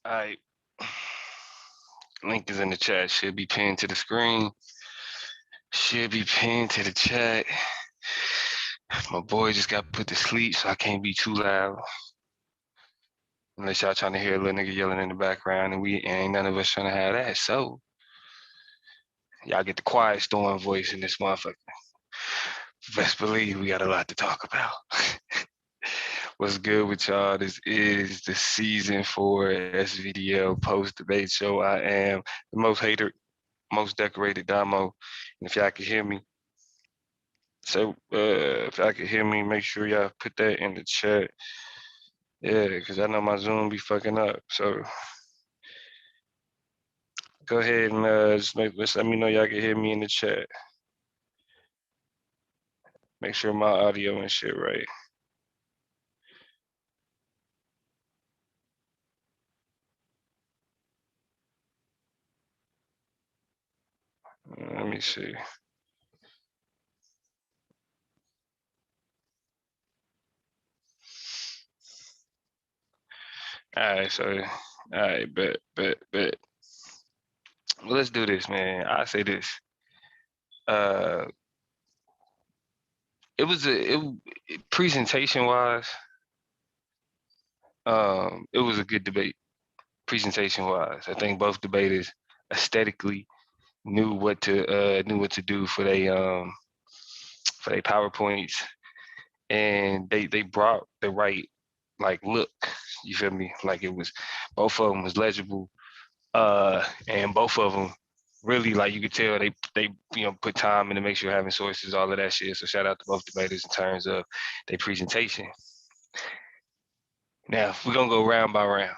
All right. Link is in the chat. Should be pinned to the screen. Should be pinned to the chat. My boy just got put to sleep, so I can't be too loud. Unless y'all trying to hear a little nigga yelling in the background, and ain't none of us trying to have that. So y'all get the quiet storm voice in this motherfucker. Best believe we got a lot to talk about. What's good with y'all? This is the season 4 SVDL post debate show. I am the most hated, most decorated Damo. And if y'all can hear me, if y'all can hear me, make sure y'all put that in the chat. Yeah, because I know my Zoom be fucking up. So go ahead and just let me know y'all can hear me in the chat. Make sure my audio and shit right. Let me see. All right, so all right, bet. Well, let's do this, man. I say this. It was presentation wise. It was a good debate. Presentation wise, I think both debaters aesthetically knew what to do for they PowerPoints, and they brought the right like look. You feel me? Like it was both of them was legible, and both of them really like you could tell they put time in to make sure having sources, all of that shit. So shout out to both debaters in terms of their presentation. Now we're gonna go round by round.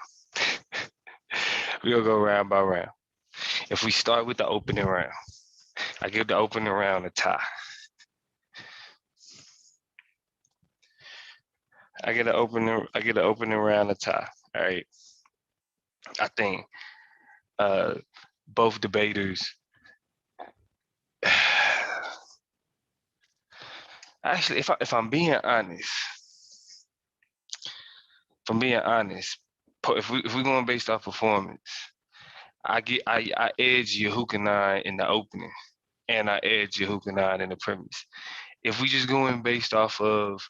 We're gonna go round by round. If we start with the opening round, I give the opening round a tie. I get an opening round a tie. All right. I think both debaters. Actually, if I'm being honest, if we're going based off performance, I edge Yahuchanan in the opening, and I edge Yahuchanan in the premise. If we just going based off of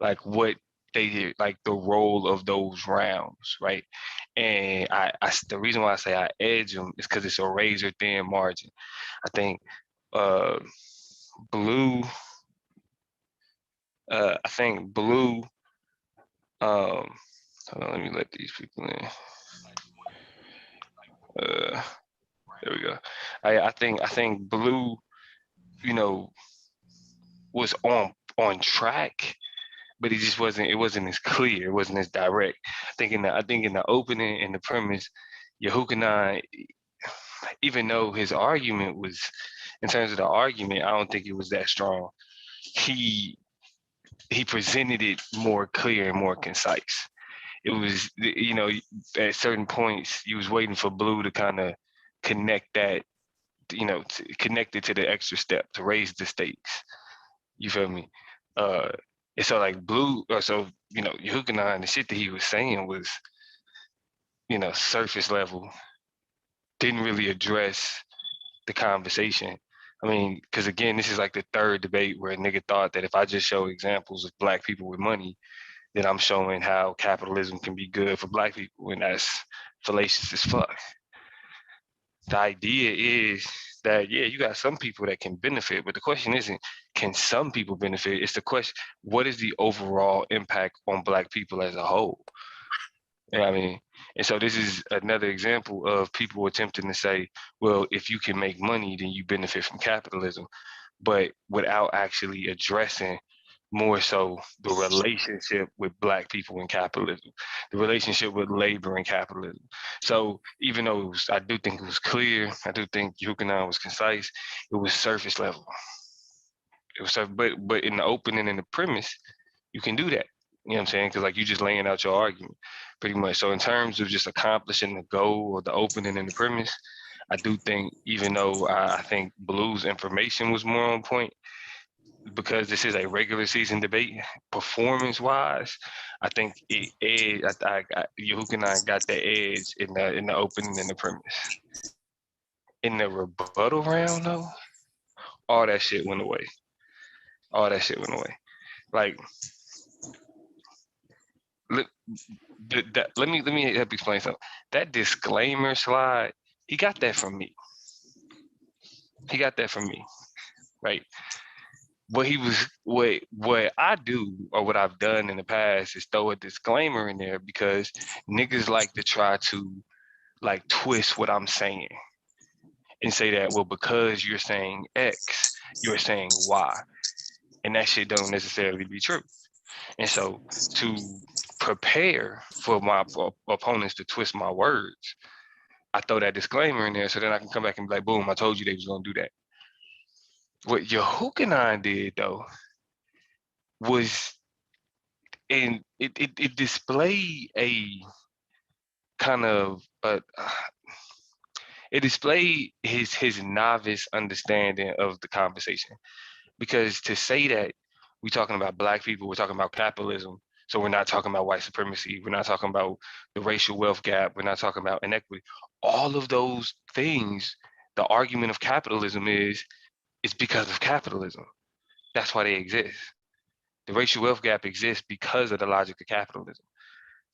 like what they did, like the role of those rounds, right? And the reason why I say I edge them is because it's a razor thin margin. I think Blue. I think Blue. Hold on, let me let these people in. There we go. I think Blue, was on track, but it just wasn't. It wasn't as clear. It wasn't as direct. I think in the opening and the premise, Yahuchanan, even though his argument was, in terms of the argument, I don't think it was that strong. He presented it more clear and more concise. It was, at certain points, you was waiting for Blue to kind of connect that, to connect it to the extra step to raise the stakes. You feel me? And so like Blue, Yahuchanan, the shit that he was saying was, surface level, didn't really address the conversation. I mean, because again, this is like the third debate where a nigga thought that if I just show examples of black people with money, then I'm showing how capitalism can be good for black people, and that's fallacious as fuck. The idea is that, yeah, you got some people that can benefit, but the question isn't, can some people benefit? It's the question, what is the overall impact on black people as a whole? You know what I mean? And so this is another example of people attempting to say, well, if you can make money, then you benefit from capitalism, but without actually addressing more so the relationship with black people and capitalism, the relationship with labor and capitalism. So even though I do think it was clear, I do think Yahuchanan was concise, it was surface level. It was but in the opening and the premise, you can do that. You know what I'm saying? Because like you just laying out your argument pretty much. So in terms of just accomplishing the goal or the opening and the premise, I do think, even though I think Blue's information was more on point, because this is a regular season debate, performance-wise, I think Yahuchanan got the edge in the opening and the premise. In the rebuttal round, though, all that shit went away. All that shit went away. Like, let me help explain something. That disclaimer slide, he got that from me. He got that from me, right? What I do or what I've done in the past is throw a disclaimer in there because niggas like to try to like twist what I'm saying and say that, well, because you're saying X, you're saying Y. And that shit don't necessarily be true. And so to prepare for my opponents to twist my words, I throw that disclaimer in there so then I can come back and be like, boom, I told you they was gonna do that. What Yahuchanan did though was, and it displayed a kind of it displayed his novice understanding of the conversation. Because to say that we're talking about black people, we're talking about capitalism, so we're not talking about white supremacy, we're not talking about the racial wealth gap, we're not talking about inequity. All of those things, the argument of capitalism is it's because of capitalism. That's why they exist. The racial wealth gap exists because of the logic of capitalism.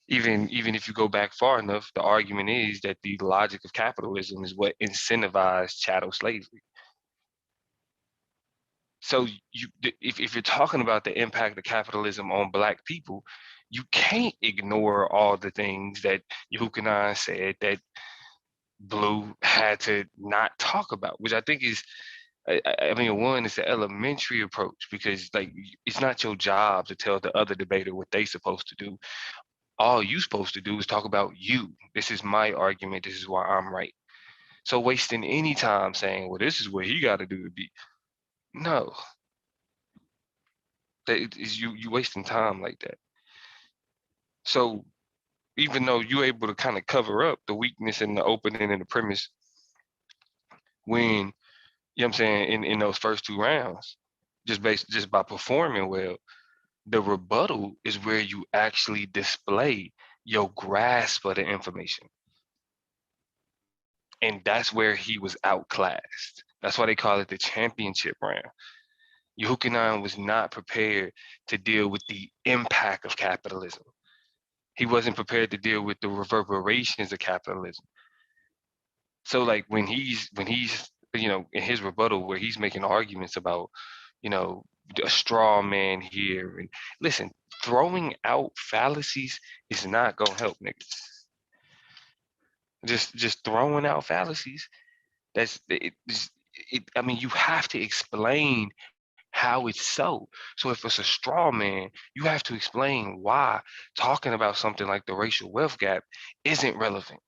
Even if you go back far enough, the argument is that the logic of capitalism is what incentivized chattel slavery. So if you're talking about the impact of capitalism on Black people, you can't ignore all the things that Yahuchanan said that Blue had to not talk about, which I think is, I mean, one, it's an elementary approach because like it's not your job to tell the other debater what they supposed to do. All you supposed to do is talk about you. This is my argument. This is why I'm right. So wasting any time saying, well, this is what he got to do to be, no, that is you wasting time like that. So even though you're able to kind of cover up the weakness in the opening and the premise when, you know what I'm saying, in those first two rounds, just by performing well, the rebuttal is where you actually display your grasp of the information. And that's where he was outclassed. That's why they call it the championship round. Yahuchanan was not prepared to deal with the impact of capitalism. He wasn't prepared to deal with the reverberations of capitalism. So like when he's in his rebuttal where he's making arguments about, you know, a straw man here, and listen, throwing out fallacies is not gonna help niggas. Just throwing out fallacies, that's I mean, you have to explain how it's so. So if it's a straw man, you have to explain why talking about something like the racial wealth gap isn't relevant.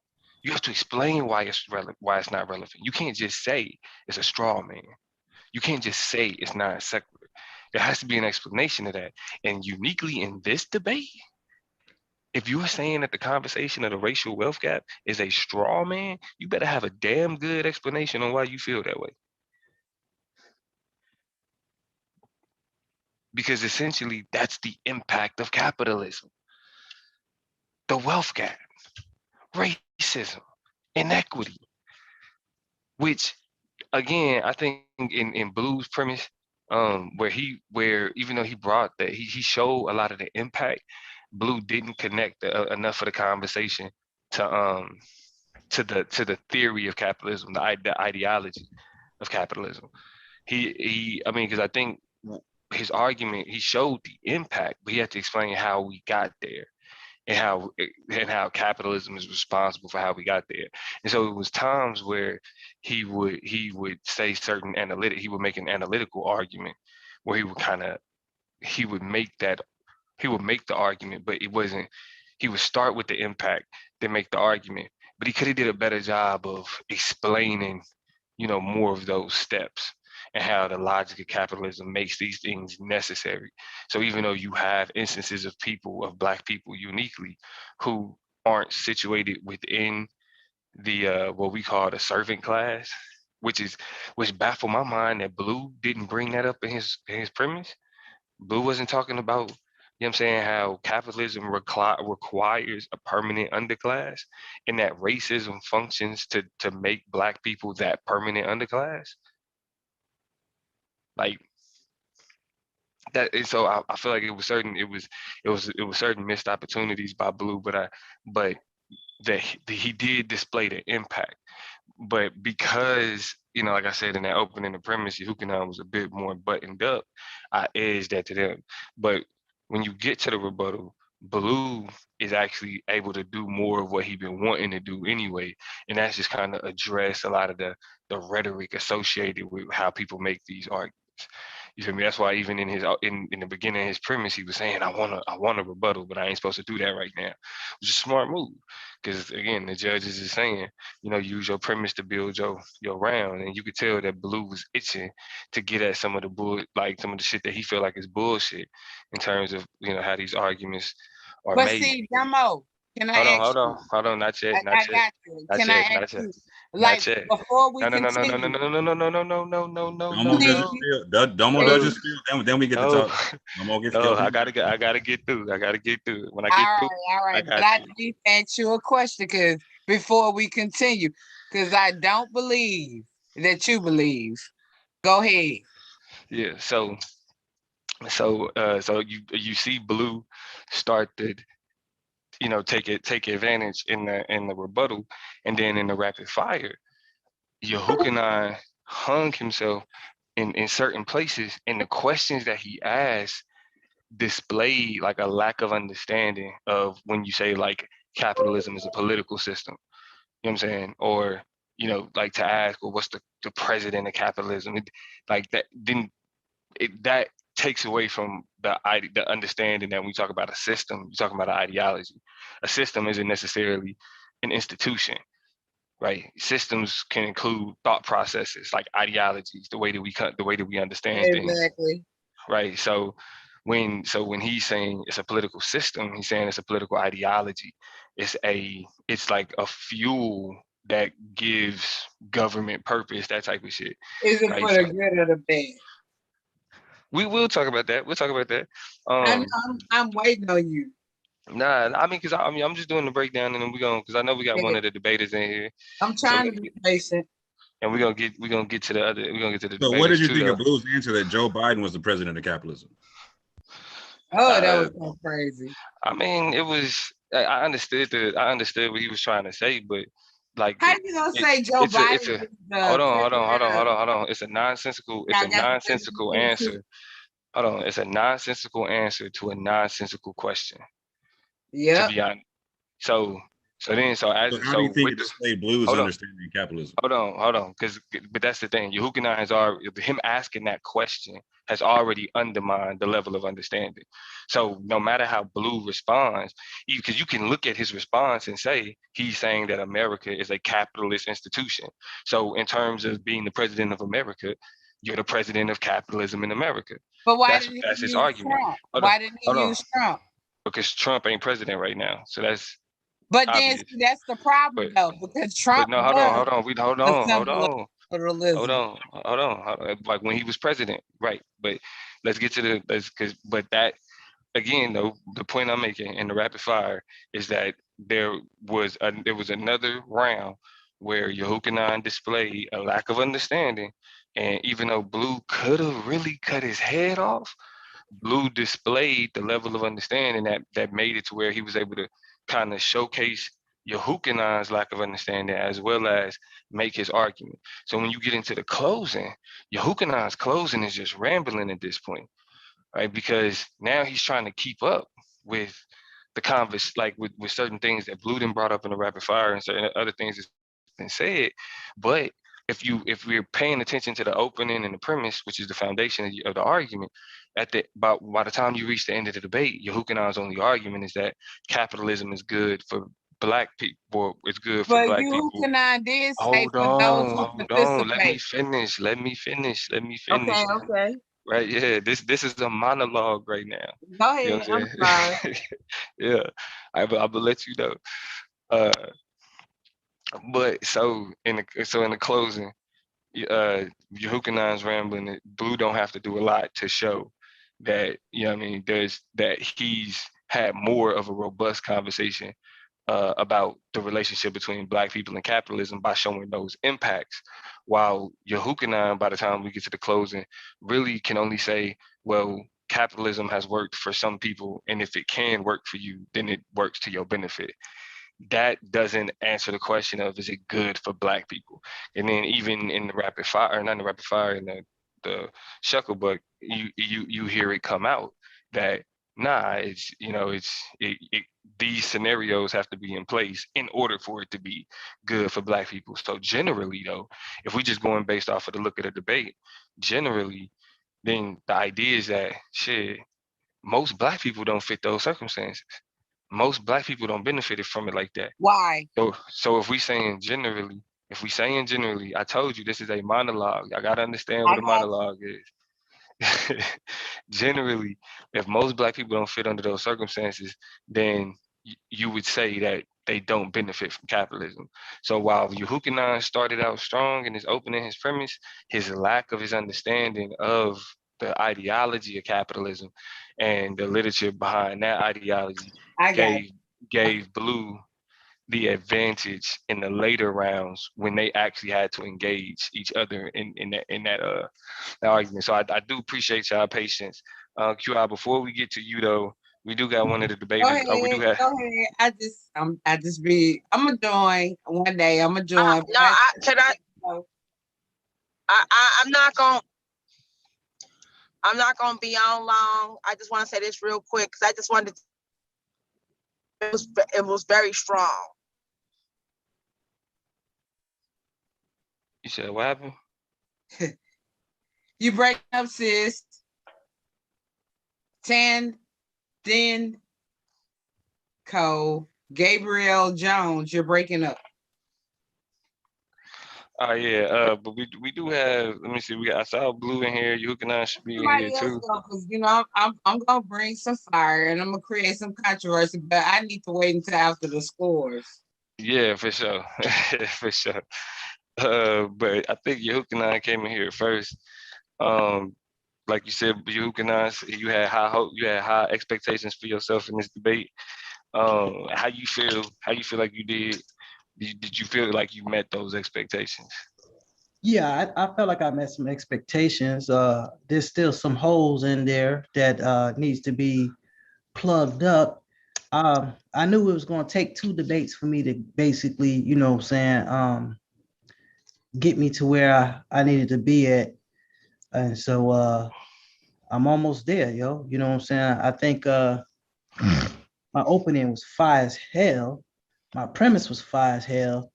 You have to explain why it's why it's not relevant. You can't just say it's a straw man. You can't just say it's not secular. There has to be an explanation of that. And uniquely in this debate, if you're saying that the conversation of the racial wealth gap is a straw man, you better have a damn good explanation on why you feel that way. Because essentially that's the impact of capitalism. The wealth gap, racism, inequity, which again, I think in Blue's premise, where even though he brought that, he showed a lot of the impact, Blue didn't connect enough of the conversation to the theory of capitalism, the ideology of capitalism. I mean, because I think his argument, he showed the impact, but he had to explain how we got there and how capitalism is responsible for how we got there. And so it was times where he would say certain he would make an analytical argument where he would make the argument, but it wasn't, he would start with the impact, then make the argument. But he could have did a better job of explaining, more of those steps and how the logic of capitalism makes these things necessary. So even though you have instances of Black people uniquely, who aren't situated within the what we call the servant class, which baffled my mind that Blue didn't bring that up in his premise. Blue wasn't talking about You know what I'm saying? How capitalism requires a permanent underclass, and that racism functions to make Black people that permanent underclass. Like that. And so I feel like it was certain missed opportunities by Blue, but that he did display the impact. But because, like I said in that opening, the premise, Yahuchanan was a bit more buttoned up, I edged that to them. But when you get to the rebuttal, Blue is actually able to do more of what he's been wanting to do anyway. And that's just kind of address a lot of the rhetoric associated with how people make these arguments. You feel me? That's why even in the beginning of his premise, he was saying, I want a rebuttal, but I ain't supposed to do that right now. Which is a smart move. Because again, the judges is saying, use your premise to build your round. And you could tell that Blue was itching to get at some of some of the shit that he felt like is bullshit in terms of, how these arguments are But made. see, Demo, can Hold I on, ask hold on, you? hold on, not yet, not I yet, got you. not Can I yet, ask not yet, you, not like, yet. before we No, no, no, no, no, no, continue, no, no, no, no, no, no, no, no, no, Domo no, does his no, please, spiel. Domo does no, his spiel. Then we get to no, talk. Domo gets no. skilled. I gotta get through. I gotta get through. When I get through, all I right. But got I you. need to ask you a question because before we continue, because I don't believe that you believe. Go ahead. Yeah. So you see Blue start to take advantage in the rebuttal, and then in the rapid fire, Yahuchanan hung himself in certain places, and the questions that he asked displayed like a lack of understanding of when you say like capitalism is a political system. You know what I'm saying? Or like to ask, well, what's the president of capitalism? Like that didn't that takes away from the understanding that when we talk about a system, you're talking about an ideology. A system isn't necessarily an institution, right? Systems can include thought processes like ideologies, the way that we understand things, Exactly. right? So when he's saying it's a political system, he's saying it's a political ideology. It's like a fuel that gives government purpose, that type of shit, Is it right? for So the good or the bad? we will talk about that. We'll talk about that. I know Um, I'm waiting on you. nah, I mean, I'm just doing the breakdown, and then because I know we got one Yeah, of the debaters in here, I'm so trying to be patient. and we're gonna get to the other, we're gonna get to the So, what did debaters you too, think of though. Blue's answer that Joe Biden was the president of capitalism? Oh, that Uh, was so crazy. I mean, it was. I understood what he was trying to say, but like How you gonna it's say Joe it's a it's Biden a is hold the on, hold on, hold president on, of hold on, hold on. It's a y'all got the nonsensical president too? answer. Hold on, it's a nonsensical answer to a nonsensical question. To Yep. be honest, so So, how do you think with it the displayed Blue's hold on. understanding of capitalism? Hold on, but that's the thing. Yahuchanan has already him asking that question has already undermined the level of understanding. So no matter how Blue responds, because you can look at his response and say he's saying that America is a capitalist institution. So in terms of being the president of America, you're the president of capitalism in America. But why That's didn't he that's his use argument. Trump? Hold on, Why didn't he hold on, use Trump? because Trump ain't president right now, so that's But then obvious. see, that's the problem But though, because but Trump no, hold on, was hold on, we a hold symbol of on. Hold capitalism. on, hold on. Like when he was president, right? But let's get to but that again, though, the point I'm making in the rapid fire is that there was another round where Yahuchanan displayed a lack of understanding, and even though Blue could have really cut his head off, Blue displayed the level of understanding that made it to where he was able to kind of showcase Yehukhanan's lack of understanding as well as make his argument. So when you get into the closing, Yehukhanan's closing is just rambling at this point, right? Because now he's trying to keep up with the converse, like with certain things that Blue done brought up in the rapid fire and certain other things that's been said. But if we're paying attention to the opening and the premise, which is the foundation of the argument, by the time you reach the end of the debate, Yehukhanan's only argument is that capitalism is good for black people. It's good for But black you people. cannot did say Hold for those on, who hold on. Let me participate. finish. Let me finish. Let me Okay, finish. okay. Right? Yeah. This is a monologue right now. Go You know ahead. what I'm I'm sorry. saying? Yeah. I will let you know. Uh, but so in the closing, Yehukhanan's rambling. Blue don't have to do a lot to show that, you know what I mean, that he's had more of a robust conversation about the relationship between Black people and capitalism by showing those impacts. While Yahuchanan, by the time we get to the closing, really can only say, well, capitalism has worked for some people, and if it can work for you, then it works to your benefit. That doesn't answer the question of, is it good for Black people? And then even in the rapid fire, not in the rapid fire, in the Shucklebuck, you hear it come out that nah, it's, you know, these scenarios have to be in place in order for it to be good for Black people. So generally, though, if we just going based off of the look of the debate, generally, then the idea is that shit, most Black people don't fit those circumstances. Most Black people don't benefit from it like that. Why? So if we saying generally, I told you this is a monologue. I gotta understand what a monologue is. Generally, if most Black people don't fit under those circumstances, then you would say that they don't benefit from capitalism. So while Yahuchanan started out strong in his opening, his premise, his lack of his understanding of the ideology of capitalism and the literature behind that ideology gave Blue the advantage in the later rounds when they actually had to engage each other in that argument. So I do appreciate y'all patience. QI, before we get to you though, we do got one of the debaters. Go ahead. I'm gonna join one day. I'm gonna join. I'm not gonna be on long. I just want to say this real quick because I just wanted to, it was very strong. You said what happened? You break up, sis. Then Gabriel Jones, you're breaking up. Oh yeah, but we do have. Let me see. I saw Blue in here. Yahuchanan should be in here too. Because you know I'm gonna bring some fire and I'm gonna create some controversy, but I need to wait until after the scores. Yeah, for sure, for sure. But I think Yahuchanan came in here first. Like you said, Yahuchanan, you had high hope, you had high expectations for yourself in this debate. How you feel like you did? Did you feel like you met those expectations? Yeah, I felt like I met some expectations. There's still some holes in there that needs to be plugged up. I knew it was going to take 2 debates for me to basically, you know what I'm saying, get me to where I needed to be at. And so I'm almost there, yo. You know what I'm saying? I think my opening was fire as hell. My premise was fire as hell.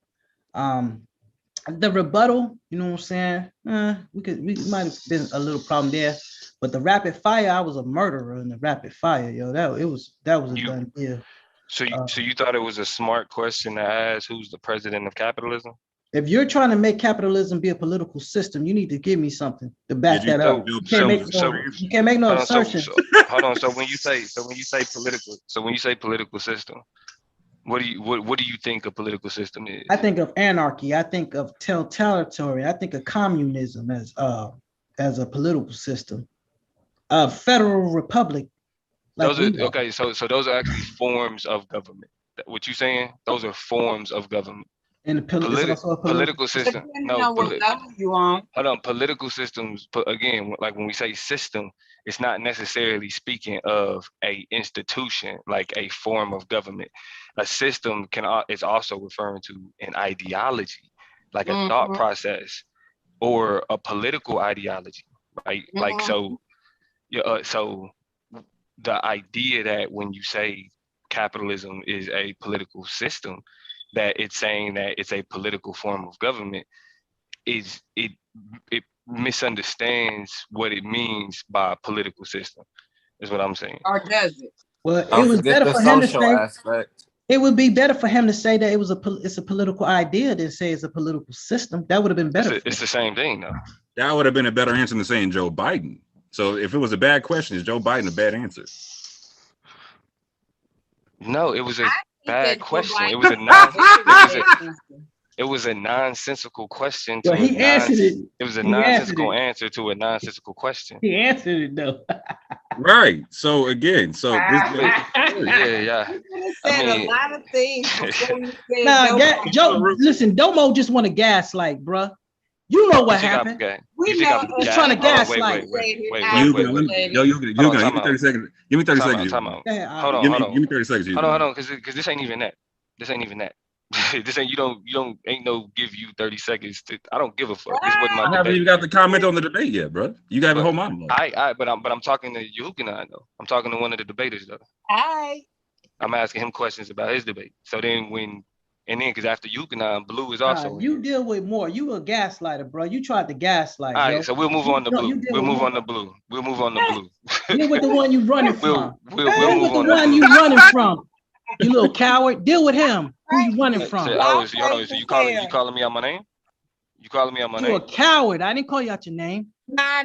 The rebuttal, you know what I'm saying? We might have been a little problem there, but the rapid fire, I was a murderer in the rapid fire, yo. That was a done deal. So you thought it was a smart question to ask, who's the president of capitalism? If you're trying to make capitalism be a political system, you need to give me something to back that up. You can't make no assertion. Hold on. So when you say political system, what do you think a political system is? I think of anarchy. I think of totalitarian. I think of communism as a political system. A federal republic. Like okay. So those are actually forms of government. What you saying? Those are forms of government. And the political system. No, you on. Hold on. Political systems. Again, like when we say system, it's not necessarily speaking of a institution, like a form of government. A system is also referring to an ideology, like a thought process, or a political ideology, right? Like so. So the idea that when you say capitalism is a political system, that it's saying that it's a political form of government, it misunderstands what it means by political system, is what I'm saying. Or does it? Well, it was better for him to say. It would be better for him to say that it's a political idea than say it's a political system. That would have been better. It's the same thing, though. That would have been a better answer than saying Joe Biden. So if it was a bad question, is Joe Biden a bad answer? No, it was a bad question. It was a nonsensical question. He answered it. It was a nonsensical answer to a nonsensical question. He answered it though. Right. So again, so this yeah. You I said a mean, lot of things before you said Nah, nobody. Joe, listen, Domo just want to gaslight, bruh. You know what happened. You We think know I'm He's it's trying to hold on, gaslight. you wait. give me 30 seconds. Give me 30 seconds. Time out. Yeah, Hold on, Give me 30 seconds. hold on, because this ain't even that. This ain't even that. This ain't ain't no give you 30 seconds. I don't give a fuck. This wasn't my I haven't debate. even got the comment on the debate yet, bro. You got a But whole monologue. but I'm talking to Yahuchanan though. I'm talking to one of the debaters though. Alright. I'm asking him questions about his debate. So then because after Yahuchanan, Blue is also in you here. deal with more. You a gaslighter, bro. You tried to gaslight, All Joe. right, so we'll move on to Blue. You deal We'll with move more. on to Blue. We'll move on to Blue. Deal with the one you running from. We'll Deal move with the on to one Blue. you running from. You little coward. Deal with him. Who you running So, from? so hold on. So you calling me out my name? You calling me out my You name? a coward. I didn't call you out your name. Nah.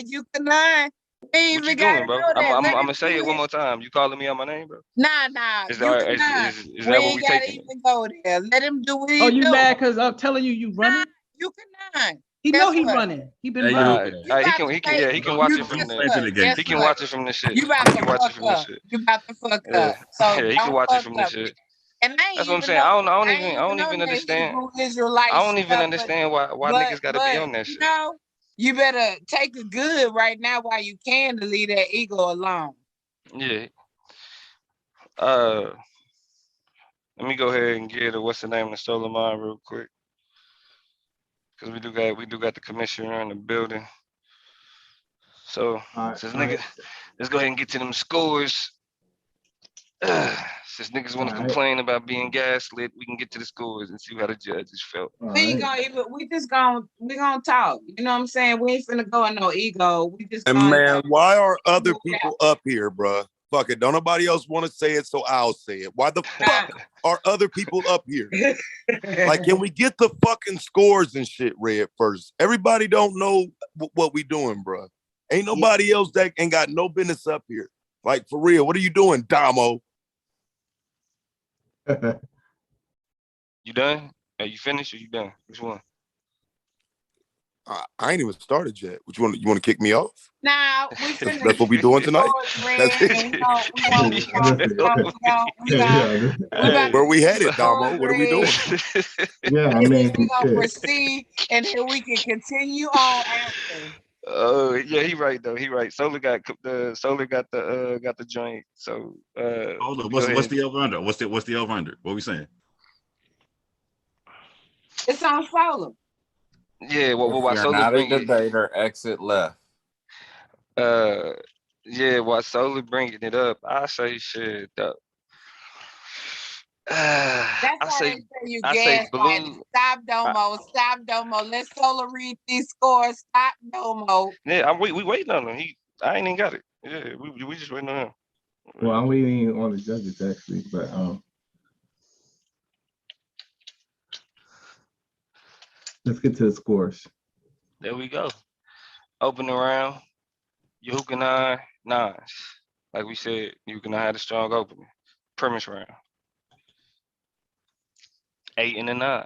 You can lie. We What you even gotta doing, bro? know that. I'm Let him gonna say do it one more time. You calling me out my name, bro? Nah. Is You that can lie. is We that what ain't we gotta taking? even go there. Let him do what he Oh, you do. mad because I'm telling you running? You can lie. He Guess know he what? running. He been Hey, running. You about to say, he can watch you it from guess the explain to what? the game. Guess he can what? watch it from the shit. You about He to can watch it fuck from the up. shit. You about to fuck Yeah, up. So yeah, he can don't watch it fuck from the up. shit. And I That's ain't what I'm even saying. know I ain't don't even even know that understand. Hebrew Israelite I don't even stuff, understand why niggas gotta be on that you shit. know, you better take it good right now while you can to leave that ego alone. Yeah. Let me go ahead and get what's the name of the stolen mine real quick. Because we do got the commissioner in the building. So since niggas, let's go ahead and get to them scores. Since niggas want to complain about being gaslit, we can get to the scores and see how the judges felt. We just gonna talk. You know what I'm saying? We ain't finna go in no ego. We just gonna man, why are other people up here, bruh? Fuck it. Don't nobody else want to say it, so I'll say it. Why the fuck are other people up here? Like, can we get the fucking scores and shit read first? Everybody don't know what we doing, bruh. Ain't nobody else that ain't got no business up here. Like, for real, what are you doing, Damo? You done? Are you finished or you done? Which one? I ain't even started yet. What you want to kick me off? Nah, that's what we doing tonight. That's it. Where we headed, Damo? What are we doing? Yeah, I mean, we're gonna proceed, and then we can continue on after. Oh yeah, he right though. He right. Solar got the joint. So hold on. What's the over under? What's the over under? What we saying? It's on Solar. Yeah, why you're Solar not bring a debater, exit left. Yeah, while Solar bringing it up, I say shit. That's why I say Blue. Stop Domo. Let Solar read these scores. Stop Domo. Yeah, we waiting on him. I ain't even got it. Yeah, we just waiting on him. Well, I'm waiting on the judges actually, but let's get to the scores. There we go. Opening round. Yahuchanan nines. Like we said, Yahuchanan had a strong opening. Premise round. 8 and a 9.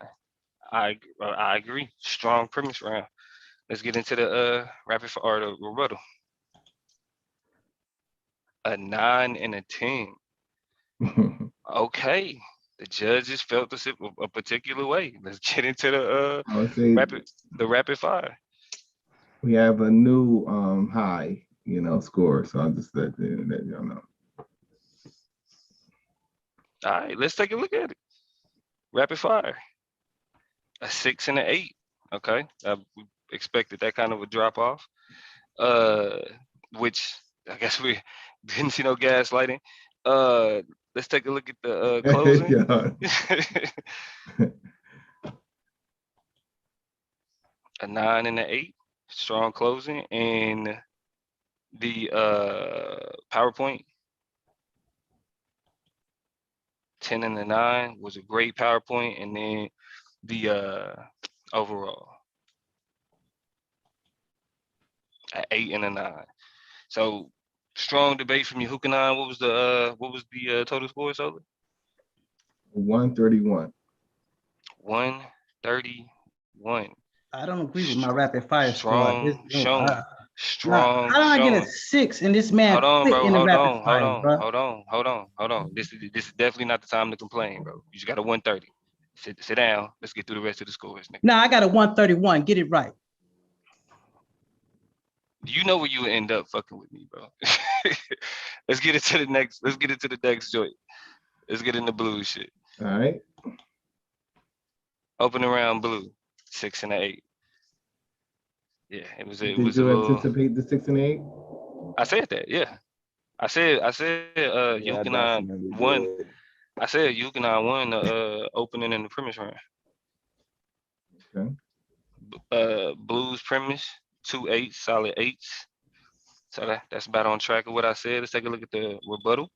I agree. Strong premise round. Let's get into the rapid fire or the rebuttal. A 9 and a 10. Okay. The judges felt a particular way. Let's get into the rapid fire. We have a new high, score. So I'll just let y'all know. All right, let's take a look at it. Rapid fire. A 6 and an 8. Okay. We expected that kind of a drop off. Which I guess we didn't see no gaslighting. Let's take a look at the closing. A 9 and an 8, strong closing, and the PowerPoint 10 and a 9 was a great PowerPoint, and then the overall an 8 and a 9. So strong debate from Yahuchanan. What was the total score, Solar? 131. 131. I don't agree with my rapid fire score. Strong how do I get a showing. 6 and this man Hold on, quit bro. in the Hold rapid on. Hold fire, on. bro? Hold on. This is definitely not the time to complain, bro. You just got a 130. Sit down. Let's get through the rest of the scores, nigga. Nah, I got a 131. Get it right. You know where you would end up fucking with me, bro. Let's get into the next. Let's get into the next joint. Let's get into blue shit. All right. Opening round blue, 6 and 8. Yeah, it was Did a you little. anticipate the 6 and 8? I said that, yeah. I said Yeah, Yahuchanan definitely won. did. I said Yahuchanan won the opening in the premise round. Okay. Blues premise, 2 8s, solid 8s. So that's about on track of what I said. Let's take a look at the rebuttal.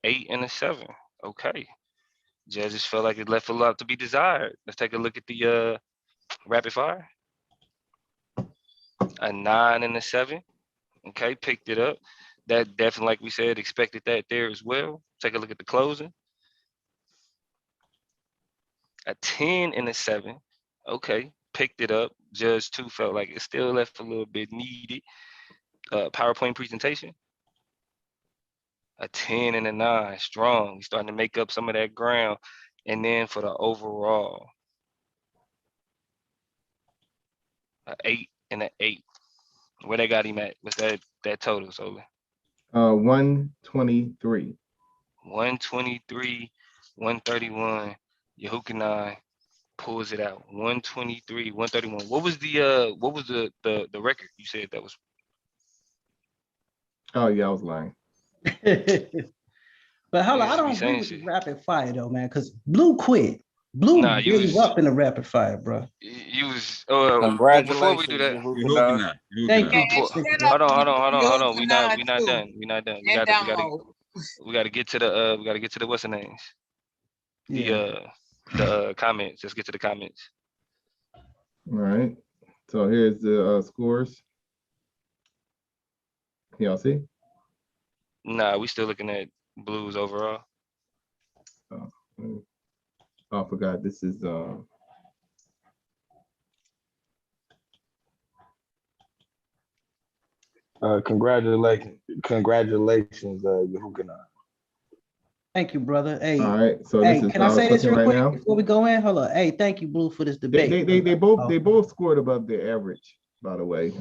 8 and a 7. Okay. Judges felt like it left a lot to be desired. Let's take a look at the rapid fire. A 9 and a 7. Okay, picked it up. That definitely, like we said, expected that there as well. Take a look at the closing. A 10 and a 7. Okay, picked it up. Judge 2 felt like it still left a little bit needed. PowerPoint presentation. A 10 and a 9, strong. He's starting to make up some of that ground. And then for the overall, a 8 and an 8. Where they got him at? What's that total, Sola? 123. 123, 131. Yahuchanan pulls it out. 123, 131. What was the record you said that was? Oh yeah, I was lying. But hold on, I Niggas be don't agree saying with the shit. rapid fire though, man, because Blue quit. Blue Nah, you gave was up in the rapid fire, bro. you was well, before we do Congratulations, that, Yahuchanan. Thank you. And Blue, shut hold up, on. We not too. done. We not done. And demo. We gotta get to the what's the names? Yeah. The comments. Let's get to the comments. All right. So here's the scores. Can y'all see? Nah, we still looking at Blues overall. Oh, I forgot. This is Congratulations, Yahuchanan. Thank you, brother. Hey, all right. So this is can I say this clicking real right quick now. before we go in? Hold on. Hey, thank you, Blue, for this debate. They both scored above the average, by the way.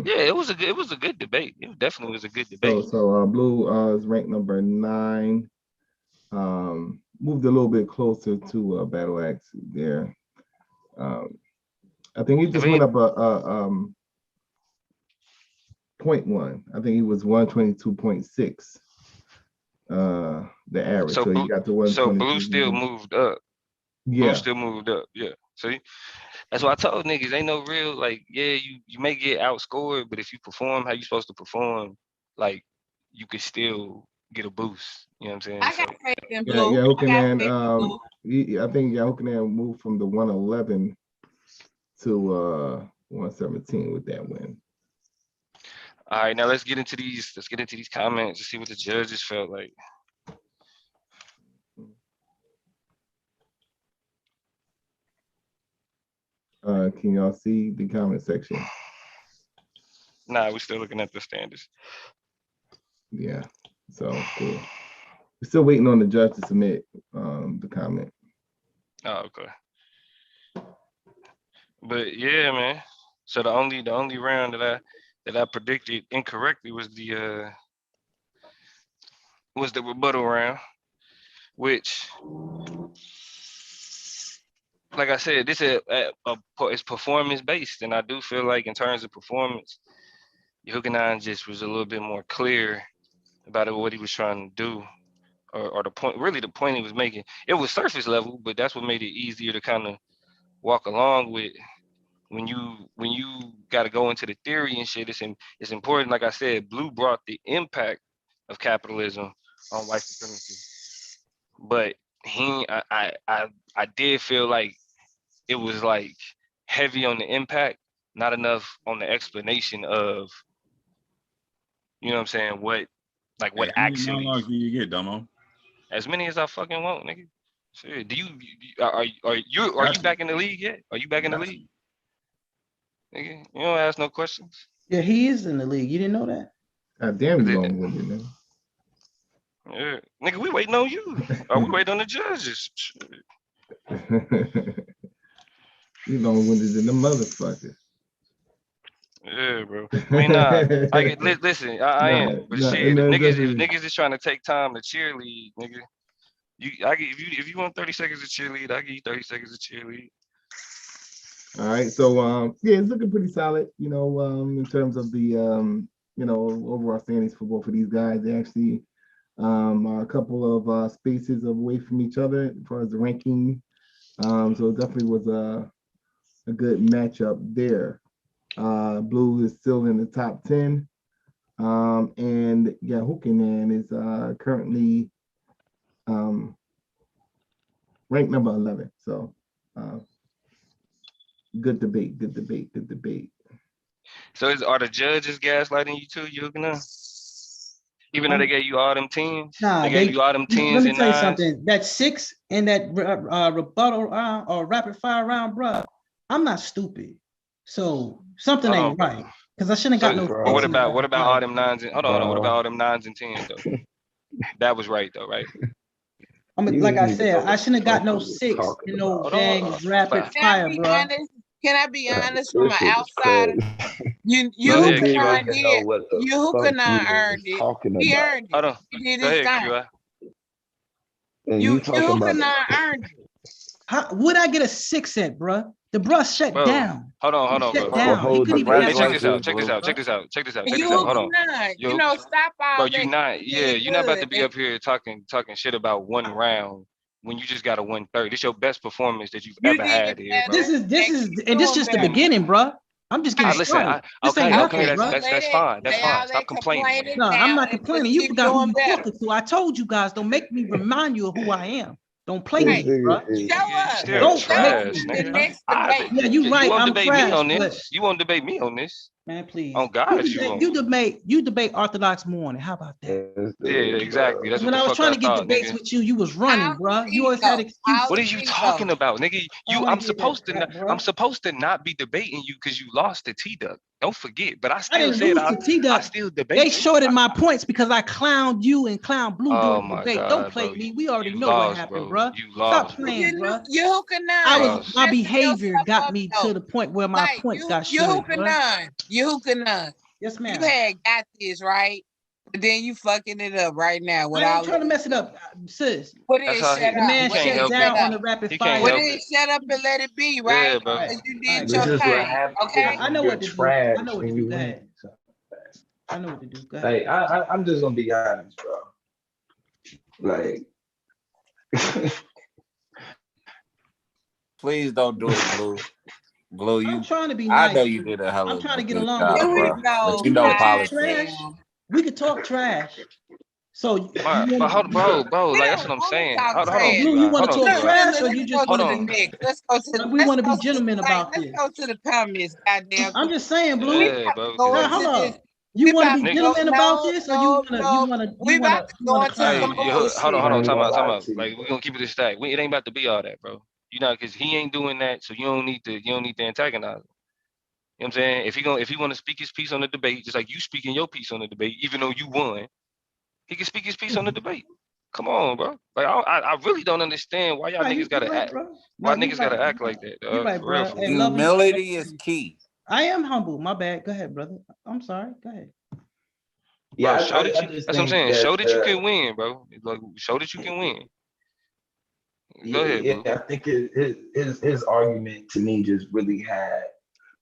Yeah, it was a good debate. It definitely was a good debate. So Blue is ranked number 9. Moved a little bit closer to Battle Axe there. I think he just went up a 0.1. I think he was 122.6. The average. So he got to 122. So Blue still moved up. Yeah. Blue still moved up. Yeah. See, that's why I told niggas ain't no real like. Yeah, you may get outscored, but if you perform how you supposed to perform, like you could still get a boost. You know what I'm saying? I got faith in Yeah, Blue. Yahuchanan, I think Yahuchanan moved from the 111 to 117 with that win. All right, now let's get into these comments to see what the judges felt like. Can y'all see the comment section? Nah, we're still looking at the standards. Yeah, so cool. We're still waiting on the judge to submit the comment. Oh, okay. But yeah, man. So the only round that I predicted incorrectly was the rebuttal round, which, like I said, this is it's performance based, and I do feel like in terms of performance, Yahuchanan just was a little bit more clear about what he was trying to do, or the point he was making. It was surface level, but that's what made it easier to kind of walk along with. When you got to go into the theory and shit, it's important. Like I said, Blue brought the impact of capitalism on white supremacy, but I did feel like it was like heavy on the impact, not enough on the explanation of, you know what I'm saying, what How many actually. monologues do you get, Domo? As many as I fucking want, nigga. Shit, are you back in the league yet? Are you back in the league? Nigga, you don't ask no questions. Yeah, he is in the league. You didn't know that? God damn, you long-winded, man. Yeah. Nigga, we waiting on you. Or we waiting on the judges. You long-winded than the motherfucker. Yeah, bro. I mean, nah. Listen, I am. But shit, if niggas is trying to take time to cheerlead, nigga, if you want 30 seconds of cheerlead, I give you 30 seconds of cheerlead. All right, so yeah, it's looking pretty solid, you know, in terms of the you know, overall standings for both of these guys. They actually are a couple of spaces away from each other as far as the ranking. So it definitely was a good matchup there. Blue is still in the top 10. And Yahuchanan is currently ranked number 11. So good debate. So are the judges gaslighting you too, Yahuchanan? Even though they gave you all them 10s? Nah, they gave you all them 10s let me and tell you 9s? something. That 6 and that rebuttal round or rapid fire round, bro. I'm not stupid. So something ain't right. Because I shouldn't have got no. But what about all them 9s and hold on, what about all them 9s and 10s though? That was right though, right? I mean, like I said, I shouldn't have got no 6 in no dang rapid fire, bro. Can I be honest from an outsider? Yahuchanan earned it. He earned it. Hold on. He did Go his ahead, thing. Yahuchanan earned it. How would I get a 6 at, bro? The bro shut down. Hold on, bro. Down. He couldn't even check this out. Hold on. You know, stop all bro, you're not about to be up here talking shit about one round when you just got a 130. It's your best performance that you've ever had here, bro. This is just the beginning, bro. I'm just getting started. That's fine. Stop complaining. No, I'm not complaining. You forgot who you're talking to. I told you guys, don't make me remind you of who I am. Don't play me, bro. Show us. Don't trash, nigga. Yeah, you right. I'm trash. You won't debate me on this. Man, please. Oh God, you debate Orthodox morning. How about that? Yeah, exactly. That's when I was trying to get debates with you, you was running, bro. You always had excuses. What are you talking about, nigga? I'm supposed to not be debating you because you lost to T-Duck. Don't forget, but I still said I still debate. They shorted my points because I clowned you and clowned Blue during the debate. God, don't play me. We already know what happened, bro. You lost. Stop playing, bro. Yahuchanan. My behavior got me to the point where my points got shorted. Yahuchanan. Yes, ma'am. You had got this right, but then you fucking it up right now. I ain't trying to mess it up, sis. But it shut up. The man shut down on the rapid fire. But it shut up and let it be, right? Yeah, bro. Because you did your thing. Okay. I know what to do. I know what to do. Go ahead. I know what to do. Go ahead. Like, I'm just gonna be honest, bro. Like, please don't do it, Blue. Blue, I'm trying to be nice. I know you did a hell of I'm trying to get good along job, with bro. But you know politics. We could talk trash. So, but bro, like that's what I'm saying. Hold on, Blue, you want to talk trash, or you just want to? Let's go to. We want to be gentlemen about this. Let's go to the comments, goddamn. I'm just saying, Blue. Yeah, bro. Hold on. You want to be gentlemen about this, or you want to? We about to go into some bullshit. Hold on, time out. Like we're gonna keep it a stack. It ain't about to be all that, bro. You know, because he ain't doing that, so you don't need to antagonize him. You know what I'm saying? If he want to speak his piece on the debate, just like you speaking your piece on the debate, even though you won, he can speak his piece on the debate. Come on, bro. Like I really don't understand why y'all niggas gotta act. Why niggas gotta act like that? Right, bro. Humility is key. I am humble. My bad. Go ahead, brother. I'm sorry. Go ahead. Yeah, bro, that's what I'm saying. Show that you can win, bro. Like, show that you can win. Go ahead, bro. I think his argument to me just really had,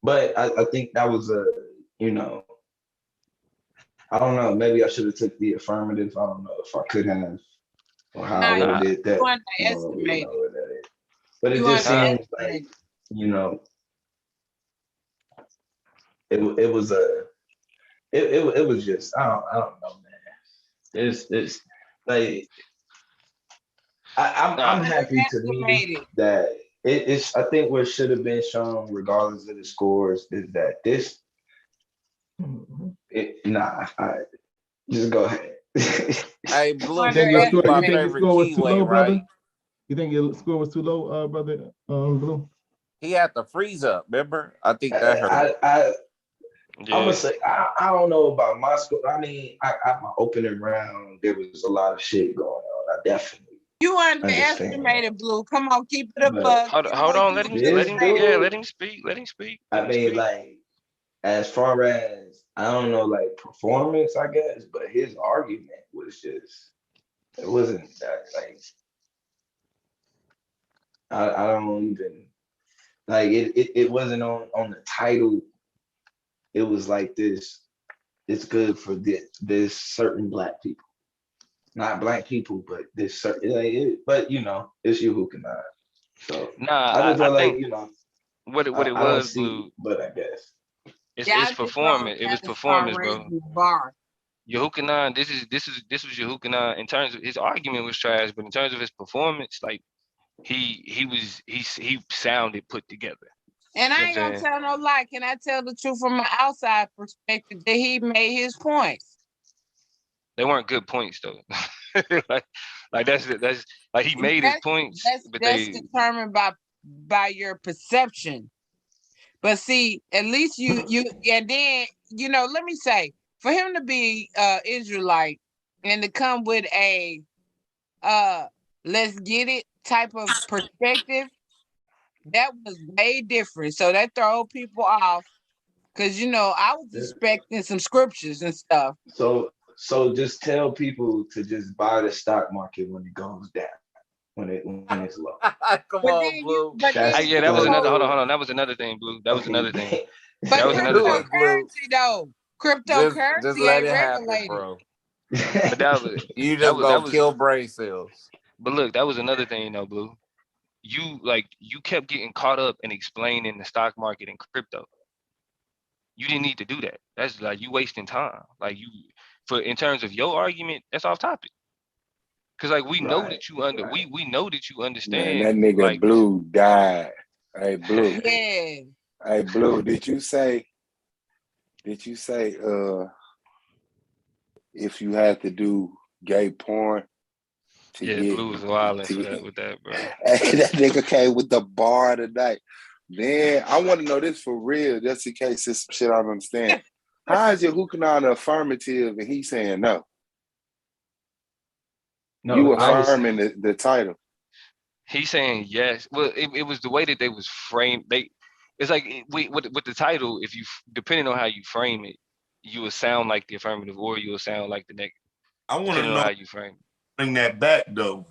but I think that was I don't know. Maybe I should have took the affirmative. I don't know if I could have, or how I would have did that. But it just seems like it was just I don't know, man. It's like I'm happy to me that it's. I think what should have been shown, regardless of the scores, is that this. Just go ahead. Hey, Blue, you think your score was too low, brother? You think your score was too low, brother? Blue. He had to freeze up. Remember? I think that hurt. I'm gonna say I don't know about my school. I mean, at my opening round, there was a lot of shit going on. I definitely. You underestimated Blue. Come on, keep it a buck. Hold on, let him speak. I mean, like, as far as I don't know, like performance, I guess, but his argument was just it wasn't that like I don't even like it wasn't on the title. It was like this. It's good for this certain black people. Not black people, but this certain, but you know, it's Yahuchanan. So I just feel like, you know, what it was, Blue. But I guess it's performance. It was performance, bro. Yahuchanan, this was Yahuchanan. In terms of his argument was trash, but in terms of his performance, like he sounded put together. And I ain't gonna tell no lie. Can I tell the truth from an outside perspective that he made his points? They weren't good points though. like that's like he made his points. That's determined by your perception. But see, at least you and then you know, let me say, for him to be Israelite and to come with a let's get it type of perspective, that was way different. So that throw people off because you know I was expecting some scriptures and stuff. So just tell people to just buy the stock market when it goes down, when it's low. Come on, Blue. Yeah, that was another. Hold on. That was another thing, Blue. That was another thing. But cryptocurrency though, cryptocurrency just let ain't it regulated, happen, bro. But that was you just gonna kill brain cells. But look, that was another thing, though, Blue. You kept getting caught up in explaining the stock market and crypto. You didn't need to do that. That's like you wasting time. Like in terms of your argument, that's off topic. Cause like we know that you we know that you understand. Man, that nigga like, Blue died. Hey Blue. Yeah. Hey Blue, did you say if you had to do gay porn to get Blue was wilding with that, bro. Hey, that nigga came with the bar tonight. Man, I want to know this for real, just in case there's some shit I don't understand. How is Yahuchanan affirmative and he's saying no? No, you affirming the title. He's saying yes. Well, it was the way that they was framed. It's like with the title, if you depending on how you frame it, you will sound like the affirmative or you will sound like the negative. I want to know how you frame it. Bring that back though,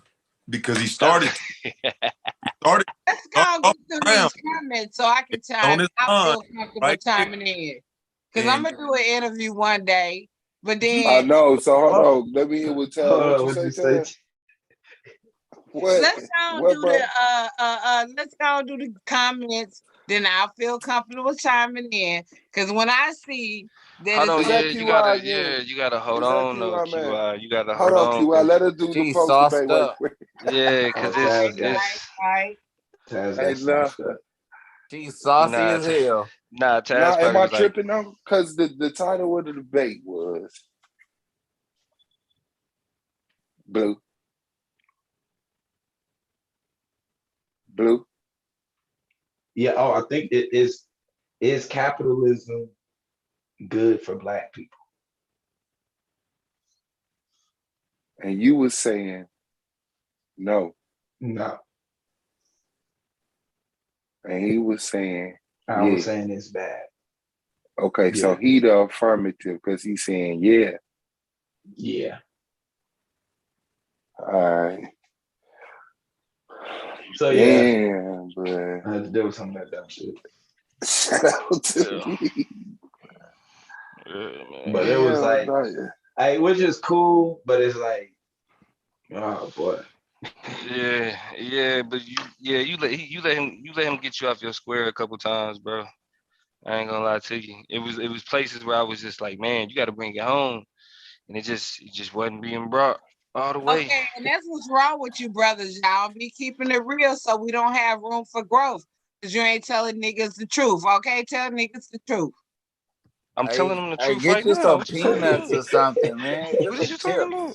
because he started. Let's go through these comments so I can I feel comfortable chiming in. Because I'm gonna do an interview one day, but then I know. So hold on, let me hear what you say. Let's go do let's go do the comments. Then I'll feel comfortable chiming in. Because when I see that hold on, you gotta hold on, no QI. You gotta hold on. QI. Let us do the post debate right quick. Yeah, because it's she's saucy as hell. Nah, am I tripping though? Because the title of the debate was Blue. Yeah. Oh, I think it is capitalism good for black people? And you were saying no. No. And he was saying I was saying it's bad. Okay, so he the affirmative because he's saying yeah. Yeah. All right. So damn, bro. I had to do some of that dumb shit. Shout out to me. But it was like, which is cool, but it's like, oh boy. Yeah, but you let him get you off your square a couple times, bro. I ain't gonna lie to you. It was places where I was just like, man, you got to bring it home, and it just wasn't being brought all the way. Okay, and that's what's wrong with you brothers, y'all. Be keeping it real so we don't have room for growth. Because you ain't telling niggas the truth, okay? Tell niggas the truth. I'm telling them the truth get right you now. some peanuts or something, man. What are you talking about?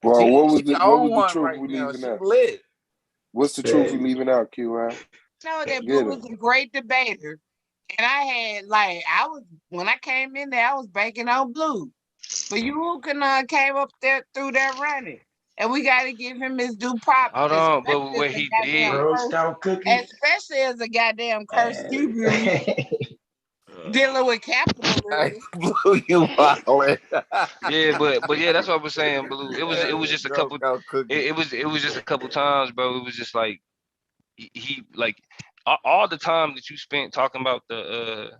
Well, what was the truth right we leaving out? Lit. What's the truth we leaving out, QI? know that Blue was a great debater. And I had when I came in there, I was banking on Blue. But Yahuchanan came up there through there running. And we got to give him his due props. Hold on, but what he did, especially as a goddamn cursed Hebrew dealing with capitalism. Blue, you violent. Yeah, but yeah, that's what I was saying, Blue. It was just a couple. It was just a couple times, bro. It was just like he like all the time that you spent talking about the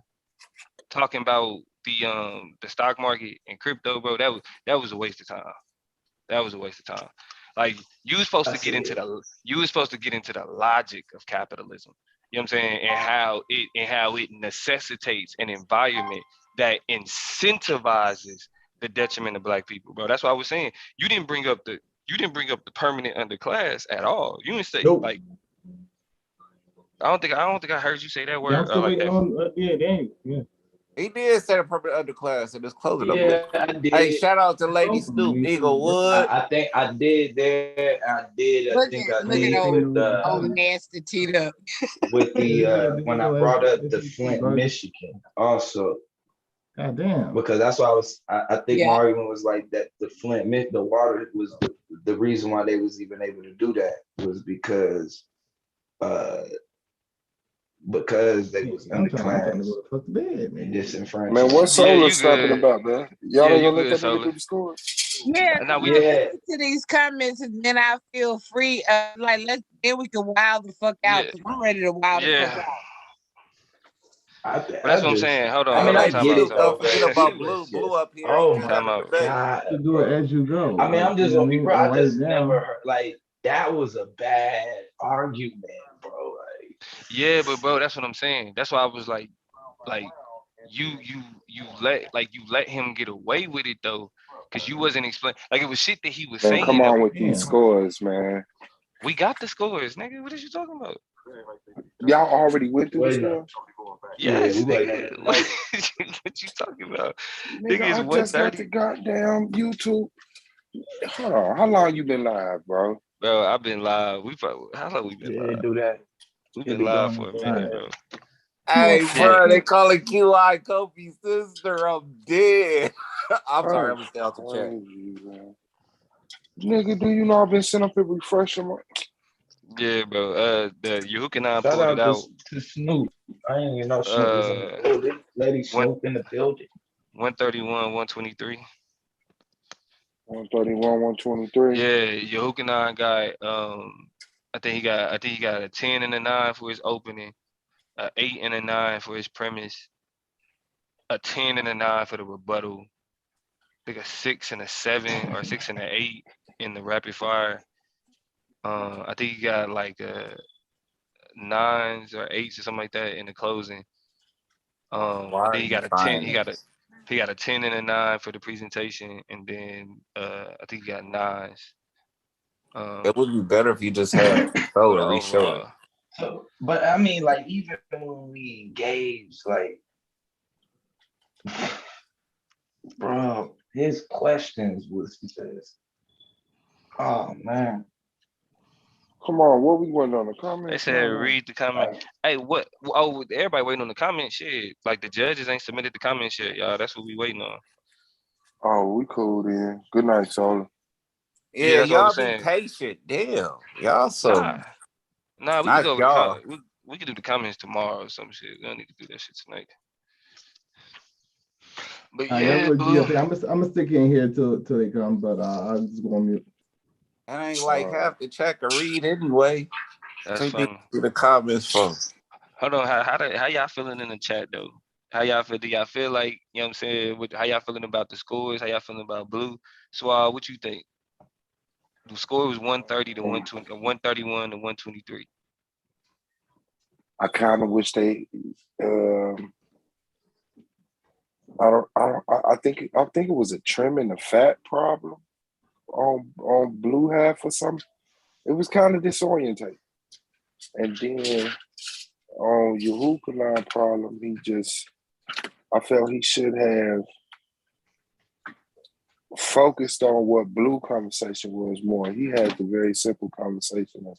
stock market and crypto, bro. That was a waste of time. That was a waste of time. Like you was supposed to get into the logic of capitalism. You know what I'm saying? And how it necessitates an environment that incentivizes the detriment of black people, bro. That's what I was saying. You didn't bring up the permanent underclass at all. You didn't say like I don't think I heard you say that word like that. Yeah. He did say a permanent underclass in his closing. Yeah, I did. Hey, shout out to Lady Snoop, Eaglewood. I think I did there. I did. I think I did with old nasty teed up. with the when I brought up the Flint, Michigan, also. God damn. Because that's why I think my argument was like that the Flint, the water was the reason why they was even able to do that was because they was underclass and disenfranchised. Man, what Solar's talking about, man? Y'all ain't gonna let that nigga do the score? Get to these comments and then I feel free. Then we can wild the fuck out because I'm ready to wild the fuck out. That's what I'm saying. Hold on. I get it though. Forget about Blue up here. Oh my God! You do it as you go. I mean, I'm just gonna be bro. I just never heard that was a bad argument, bro. Yeah, but bro, that's what I'm saying. That's why I was like you let him get away with it though, because you wasn't explaining. Like it was shit that he was saying. Come on with these scores, man. We got the scores, nigga. What are you talking about? Y'all already went through the scores? Yes, nigga. What you talking about? Nigga, I just got the goddamn YouTube. Hold on, how long you been live, bro? Bro, I've been live. How long we been live? Do that. We've been live for a minute, bro. Hey, bro, they call it QI Kofi's sister. I'm dead. I'm sorry, I'm gonna stay out the chat. Nigga, do you know I've been sitting up here refreshing my... Yeah, bro. The Yahuchanan Shout pulled it out. To Snoop. I ain't even know Snoop was in the building. Lady Snoop in the building. 131, 123. 131, 123. Yeah, Yahuchanan got I think he got a 10 and a 9 for his opening, a 8 and a 9 for his premise, a 10 and a 9 for the rebuttal, I think a 6 and a 7 or 6 and a 8 in the rapid fire. I think he got like 9s or 8s or something like that in the closing. I think he got a 10. He got a 10 and a 9 for the presentation, and then I think he got 9s. It would be better if you just had Solar show it. So, but I mean, like even when we engage, like, bro, his questions was just, oh man. Come on, what we went on the comments? They said read the comment. Hey, what? Oh, everybody waiting on the comment shit. Like the judges ain't submitted the comment shit, y'all. That's what we waiting on. Oh, we cool then. Good night, Solar. Yeah, y'all be patient. Damn, y'all so. Nah, we can go. Over we can do the comments tomorrow or some shit. We don't need to do that shit tonight. But yeah, I'm gonna stick in here till they come, but I'll just go on mute. That ain't like half the chat can read anyway. That's funny. The comments from. Hold on, how y'all feeling in the chat though? How y'all feel? Do y'all feel like, you know what I'm saying? How y'all feeling about the scores? How y'all feeling about Blue? So what you think? The score was 130 to 120, 131 to 123. I kind of wish they. I think it was a trim and a fat problem on Blue half or something. It was kind of disorientated. And then on Yahuchanan problem, I felt he should have focused on what Blue conversation was more. He had the very simple conversation of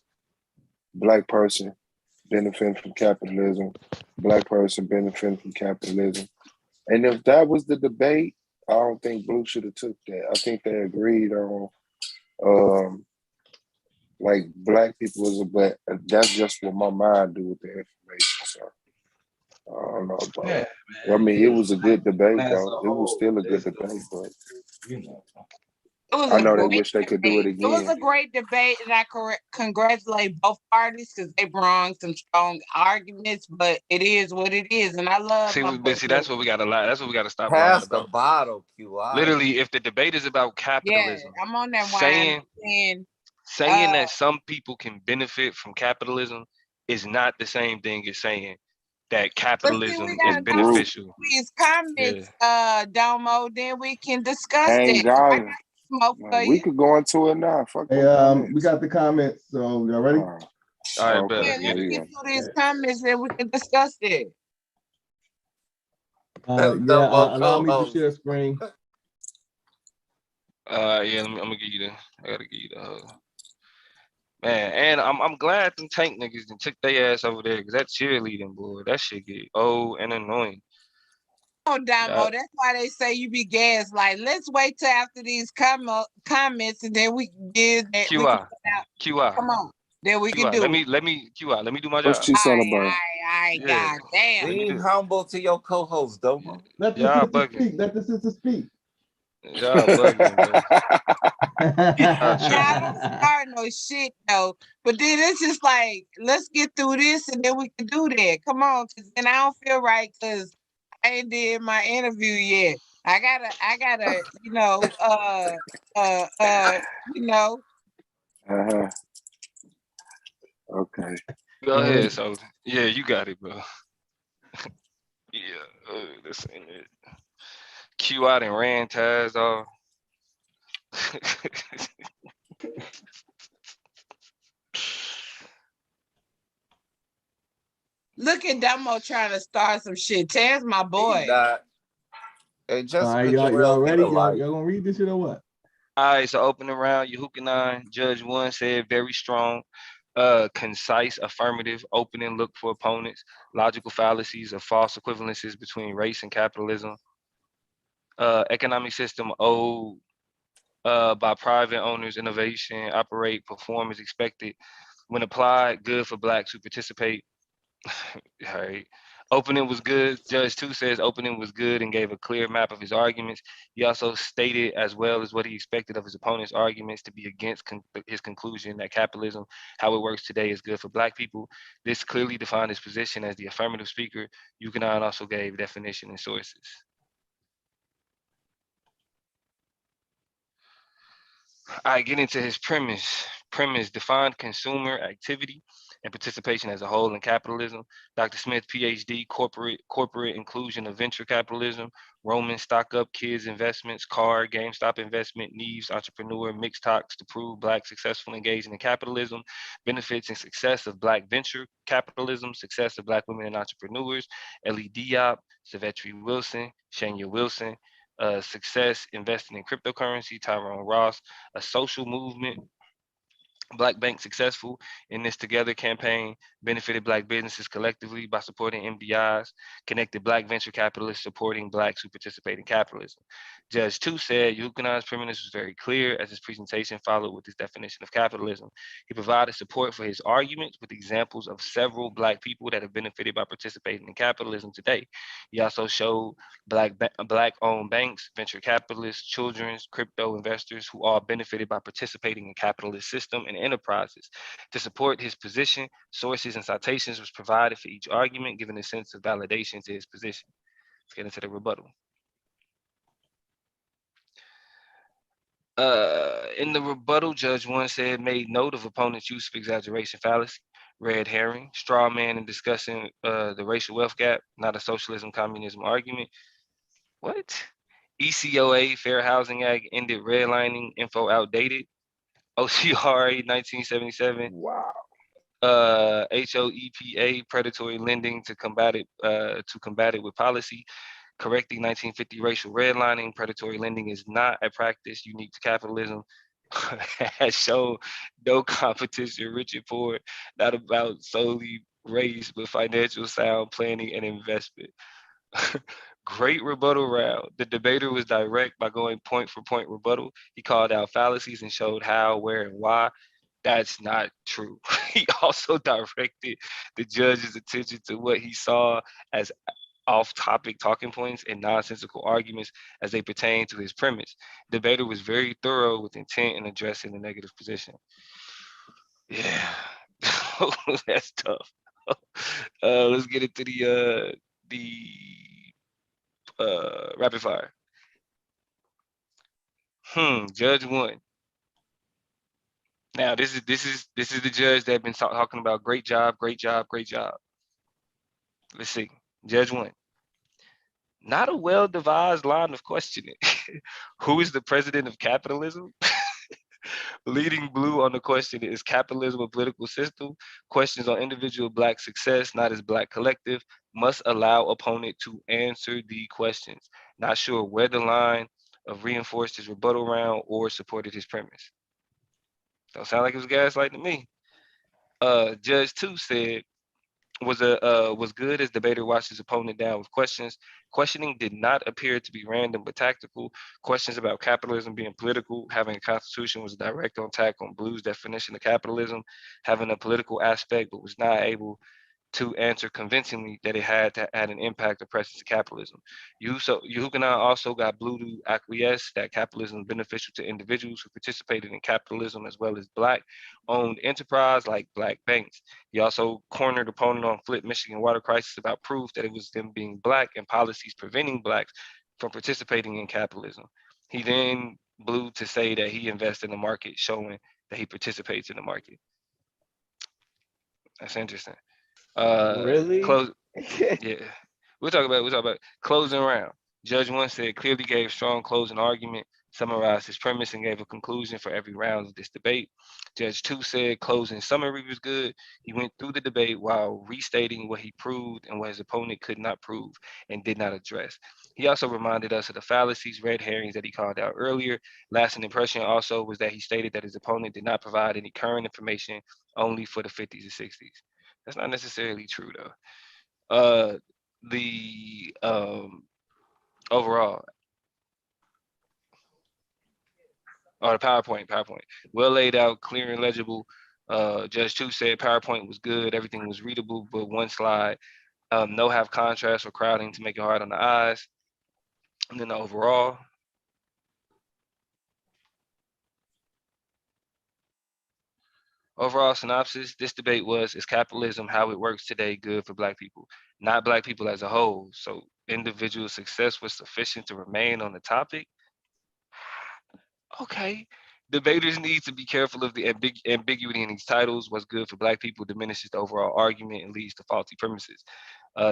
black person benefiting from capitalism, black person benefiting from capitalism. And if that was the debate, I don't think Blue should have took that. I think they agreed on like black people is, but that's just what my mind do with the information. So I don't know, bro. Yeah, I mean, it was a good debate, As a though. It was whole, still a good it's debate, but you know. It was I a know they great wish they could do it debate. It was again. a great debate, and I congratulate both parties because they brought some strong arguments. But it is what it is, and I love my boy. That's what we gotta lie. That's what we gotta stop lying Pass the about. bottle, QI. Literally, if the debate is about Yeah, capitalism, I'm on that wine. saying that some people can benefit from capitalism is not the same thing as saying that But see, capitalism we is gotta go beneficial. these comments, Domo. Then we can discuss Ain't that. got I it. got smoke for We you. could go into it now. Fuck Hey, them we got the comments, so y'all ready? All right, bet. okay. Yeah, Let's get let's it. get through these comments and we can discuss it. Allow me to share screen. Yeah, I'm gonna give you the. I gotta give you the. Man, and I'm glad them tank niggas done took their ass over there because that cheerleading, boy, that shit get old and annoying. Oh, Damo, that's why they say you be gassed. Like, let's wait till after these comments and then we can give that. QI. Come on, then we can QI. do Let it. me QI. Let me do my What job. you celebrate? God damn. Be humble to your co-host, Domo. Let the Y'all sister bugging. speak. Let the sister speak. Y'all bugging, bro. I don't start no shit though. But then it's just like, let's get through this and then we can do that. Come on, cause then I don't feel right because I ain't did my interview yet. I gotta, you know, Okay. Go ahead, so yeah, you got it, bro. Yeah, this ain't it. Q out and ran ties off. Look at Damo trying to start some shit. Taz my boy. Hey, just all right, y'all ready? Y'all gonna read this shit or what? All right, so opening round, Yahuchanan, Judge 1 said very strong, concise, affirmative, opening look for opponents, logical fallacies of false equivalences between race and capitalism, economic system owed by private owners, innovation, operate, perform as expected. When applied, good for blacks who participate. All right. Opening was good. Judge 2 says opening was good and gave a clear map of his arguments. He also stated, as well as what he expected of his opponent's arguments, to be against his conclusion that capitalism, how it works today, is good for black people. This clearly defined his position as the affirmative speaker. Yahuchanan also gave definition and sources. I get into his premise. Premise defined consumer activity and participation as a whole in capitalism. Dr. Smith, PhD, corporate inclusion of venture capitalism, Roman stock up, kids investments, car, GameStop investment, Neves, entrepreneur, mixed talks to prove black successful engaging in capitalism, benefits and success of black venture capitalism, success of black women and entrepreneurs, Ellie Diop, Savetri Wilson, Shania Wilson, success investing in cryptocurrency, Tyrone Ross, a social movement, Black Bank successful in this Together campaign, benefited Black businesses collectively by supporting MBIs, connected Black venture capitalists supporting Blacks who participate in capitalism. Judge 2 said Yahuchanan's premise was very clear as his presentation followed with his definition of capitalism. He provided support for his arguments with examples of several Black people that have benefited by participating in capitalism today. He also showed Black-owned banks, venture capitalists, children's, crypto investors who all benefited by participating in capitalist system and enterprises. To support his position, sources and citations was provided for each argument, giving a sense of validation to his position. Let's get into the rebuttal. In the rebuttal, Judge 1 said, made note of opponent's use of exaggeration fallacy, red herring, straw man in discussing the racial wealth gap, not a socialism communism argument. What? ECOA, Fair Housing Act, ended redlining, info outdated. OCRA 1977. Wow. HOEPA, predatory lending to combat it with policy. Correcting 1950 racial redlining, predatory lending is not a practice unique to capitalism. Has shown no competition, rich and poor, not about solely race, but financial sound planning and investment. Great rebuttal round. The debater was direct by going point for point rebuttal. He called out fallacies and showed how, where, and why. That's not true. He also directed the judge's attention to what he saw as off-topic talking points and nonsensical arguments as they pertain to his premise. The debater was very thorough with intent in addressing the negative position. Yeah, that's tough. Let's get into the rapid fire. Judge 1. Now this is the judge that been talking about great job, great job, great job. Let's see. Judge 1. Not a well-devised line of questioning. Who is the president of capitalism? Leading blue on the question, is capitalism a political system? Questions on individual Black success, not as Black collective, must allow opponent to answer the questions. Not sure where the line of reinforced his rebuttal round or supported his premise. Don't sound like it was gaslighting to me. Judge 2 said, was good as debater watched his opponent down with questions. Questioning did not appear to be random but tactical. Questions about capitalism being political, having a constitution was a direct attack on Blue's definition of capitalism, having a political aspect but was not able to answer convincingly that it had an impact or presence to capitalism. Yahuchanan also got Blue to acquiesce that capitalism is beneficial to individuals who participated in capitalism as well as Black-owned enterprise like Black banks. He also cornered opponent on Flip Michigan water crisis about proof that it was them being Black and policies preventing Blacks from participating in capitalism. He then Blue to say that he invests in the market, showing that he participates in the market. That's interesting. Really? Yeah. We'll talk about closing round. Judge 1 said clearly gave strong closing argument, summarized his premise, and gave a conclusion for every round of this debate. Judge 2 said closing summary was good. He went through the debate while restating what he proved and what his opponent could not prove and did not address. He also reminded us of the fallacies, red herrings that he called out earlier. Lasting impression also was that he stated that his opponent did not provide any current information, only for the 50s and 60s. That's not necessarily true though. The overall, the PowerPoint, well laid out, clear and legible. Judge 2 said PowerPoint was good, everything was readable, but one slide, no have contrast or crowding to make it hard on the eyes. And then the overall synopsis, this debate was, is capitalism how it works today good for Black people, not Black people as a whole? So individual success was sufficient to remain on the topic? Okay. Debaters need to be careful of the ambiguity in these titles. What's good for Black people diminishes the overall argument and leads to faulty premises.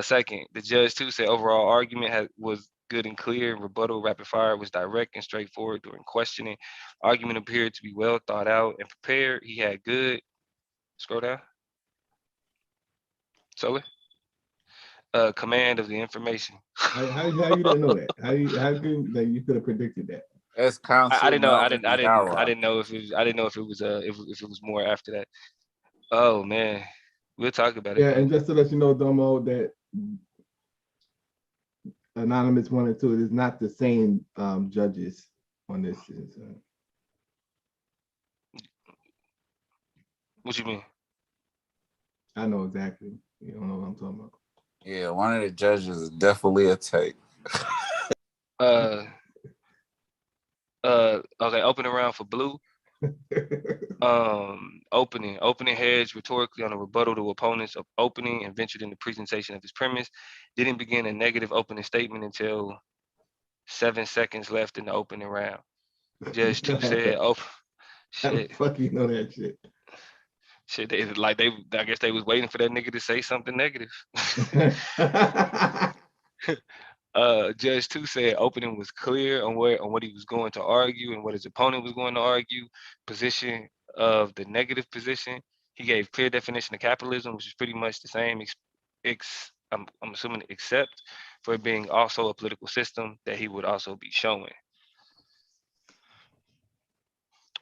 Second, the judge too said overall argument was good and clear. Rebuttal rapid fire was direct and straightforward during questioning. Argument appeared to be well thought out and prepared. He had good, scroll down, Solar, command of the information. How you didn't know that? You could have predicted that? That's counsel. I didn't know. I didn't know if it was more after that. Oh man, we'll talk about it. Yeah, and just to let you know, Domo, that Anonymous 1 and 2, it is not the same judges on this. What you mean? I know exactly. You don't know what I'm talking about. Yeah, one of the judges is definitely a take. Okay, opening round for Blue. Opening hedge rhetorically on a rebuttal to opponents of opening and ventured in the presentation of his premise. Didn't begin a negative opening statement until 7 seconds left in the opening round. Judge 2 said, "Oh, shit." Fuck, you know that shit. Shit, I guess they was waiting for that nigga to say something negative. Judge 2 said opening was clear on what he was going to argue and what his opponent was going to argue. Position of the negative position. He gave clear definition of capitalism, which is pretty much the same. I'm assuming except for it being also a political system that he would also be showing.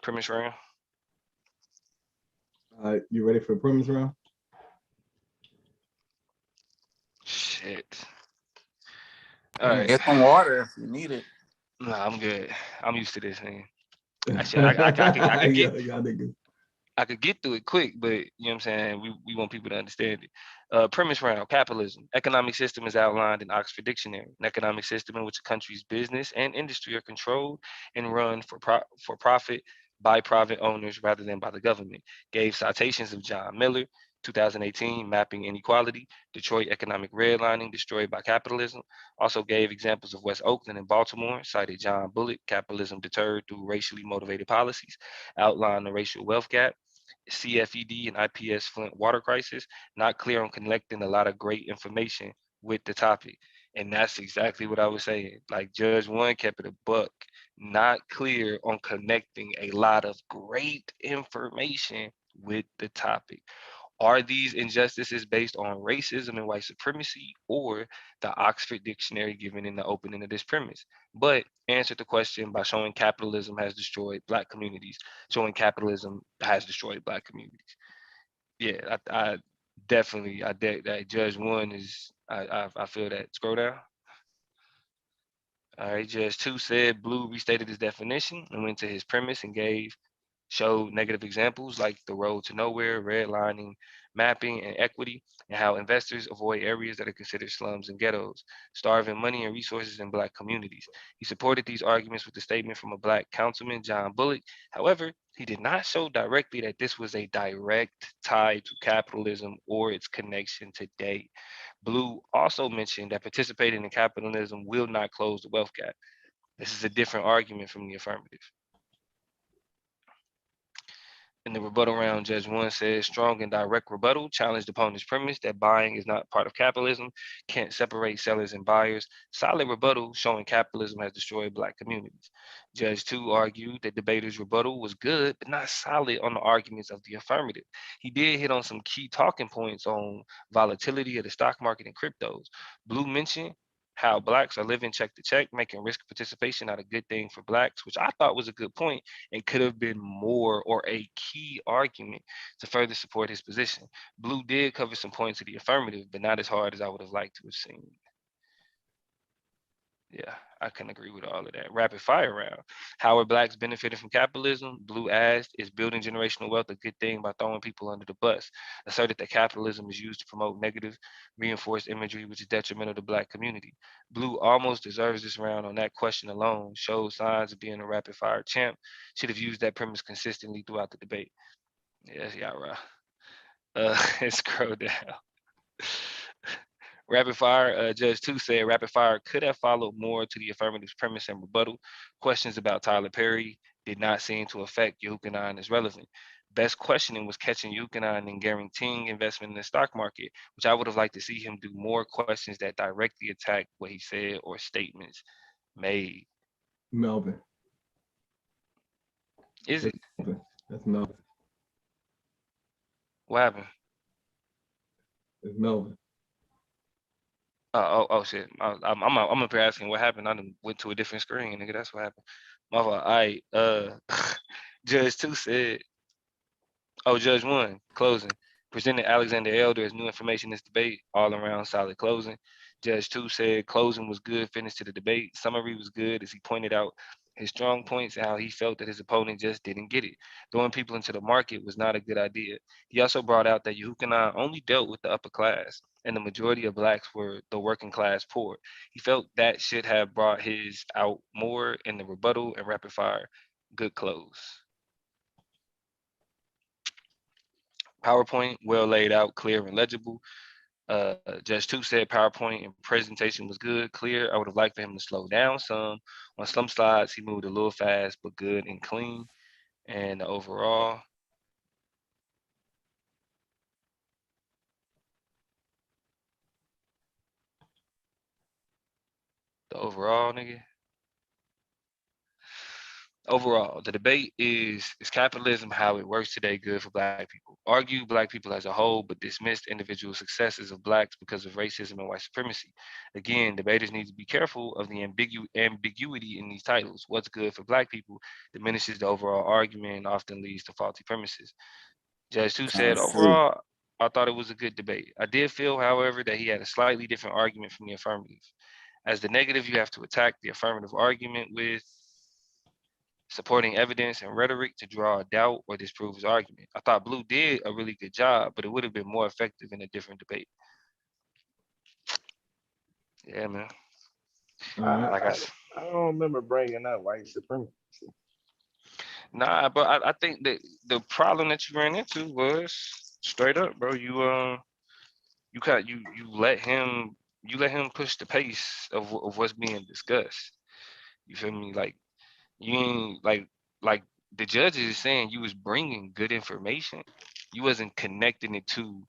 Premise round. You ready for the premise round? Shit. All right. Get some water if you need it. Nah, I'm good. I'm used to this, man. I could get I could get through it quick, but you know what I'm saying? We want people to understand it. Premise round, capitalism. Economic system is outlined in Oxford Dictionary. An economic system in which a country's business and industry are controlled and run for profit by private owners rather than by the government. Gave citations of John Miller, 2018, Mapping Inequality, Detroit Economic Redlining, Destroyed by Capitalism. Also gave examples of West Oakland and Baltimore, cited John Bullock, Capitalism Deterred Through Racially Motivated Policies, outlined the racial wealth gap. CFED and IPS Flint water crisis, not clear on connecting a lot of great information with the topic. And that's exactly what I was saying. Like Judge One kept it a buck, not clear on connecting a lot of great information with the topic. Are these injustices based on racism and white supremacy or the Oxford Dictionary given in the opening of this premise? But answered the question by showing capitalism has destroyed Black communities, showing capitalism has destroyed Black communities. Yeah, I definitely, that Judge One is, I feel that. Scroll down. All right, Judge Two said Blue restated his definition and went to his premise and showed negative examples like the road to nowhere, redlining, mapping, and equity, and how investors avoid areas that are considered slums and ghettos, starving money and resources in Black communities. He supported these arguments with a statement from a Black councilman, John Bullock. However, he did not show directly that this was a direct tie to capitalism or its connection today. Blue also mentioned that participating in capitalism will not close the wealth gap. This is a different argument from the affirmative. In the rebuttal round, Judge One says strong and direct rebuttal challenged opponent's premise that buying is not part of capitalism, can't separate sellers and buyers. Solid rebuttal showing capitalism has destroyed Black communities. Judge Two argued that debater's rebuttal was good, but not solid on the arguments of the affirmative. He did hit on some key talking points on volatility of the stock market and cryptos. Blue mentioned how Blacks are living check to check, making risk participation not a good thing for Blacks, which I thought was a good point and could have been more or a key argument to further support his position. Blue did cover some points of the affirmative, but not as hard as I would have liked to have seen. Yeah, I can agree with all of that. Rapid fire round. How are Blacks benefiting from capitalism? Blue asked, is building generational wealth a good thing by throwing people under the bus? Asserted that capitalism is used to promote negative, reinforced imagery, which is detrimental to Black community. Blue almost deserves this round on that question alone. Showed signs of being a rapid fire champ. Should have used that premise consistently throughout the debate. Yes, yeah, right. Scroll down. Rapid fire, Judge Two said rapid fire could have followed more to the affirmative's premise and rebuttal. Questions about Tyler Perry did not seem to affect Yahuchanan as relevant. Best questioning was catching Yahuchanan and guaranteeing investment in the stock market, which I would have liked to see him do more questions that directly attack what he said or statements made. Melvin. Is it? That's Melvin. What happened? It's Melvin. Oh shit! I'm up here asking what happened. I done went to a different screen, nigga. That's what happened. My fault. All right. Judge Two said. Oh, Judge One closing. Presented Alexander Elder as new information in this debate. All around solid closing. Judge Two said closing was good. Finish to the debate. Summary was good as he pointed out his strong points and how he felt that his opponent just didn't get it. Throwing people into the market was not a good idea. He also brought out that Yahuchanan only dealt with the upper class, and the majority of Blacks were the working class poor. He felt that should have brought his out more in the rebuttal and rapid fire. Good close. PowerPoint, well laid out, clear and legible. Judge Two said PowerPoint and presentation was good, clear. I would have liked for him to slow down some. On some slides, he moved a little fast, but good and clean. And overall, nigga. Overall, the debate is capitalism how it works today good for Black people? Argue Black people as a whole, but dismissed individual successes of Blacks because of racism and white supremacy. Again, debaters need to be careful of the ambiguity in these titles. What's good for Black people diminishes the overall argument and often leads to faulty premises. Judge Two said overall, I thought it was a good debate. I did feel, however, that he had a slightly different argument from the affirmative. As the negative, you have to attack the affirmative argument with supporting evidence and rhetoric to draw a doubt or disprove his argument. I thought Blue did a really good job, but it would have been more effective in a different debate. Yeah, man. I don't remember bringing up white supremacy. Nah, but I think that the problem that you ran into was straight up, bro. You let him push the pace of what's being discussed. You feel me? Like you ain't like the judges is saying you was bringing good information. You wasn't connecting it to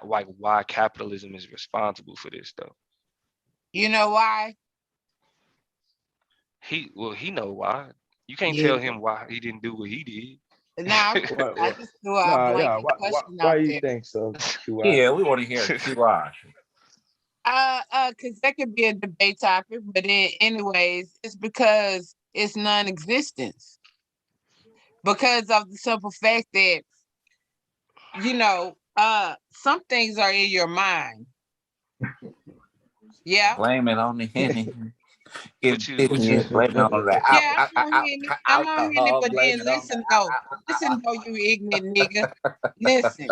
why capitalism is responsible for this stuff. You know why? He know why. You can't tell him why he didn't do what he did. Nah, I just threw out a blanket question out why you there. think so? Yeah, we want to hear QI. Because that could be a debate topic, but anyways, it's because it's non-existence. Because of the simple fact that, some things are in your mind. Yeah. Blame it on the Henny. Yeah, I'm on Henny, but then listen though, you ignorant nigga. Listen.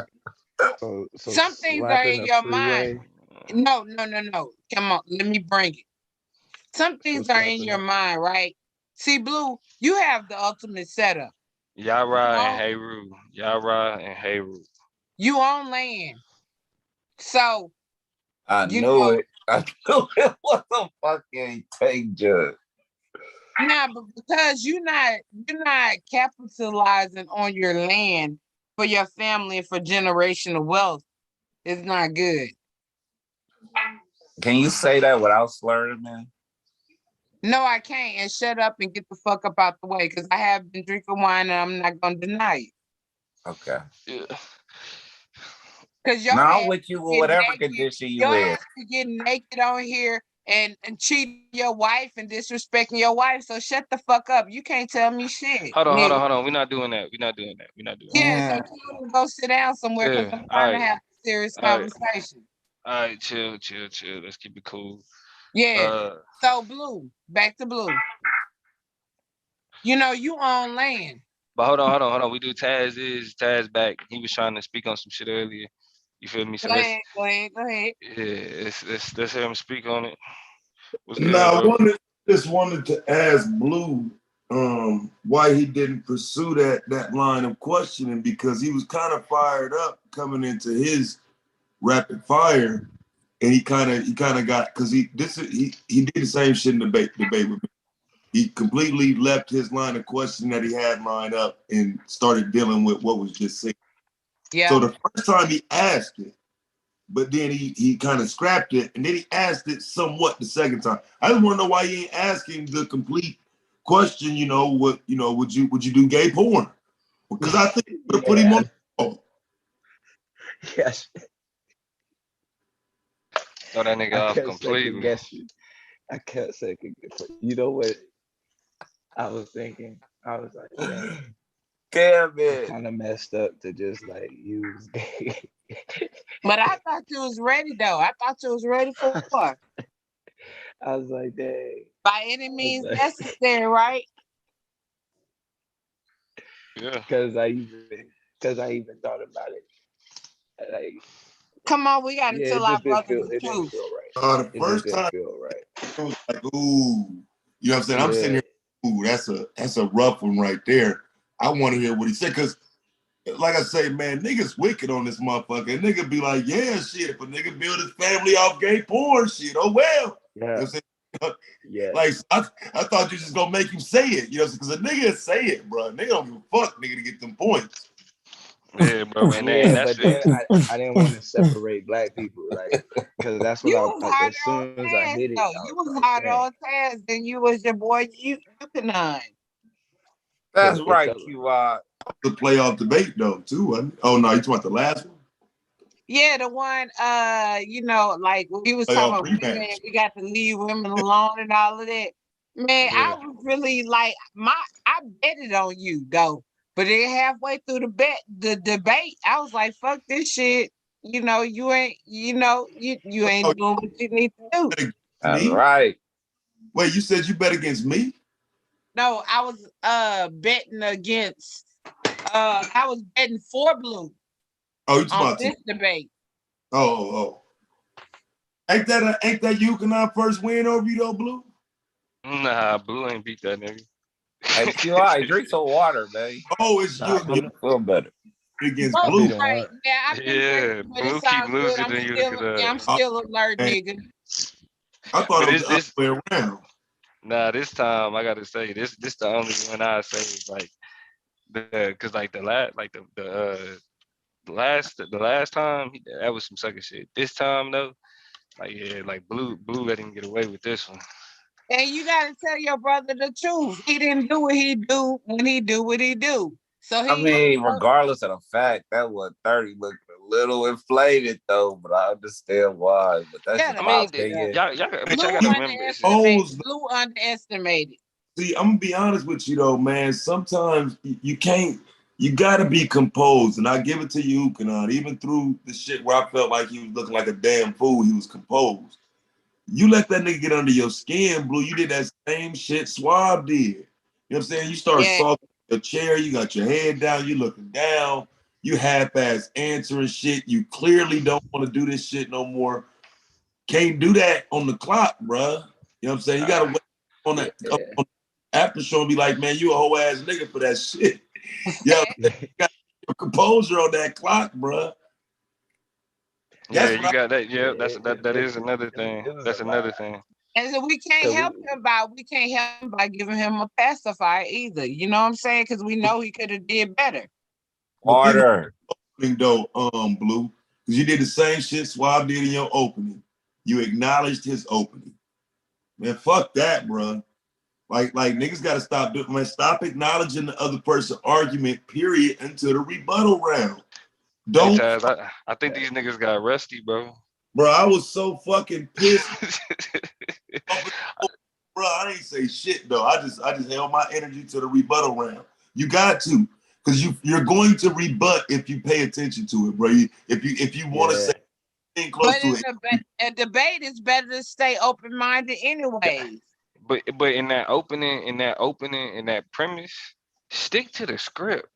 So some things are in your mind. No. Come on, let me bring it. Some things are in your mind, right? See, Blue, you have the ultimate setup. Yara and Heru. You own land. So I knew it. I knew it was a fucking take judge. Nah, but because you're not capitalizing on your land for your family and for generational wealth, it's not good. Can you say that without slurring, man? No, I can't. And shut up and get the fuck up out the way, because I have been drinking wine and I'm not gonna deny it. Okay. Yeah. Because now with you, whatever condition you in, your ass be getting naked on here and cheating your wife and disrespecting your wife. So shut the fuck up. You can't tell me shit. Hold on. We're not doing that. Yeah, so tell them to go sit down somewhere, because I'm trying to have a serious conversation. All right, chill. Let's keep it cool. Yeah. So Blue, back to Blue. You own land. But hold on. We do Taz back. He was trying to speak on some shit earlier. You feel me? So go ahead. Yeah, let's hear him speak on it. I wanted to ask Blue why he didn't pursue that line of questioning, because he was kind of fired up coming into his rapid fire, and he kind of got, because he did the same shit in debate with me. He completely left his line of questioning that he had lined up and started dealing with what was just said. Yeah. So the first time he asked it, but then he kind of scrapped it, and then he asked it somewhat the second time. I just want to know why he ain't asking the complete question. Would you do gay porn? Because I think it would put him on. Oh. Yes. Throw that nigga off completely. I can't second guess. You know what I was thinking? I was like, damn it. Kind of messed up to just like use gay. But I thought you was ready though. I thought you was ready for what? I was like, dang. By any means necessary, right? Yeah. Because I even thought about it. Like, come on, we got to tell our brothers the truth. The first time, it was like, ooh, you know what I'm saying? I'm sitting here, ooh, that's a rough one right there. I want to hear what he said, because like I say, man, niggas wicked on this motherfucker. And nigga be like, yeah, shit, if a nigga build his family off gay porn, shit, oh well. Yeah. You know what I'm saying? Yeah. Like, I thought you just gonna make him say it, because a nigga say it, bro. Nigga don't give a fuck, nigga, to get them points. Yeah, bro. And but then I didn't want to separate black people, like, because that's what as soon as I hit it. You was hot on Taz, then you was your boy Yahuchanan. That's right, QI. The playoff debate though, too, wasn't it? Oh no, you talking about the last one? Yeah, the one, like when he was talking about women, we got to leave women alone and all of that. Man, I was really like, I betted on you though, but then halfway through the debate, I was like, fuck this shit. you ain't, you ain't doing what you need to do. That's right. Wait, you said you bet against me? No, I was betting against. I was betting for Blue. Oh, you talking on about this debate. Oh. Ain't that Yahuchanan first win over you though, Blue? Nah, Blue ain't beat that nigga. Hey, QI, drink some water, man. Oh, it's you. I'm feeling better. Against Oh, Blue. right. Yeah, I've been drinking, but Blue it's all keep good. losing to you. I'm still alert, nigga. I thought it was the other way around. Nah, this time I gotta say this the only one I say is like cause like the last time that was some sucker shit. This time though, like yeah, like Blue let him get away with this one. And you gotta tell your brother the truth. He didn't do what he do when he do what he do. So I mean, regardless of the fact, that 130 looked a little inflated though, but I understand why. But that's just my opinion. Y'all gotta remember. Blue underestimated. See, I'm gonna be honest with you though, man. Sometimes you can't. You gotta be composed, and I give it to you, Yahuchanan. Even through the shit where I felt like he was looking like a damn fool, he was composed. You let that nigga get under your skin, Blue. You did that same shit Suave did. You know what I'm saying? You start salting your chair, you got your head down, you looking down, you half-ass answering shit. You clearly don't want to do this shit no more. Can't do that on the clock, bruh. You know what I'm saying? You gotta wait on that on after show and be like, man, you a whole ass nigga for that shit. Yeah, you got your composure on that clock, bruh. Yeah, you got that. Yeah, that is another thing. That's another thing. And so we can't help him by giving him a pacifier either. You know what I'm saying? Because we know he could have did better. Harder. Though, Blue, because you did the same shit Suave did in your opening. You acknowledged his opening. Man, fuck that, bruh. Like niggas gotta stop doing, man. Stop acknowledging the other person's argument, period, until the rebuttal round. Don't. Hey, Taz, I think these niggas got rusty, bro. Bro, I was so fucking pissed. Bro, I didn't say shit though. I just held my energy to the rebuttal round. You got to, because you're going to rebut if you pay attention to it, bro. If you want to say anything close to it. A debate is better to stay open-minded anyway. But in that opening, in that premise, stick to the script.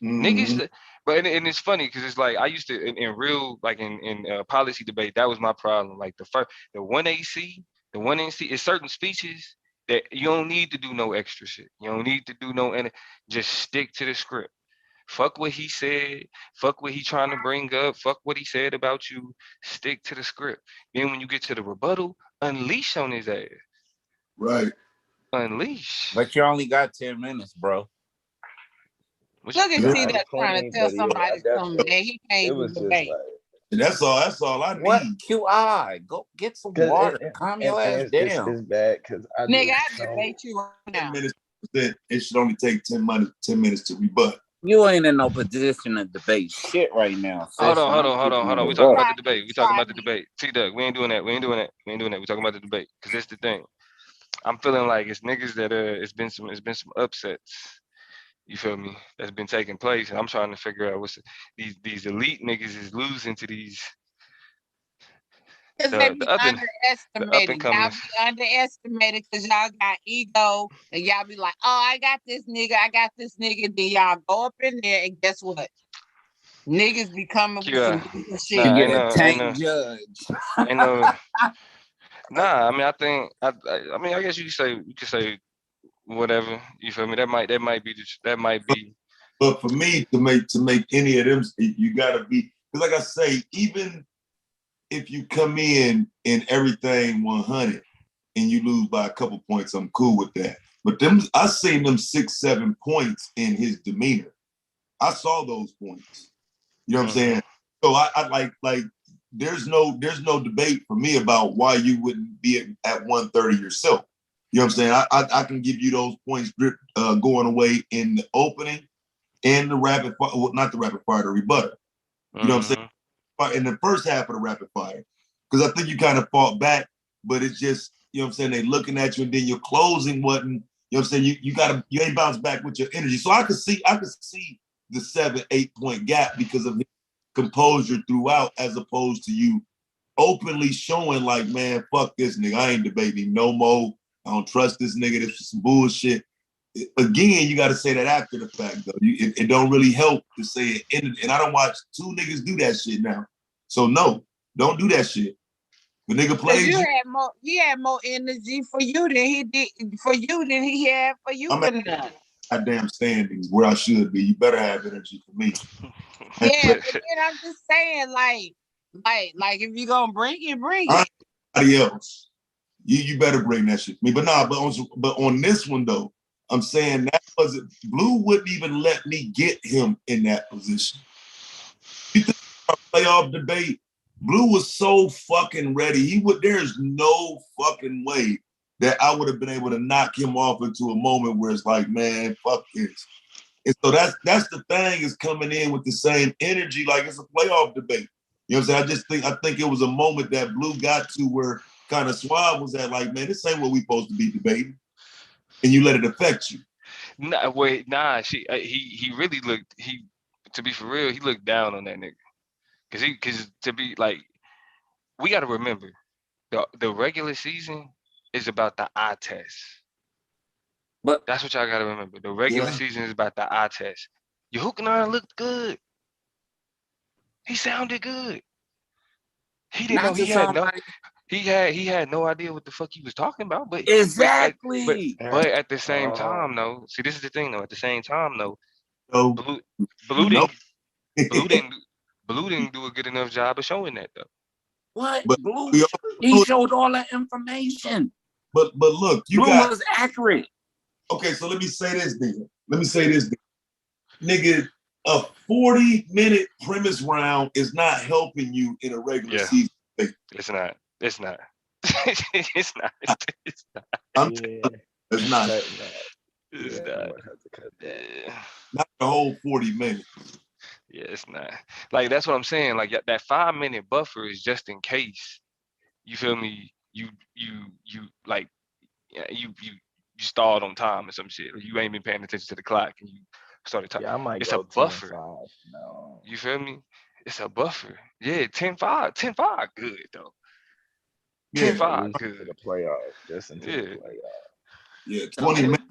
Niggas, but and it's funny because it's like I used to in real like in policy debate, that was my problem. Like the 1AC, the 1NC is certain speeches that you don't need to do no extra shit. You don't need to do just stick to the script. Fuck what he said. Fuck what he trying to bring up. Fuck what he said about you. Stick to the script. Then when you get to the rebuttal, unleash on his ass. Right. Unleash. But you only got 10 minutes, bro. Look at see that trying to tell somebody something that he can't even debate. That's all I need. What QI? Go get some water. Calm your ass down. It's bad because I debate you right now. It should only take 10 minutes to rebut. You ain't in no position to debate shit right now. Hold on. We talking about the debate. T-Duck, we ain't doing that. We talking about the debate. Because that's the thing. I'm feeling like it's niggas that it's been some upsets. You feel me? That's been taking place, and I'm trying to figure out what's these elite niggas is losing to these. Because they be underestimated. Y'all be underestimated because y'all got ego, and y'all be like, "Oh, I got this nigga." Then y'all go up in there, and guess what? Niggas be coming with some shit. You get a tank judge. Nah, I mean, I guess you could say whatever. You feel me? That might be. But for me to make any of them, you gotta be, because like I say, even if you come in everything 100 and you lose by a couple points, I'm cool with that. But I seen them 6-7 points in his demeanor. I saw those points. You know what I'm saying? So I like there's no debate for me about why you wouldn't be at 130 yourself. You know what I'm saying? I can give you those points going away in the opening and the rapid fire, well, not the rapid fire, the rebuttal. You know what I'm saying? In the first half of the rapid fire. Because I think you kind of fought back, but it's just, you know what I'm saying, they looking at you and then your closing wasn't, you know what I'm saying, you ain't bounced back with your energy. So I could see the 7-8 point gap because of composure throughout, as opposed to you openly showing like, man, fuck this nigga. I ain't debating no more. I don't trust this nigga. This is some bullshit. Again, you got to say that after the fact, though. It don't really help to say it. And I don't watch two niggas do that shit now. So no, don't do that shit. The nigga plays you. He had more energy for you than he did for you than he had for you. I'm at goddamn standings where I should be. You better have energy for me. Yeah, but then I'm just saying, like if you gonna bring it. Somebody else, you better bring that shit to me. But nah, but on this one though, I'm saying that wasn't Blue wouldn't even let me get him in that position. You think about playoff debate? Blue was so fucking ready. There's no fucking way that I would have been able to knock him off into a moment where it's like, man, fuck this. And so that's the thing, is coming in with the same energy like it's a playoff debate. You know what I'm saying? I think it was a moment that Blue got to where kind of Suave was at, like, man, this ain't what we supposed to be debating. And you let it affect you. He really looked, to be for real, he looked down on that nigga. Cause to be like, we gotta remember, the regular season is about the eye test. But that's what y'all gotta remember. The regular season is about the eye test. Yahuchanan looked good. He sounded good. He didn't know he had no idea what the fuck he was talking about. But exactly. But at the same time, though, see, this is the thing, though. At the same time, though, Blue didn't do a good enough job of showing that, though. What? Blue, he showed all that information. But look, Blue was accurate. Okay, so let me say this, nigga. A 40-minute premise round is not helping you in a regular season. It's not. It's not. It's not. It's not. It's not. It's not. Not the whole 40 minutes. Yeah, it's not. Like, that's what I'm saying. Like, that 5-minute buffer is just in case. You feel me? You stalled on time or some shit, or you ain't been paying attention to the clock and you started talking. Yeah, I might it's go a buffer. 10-5. No. You feel me? It's a buffer. Yeah, 10-5. 10-5, good though. 10-5, good. To the playoffs, just into the playoffs. Yeah, 20 minutes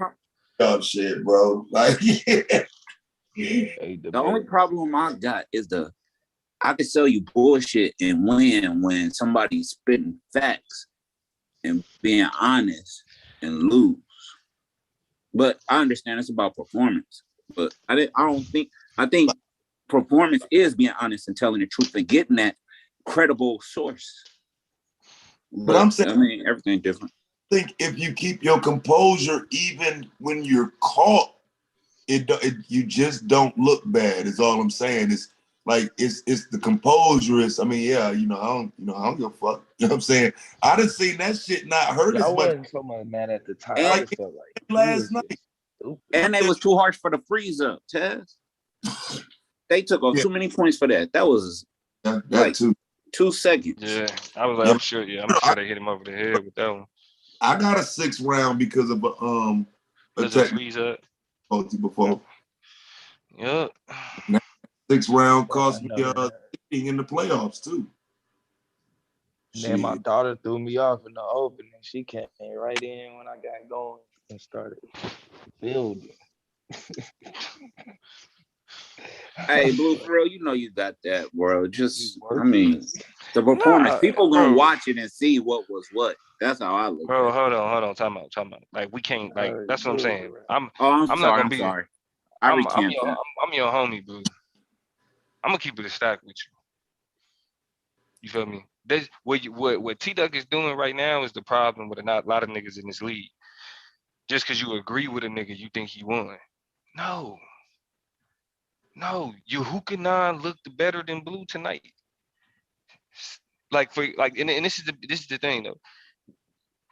of shit, bro. Like, the only problem I got is I can sell you bullshit and win when somebody's spitting facts and being honest and lose. But I understand it's about performance. But I think performance is being honest and telling the truth and getting that credible source. But I'm saying, I mean, everything different. I think if you keep your composure, even when you're caught, you just don't look bad. Is all I'm saying. It's like it's the composure. I don't give a fuck. You know what I'm saying? I done seen that shit not hurt as much. I wasn't so much mad at the time. I just felt like last night. And they was too harsh for the freeze up, Tez. They took off too many points for that. That was like 2 seconds. Yeah, I was like, I'm sure they hit him over the head with that one. I got a 6th round because of a freeze up before. Yep. 6th round cost me in the playoffs too. Then my daughter threw me off in the opening. She came right in when I got going and started building. Hey, Blue, for real, you know you got that, bro. Just, I mean, the performance. People gonna watch it and see what was what. That's how I look. Bro, hold on. Time out. Like, we can't. Like, that's what I'm saying. I'm sorry. not gonna be. Sorry. I'm your homie, Blue. I'm gonna keep it a stack with you. You feel me? What T-Duck is doing right now is the problem with a lot of niggas in this league. Just because you agree with a nigga, you think he won. No, Yahuchanan looked better than Blue tonight. And this is the thing though.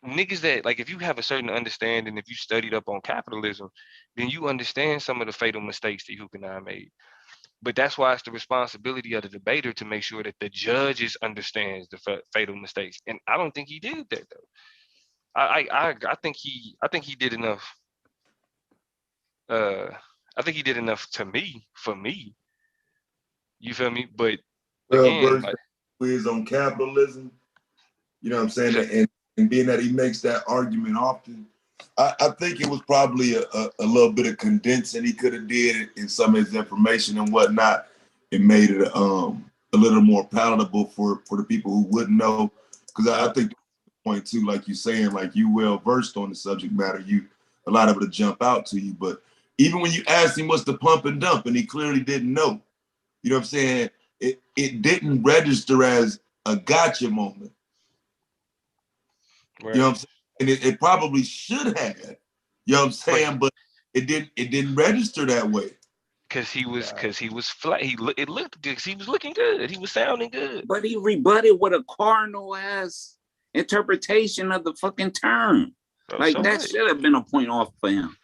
Niggas that, like, if you have a certain understanding, if you studied up on capitalism, then you understand some of the fatal mistakes that Yahuchanan made. But that's why it's the responsibility of the debater to make sure that the judges understands the fatal mistakes. And I don't think he did that though. I think he did enough. I think he did enough for me. You feel me? But Well, again, like, quiz on capitalism. You know what I'm saying? And being that he makes that argument often, I think it was probably a little bit of condensing he could have did in some of his information and whatnot. It made it a little more palatable for the people who wouldn't know. Because I think the point too, like you're saying, like you well versed on the subject matter, a lot of it will jump out to you. But even when you asked him what's the pump and dump, and he clearly didn't know, you know what I'm saying? It didn't register as a gotcha moment. right. You know what I'm saying? And it probably should have. You know what I'm saying? But it didn't register that way. Cause he was flat. It looked good. He was looking good. He was sounding good. But he rebutted with a cardinal ass interpretation of the fucking term. Like so that should have been a point off for him.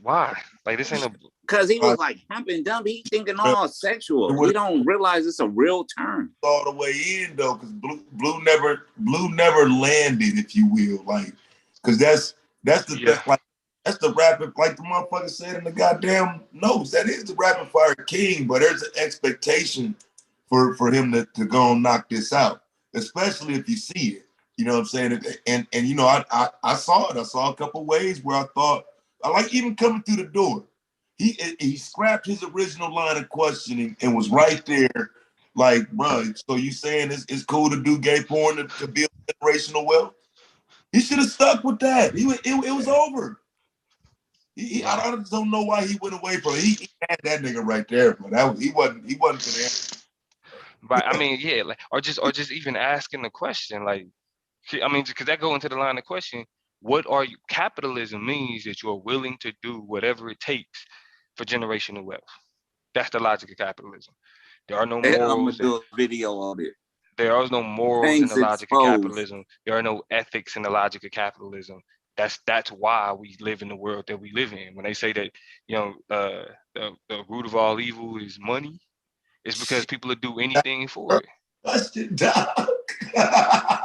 Why? Like this ain't a. Because he was like hump and dump. He thinking all sexual. He don't realize it's a real term. All the way in though, because blue never landed, if you will, like, because that's the thing, like that's the rapid, like the motherfucker said in the goddamn notes. That is the rapid fire king, but there's an expectation for him to go and knock this out, especially if you see it. You know what I'm saying? And you know, I saw it. I saw a couple ways where I thought, I like even coming through the door. He scrapped his original line of questioning and was right there, like, bro. So you saying it's cool to do gay porn to build generational wealth? He should have stuck with that. It was over. I just don't know why he went away from it. He had that nigga right there, but he wasn't for that. But I mean, yeah, like, or just even asking the question, like, I mean, because that go into the line of question. What are you? Capitalism means that you're willing to do whatever it takes for generational wealth. That's the logic of capitalism. There are no morals. I'm gonna do a video on it. There are no morals in the logic of capitalism. There are no ethics in the logic of capitalism. That's why we live in the world that we live in. When they say that, you know, the root of all evil is money, it's because people will do anything for it.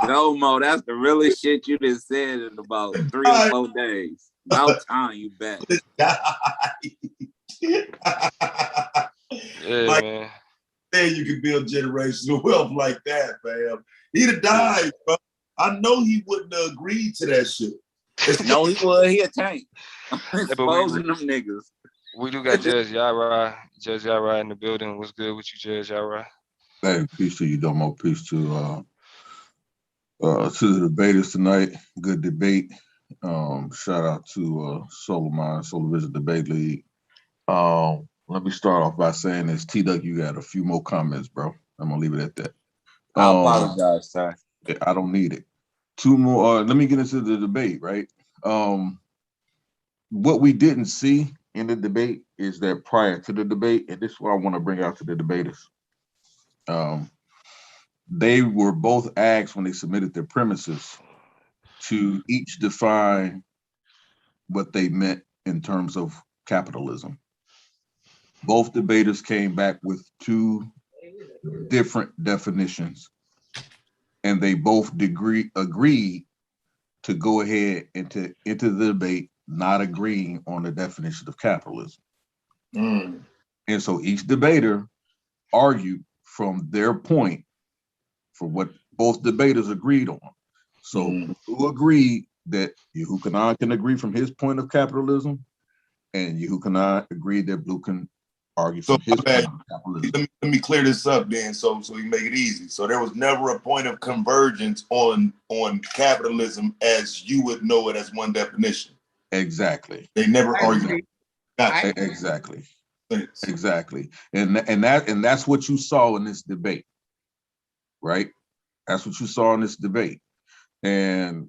No, Mo, that's the realest shit you just said in about 3 or 4 days. About time, you bet. Yeah, like, man. Then you can build generational wealth like that, fam. He'd have died, bro. I know he wouldn't have agreed to that shit. No, he would. He a tank. Exposing them niggas. We do got Judge Yara in the building. What's good with you, Judge Yara? Hey, peace to you, Domo. Peace to the debaters tonight. Good debate. Shout out to Solar Vision Debate League. Let me start off by saying this. T-Duck, you got a few more comments, bro. I'm gonna leave it at that. I apologize, sir. I don't need it. 2 more. Let me get into the debate, right? What we didn't see in the debate is that prior to the debate, and this is what I want to bring out to the debaters. They were both asked when they submitted their premises to each define what they meant in terms of capitalism. Both debaters came back with 2 different definitions, and they both agreed to go ahead and to enter the debate not agreeing on the definition of capitalism. And so each debater argued from their point for what both debaters agreed on. So who agreed that Yahuchanan can agree from his point of capitalism, and Yahuchanan agreed that Blue can argue from his point of capitalism. Let me clear this up then, so we can make it easy. So there was never a point of convergence on capitalism as you would know it as one definition. Exactly. They never argued. Exactly. Exactly. And that's what you saw in this debate, right? That's what you saw in this debate. And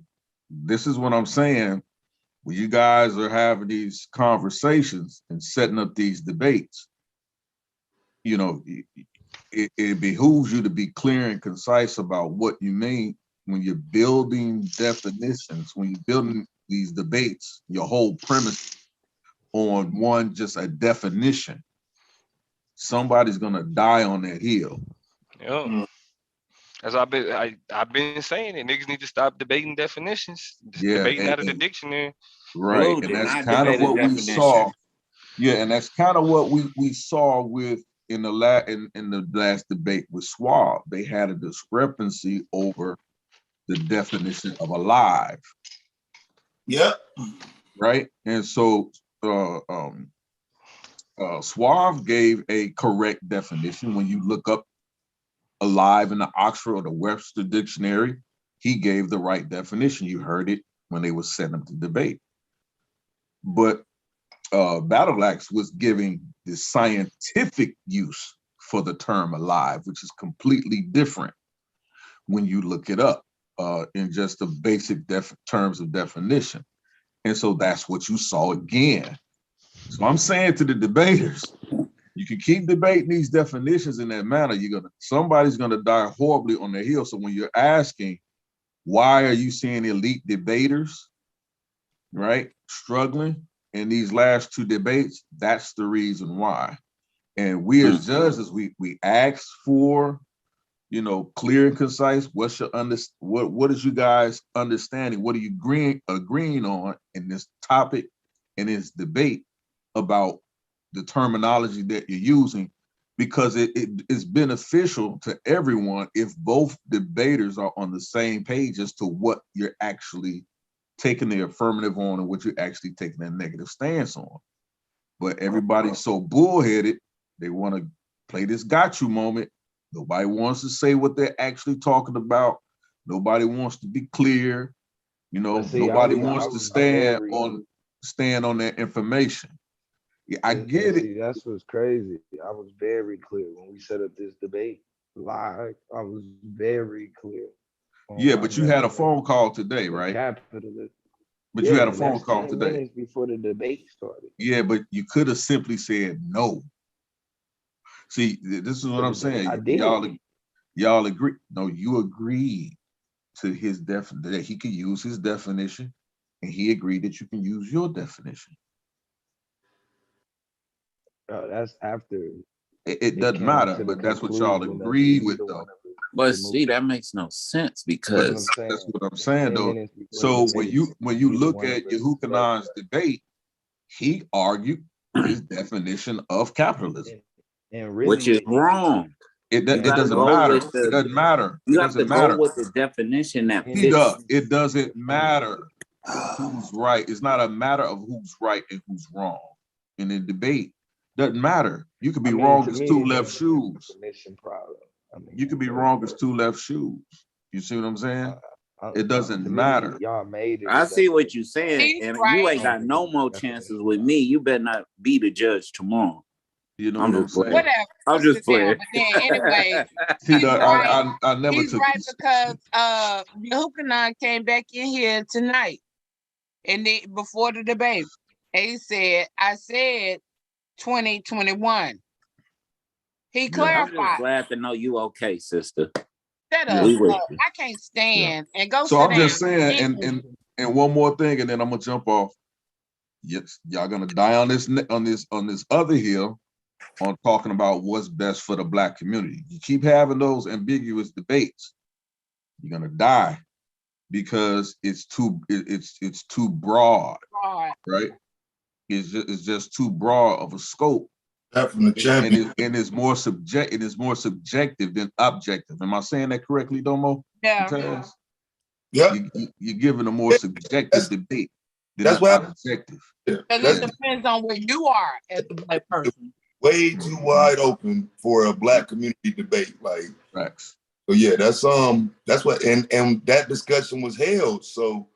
this is what I'm saying. When you guys are having these conversations and setting up these debates, you know, it behooves you to be clear and concise about what you mean when you're building definitions, when you're building these debates, your whole premise on just a definition. Somebody's gonna die on that hill. Yeah. As I've been saying it, niggas need to stop debating definitions. Debating out of the dictionary. Right. And that's kind of what we saw. Yeah, and that's kind of what we saw with in the last debate with Suave, they had a discrepancy over the definition of alive. Yep. Right, and so Suave gave a correct definition. When you look up alive in the Oxford or the Webster Dictionary, he gave the right definition. You heard it when they were setting up the debate. But Battle Axe was giving the scientific use for the term alive, which is completely different when you look it up in just the basic terms of definition. And so that's what you saw again. So I'm saying to the debaters, you can keep debating these definitions in that manner. Somebody's gonna die horribly on the hill. So when you're asking, why are you seeing elite debaters, right, struggling in these last two debates? That's the reason why. And we as judges, we ask for, clear and concise. What is you guys understanding? What are you agreeing on in this topic, in this debate about the terminology that you're using? Because it is beneficial to everyone if both debaters are on the same page as to what you're actually taking the affirmative on and what you're actually taking a negative stance on. But everybody's so bullheaded, they want to play this got you moment. Nobody wants to say what they're actually talking about. Nobody wants to be clear. Nobody wants to stand on that information. Yeah, I get it. That's what's crazy. I was very clear when we set up this debate live. I was very clear. Yeah, but you had a phone call today, right? Capitalism. But you had a phone call today. Minutes before the debate started. Yeah, but you could have simply said no. See, this is what I'm saying. I did. Y'all agree. No, you agreed to his definition, that he could use his definition, and he agreed that you can use your definition. That's after. It doesn't matter, but that's what y'all agreed with, though. But see, that makes no sense because that's what I'm saying, though. So when you look at Yahuchanan's debate, he argued his definition of capitalism, which is wrong. It doesn't matter. It doesn't matter. You have to go with the definition that fits. It doesn't matter who's right. It's not a matter of who's right and who's wrong in the debate. Doesn't matter. You could be wrong as two left shoes. You could be wrong as two left shoes. You see what I'm saying? It doesn't matter. Y'all made it. I see what you're saying, and you ain't got no more chances with me. You better not be the judge tomorrow. You know what I'm saying? Whatever. I'm just playing. But then anyway, he's right. I never he's took right because Yahuchanan came back in here tonight, and then before the debate, and he said, "I said 2021." He clarified. I'm just glad to know you okay, sister. Shut up. I can't stand and go. So I'm just saying, and one more thing, and then I'm gonna jump off. Yes, y'all gonna die on this other hill on talking about what's best for the Black community. You keep having those ambiguous debates, you're gonna die because it's too broad, right? It's just too broad of a scope. From the champion. And it's more subjective than objective. Am I saying that correctly, Domo? Yeah. Yeah. You're giving a more subjective debate. That's why objective. Because it depends on where you are as a Black person. Way too wide open for a Black community debate. Like facts. So yeah, that's what and that discussion was held. So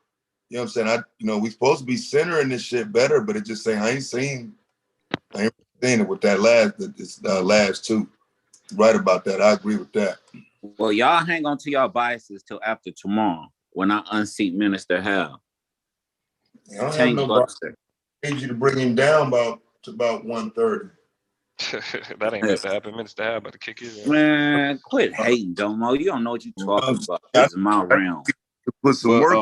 you know what I'm saying? We supposed to be centering this shit better, but it just saying I ain't seen it with that last two. Right about that. I agree with that. Well, y'all hang on to y'all biases till after tomorrow when I unseat Minister Hal. I don't have no bias. I need you to bring him down to about 1:30. That ain't about to happen. Minister Hal about to kick his ass. Man, quit hating, Domo. You don't know what you're talking about. This is my realm. Put some work.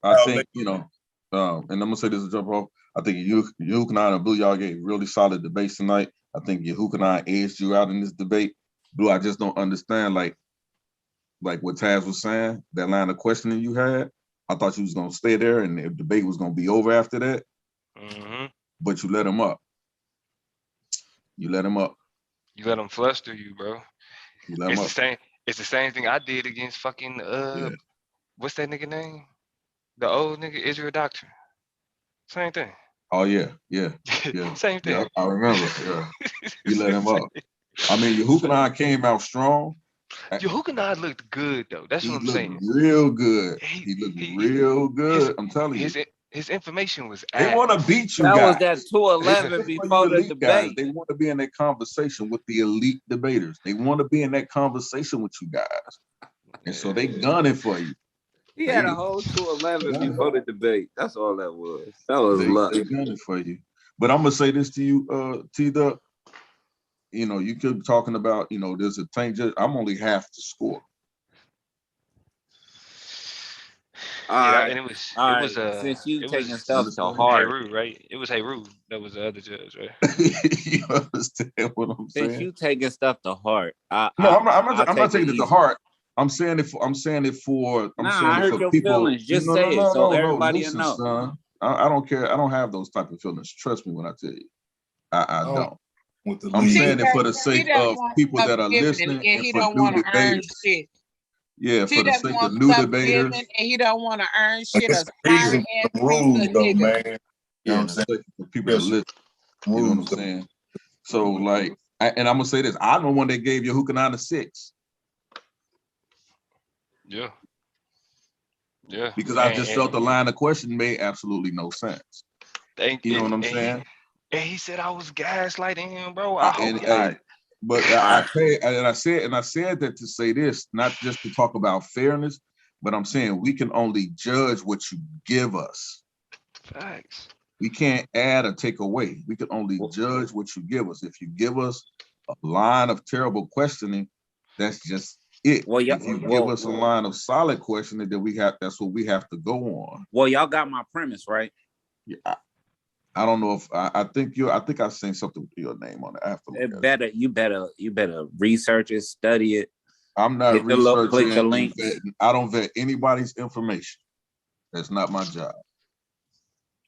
I think, and I'm gonna say this to jump off. I think Yahuchanan and Blue, y'all gave really solid debates tonight. I think Yahuchanan edged you out in this debate. Blue, I just don't understand, like what Taz was saying, that line of questioning you had. I thought you was gonna stay there and the debate was gonna be over after that. Mm-hmm. But you let him up. You let them fluster you, bro. You let them It's up. the same. It's the same thing I did against fucking Yeah. what's that nigga name? The old nigga Israel Doctrine. Same thing. Oh yeah. Same thing. Yeah, I remember. Yeah. You let him up. I mean, Yahuchanan came out strong. Yahuchanan looked good though. That's what I'm saying. Real good. He looked real good. I'm telling you. His information was They want to beat you that guys. was that 211 before the debate. Guys. They want to be in that conversation with the elite debaters. They want to be in that conversation with you guys. And so they gunning for you. He had a whole 211 before the debate. That's all that was. That was luck. They gunning for you. But I'm gonna say this to you, T-Duck. You know, you keep talking about, you know, there's a thing. I'm only half the score. And it was since you taking stuff to heart, Heru, right? It was Heru that was the other judge, right? You understand what I'm saying? Since you taking stuff to heart, I'm not taking it to heart. I'm saying it for I heard your people. Feelings. Just say it so everybody will know. Son. I don't care. I don't have those type of feelings. Trust me when I tell you. I don't. I'm saying it for the sake of people that are listening and for new debaters. Yeah, for the sake of new debaters. And he don't want to earn shit. Rules, though, man. You know what I'm saying? For people to listen. You know what I'm saying? So, like, and I'm gonna say this: I'm the one that gave Yahuchanan a 6. Yeah. Because I just felt the line of question made absolutely no sense. You know what I'm saying? And he said I was gaslighting him, bro. But I said that to say this, not just to talk about fairness, but I'm saying we can only judge what you give us. Facts. We can't add or take away. We can only judge what you give us. If you give us a line of terrible questioning, that's just it. If you give us a line of solid questioning, then that's what we have to go on. Well, y'all got my premise, right? Yeah. I don't know if I think I seen something with your name on it. I have to look at it. You better research it, study it. I'm not researching. Click the link. I don't vet anybody's information. That's not my job.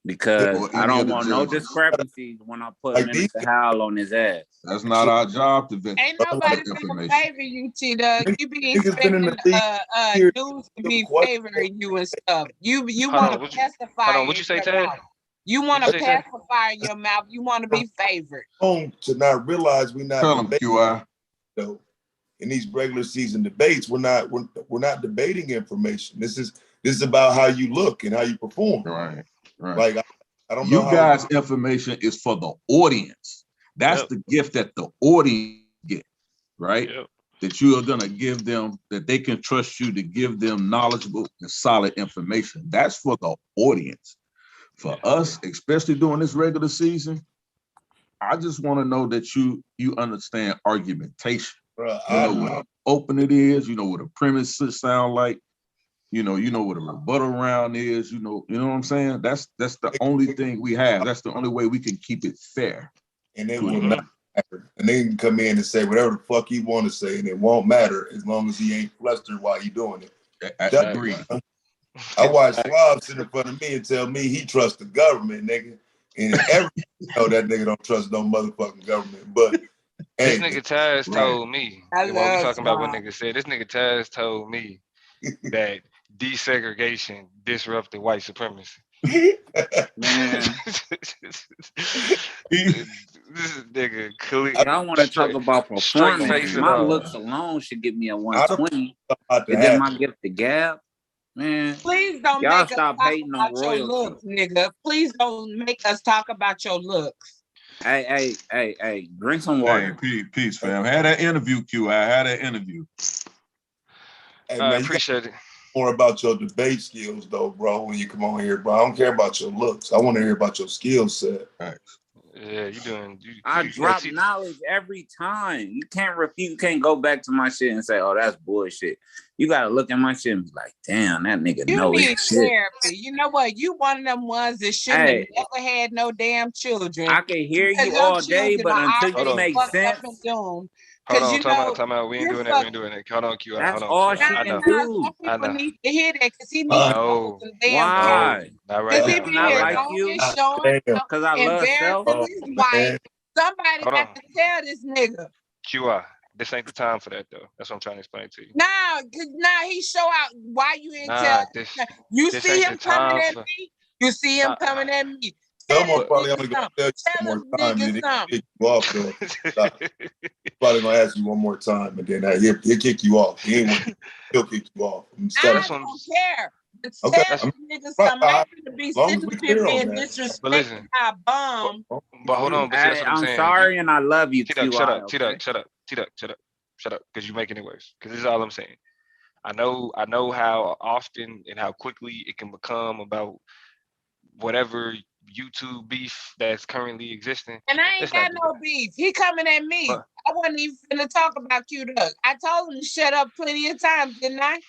Because I don't want no discrepancies when I put Minister Howell on his ass. That's not our job to vet. Ain't nobody gonna favor you, T-Duck. You be expecting news to be favoring you and stuff. You want to pacify. Hold on, what you say, Ted? You want to pacify in your mouth. You want to be favored. To not realize we're not debating, though. In these regular season debates, we're not debating information. This is about how you look and how you perform. Right. Like I don't know. You guys' information is for the audience. That's the gift that the audience get, right? Yep. That you are gonna give them, that they can trust you to give them knowledgeable and solid information. That's for the audience. For us, especially during this regular season, I just want to know that you understand argumentation. You know what an open it is. You know what a premise sound like. You know what a rebuttal round is. You know what I'm saying. That's the only thing we have. That's the only way we can keep it fair. And it will not matter. And they can come in and say whatever the fuck he want to say, and it won't matter as long as he ain't flustered while he doing it. I agree. I watched Rob sit in front of me and tell me he trusts the government, nigga. And everybody know that nigga don't trust no motherfucking government. But this nigga Taz told me, while we talking about what nigga said, this nigga Taz told me that desegregation disrupted white supremacy. Man. This nigga clear. I don't want to talk about performance. My looks alone should give me a 120. And then my gift the gab. Man, please don't y'all make stop us hating talk on about your looks, nigga. Please don't make us talk about your looks. Hey, drink some water. Hey, peace, fam. I had that interview, Q. I had that interview. Hey, man, I appreciate it. More about your debate skills, though, bro. When you come on here, bro, I don't care about your looks. I want to hear about your skill set. Thanks. Yeah, you doing? I drop knowledge every time. You can't refute. You can't go back to my shit and say, "Oh, that's bullshit." You gotta look at my shit and be like, "Damn, that nigga knows his shit." Therapy. You know what? You one of them ones that shouldn't have never had no damn children. I can hear you all day, but until you make sense. Hold on, time out. We ain't doing that. We ain't doing that. Hold on, Q. That's hold on, all Q. she can do. People need to hear that because he needs no. Why? Not right now. Not like you. Because I love self. His wife. Somebody got to tell this nigga. QI. This ain't the time for that though. That's what I'm trying to explain to you. Nah, he show out why you ain't Nah, tell. You this see ain't him the coming time at for. me. You see him coming at me. Someone probably only gonna tell you one more time, and then he'll kick you off though. Probably gonna ask you one more time, and then he'll kick you off. He'll kick you off. I don't care. Okay, tell niggas I'm not gonna be sitting up here being disrespected by a bum. But hold on, but see, that's what I'm saying. Sorry, and I love you, T-Duck, QI. shut up, T-Duck, shut up, T-Duck, shut up, because you're making it worse. Because this is all I'm saying. I know how often and how quickly it can become about whatever YouTube beef that's currently existing. And I ain't got no beef. He coming at me. I wasn't even finna talk about Q-Duck. I told him to shut up plenty of times, didn't I?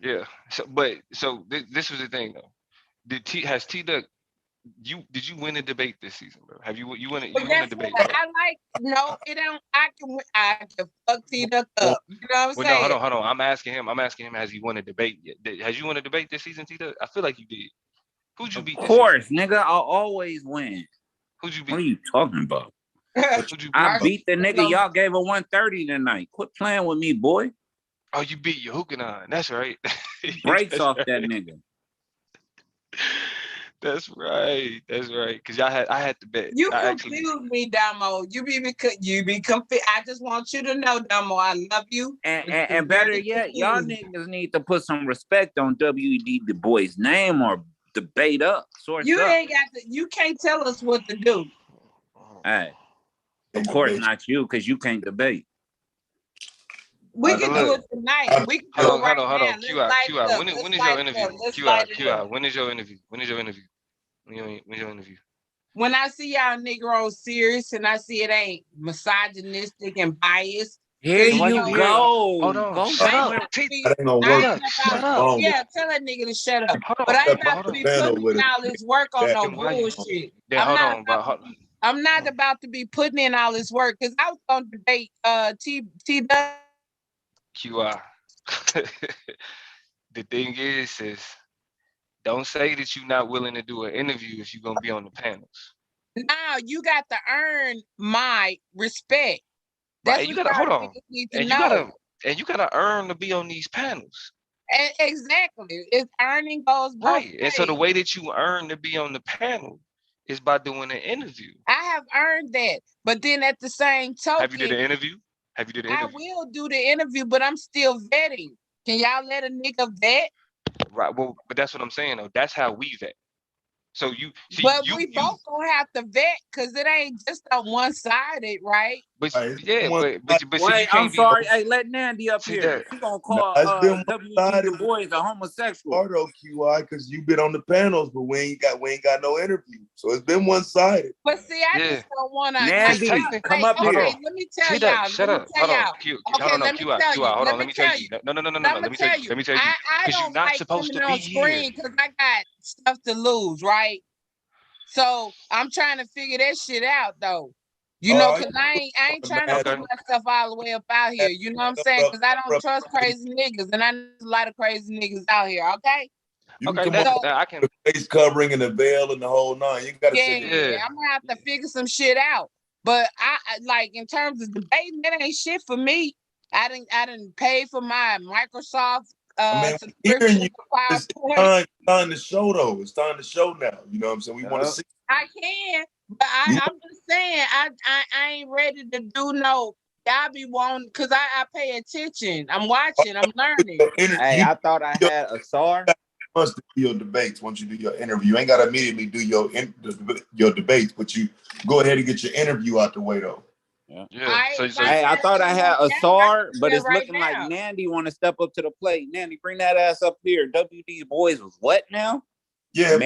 Yeah. So this was the thing though. Did you win a debate this season, bro? Have you won a debate? I can fuck T-Duck up. You know what I'm saying? No, hold on. I'm asking him, has he won a debate yet? Has you won a debate this season, T-Duck? I feel like you did. Who'd you beat this season? Of course, nigga, I'll always win. Who'd you beat? What are you talking about? I beat the nigga y'all gave a 130 tonight. Quit playing with me, boy. Oh, you beat Yahuchanan. That's right. Breaks off that nigga. That's right. Cause I had to bet. You confused me, Damo. You be confused. I just want you to know, Damo, I love you. And better yet, y'all niggas need to put some respect on W.D. Du Bois' name or debate up. You can't tell us what to do. Hey, of course not you, because you can't debate. We can do it tonight. We can do it right now. Hold on. QI. When is your interview? QI. When is your interview? When is your interview? When I see y'all Negroes serious and I see it ain't misogynistic and biased. Here you go. Hold on. Go shut up. Yeah, tell that nigga to shut up. But I ain't about to be putting in all this work on no bullshit. I'm not about to be putting in all this work because I was gonna debate T-Duck. QI. The thing is don't say that you're not willing to do an interview if you're gonna be on the panels. Now you got to earn my respect. That's you gotta hold on. And you gotta earn to be on these panels. Exactly. It's earning goes both right. ways. And so the way that you earn to be on the panel is by doing an interview. I have earned that, but then at the same token, have you did an interview? I will do the interview, but I'm still vetting. Can y'all let a nigga vet? Right. Well, but that's what I'm saying though. That's how we vet. So we both gonna have to vet because it ain't just on one-sided, right? But I'm sorry. Hey, let Nandy up here. She gonna call W.D. Du Bois a homosexual. Part of QI because you've been on the panels, but we ain't got no interview. So it's been one-sided. But see, I just don't want to. Nandy, come up here. Let me tell y'all. Shut up. Hold on. QI. Hold on. Let me tell you. No. Let me tell you. I don't like coming on screen because I got stuff to lose, right? So I'm trying to figure that shit out though. You know, because I ain't trying to put myself all the way up out here. You know what I'm saying? Because I don't trust crazy niggas, and I know a lot of crazy niggas out here. Okay. You can come up I can. The face covering and the veil and the whole nine. You gotta I'm gonna have to figure some shit out. But I like in terms of debating, that ain't shit for me. I didn't pay for my Microsoft. Hearing you, it's time to show though. It's time to show now. You know what I'm saying? We want to see. I can, but I'm just saying I ain't ready to do no. Y'all be wanting because I pay attention. I'm watching. I'm learning. Hey, I thought I had a SAR. Once to do your debates, once you do your interview, you ain't gotta immediately do your debates, but you go ahead and get your interview out the way though. Hey, I thought I had a SAR, but it's looking like Nandy want to step up to the plate. Nandy, bring that ass up here. W.D. Du Bois was what now? Yeah,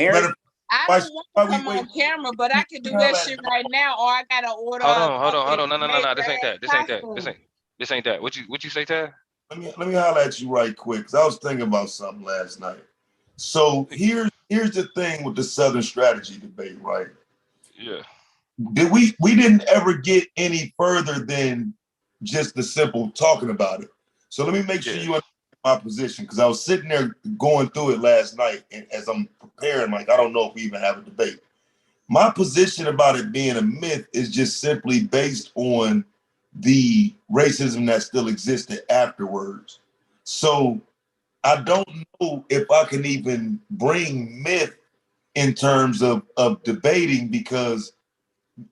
I don't want to come on camera, but I can do that shit right now, or I gotta order. Hold on. No. This ain't that. What you say, Tad? Let me holler at you right quick, because I was thinking about something last night. So here's the thing with the Southern strategy debate, right? Yeah. We didn't ever get any further than just the simple talking about it. So let me make sure you understand my position, because I was sitting there going through it last night, and as I'm preparing, like, I don't know if we even have a debate. My position about it being a myth is just simply based on the racism that still existed afterwards. So I don't know if I can even bring myth in terms of debating, because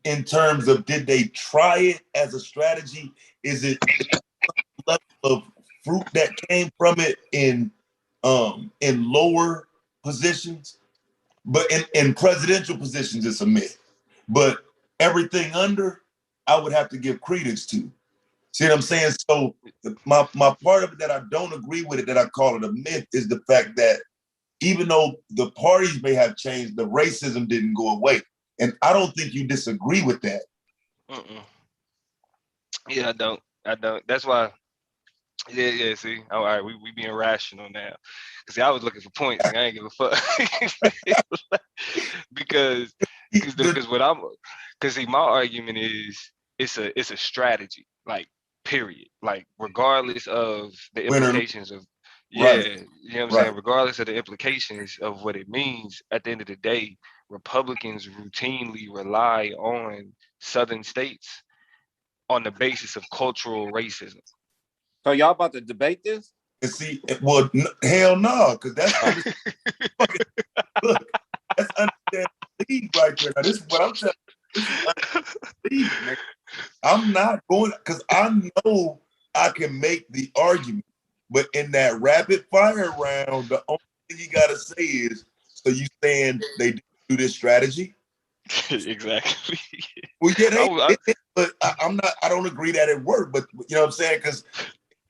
in terms of did they try it as a strategy? Is it level of fruit that came from it in lower positions? But in presidential positions, it's a myth. But everything under, I would have to give credence to. See what I'm saying? So my part of it that I don't agree with it, that I call it a myth, is the fact that even though the parties may have changed, the racism didn't go away. And I don't think you disagree with that. Yeah, I don't. That's why. Yeah. See, all right, we being rational now. Cause see, I was looking for points. And I ain't give a fuck. because see, my argument is it's a strategy, like period, like regardless of the implications of Right. you know what I'm saying, regardless of the implications of what it means. At the end of the day, Republicans routinely rely on Southern states on the basis of cultural racism. So y'all about to debate this? And see, well, hell no, because that's look, that's understanding the league right there. Now, this is what I'm telling you. This is league, man. I'm not going, because I know I can make the argument, but in that rapid fire round, the only thing you gotta say is, so you saying they didn't do this strategy? Exactly. Well, yeah, but I'm not. I don't agree that it worked. But you know what I'm saying? Because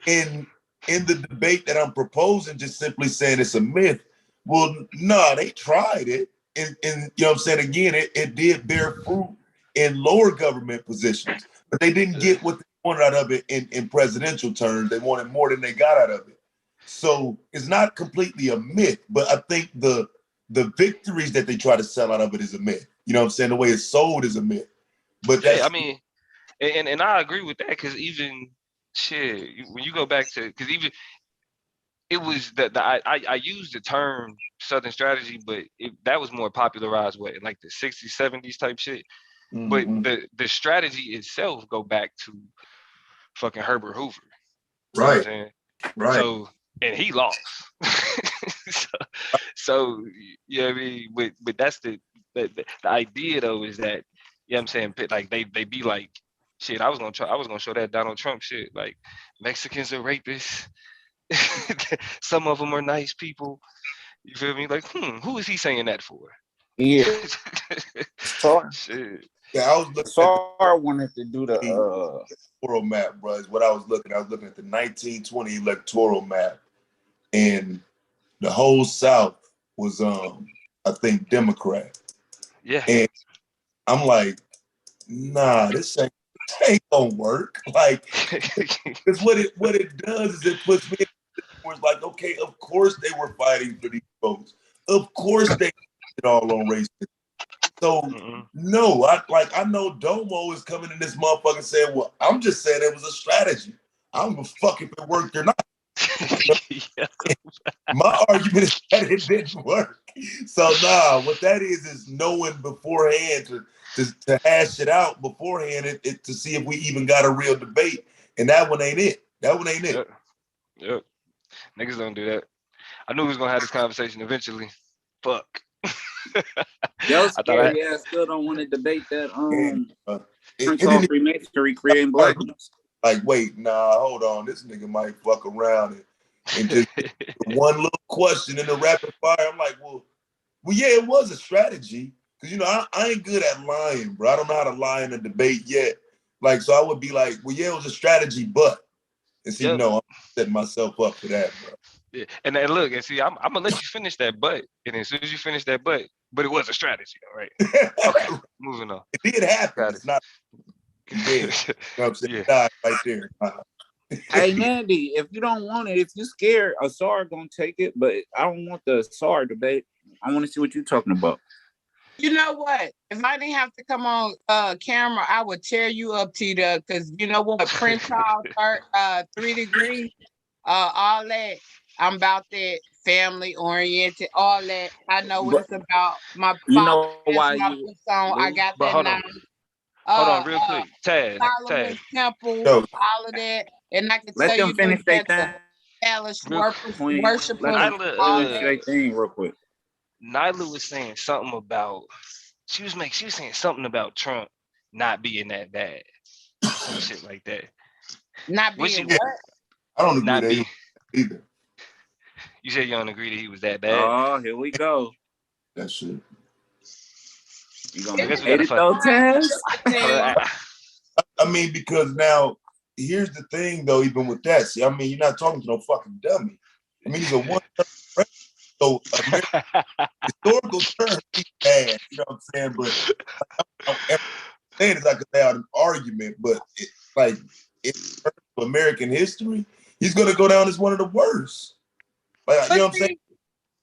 in the debate that I'm proposing, just simply saying it's a myth. Well, no, they tried it, and you know what I'm saying. Again, it did bear fruit in lower government positions, but they didn't get what they wanted out of it in presidential terms. They wanted more than they got out of it. So it's not completely a myth, but I think the victories that they try to sell out of it is a myth. You know what I'm saying? The way it's sold is a myth. But yeah, I mean, and I agree with that, because even shit, when you go back to, because even it was I used the term Southern strategy, but that was more popularized in like the 60s, 70s type shit. But the strategy itself go back to fucking Herbert Hoover. You know what I'm saying? Right. So, and he lost. so you know what I mean? But that's the idea though, is that, you know what I'm saying, like they be like, shit, I was gonna show that Donald Trump shit, like Mexicans are rapists. Some of them are nice people. You feel me? Like, who is he saying that for? Yeah. Shit. Yeah, I was looking. SAR wanted to do the electoral map, bro. Is what I was looking. I was looking at the 1920 electoral map, and the whole South was, I think, Democrat. Yeah. And I'm like, nah, this ain't gonna work. Like, because what it does is it puts me in where it's like, okay, of course they were fighting for these votes. Of course they did all on racism. So no, I know Domo is coming in this motherfucker saying, well, I'm just saying it was a strategy. I don't give a fuck if it worked or not. My argument is that it didn't work. So what that is knowing beforehand to hash it out beforehand to see if we even got a real debate. And that one ain't it. That one ain't it. Yep. Niggas don't do that. I knew we was gonna have this conversation eventually. Fuck. Yo, scary ass still don't want to debate that Freemasonry creating blackness. Like, wait, hold on. This nigga might fuck around and just one little question in the rapid fire. I'm like, well, yeah, it was a strategy. Because, I ain't good at lying, bro. I don't know how to lie in a debate yet. Like, so I would be like, well, yeah, it was a strategy, but. And see, no, I'm setting myself up for that, bro. Yeah. And then look, and see, I'm gonna let you finish that but. And as soon as you finish that but it was a strategy, all right? Okay, moving on. It did happen. It's not dead. You know what I'm saying? Yeah. Right there. Hey, Nandy, if you don't want it, if you're scared, Asar gonna take it, but I don't want the Asar debate. I want to see what you're talking about. You know what? If I didn't have to come on camera, I would tear you up, Tita, because you know what? Prince Charles, 3 degrees, all that. I'm about that family oriented, all that. I know what it's about. My you know father why my books on. I got that knowledge. Hold on, real quick. Solomon's Taz. temple, Yo. all of that. And I can Let tell them you finish their that thing. Palace Real worshipers, Let them all finish their that. thing real quick. Nyla was saying something about she was saying something about Trump not being that bad. Some shit like that. Not being what? I don't agree Not that be either. You said you don't agree that he was that bad. Oh, here we go. That shit. You gonna I guess we hate gotta it though, Taz? I mean, because now here's the thing though, even with that, see, I mean, you're not talking to no fucking dummy. I mean, he's a one-term president. So historical terms, he's bad, you know what I'm saying? But I'm saying is I could lay out an argument, but in terms of American history, he's gonna go down as one of the worst. Like, you know what I'm saying?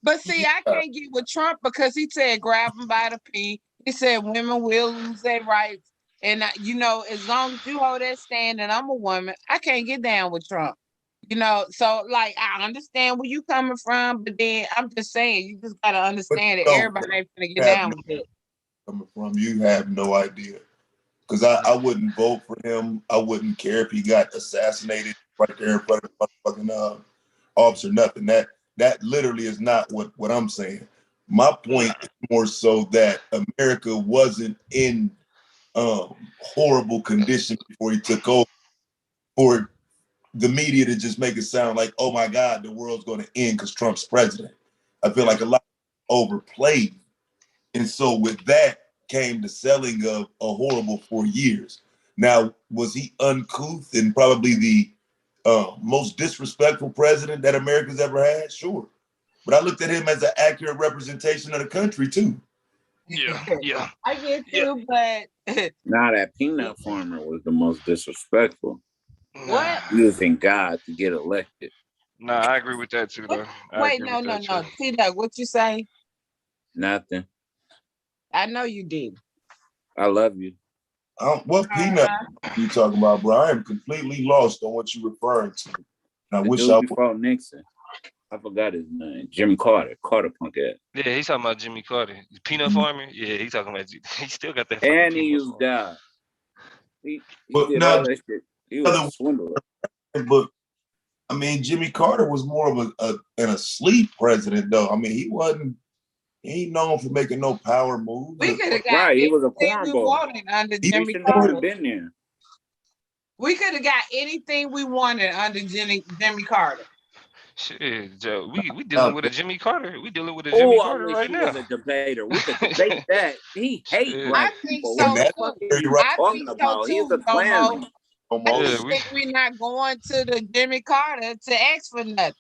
But see, I can't get with Trump because he said grab them by the pee. He said women will lose their rights. And, as long as you hold that stand and I'm a woman, I can't get down with Trump. So, I understand where you coming from, but then I'm just saying, you just got to understand that everybody ain't going to get down with it. Coming from, you have no idea. Because I wouldn't vote for him. I wouldn't care if he got assassinated right there in front of the fucking office or nothing. That literally is not what I'm saying. My point is more so that America wasn't in horrible condition before he took over. For the media to just make it sound like, oh my God, the world's going to end because Trump's president. I feel like a lot overplayed. And so with that came the selling of a horrible 4 years. Now, was he uncouth and probably the most disrespectful president that America's ever had? Sure. But I looked at him as an accurate representation of the country too. Yeah. I get you, but Nah, that peanut farmer was the most disrespectful. What? Using God to get elected. Nah, I agree with that too, though. Wait, no. T-Duck, what you say? Nothing. I know you did. I love you. What peanut are you talking about, bro? I am completely lost on what you're referring to. And I the wish dude I before Nixon. I forgot his name. Jimmy Carter. Carter punk ass. Yeah, he's talking about Jimmy Carter. The peanut farmer? Yeah, he's talking about he still got that. And he used God. He did now, all that shit. He was a swindler. But I mean, Jimmy Carter was more of an asleep president, though. I mean, he ain't known for making no power moves. We could have got he was a anything we wanted under Jimmy Carter. Been there. We could have got anything we wanted under Jimmy Carter. Shit, Joe, we dealing with a Jimmy Carter. We dealing with a Jimmy Carter right now. Was a debater. We could debate that. He hates black people. So what the fuck are you talking about? He's a Klansman. I think we're not going to the Jimmy Carter to ask for nothing.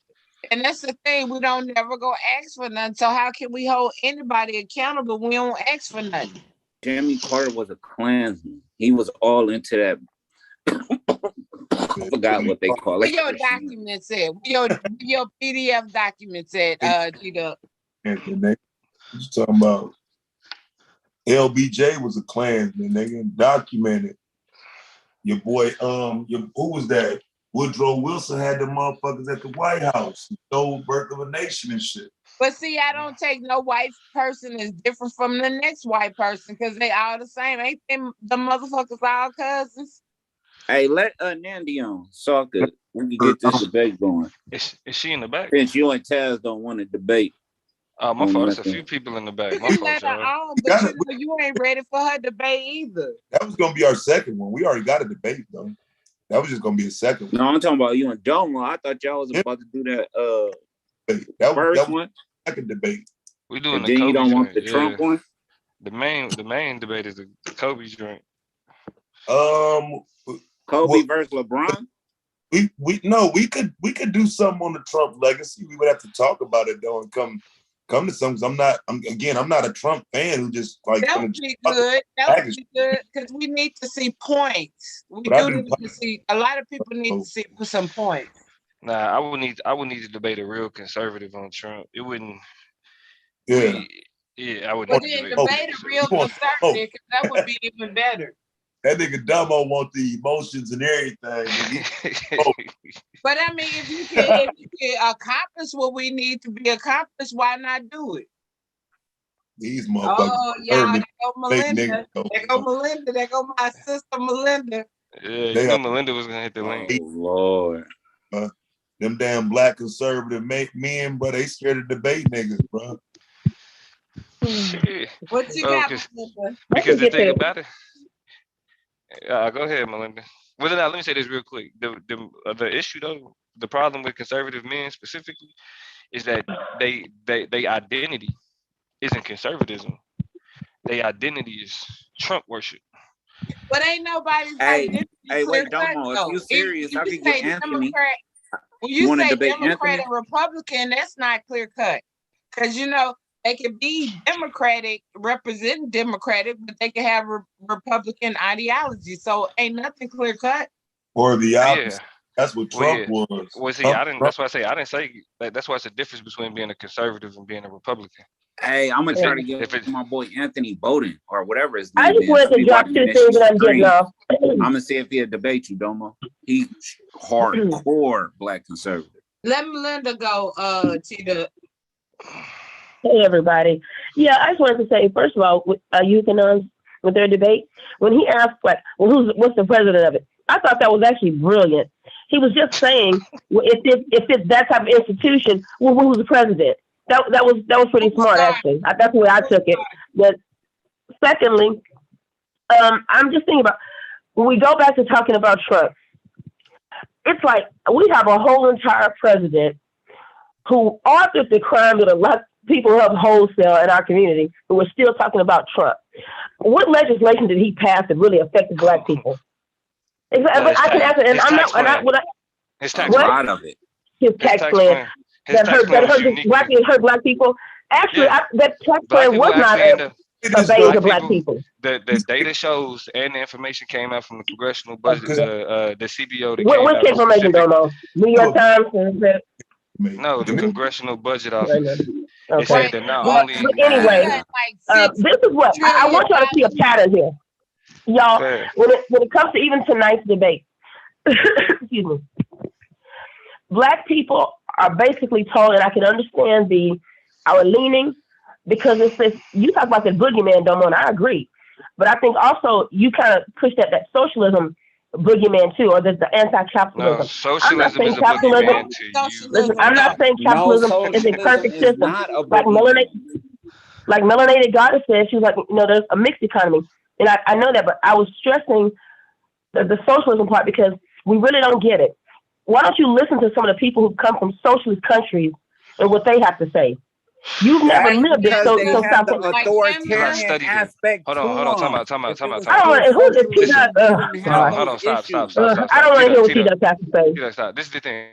And that's the thing. We don't never go ask for nothing. So how can we hold anybody accountable when we don't ask for nothing? Jimmy Carter was a Klansman. He was all into that. I forgot what they call it. What your document said? Your PDF document said, G-Duck. You talking about LBJ was a Klansman, nigga, documented. Your boy, who was that? Woodrow Wilson had the motherfuckers at the White House. He stole Birth of a Nation and shit. But see, I don't take no white person as different from the next white person because they all the same. Ain't them the motherfuckers all cousins? Hey, let Nandy on so we can get this debate going. Is she in the back? Since you and Taz don't want to debate. My fault. There's a few people in the back. My fault, y'all. But you ain't ready for her debate either. That was gonna be our second one. We already got a debate though. That was just gonna be a second one. No, I'm talking about you and Domo. I thought y'all was about to do that. That first was one. Second debate. We doing and the then Kobe you don't want joint. the Trump one. The main debate is the Kobe joint. Kobe versus LeBron. We could do something on the Trump legacy. We would have to talk about it though and come to something. I'm not a Trump fan who just like. That would be good. That would be good because we need to see points. We need to see. A lot of people need to see some points. Nah, I would need to debate a real conservative on Trump. It wouldn't. Yeah. I would. But then debate a real conservative because that would be even better. That nigga Dumbo want the emotions and everything. But I mean, if you can accomplish what we need to be accomplished, why not do it? These motherfuckers. Oh, yeah, there go Melinda. There go Melinda. There go my sister Melinda. Yeah, you know Melinda was gonna hit the link. Oh Lord. Them damn black conservative men, bro, they scared to debate niggas, bro. Shit. What you got, Melinda? Because the thing about it, go ahead, Melinda. Well, now let me say this real quick. The issue though, the problem with conservative men specifically, is that they identity isn't conservatism. Their identity is Trump worship. But ain't nobody's identity Hey, clear wait, cut, Domo, if though. you serious, I could say get Anthony. When you say debate Democrat Anthony? and Republican, that's not clear cut. Because, you know, they can be Democratic, represent Democratic, but they can have Republican ideology. So ain't nothing clear cut. Or the opposite. That's what Trump was. Well, see, I didn't. That's why I say I didn't say that. That's why it's a difference between being a conservative and being a Republican. Hey, I'm gonna try to get my boy Anthony Bowden or whatever his name I just wanted to drop 2 things that I'm getting off. I'm gonna see if he'll debate you, Domo. He's hardcore black conservative. Let Melinda go, Tita. Hey everybody. Yeah, I just wanted to say, first of all, with Yahuchanan, with their debate, when he asked like, well, what's the president of it? I thought that was actually brilliant. He was just saying, well, if it's that type of institution, well, who's the president? That was pretty smart, actually. That's the way I took it. But secondly, I'm just thinking about when we go back to talking about Trump. It's like we have a whole entire president who authored the crime that a lot of people have wholesale in our community, and we're still talking about Trump. What legislation did he pass that really affected black people? Exactly. I can answer, and I'm not. And I, his tax plan. A lot of it. His tax plan that hurt black people. Actually, that tax plan was not a bane to black people. The data shows and the information came out from the congressional budget, the CBO. Which information, Domo? New York Times. No, the congressional budget office. It said that not only. But anyway, this is what I want y'all to see a pattern here. Y'all, when it comes to even tonight's debate, excuse me, black people are basically told, and I can understand our leaning, because it's this, you talk about the boogeyman, Domo, and I agree. But I think also you kind of push that socialism boogeyman too, or the anti-capitalism. No, socialism is a boogeyman to you. Listen, I'm not saying capitalism is a perfect system. Like Melanated Goddess said, she was like, there's a mixed economy. And I know that, but I was stressing the socialism part because we really don't get it. Why don't you listen to some of the people who come from socialist countries and what they have to say? You've never lived it, so have the authoritarian aspect. Hold on, time out. I don't want to. Hold on, stop. I don't want to hear what she does have to say. Stop. This is the thing.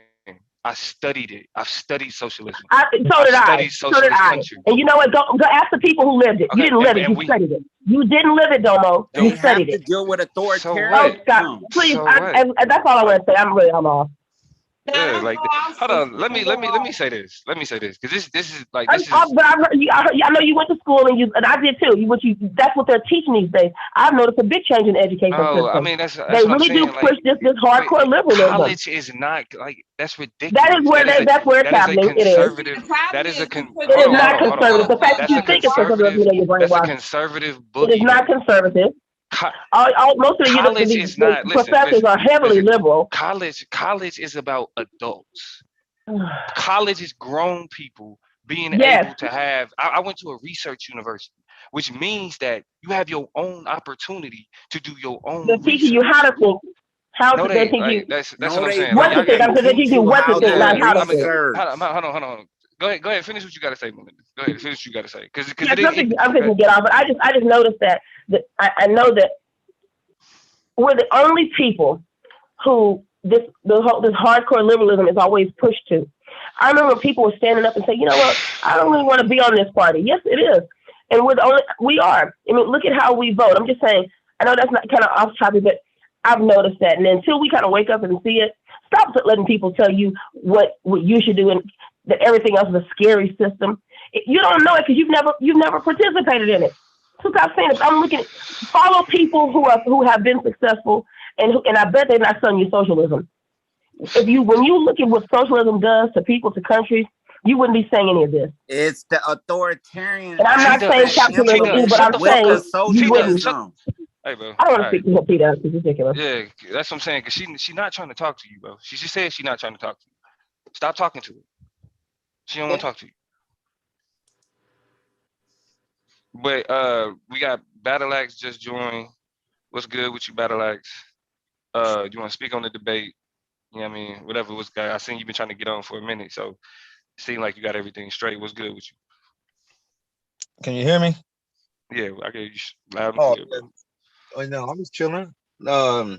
I studied it. I've studied socialism. So did I. And you know what? Go ask the people who lived it. You didn't live it. You studied it. You didn't live it, Domo. You studied it. Deal with authoritarian. Oh, Scott, please. That's all I want to say. I'm off. Yeah, like hold on. Let me say this. Because this is like this is. But I know you went to school and I did too. That's what they're teaching these days. I've noticed a big change in the education system. I mean that's they really do push this hardcore liberalism. College is not like that's ridiculous. That is where that's where it's happening. It is. That is a It is not conservative. The fact that you think it's conservative, that's a conservative book. It is not conservative. Most of the professors are heavily liberal. College is about adults. College is grown people being able to have. I went to a research university, which means that you have your own opportunity to do your own. They're teaching you how to think. They teach you. That's what I'm saying. What to think? They're teaching you what to think, not how to think. Hold on. Go ahead. Finish what you got to say, Melinda. Go ahead. Finish what you got to say. Because I'm going to get off, but I just noticed that I know that we're the only people who this hardcore liberalism is always pushed to. I remember people were standing up and saying, you know what, I don't really want to be on this party. Yes, it is. And we are. I mean, look at how we vote. I'm just saying, I know that's not kind of off topic, but I've noticed that. And until we kind of wake up and see it, stop letting people tell you what you should do and that everything else is a scary system. You don't know it because you've never participated in it. So stop saying it. I'm looking at follow people who have been successful and I bet they're not selling you socialism. When you look at what socialism does to people, to countries, you wouldn't be saying any of this. It's the authoritarian. And I'm not saying capitalism either, but I'm saying you wouldn't. Hey, bro. I don't want to speak to Peter. It's ridiculous. Yeah, that's what I'm saying. Cause she not trying to talk to you, bro. She just said she's not trying to talk to you. Stop talking to her. She don't want to talk to you. But we got Battle Axe just joined. What's good with you, Battle Axe? Do you want to speak on the debate? You know what I mean? Whatever was guy. I seen you been trying to get on for a minute, so it seemed like you got everything straight. What's good with you? Can you hear me? Yeah, I get you loud and clear, bro. Oh no, I'm just chilling. I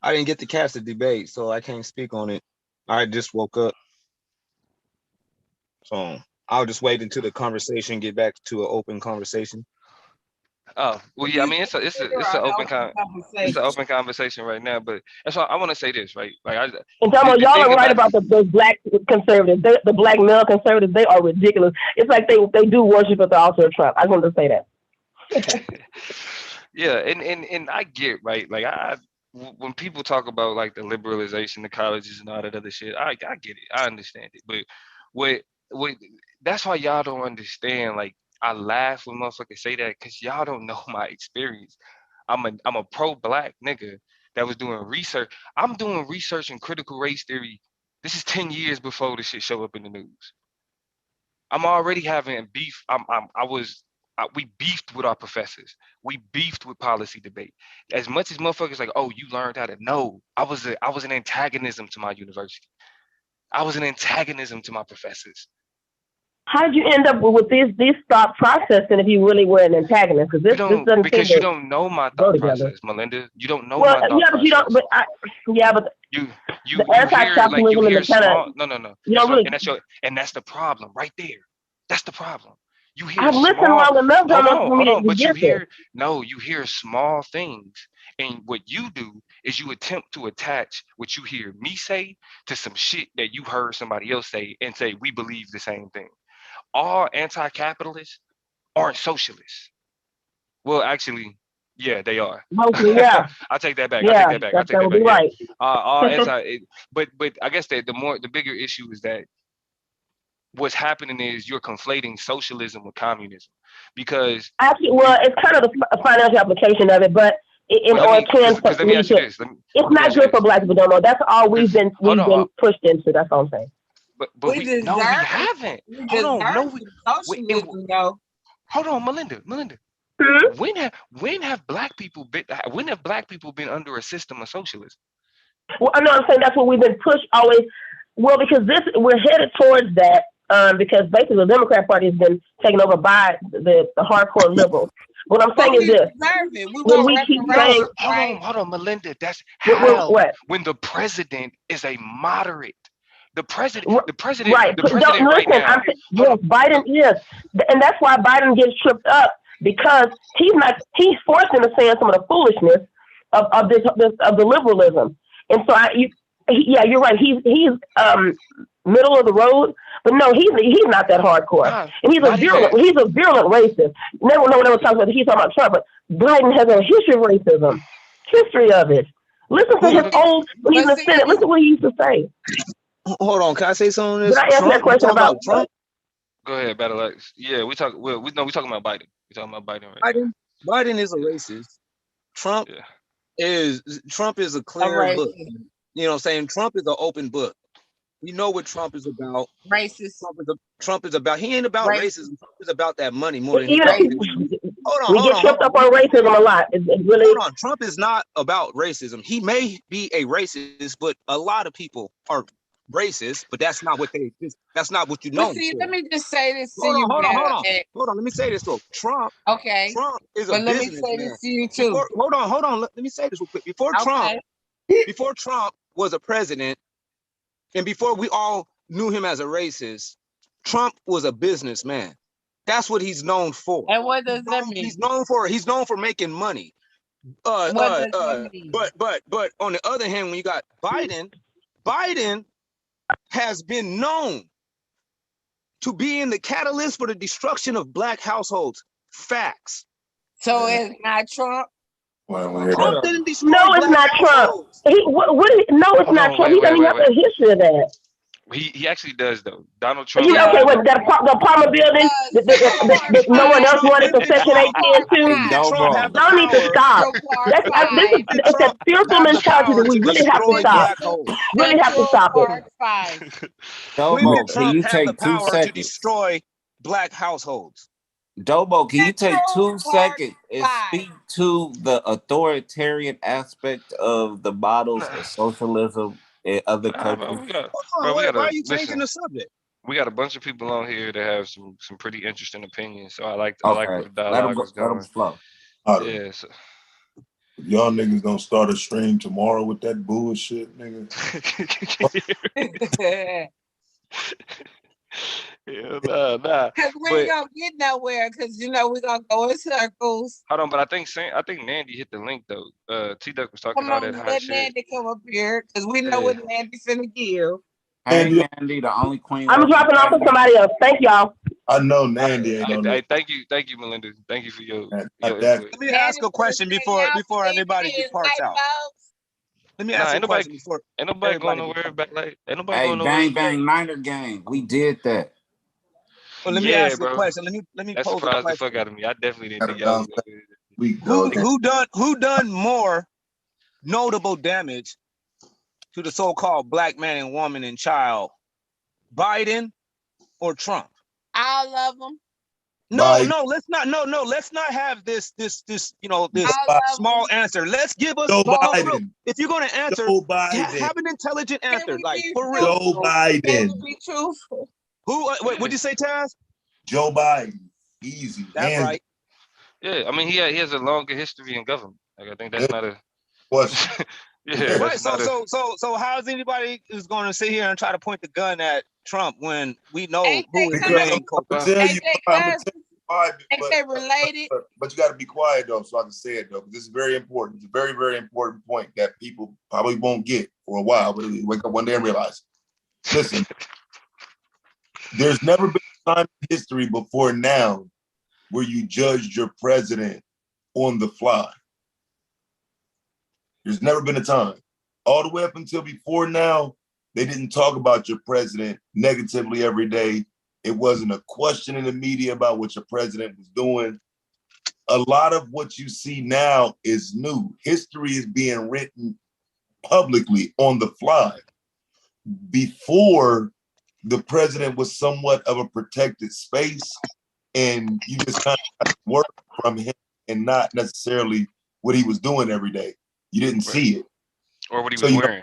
didn't get to catch the debate, so I can't speak on it. I just woke up. So I'll just wait until the conversation get back to an open conversation. Oh well, yeah. I mean, it's an open conversation right now. But that's why I want to say this, right? Like, and y'all are right about those black conservatives. The black male conservatives, they are ridiculous. It's like they do worship at the altar of Trump. I just wanted to say that. Yeah, and I get, right. Like when people talk about like the liberalization, the colleges and all that other shit, I get it. I understand it. But what that's why y'all don't understand. Like, I laugh when motherfuckers say that because y'all don't know my experience. I'm a pro-black nigga that was doing research. I'm doing research in critical race theory. This is 10 years before this shit show up in the news. I'm already having beef. We beefed with our professors. We beefed with policy debate. As much as motherfuckers like, oh, you learned how to know. I was an antagonism to my university. I was an antagonism to my professors. How did you end up with this thought process? And if you really were an antagonist, because this doesn't because you don't know my thought process, Melinda. You don't know my thought process. But you don't. But you the anti-capitalism and the small. No. You don't really. And that's the problem right there. That's the problem. You hear I've listened long enough but you hear small things, and what you do is you attempt to attach what you hear me say to some shit that you heard somebody else say and say we believe the same thing. All anti-capitalists aren't socialists. Well, actually, yeah, they are. Mostly, yeah. I take that back. Yeah, I take that back. Right. All but I guess that the bigger issue is that what's happening is you're conflating socialism with communism, because actually, well, it's kind of a financial application of it, but it's not good for black people. Don't know. That's all we've been pushed into. That's all I'm saying. But we haven't. Hold on, Melinda. Hmm? When have black people been under a system of socialism? Well, I know I'm saying that's what we've been pushed always. Well, because we're headed towards that. Because basically the Democrat Party has been taken over by the hardcore liberals. What I'm saying is this: when we keep saying, hold on, Melinda, that's how when the president is a moderate. The president right now. Yes, Biden is, and that's why Biden gets tripped up, because he's forced into saying some of the foolishness of the liberalism, and so you're right. He's middle of the road, but no, he's not that hardcore, and he's a virulent racist. No one ever talks about he's talking about Trump, but Biden has a history of racism, history of it. Listen to his old when he's in the Senate. Listen to what he used to say. Hold on, can I say something on this? Did I answer that question about Trump? Go ahead, Battle Axe. Yeah, we talking about Biden. We're talking about Biden right now. Biden is a racist. Trump is a clear book. You know what I'm saying? Trump is an open book. We know what Trump is about. Racist. Trump is about. He ain't about racism. Trump is about that money more than we get tripped up on racism a lot. It's really. Hold on. Trump is not about racism. He may be a racist, but a lot of people are racist. But that's not what that's not what you know. See, let me just say this to you. Hold on. Let me say this though. Trump is a businessman. Let me say this to you too. Hold on. Let me say this real quick. Before Trump was a president, and before we all knew him as a racist, Trump was a businessman. That's what he's known for. And what does that mean? He's known for making money. But on the other hand, when you got Biden has been known to being the catalyst for the destruction of black households. Facts. So it's not Trump. Trump didn't destroy it's not Trump. No, it's not Trump. He doesn't even have a history of that. He actually does though. Donald Trump. Okay, what the apartment building that no one else wanted for Section 8 too. Y'all need to stop. It's that fearful mentality that we really have to stop. Really have to stop it. Dobo, When did can you Trump have the take 2 power to seconds? destroy black households? Dobo, can you take 2 seconds and speak to the authoritarian aspect of the models of socialism in other countries? Why are you changing the subject? We got a bunch of people on here that have some pretty interesting opinions. So I like Okay, where the let dialogue them is going. flow. Yeah. So. Y'all niggas don't start a stream tomorrow with that bullshit, nigga. Yeah, nah. Because we ain't gonna get nowhere. Because you know we're gonna go in circles. Hold on, but I think Nandy hit the link though. T Duck was talking all that hot let shit. Nandy come up here because we know what Nandy finna give. Hey, Nandy, the only queen. I'm dropping off to somebody else. Thank y'all. I know Nandy ain't on that. Thank you, Melinda. Thank you for your input. Let me ask a question before everybody departs out. Let me ask you a question before. Ain't nobody going nowhere back like. Ain't nobody Hey, going nowhere. bang Niner gang. We did that. Well, let me ask you a question. Let me that pose a surprised question. the fuck out of me. I definitely didn't think y'all was who done more notable damage to the so-called black man and woman and child, Biden or Trump? All of them. No, let's not have this small answer. Let's give us if you're gonna answer, have an intelligent answer, like for real. Joe Biden. Be truthful. Who? What'd you say, Taz? Joe Biden. Easy. That's right. Yeah, I mean he has a longer history in government. Like I think that's not a question. Yeah. Right. So how's anybody is going to sit here and try to point the gun at Trump when we know who is the main culprit? Ain't they related? But you got to be quiet though, so I can say it though. Because this is very important. It's a very, very important point that people probably won't get for a while, but they wake up one day and realize. Listen, there's never been a time in history before now where you judged your president on the fly. There's never been a time. All the way up until before now, they didn't talk about your president negatively every day. It wasn't a question in the media about what your president was doing. A lot of what you see now is new. History is being written publicly on the fly. Before, the president was somewhat of a protected space, and you just kind of work from him and not necessarily what he was doing every day. You didn't see it. Or what he was wearing.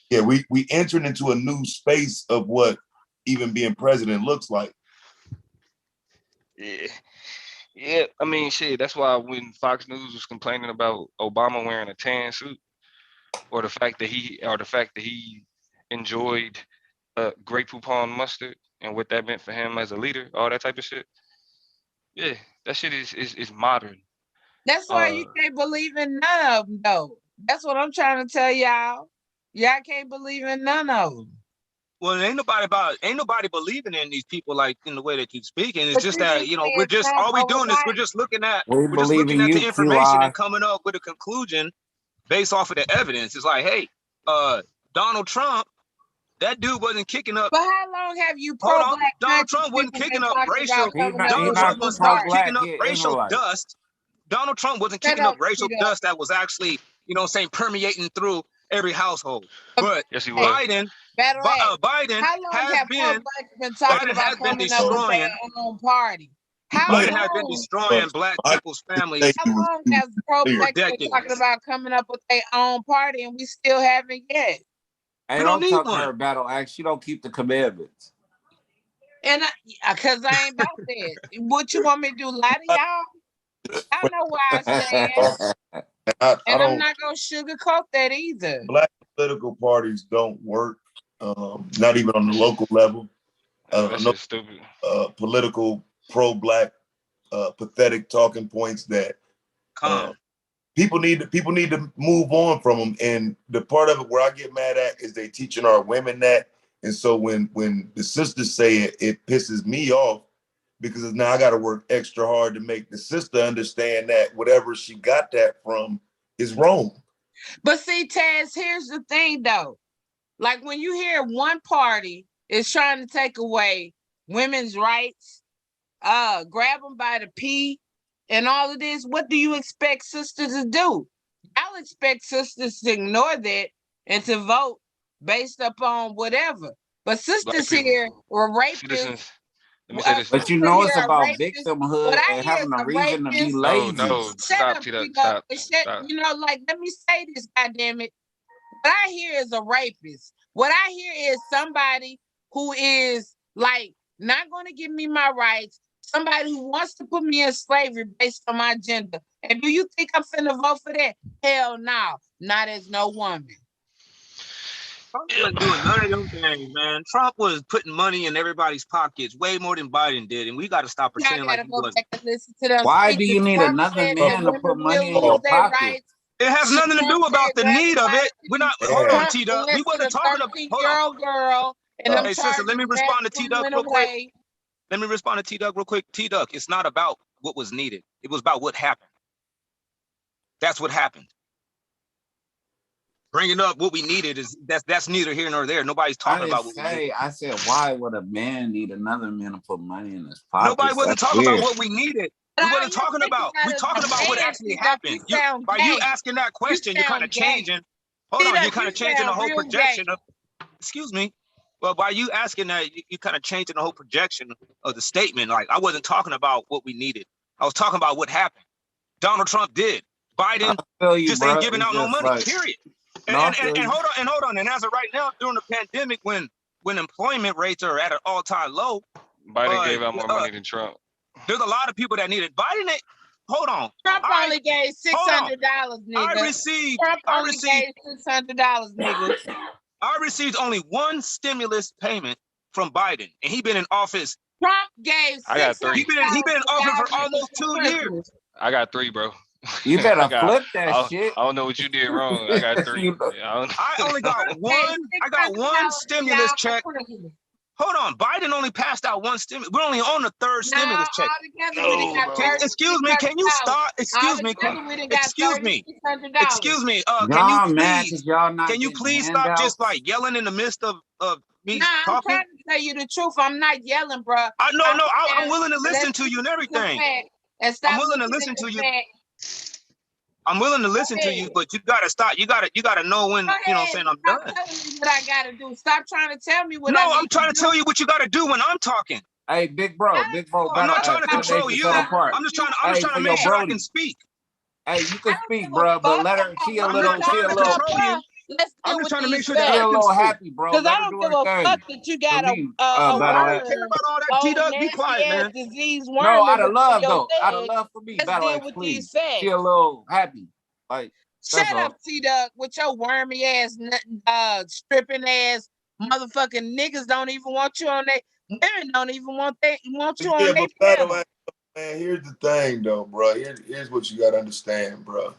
Yeah, we entered into a new space of what even being president looks like. Yeah. I mean, shit. That's why when Fox News was complaining about Obama wearing a tan suit, or the fact that he enjoyed Grey Poupon mustard and what that meant for him as a leader, all that type of shit. Yeah, that shit is modern. That's why you can't believe in none of them, though. That's what I'm trying to tell y'all. Y'all can't believe in none of them. Well, ain't nobody believing in these people like in the way that you're speaking. It's just that we're just looking at the information and coming up with a conclusion based off of the evidence. It's like, hey, Donald Trump, that dude wasn't kicking up. But how long have you pro-black? Donald Trump wasn't kicking up racial. Donald Trump was not kicking up racial dust. Donald Trump wasn't kicking up racial dust that was actually, permeating through every household. But yes, he was. Biden has been destroying Biden has been destroying black people's families. How long has pro-black been talking about coming up with their own party and we still haven't yet? Hey, don't talk to her battle axe. She don't keep the commandments. And because I ain't about that. What you want me to do? Lie to y'all? I know where I stand. And I'm not gonna sugarcoat that either. Black political parties don't work, not even on the local level. That's just stupid. Political pro-black, pathetic talking points that people need to move on from them. And the part of it where I get mad at is they teaching our women that. And so when the sisters say it, it pisses me off because now I got to work extra hard to make the sister understand that whatever she got that from is wrong. But see, Taz, here's the thing though. Like when you hear one party is trying to take away women's rights, grab them by the pee, and all of this, what do you expect sisters to do? I'll expect sisters to ignore that and to vote based upon whatever. But sisters here were rapists. Let me say this. But you know it's about victimhood and having a reason to be lazy. No, stop, T-Duck, stop. You know, like, let me say this, goddammit. What I hear is a rapist. What I hear is somebody who is, like, not going to give me my rights, somebody who wants to put me in slavery based on my gender. And do you think I'm finna vote for that? Hell no, not as no woman. Trump wasn't doing none of them things, man. Trump was putting money in everybody's pockets way more than Biden did, and we got to stop pretending like he wasn't. Why do you need another man to put money in your pocket? It has nothing to do about the need of it. We're not. Hold on, T-Duck. We wasn't talking about. Hold on. Girl, hey, sister, let me respond to T-Duck real quick. Let me respond to T-Duck real quick. T-Duck, it's not about what was needed. It was about what happened. That's what happened. Bringing up what we needed is that's neither here nor there. Nobody's talking about what we needed. I said, why would a man need another man to put money in his pocket? Nobody wasn't talking about what we needed. We wasn't talking about. We're talking about what actually happened. By you asking that question, you're kind of changing. Hold on, you're kind of changing the whole projection of. Excuse me. Well, by you asking that, you kind of changing the whole projection of the statement. Like, I wasn't talking about what we needed. I was talking about what happened. Donald Trump did. Biden just ain't giving out no money. Period. And hold on. And as of right now, during the pandemic, when employment rates are at an all-time low, Biden gave out more money than Trump. There's a lot of people that needed. Biden ain't. Hold on. Trump only gave $600, nigga. Trump only gave $600, nigga. I received only one stimulus payment from Biden, and he been in office. Trump gave. I got 3. He been in office for almost 2 years. I got 3, bro. You better flip that shit. I don't know what you did wrong. I got 3. I only got one. I got one stimulus check. Hold on, Biden only passed out one stimulus. We're only on the 3rd stimulus check. Excuse me, can you stop? Excuse me. Can you please stop just like yelling in the midst of me talking? I'm trying to tell you the truth. I'm not yelling, bro. I'm willing to listen to you and everything. I'm willing to listen to you. I'm willing to listen to you, but you gotta stop. You gotta know when, you know what I'm saying, I'm done. Stop telling me what I gotta do. Stop trying to tell me what I'm trying to tell you what you gotta do when I'm talking. Hey, big bro. I'm not trying to control you. I'm just trying to make sure I can speak. Hey, you can speak, bro, but let her. She a little. I'm just trying to make sure that you're a little happy, bro. Because I don't give a fuck that you got a I don't care about all that. T-Duck, be quiet, man. Disease no, out of love, though. Out of love for me. Please. She a little happy. Like, shut up, T-Duck, with your wormy ass, stripping ass motherfucking niggas don't even want you on that. Women don't even want you on their panel. Man, here's the thing, though, bro. Here's what you gotta understand, bro.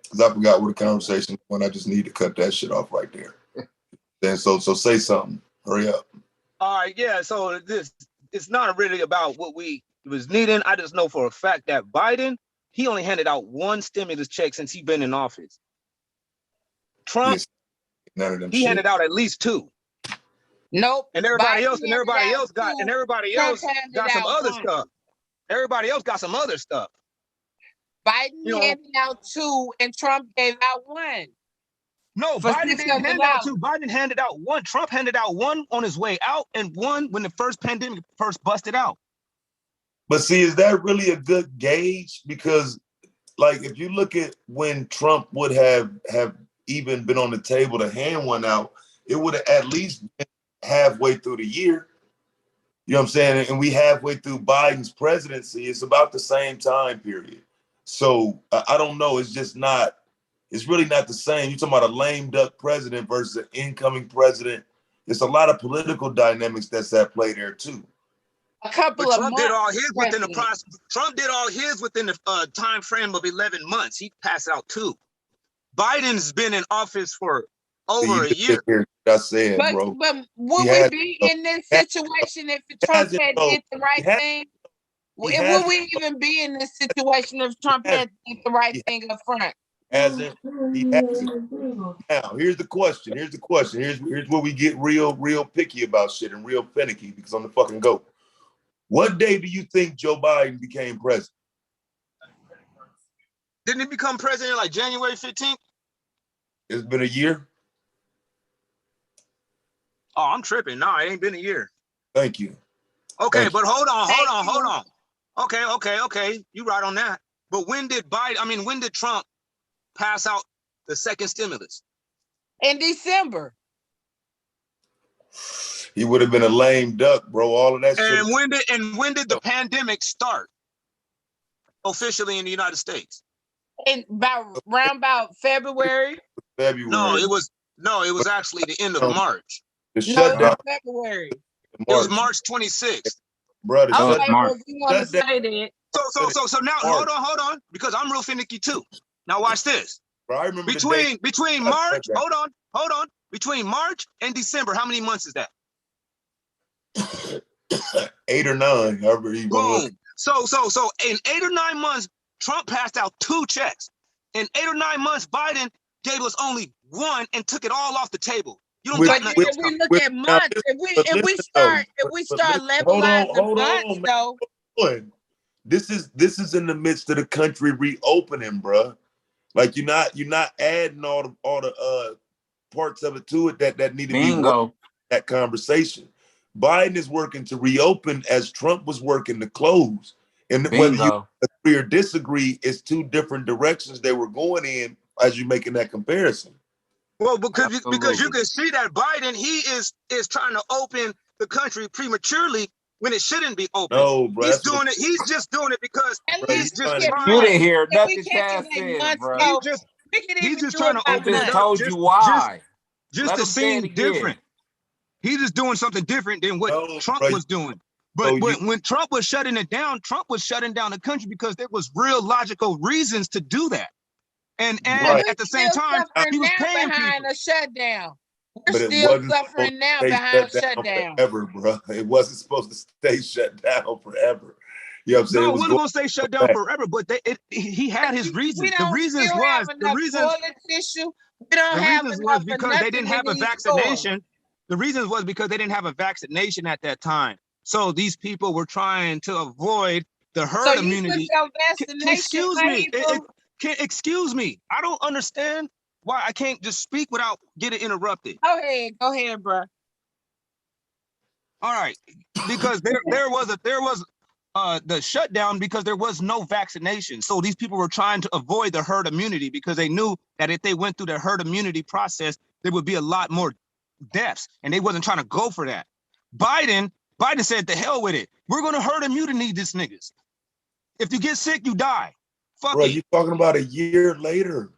Because I forgot what the conversation was when. I just need to cut that shit off right there. Then so say something. Hurry up. All right, yeah. So it's not really about what we was needing. I just know for a fact that Biden, he only handed out one stimulus check since he's been in office. Trump, none of them. He handed out at least 2. Nope. And everybody else got some other stuff. Everybody else got some other stuff. Biden handed out 2 and Trump gave out 1. No, Biden didn't hand out 2. Biden handed out 1. Trump handed out 1 on his way out and 1 when the first pandemic first busted out. But see, is that really a good gauge? Because, like, if you look at when Trump would have even been on the table to hand one out, it would have at least been halfway through the year. You know what I'm saying? And we halfway through Biden's presidency. It's about the same time period. So I don't know. It's just not. It's really not the same. You're talking about a lame duck president versus an incoming president. There's a lot of political dynamics that's at play there too. Trump did all his within the process. Trump did all his within the time frame of 11 months. He passed out 2. Biden's been in office for over a year. I said, bro. But would we be in this situation if Trump had did the right thing? Would we even be in this situation if Trump had did the right thing up front? Hasn't. He hasn't. Now, here's the question. Here's where we get real picky about shit and real finicky because I'm the fucking GOAT. What day do you think Joe Biden became president? Didn't he become president like January 15th? It's been a year. Oh, I'm tripping. No, it ain't been a year. Thank you. Okay, but hold on. Okay. You right on that. But when did Trump pass out the second stimulus? In December. He would have been a lame duck, bro. All of that shit. And when did the pandemic start officially in the United States? Around about February. No, it was actually the end of March. The shutdown. February. It was March 26th. Brother, So now hold on, because I'm real finicky too. Now watch this. Bro, I remember between March, hold on. Between March and December, how many months is that? 8 or 9, however you want to look. So in 8 or 9 months, Trump passed out 2 checks. In 8 or 9 months, Biden gave us only 1 and took it all off the table. You don't got nothing. If we look at months, if we start levelizing the months, though. This is in the midst of the country reopening, bro. Like you're not adding all the parts of it to it that need to be worked, that conversation. Biden is working to reopen as Trump was working to close. And whether you agree or disagree, it's 2 different directions they were going in as you're making that comparison. Well, because you can see that Biden, he is trying to open the country prematurely when it shouldn't be open. No, bro. He's doing it. He's just doing it because he's just trying. You didn't hear nothing Chad said, bro. He's just trying to open it up. He just told you why. Just to seem different. He's just doing something different than what Trump was doing. But when Trump was shutting it down, Trump was shutting down the country because there was real logical reasons to do that. And at the same time, he was paying behind people. a shutdown. But We're still suffering now behind a shutdown. Forever, bro. It wasn't supposed to stay shut down forever. You know what I'm saying? No, it wasn't going to stay shut down forever, but he had his reasons. The reasons was because they didn't have a vaccination. The reasons was because they didn't have a vaccination at that time. So these people were trying to avoid the herd immunity. Excuse me. I don't understand why I can't just speak without getting interrupted. Go ahead, bro. All right, because there was the shutdown because there was no vaccination. So these people were trying to avoid the herd immunity because they knew that if they went through the herd immunity process, there would be a lot more deaths, and they wasn't trying to go for that. Biden said, "The hell with it. We're gonna herd immunity these niggas. If you get sick, you die." Fuck bro, it. You're talking about a year later.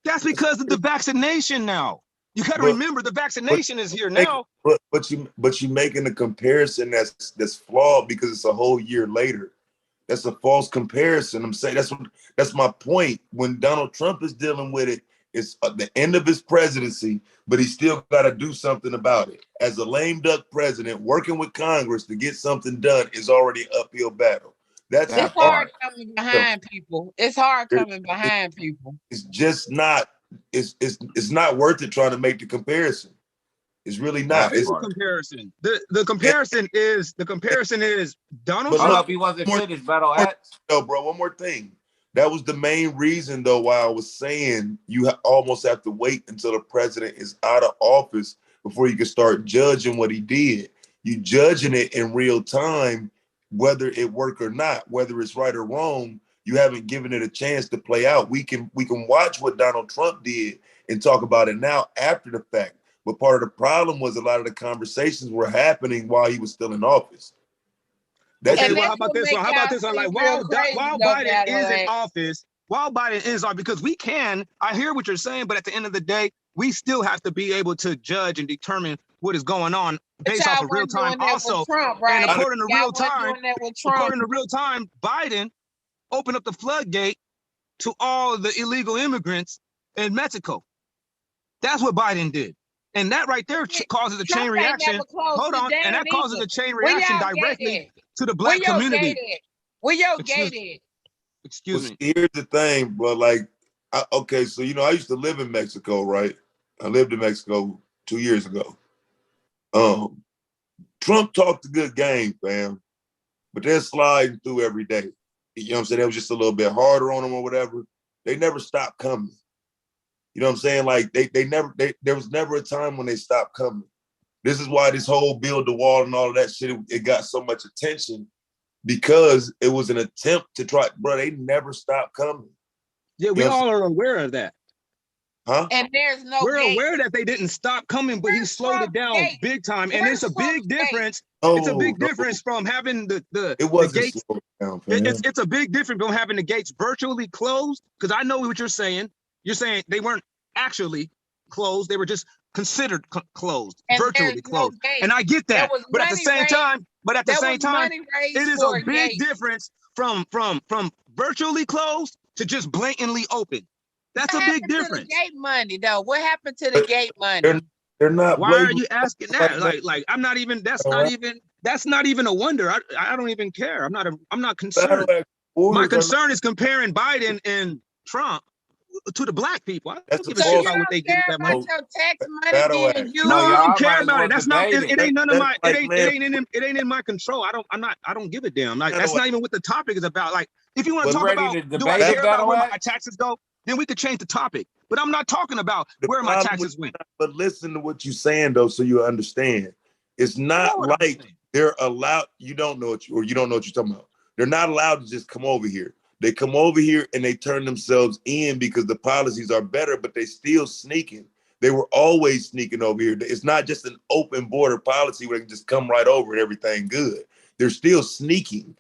That's because of the vaccination now. You got to remember the vaccination is here now. But you making a comparison that's flawed because it's a whole year later. That's a false comparison. I'm saying that's my point. When Donald Trump is dealing with it, it's at the end of his presidency, but he still got to do something about it. As a lame duck president, working with Congress to get something done is already an uphill battle. It's hard coming behind people. It's hard coming behind people. It's just not. It's not worth it trying to make the comparison. It's really not. It's a comparison. The comparison is Donald Trump. Trump. He wasn't finished, Battle Axe. No, bro. One more thing. That was the main reason, though, why I was saying you almost have to wait until the president is out of office before you can start judging what he did. You judging it in real time, whether it worked or not, whether it's right or wrong. You haven't given it a chance to play out. We can watch what Donald Trump did and talk about it now after the fact. But part of the problem was a lot of the conversations were happening while he was still in office. Okay, well, how about this one? How about this one? Like while Biden is in office, because we can, I hear what you're saying, but at the end of the day, we still have to be able to judge and determine what is going on based off of real time also. Trump, right? And according to real time, Biden opened up the floodgate to all the illegal immigrants in Mexico. That's what Biden did. And that right there causes a chain reaction. Hold on. And that causes a chain reaction directly to the black community. Where your gate at? Excuse me. Here's the thing, bro. Like, Okay, so you know, I used to live in Mexico, right? I lived in Mexico 2 years ago. Trump talked a good game, fam, but they're sliding through every day. You know what I'm saying? It was just a little bit harder on them or whatever. They never stopped coming. You know what I'm saying? Like there was never a time when they stopped coming. This is why this whole build the wall and all of that shit, it got so much attention because it was an attempt to try, bro, they never stopped coming. Yeah, we all are aware of that. Huh? And there's no We're gate. aware that they didn't stop coming, but he slowed it down big time. And it's a big difference. It's a big difference from having the gates. Down, it's a big difference from having the gates virtually closed. Because I know what you're saying. You're saying they weren't actually closed. They were just considered closed, and virtually closed. No, and I get that. But at the same time, it is a big difference from virtually closed to just blatantly open. That's a big difference. To the gate money, though. What happened to the gate money? They're not. Why are you asking that? Like I'm not even. That's not even a wonder. I don't even care. I'm not concerned. My concern is comparing Biden and Trump to the black people. I don't give a shit about what they get that money. Your tax money no, I don't care about it. That's not. It ain't none of my. It ain't in my control. I don't give a damn. Like that's not even what the topic is about. Like if you want to talk about, do I care about where my taxes go? Then we could change the topic. But I'm not talking about where my taxes went. But listen to what you're saying, though, so you understand. It's not like they're allowed. You don't know what you're talking about. They're not allowed to just come over here. They come over here and they turn themselves in because the policies are better, but they still sneaking. They were always sneaking over here. It's not just an open border policy where they can just come right over and everything good. They're still sneaking.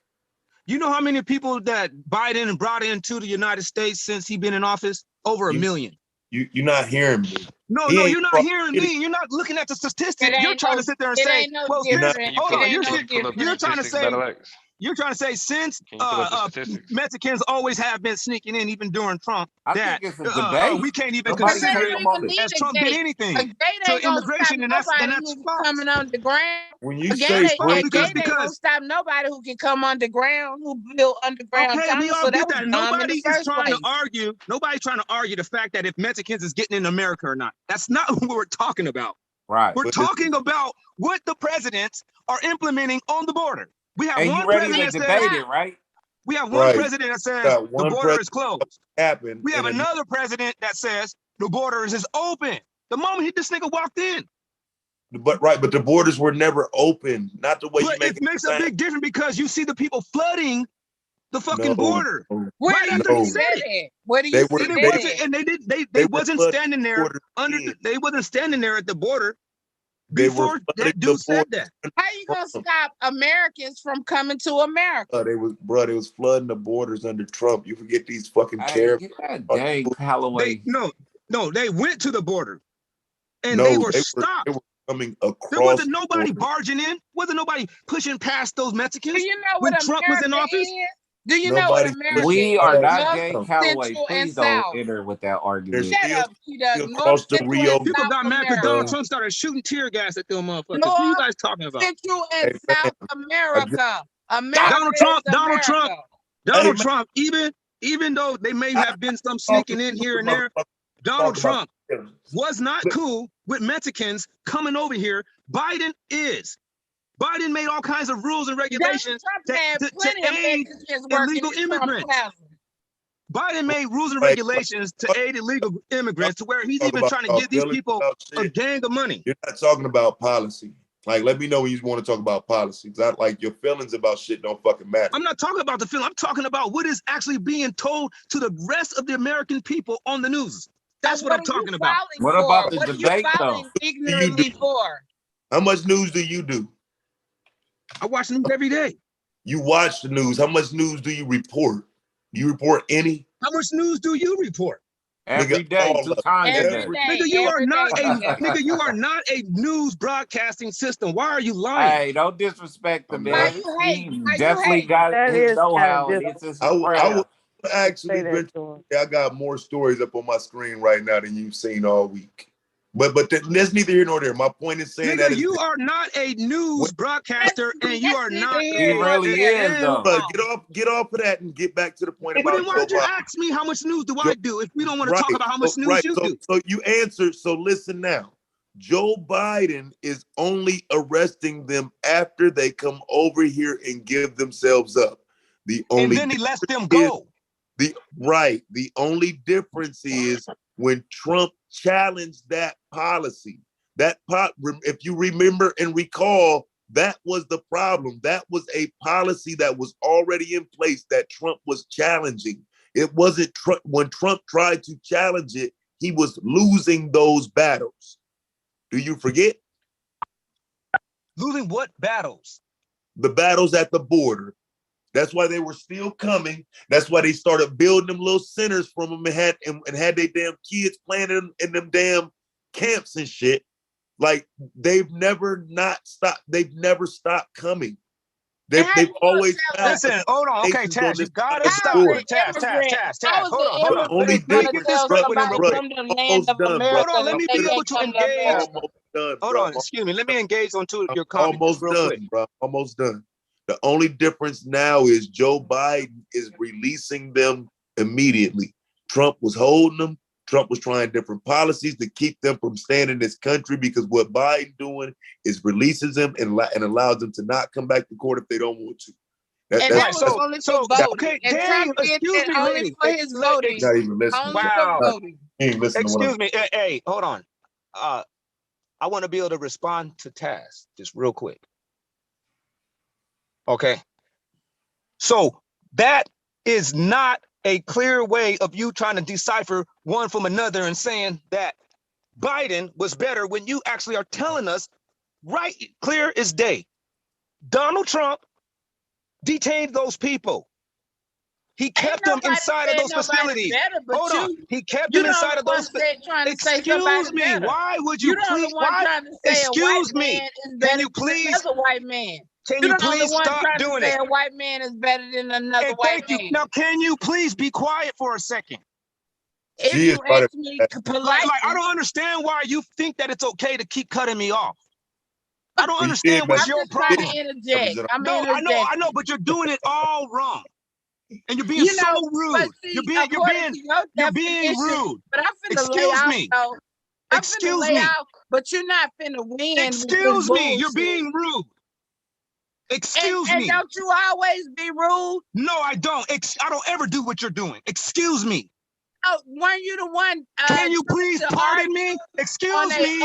You know how many people that Biden brought into the United States since he's been in office? Over a million. You're not hearing me. No, you're not hearing me. You're not looking at the statistics. You're trying to sit there and say, well, hold on. You're trying to say, you're trying to say since Mexicans always have been sneaking in, even during Trump, that we can't even consider it as Trump did anything to immigration, and that's coming on the ground. When you say because ain't gonna stop nobody who can come underground, who build underground. Okay, we all get that. Nobody's trying to argue. Nobody's trying to argue the fact that if Mexicans is getting in America or not. That's not what we're talking about. Right. We're talking about what the presidents are implementing on the border. We have one president that says it, right? We have one president that says the border is closed. We have another president that says the border is open. The moment this nigga walked in. But the borders were never open. Not the way you make it makes a big difference because you see the people flooding the fucking border. Where do you say that? Where do you see that? And they wasn't standing there they wasn't standing there at the border before that dude said that. How you gonna stop Americans from coming to America? They was flooding the borders under Trump. You forget these fucking caravans. Dang, Callaway. They went to the border and they were stopped. They were coming across. There wasn't nobody barging in. Wasn't nobody pushing past those Mexicans. Do you know when what Trump was in office? Do you know what America We are not gay, North, Callaway. Central, Please don't enter with that argument. Shut up, across the Rio. People got mad because Donald Trump started shooting tear gas at them motherfuckers. What are you guys talking about? Central and South America. Donald Trump, even though they may have been some sneaking in here and there, Donald Trump was not cool with Mexicans coming over here. Biden is. Biden made all kinds of rules and regulations to aid illegal immigrants. Biden made rules and regulations to aid illegal immigrants to where he's even trying to give these people a gang of money. You're not talking about policy. Like, let me know when you want to talk about policy. Like, your feelings about shit don't fucking matter. I'm not talking about the feeling. I'm talking about what is actually being told to the rest of the American people on the news. That's what I'm talking about. What about the debate, though? Ignorantly for? How much news do you do? I watch the news every day. You watch the news. How much news do you report? Do you report any? How much news do you report? Every day, 2 times a day. Nigga, you are not a news broadcasting system. Why are you lying? Hey, don't disrespect the man. He definitely got his know-how. I would actually I got more stories up on my screen right now than you've seen all week. But that's neither here nor there. My point is saying Nigga, that you are not a news broadcaster, and you are not. He really is, though. Get off of that and get back to the point But about then why'd you ask me how much news do I do if we don't want to talk about how much news you do? So you answered. So listen now. Joe Biden is only arresting them after they come over here and give themselves up. And then he lets them go. The only difference is when Trump challenged that policy. If you remember and recall, that was the problem. That was a policy that was already in place that Trump was challenging. It wasn't when Trump tried to challenge it, he was losing those battles. Do you forget? Losing what battles? The battles at the border. That's why they were still coming. That's why they started building them little centers from them and had their damn kids playing in them damn camps and shit. Like they've never stopped. They've never stopped coming. They've always listen. Hold on, okay, Taz, you gotta stop. Taz. Hold on. Let me get this straight with him, bro. Hold on, let me be able to engage. Hold on, excuse me. Let me engage on your comments. Almost done, bro. Almost done. The only difference now is Joe Biden is releasing them immediately. Trump was holding them. Trump was trying different policies to keep them from staying in this country because what Biden doing is releases them and allows them to not come back to court if they don't want to. That's only for voting. And Trump did that only for his voting. Not even listening. Wow. Excuse me. Hey, hold on. I want to be able to respond to Taz just real quick. Okay. So that is not a clear way of you trying to decipher one from another and saying that Biden was better when you actually are telling us right clear as day. Donald Trump detained those people. He kept them inside of those facilities. Hold on. He kept them inside of those facilities. Excuse me. Why would you please? Excuse me. Can you please? Another white man. Can you please stop doing it? A white man is better than another white man. Now, can you please be quiet for a second? If you ask me politely, like, I don't understand why you think that it's okay to keep cutting me off. I don't understand what's your problem. I know, but you're doing it all wrong. And you're being so rude. You're being rude. But I'm finna Excuse me. Excuse me. But you're not finna win. Excuse me. You're being rude. Excuse me. And don't you always be rude? No, I don't. I don't ever do what you're doing. Excuse me. Oh, weren't you the one? Can you please pardon me? Excuse me.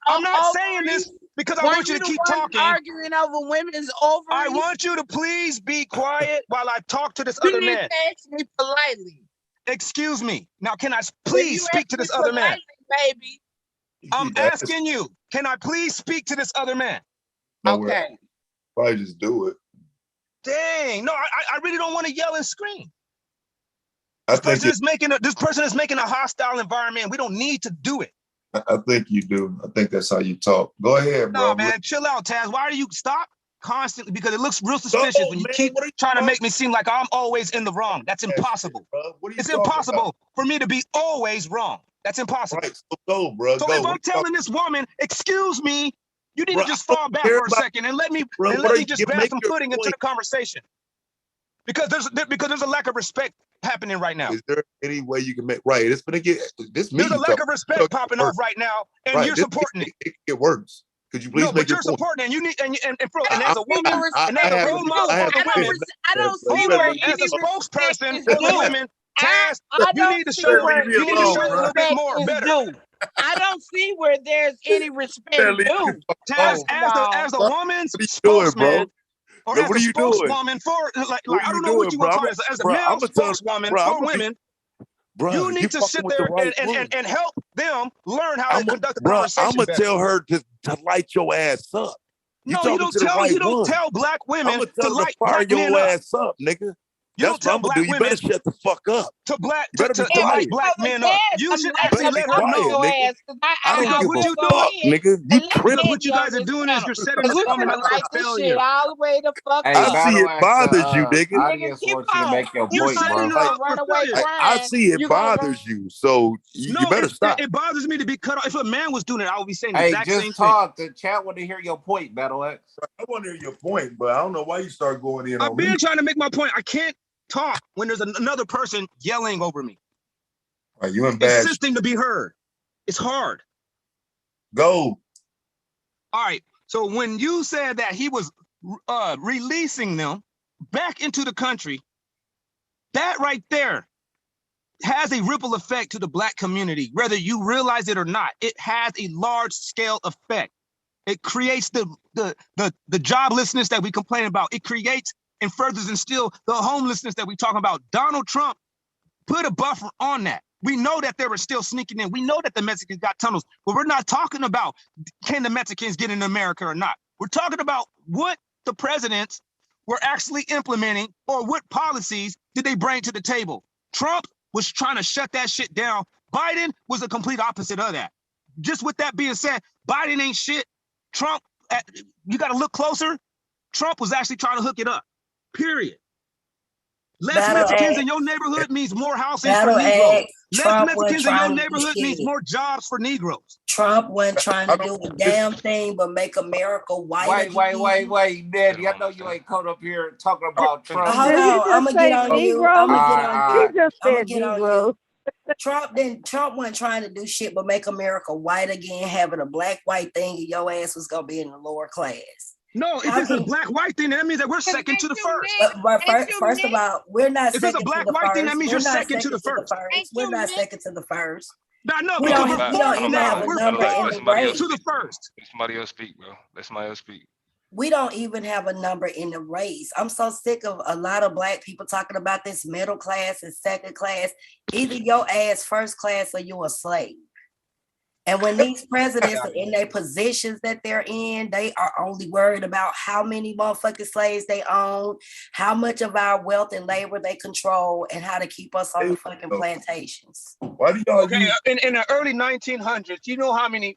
I'm not saying this because I want you to keep talking. Arguing over women's ovaries. I want you to please be quiet while I talk to this other man. You need to ask me politely. Excuse me. Now, can I please speak to this other man? Baby. I'm asking you. Can I please speak to this other man? Okay. Probably just do it. Dang. No, I really don't want to yell and scream. This person is making a hostile environment. We don't need to do it. I think you do. I think that's how you talk. Go ahead, bro. No, man, chill out, Taz. Why do you stop constantly? Because it looks real suspicious when you keep trying to make me seem like I'm always in the wrong. That's impossible. It's impossible for me to be always wrong. That's impossible. Right, so go, bro. So if I'm telling this woman, excuse me, you need to just fall back for a second and let me just bear some footing into the conversation. Because there's a lack of respect happening right now. Is there any way you can make it's gonna get this? There's a lack of respect popping off right now, and you're supporting it. It works. Could you please make your point? You're supporting, and you need and as a woman, and as a role model for the women, I don't see where as a spokesperson for the women, Taz, you need to show a little bit more, better. I don't see where there's any respect due. Taz, as a woman's spokesman. Or as a spokeswoman for, like I don't know what you want to call it, as a male spokeswoman for women, you need to sit there and help them learn how to conduct the conversation. I'm gonna tell her to light your ass up. No, you don't tell black women to light fire black men your ass up, nigga. That's what I'm gonna do. You better shut the fuck up. To black, you better to be quiet. black men up. You should actually let them know. Nigga. I don't give what a you fuck, doing, nigga. You tripping. what you guys are doing is you're setting the We're common gonna up for light this failure. shit all the way the fuck Hey, up. I see it bothers you, nigga. Audience wants you to make your You're point, setting bro. it up for failure. I see it bothers you, so you better stop. It bothers me to be cut off. If a man was doing it, I would be saying the Hey, exact same just thing. talk. The chat want to hear your point, Battle X. I want to hear your point, but I don't know why you start going in on I've me. been trying to make my point. I can't talk when there's another person yelling over me. Right, you in bad. Insisting to be heard. It's hard. Go. All right. So when you said that he was releasing them back into the country, that right there has a ripple effect to the black community, whether you realize it or not. It has a large scale effect. It creates the joblessness that we complain about. It creates and furthers instill the homelessness that we talk about. Donald Trump put a buffer on that. We know that they were still sneaking in. We know that the Mexicans got tunnels, but we're not talking about can the Mexicans get in America or not. We're talking about what the presidents were actually implementing or what policies did they bring to the table. Trump was trying to shut that shit down. Biden was the complete opposite of that. Just with that being said, Biden ain't shit. Trump, you got to look closer. Trump was actually trying to hook it up, period. Less Mexicans in your neighborhood means more housing for Negroes. Less Mexicans in your neighborhood means more jobs for Negroes. Trump wasn't trying to do a damn thing but make America white. Wait, Daddy. I know you ain't come up here talking about Trump. Hold on, I'm gonna get on you. I'm gonna get on you. He just said Negro. Trump wasn't trying to do shit but make America white again, having a black-white thing, and your ass was gonna be in the lower class. No, if it's a black-white thing, that means that we're second to the first. But first of all, we're not if second it's a to the black-white first. thing, that means you're second to the first. We're not second to the first. No, we don't even have a number in the race. To the first. Let somebody else speak, bro. Let somebody else speak. We don't even have a number in the race. I'm so sick of a lot of black people talking about this middle class and second class. Either your ass first class or you a slave. And when these presidents are in their positions that they're in, they are only worried about how many motherfucking slaves they own, how much of our wealth and labor they control, and how to keep us on the fucking plantations. Why do y'all in the early 1900s, you know how many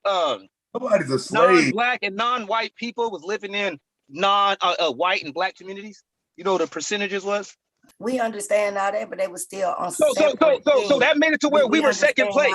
nobody's a slave. Non-black and non-white people was living in white and black communities? You know what the percentages was? We understand all that, but they were still on. So that made it to where we were second place.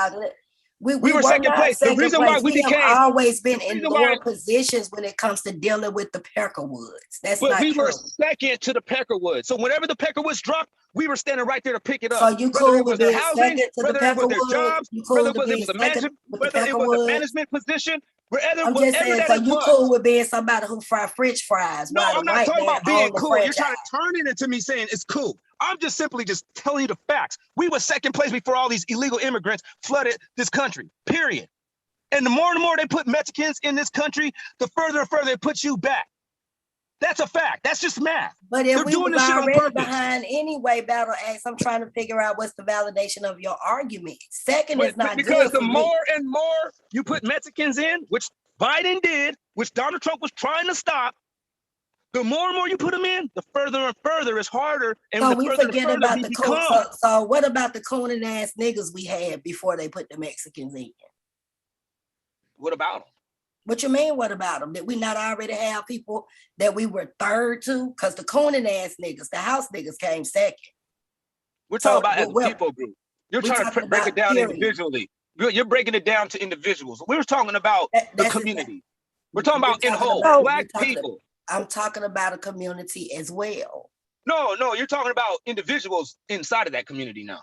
We were second place. The reason why we became always been in lower positions when it comes to dealing with the Peckerwoods. That's not true. We were second to the Peckerwoods. So whenever the Peckerwoods dropped, we were standing right there to pick it up. So you cool with being second to the whether it was their Peckerwoods? jobs, whether it was a management position, I'm just saying, so you cool with being somebody who fry French fries? No, I'm not talking about being cool. You're trying to turn it into me saying it's cool. I'm just simply just telling you the facts. We were second place before all these illegal immigrants flooded this country, period. And the more they put Mexicans in this country, the further and further it puts you back. That's a fact. That's just math. But if we were already behind anyway, Battle Axe, I'm trying to figure out what's the validation of your argument. Second is not good. Because the more and more you put Mexicans in, which Biden did, which Donald Trump was trying to stop, the more and more you put them in, the further and further it's harder. And so we forget about the coon. So what about the cooning ass niggas we had before they put the Mexicans in? What about them? What you mean, what about them? Did we not already have people that we were third to? Because the cooning ass niggas, the house niggas came second. We're talking about as a people group. You're trying to break it down individually. You're breaking it down to individuals. We were talking about the community. We're talking about in whole, black people. I'm talking about a community as well. No, you're talking about individuals inside of that community now.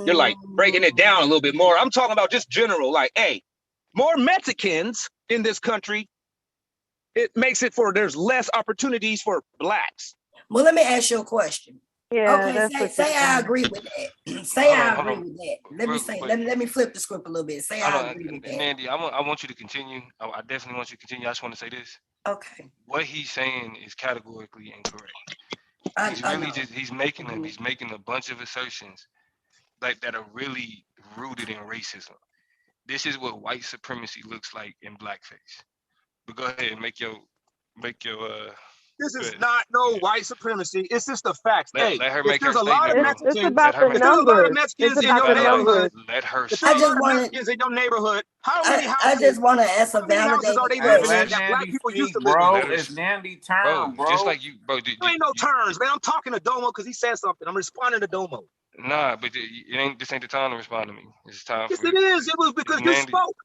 You're like breaking it down a little bit more. I'm talking about just general, like, hey, more Mexicans in this country, it makes it for there's less opportunities for blacks. Well, let me ask you a question. Yeah, okay, say I agree with that. Say I agree with that. Let me flip the script a little bit. Say I agree with that. Mandy, I want you to continue. I definitely want you to continue. I just want to say this. Okay. What he's saying is categorically incorrect. He's making a bunch of assertions that are really rooted in racism. This is what white supremacy looks like in blackface. But go ahead and make your This is not no white supremacy. It's just the facts. Let her make her there's a lot of statement, Mexicans, it's about the if there's a lot of numbers. Mexicans It's in about your the neighborhood, numbers. Let her if there's a lot of Mexicans in your neighborhood, how many houses? I just want to ask a how many houses are validated they Hey, living in let that black Nandy people used speak, to live in? bro. It's Nandy turn, bro. Just like you, bro. There ain't no turns, man. I'm talking to Domo because he said something. I'm responding to Domo. Nah, but this ain't the time to respond to me. It's time Yes, for it is. It was because you Nandy. spoke.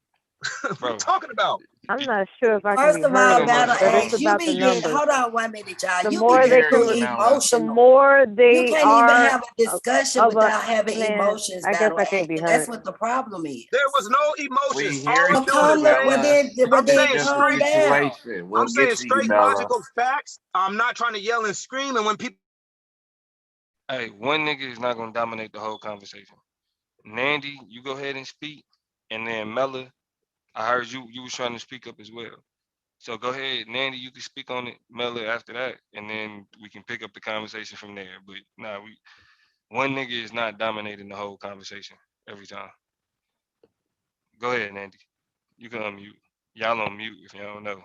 What are you talking about? I'm not sure if I can First be of heard all, or Battle not, but it's Axe, you about be the getting, numbers. hold on 1 minute, y'all. The You more be they getting too the emotional. more You they can't even are have a discussion of a without having man. emotions, I guess Battle I Axe. can't be And heard. that's what the problem is. There was no emotions. All hear I'm you, doing is saying, Well It's then just a calm down. situation. We'll I'm get saying to you, straight Mello. logical facts. I'm not trying to yell and scream. And when people, Hey, one nigga is not gonna dominate the whole conversation. Nandy, you go ahead and speak, and then Mella, I heard you was trying to speak up as well. So go ahead, Nandy, you can speak on it, Mella after that, and then we can pick up the conversation from there. But nah, one nigga is not dominating the whole conversation every time. Go ahead, Nandy. You can unmute. Y'all on mute if y'all don't know.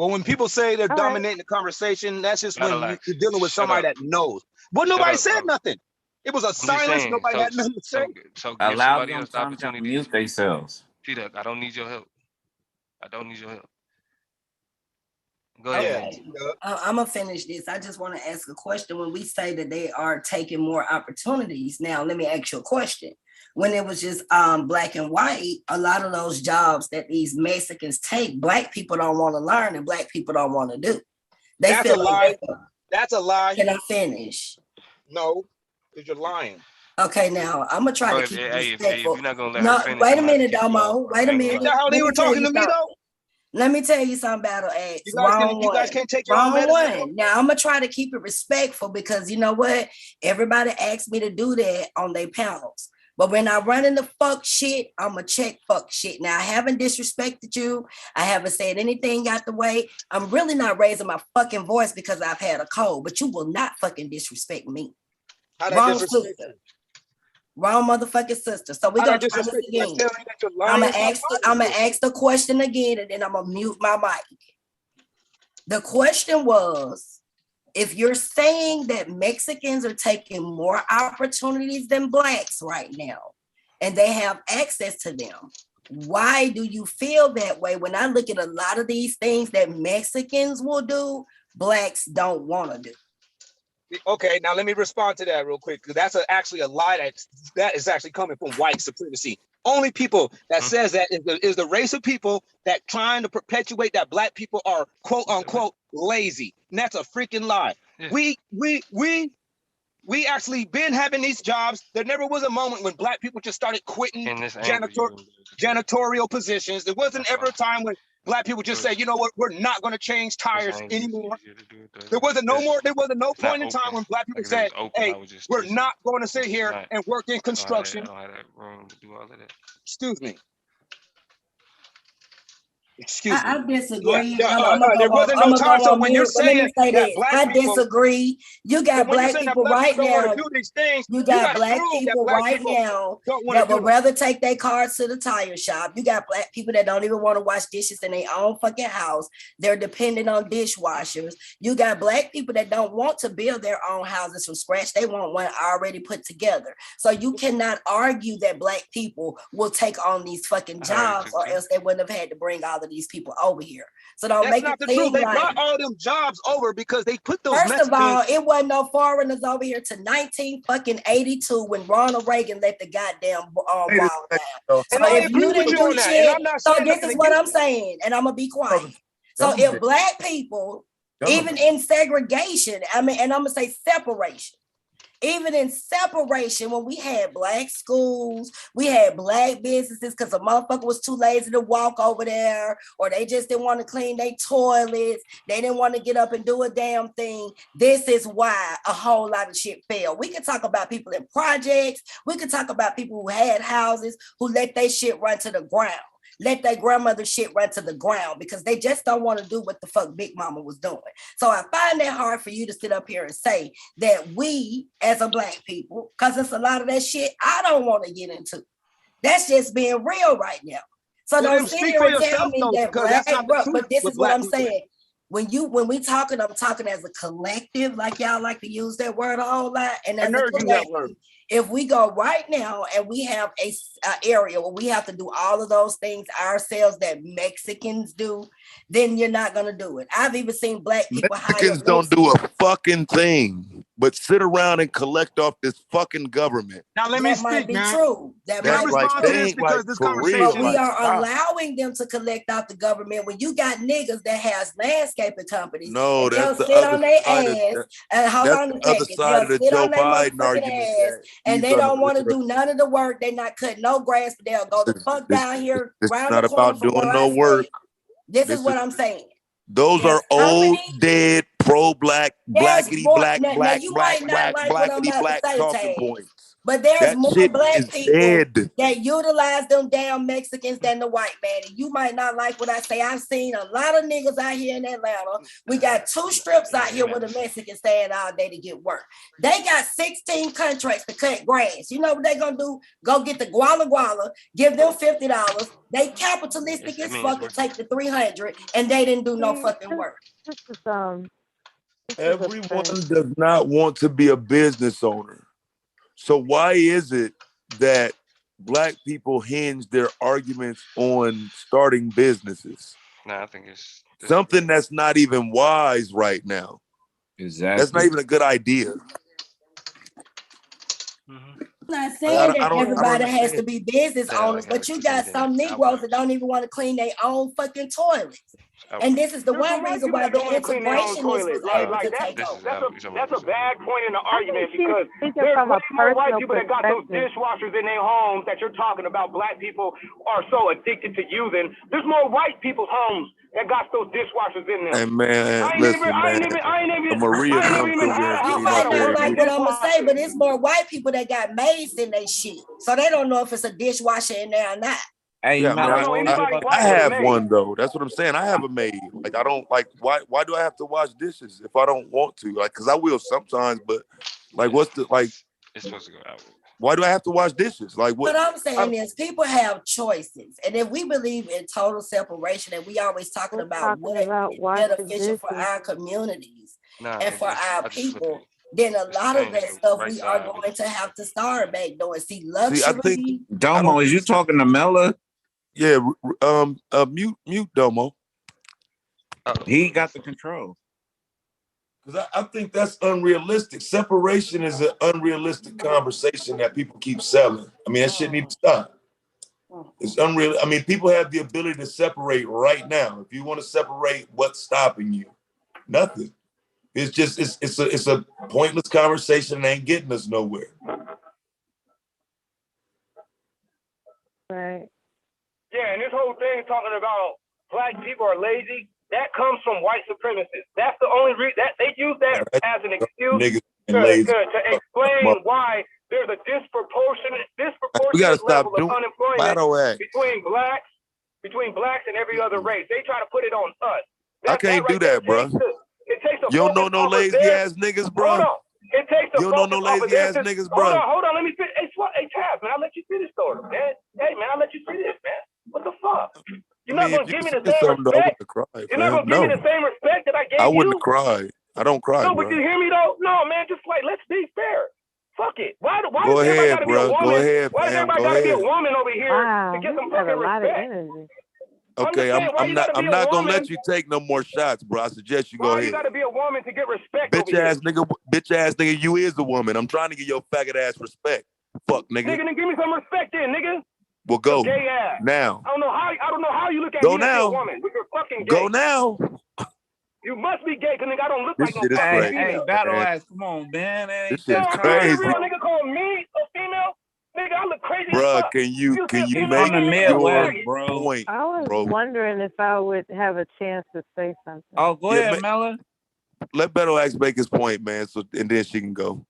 well, when people say they're dominating the conversation, that's just when you're dealing with somebody that knows. But nobody said nothing. It was a silence. Saying, Nobody had nothing to say. So give Allow somebody them else the time to opportunity mute themselves. Peter, I don't need your help. I don't need your help. Go ahead, Nandy. I'm gonna finish this. I just want to ask a question. When we say that they are taking more opportunities, now let me ask you a question. When it was just black and white, a lot of those jobs that these Mexicans take, black people don't want to learn and black people don't want to do. That's a lie. That's a lie. Can I finish? No, because you're lying. Okay, now I'm gonna try to keep it respectful. If you're not gonna let her finish, wait a minute, Domo. Wait a minute. Is that how they were talking to me though? Let me tell you something, Battle Axe. You guys can't take your own medicine. Now I'm gonna try to keep it respectful because you know what? Everybody asks me to do that on their panels. But when I run into fuck shit, I'ma check fuck shit. Now I haven't disrespected you. I haven't said anything out the way. I'm really not raising my fucking voice because I've had a cold, but you will not fucking disrespect me. Wrong sister. Wrong motherfucking sister. So we're gonna try this again. I'm gonna ask the question again and then I'm gonna mute my mic. The question was, if you're saying that Mexicans are taking more opportunities than blacks right now, and they have access to them, why do you feel that way? When I look at a lot of these things that Mexicans will do, blacks don't want to do. Okay, now let me respond to that real quick, because that's actually a lie that is actually coming from white supremacy. Only people that says that is the race of people that trying to perpetuate that black people are quote unquote lazy. And that's a freaking lie. Yeah. We actually been having these jobs. There never was a moment when black people just started quitting janitorial positions. There wasn't ever a time when black people just say, you know what, we're not going to change tires anymore. There wasn't no point in time when black people said, hey, we're not going to sit here and work in construction. Excuse me. Excuse me. I disagree. There wasn't no time. So when you're saying that I disagree. You got black people right now. You got black people right now that would rather take their cars to the tire shop. You got black people that don't even want to wash dishes in their own fucking house. They're dependent on dishwashers. You got black people that don't want to build their own houses from scratch. They want one already put together. So you cannot argue that black people will take on these fucking jobs, or else they wouldn't have had to bring all of these people over here. So don't That's make not it the truth. They like, brought all them jobs over because they put those. First of all, it wasn't no foreigners over here to 1982 when Ronald Reagan let the goddamn wall down. So if you didn't do shit, so this is what I'm saying, and I'm gonna be quiet. So if black people, even in segregation, I mean, and I'm gonna say separation. Even in separation, when we had black schools, we had black businesses because a motherfucker was too lazy to walk over there, or they just didn't want to clean their toilets. They didn't want to get up and do a damn thing. This is why a whole lot of shit failed. We could talk about people in projects. We could talk about people who had houses, who let their shit run to the ground. Let their grandmother shit run to the ground because they just don't want to do what the fuck Big Mama was doing. So I find that hard for you to sit up here and say that we as a black people, because it's a lot of that shit I don't want to get into. That's just being real right now. So Well, don't then sit speak here for and tell yourself me though, that because that's black, not the bro, truth but this with is what black I'm people. saying. When we talking, I'm talking as a collective, like y'all like to use that word a whole lot. And as a collective, if we go right now and we have a area where we have to do all of those things ourselves that Mexicans do, then you're not gonna do it. I've even seen black people Mexicans don't do a fucking thing but sit around and collect off this fucking government. Now let me That might speak, be man. true. Can That I might be respond to true. this because this conversation? But we Like, are stop. allowing them to collect out the government when you got niggas that has landscaping companies. No, and that's they'll the sit other on their side of ass that. and hold That's on the a other second. side They'll of the sit Joe on their Biden motherfucking argument. ass and He's they don't want to unreal. do none of the work. They not cutting no grass, but they'll go the fuck down here It's round not the corner about from where doing I no work. stay. This is what I'm saying. Those There's are old, companies. dead, pro-black, There's blackity more. black, Now you might not like what I'm blackity about to black say, talking Taz, points. but there's That more shit black is people dead. that utilize them damn Mexicans than the white man. And you might not like what I say. I've seen a lot of niggas out here in Atlanta. We got 2 strips out here where the Mexicans staying all day to get work. They got 16 contracts to cut grass. You know what they gonna do? Go get the guala guala, give them $50. They capitalistic as fuck and take the 300, and they didn't do no fucking work. Everyone does not want to be a business owner. So why is it that black people hinge their arguments on starting businesses? No, I think it's something that's not even wise right now. Exactly. That's not even a good idea. I'm not saying that everybody has to be business that, owners, but you got some Negroes that don't even want to clean their own fucking toilets. And this is the one reason why the integrationists was able to take over. That's a bad point in the argument because there's way more white people that got those dishwashers in their homes that you're talking about. Black people are so addicted to using. There's more white people's homes that got those dishwashers in them. And man, listen, Maria come through there and You clean might up not like what there. I'm gonna say, but it's more white people that got maids in their shit, so they don't know if it's a dishwasher in there or not. Hey, yeah, man, I have one though. That's what I'm saying. I have a maid. Like I don't like. Why do I have to wash dishes if I don't want to? Like, cause I will sometimes, but like, what's the like? It's supposed to go out. Why do I have to wash dishes? Like what? What I'm saying is people have choices. And if we believe in total separation and we always talking about what is beneficial for our communities and for our people, then a lot of that stuff we are going to have to start back doing. See, luxury. I think Domo, is you talking to Mella? Yeah, mute Domo. He got the control. Because I think that's unrealistic. Separation is an unrealistic conversation that people keep selling. I mean, that shit needs to stop. It's unreal. I mean, people have the ability to separate right now. If you want to separate, what's stopping you? Nothing. It's just it's a pointless conversation and ain't getting us nowhere. Right. Yeah, and this whole thing talking about black people are lazy, that comes from white supremacists. That's the only reason that they use that as an excuse to explain why there's a disproportionate level of unemployment between blacks and every other race. They try to put it on us. I can't do that, bro. It takes you don't know no lazy ass niggas, bro. Hold on. It takes the you don't know no lazy ass niggas, bro. Hold on. Let me finish. Hey, Taz, man, I'll let you finish, story, man. Hey, man, I'll let you finish, man. What the fuck? You're not gonna give me the same respect. You're not gonna give me the same respect that I gave you. I wouldn't cry. I don't cry, no, bro. but you hear me though? No, man, just like let's be fair. Fuck it. Why Go does everybody ahead, gotta be bro. a woman? Go ahead, Why does fam. everybody Go gotta be a ahead. woman over here to get some fucking respect? Okay, I'm not gonna let you take no more shots, bro. I suggest you go ahead. You gotta be a woman to get respect. Bitch ass nigga, you is a woman. I'm trying to get your faggot ass respect. Fuck, nigga. Nigga, then give me some respect then, nigga. Well, go gay ass. now. I don't know how you look at Go me as now. a woman, but you're fucking gay. Go now. You must be gay, cause nigga, I don't look This like no shit is fucking crazy. female. Hey, battle ass, come on, man. This shit is Are crazy. you real nigga call me a female? Nigga, I look crazy Bruh, as fuck. can you He's make from the Midwest, your bro. point, I was bro? wondering if I would have a chance to say something. Oh, go ahead, Mella. Let Beto X make his point, man. So and then she can go.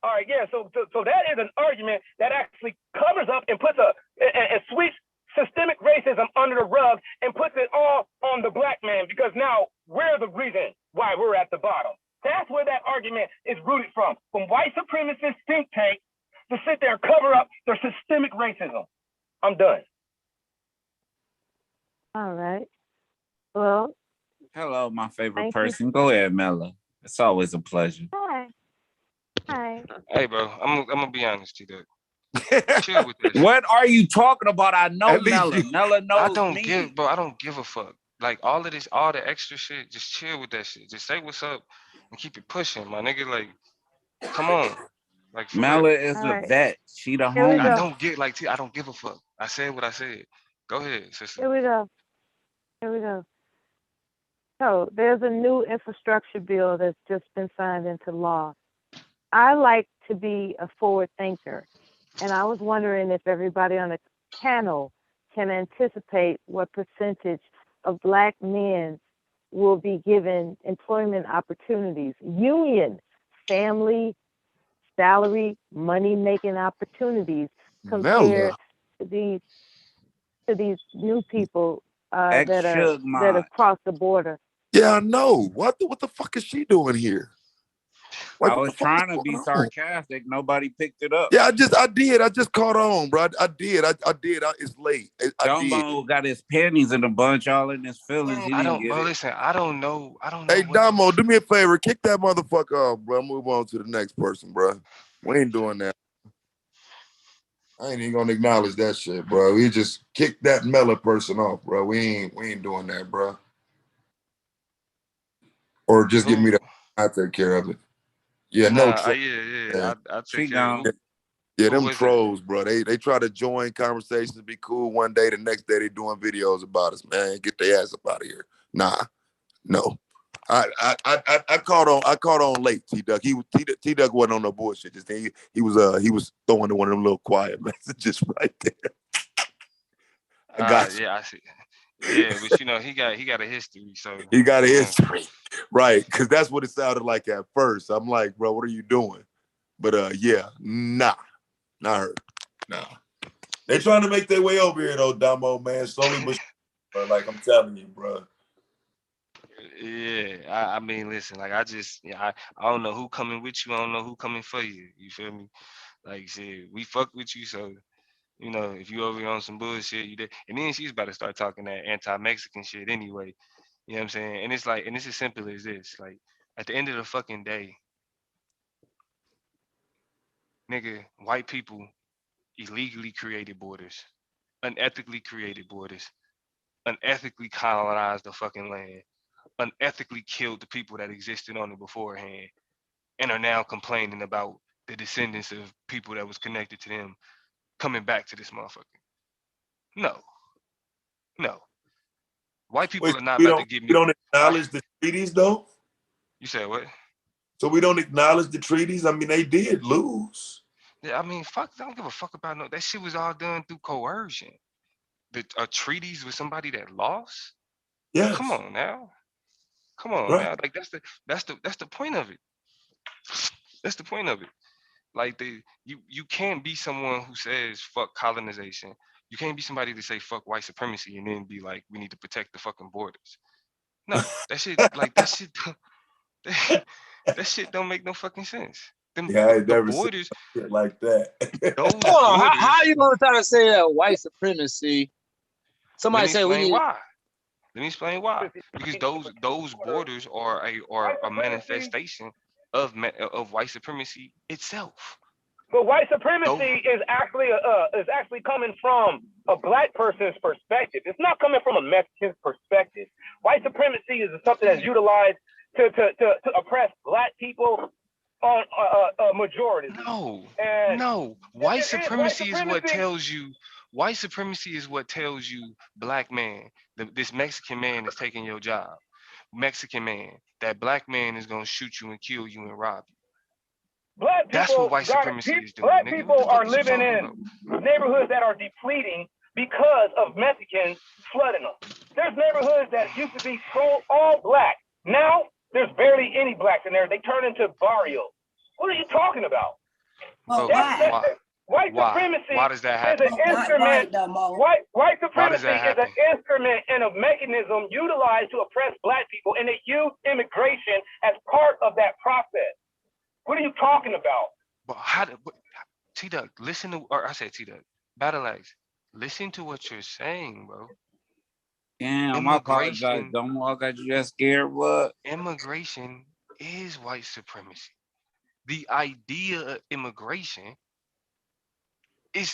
All right, yeah. So that is an argument that actually covers up and puts and sweeps systemic racism under the rug and puts it all on the black man because now we're the reason why we're at the bottom. That's where that argument is rooted from white supremacist think tanks to sit there and cover up their systemic racism. All right. Well, hello, my favorite thank person. you. Go ahead, Mella. It's always a pleasure. Hi. Hi. Hey, bro, I'm gonna be honest to you. Chill with that shit. What are you talking about? I know At least Mella. Mella knows I don't give a fuck. Like all of this, all the extra shit, just chill with that shit. Just say what's up and keep it pushing, my nigga. Like, come on. Like for Mella real. is a vet. She the Here we homie. go. I don't give a fuck. I said what I said. Go ahead, sister. Here we go. Here we go. So there's a new infrastructure bill that's just been signed into law. I like to be a forward thinker, and I was wondering if everybody on the panel can anticipate what percentage of Black men will be given employment opportunities, union, family, salary, money-making opportunities compared to these new people that are across the border. Yeah, I know. What the fuck is she doing here? Like, I was trying to be sarcastic. Nobody picked it up. Yeah, I just caught on, bro. I did. It's late. Dumbo got his panties in a bunch, all in his feelings. He didn't get it. Listen, I don't know. Hey, Damo, do me a favor. Kick that motherfucker off, bro. Move on to the next person, bro. We ain't doing that. I ain't even gonna acknowledge that shit, bro. We just kick that Mella person off, bro. We ain't doing that, bro. Or just give me the. I take care of it. Yeah, no. I take care of it. Yeah, them trolls, bro. They try to join conversations, be cool one day, the next day they doing videos about us, man. Get their ass up out of here. Nah, no. I caught on late, T-Duck. T-Duck wasn't on no bullshit. Just he was throwing one of them little quiet messages right there. I got you. Yeah, I see. Yeah, but you know, he got a history, so he got a history. Right, because that's what it sounded like at first. I'm like, bro, what are you doing? But yeah, nah. Not her. Nah. They trying to make their way over here though, Damo, man. Slowly but surely, like I'm telling you, bro. Yeah, I mean, listen, like I don't know who coming with you. I don't know who coming for you. You feel me? Like shit, we fuck with you, so you know if you over here on some bullshit, you did. And then she's about to start talking that anti-Mexican shit anyway. You know what I'm saying? And it's like, and it's as simple as this. Like at the end of the fucking day, nigga, white people illegally created borders, unethically created borders, unethically colonized the fucking land, unethically killed the people that existed on it beforehand, and are now complaining about the descendants of people that was connected to them coming back to this motherfucker. No. White people are not about to give me. We don't acknowledge the treaties, though. You said what? So we don't acknowledge the treaties. I mean, they did lose. Yeah, I mean, fuck. I don't give a fuck about no. That shit was all done through coercion. The treaties with somebody that lost. Yes. Come on now. Like that's the point of it. That's the point of it. Like you can't be someone who says fuck colonization. You can't be somebody to say fuck white supremacy and then be like, we need to protect the fucking borders. No, that shit that shit don't make no fucking sense. The borders like that. Those Hold on, borders, how are you gonna try to say that white supremacy? Somebody said we need. Why. Let me explain why. Because those borders are a manifestation of white supremacy itself. But white supremacy is actually coming from a Black person's perspective. It's not coming from a Mexican's perspective. White supremacy is something that's utilized to oppress Black people on majorities. No. White supremacy is what tells you. White supremacy is what tells you, Black man, this Mexican man is taking your job. Mexican man, that Black man is gonna shoot you and kill you and rob you. That's what white supremacy is doing. Black people are living in neighborhoods that are depleting because of Mexicans flooding them. There's neighborhoods that used to be all Black. Now there's barely any Blacks in there. They turn into barrios. What are you talking about? Well, White supremacy why does that happen? is an instrument. White supremacy is an instrument and a mechanism utilized to oppress Black people, and they use immigration as part of that process. What are you talking about? But T-Duck, listen to, or I said T-Duck, Battle Axe, listen to what you're saying, bro. Damn, I apologize. Don't walk out. You just scared. What? Immigration is white supremacy. The idea of immigration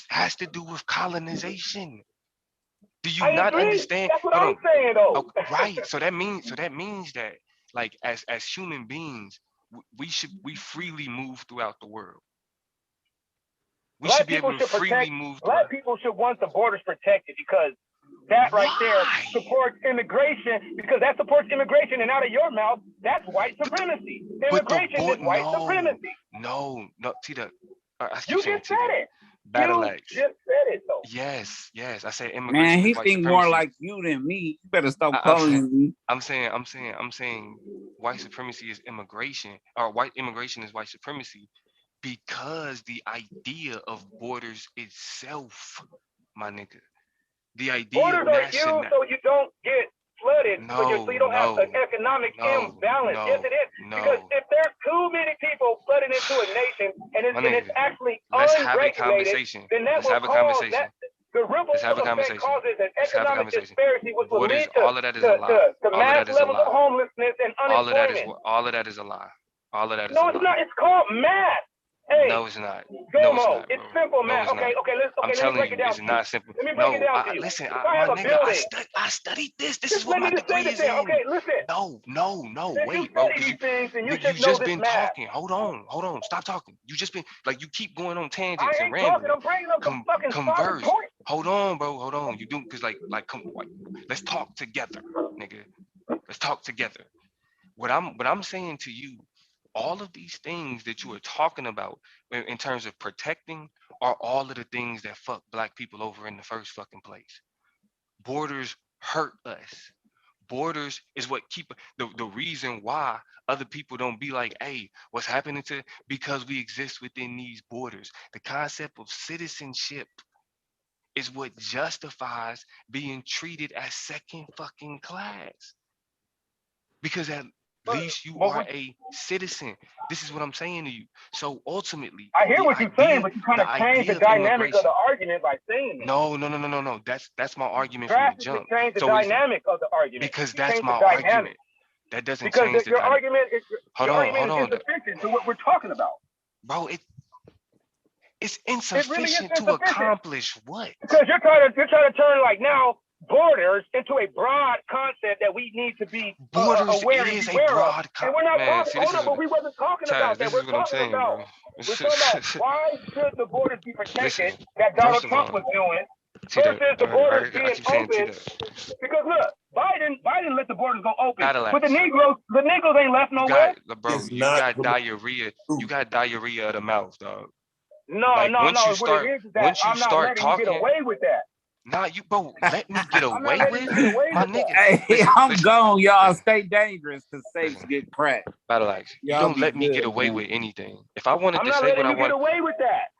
has to do with colonization. Do you not understand? That's what I'm saying, though. Oh, right. So that means that like as human beings, we freely move throughout the world. We should be able to freely move. Black people should want the borders protected because that right there supports immigration, because that supports immigration, and out of your mouth, that's white supremacy. Immigration is white supremacy. No, see that. You just said it. Battle you Axe. just said it though. Yes. I said immigration. Man, he is white think supremacy. more like you than me. You better stop calling me. I'm saying white supremacy is immigration, or white immigration is white supremacy, because the idea of borders itself, my nigga. The idea borders are used so you don't get flooded, so you don't have an economic imbalance. Yes, it is. Because if there's too many people flooding into a nation and it's actually unregulated, then that will cause the ripple effect causes an economic disparity, which will lead to mass levels of homelessness and unemployment. All of that is a lie. All of that is no, a lie. It's not. It's called math. Hey, no, it's not. It's simple math. Okay, I'm telling let me break it down. It's not simple. Let me break it down to you. Listen, my nigga, I studied this. This is what my degree is in. Okay, listen. No, wait, bro. You just been talking. Hold on. Stop talking. You just been you keep going on tangents and rambling. I'm bringing up the fucking converse. point. Hold on, bro. Hold on. You do because let's talk together, nigga. Let's talk together. What I'm saying to you, all of these things that you are talking about in terms of protecting are all of the things that fuck black people over in the first fucking place. Borders hurt us. Borders is what keep the reason why other people don't be like, hey, what's happening to, because we exist within these borders. The concept of citizenship is what justifies being treated as second fucking class. Because at least you are a citizen. This is what I'm saying to you. So ultimately, I hear what you're saying, but you kind of change the dynamic of the argument by saying it. No. That's my argument from the jump. Change the dynamic of the argument. Because that's my argument. That doesn't change your argument is insufficient to what we're talking about. Bro, it's insufficient to accomplish what? Because you're trying to turn now borders into a broad concept that we need to be aware and beware of. And we're not but we wasn't talking about that. We're talking about why should the borders be protected that Donald Trump was doing versus the borders being open. Because look, Biden let the borders go open. But the Negroes ain't left nowhere. Bro, you got diarrhea. You got diarrhea of the mouth, dog. No. What it is that I'm not letting you get away with that. Nah, you bro, let me get away with my nigga. Hey, I'm gone, y'all. Stay dangerous because safes get cracked. Battle Axe, you don't let me get away with anything. If I wanted to say what I want, get away with that.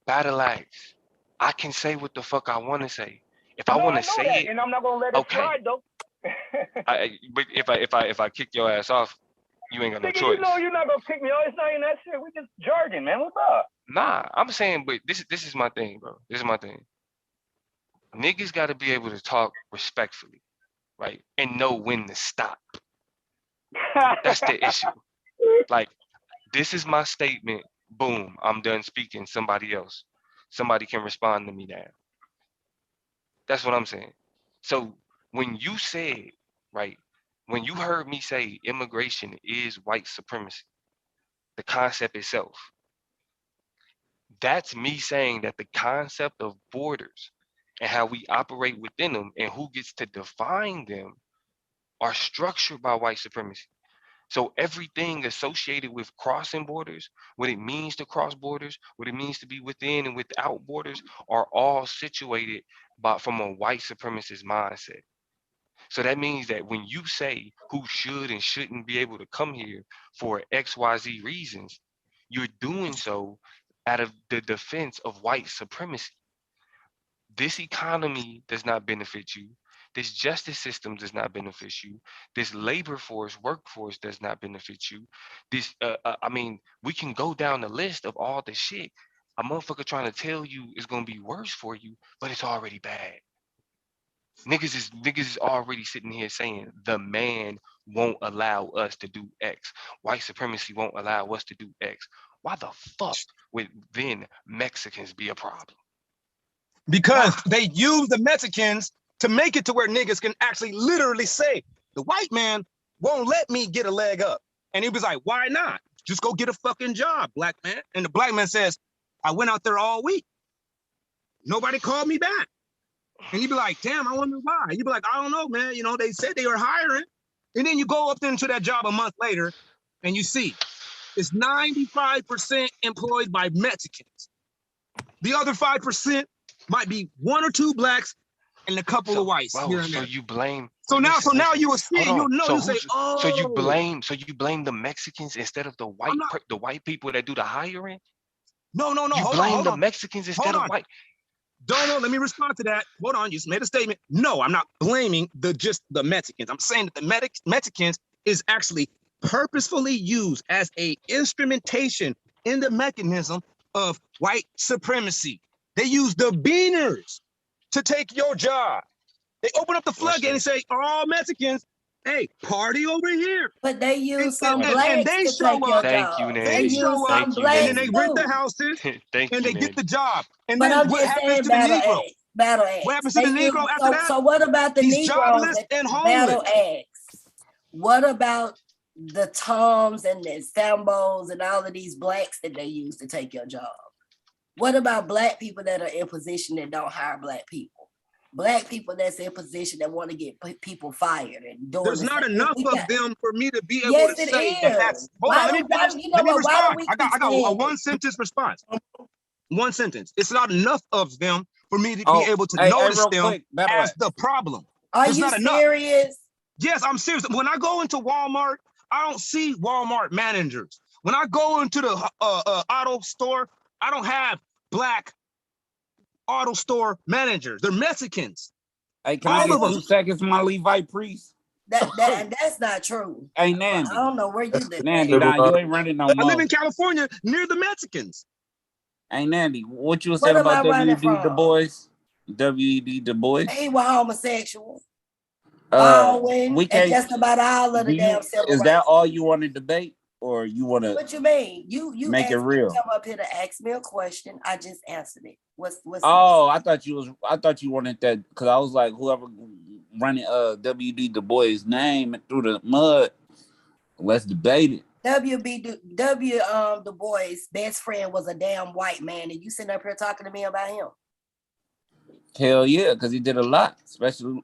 Battle Axe, I can say what the fuck I want to say. If I want to say it, and I'm not gonna let it slide though. But if I kick your ass off, you ain't got no choice. You know you're not gonna kick me off. It's not even that shit. We just jargon, man. What's up? Nah, I'm saying, but this is my thing, bro. This is my thing. Niggas got to be able to talk respectfully, right? And know when to stop. That's the issue. This is my statement. Boom, I'm done speaking. Somebody can respond to me now. That's what I'm saying. So when you said, right, when you heard me say immigration is white supremacy, the concept itself, that's me saying that the concept of borders and how we operate within them and who gets to define them are structured by white supremacy. So everything associated with crossing borders, what it means to cross borders, what it means to be within and without borders are all situated from a white supremacist mindset. So that means that when you say who should and shouldn't be able to come here for XYZ reasons, you're doing so out of the defense of white supremacy. This economy does not benefit you. This justice system does not benefit you. This labor workforce does not benefit you. We can go down the list of all the shit a motherfucker trying to tell you is going to be worse for you, but it's already bad. Niggas is already sitting here saying the man won't allow us to do X. White supremacy won't allow us to do X. Why the fuck would then Mexicans be a problem? Because they use the Mexicans to make it to where niggas can actually literally say, the white man won't let me get a leg up. And he was like, why not? Just go get a fucking job, black man. And the black man says, I went out there all week. Nobody called me back. And you'd be like, damn, I wonder why. You'd be like, I don't know, man. You know, they said they were hiring. And then you go up into that job a month later and you see it's 95% employed by Mexicans. The other 5% might be 1 or 2 blacks and a couple of whites here and there. So you blame. So now you will see, you'll know. You say, oh. So you blame the Mexicans instead of the white people that do the hiring. No. You blame the Mexicans instead of white. Don't let me respond to that. Hold on, you just made a statement. No, I'm not blaming just the Mexicans. I'm saying that the Mexicans is actually purposefully used as a instrumentation in the mechanism of white supremacy. They use the beaners to take your job. They open up the floodgate and say, all Mexicans, hey, party over here. But they use some blacks and they to show take your up. Thank you, Nancy. They show up, Thank you, Nancy. and then they rent the houses, and they get the job. And but then I'm what just happens saying, to the Negro? Battle Axe. What happens to the Negro after that? So what about the He's Negroes jobless and Battle homeless. Axe? What about the Toms and the Sambos and all of these blacks that they use to take your job? What about black people that are in position that don't hire black people? Black people that's in position that want to get people fired and doing. There's not enough of them for me to be able yes, to it say is. that's. Hold on, let me finish. Let me respond. I got a 1 sentence response. 1 sentence. It's not enough of them for me to be able to notice them as the problem. Are you serious? Yes, I'm serious. When I go into Walmart, I don't see Walmart managers. When I go into the auto store, I don't have black auto store managers. They're Mexicans. Hey, can I get 2 seconds, my Levite priest? That's not true. Hey, Nandy. I don't know where you live. Nandy, you ain't running no more. I live in California near the Mexicans. Hey, Nandy, what you said about W.E.D. Du Bois? W.E.D. Du Bois? He was homosexual. We can't, just about all of the damn civil Is that all you want to debate? Or you want to? What you mean? You make it real. Come up here to ask me a question. I just answered it. What's oh, I thought you wanted that because I was like, whoever running W.D. Du Bois' name through the mud, let's debate it. Du Bois' best friend was a damn white man, and you sitting up here talking to me about him. Hell yeah, because he did a lot, especially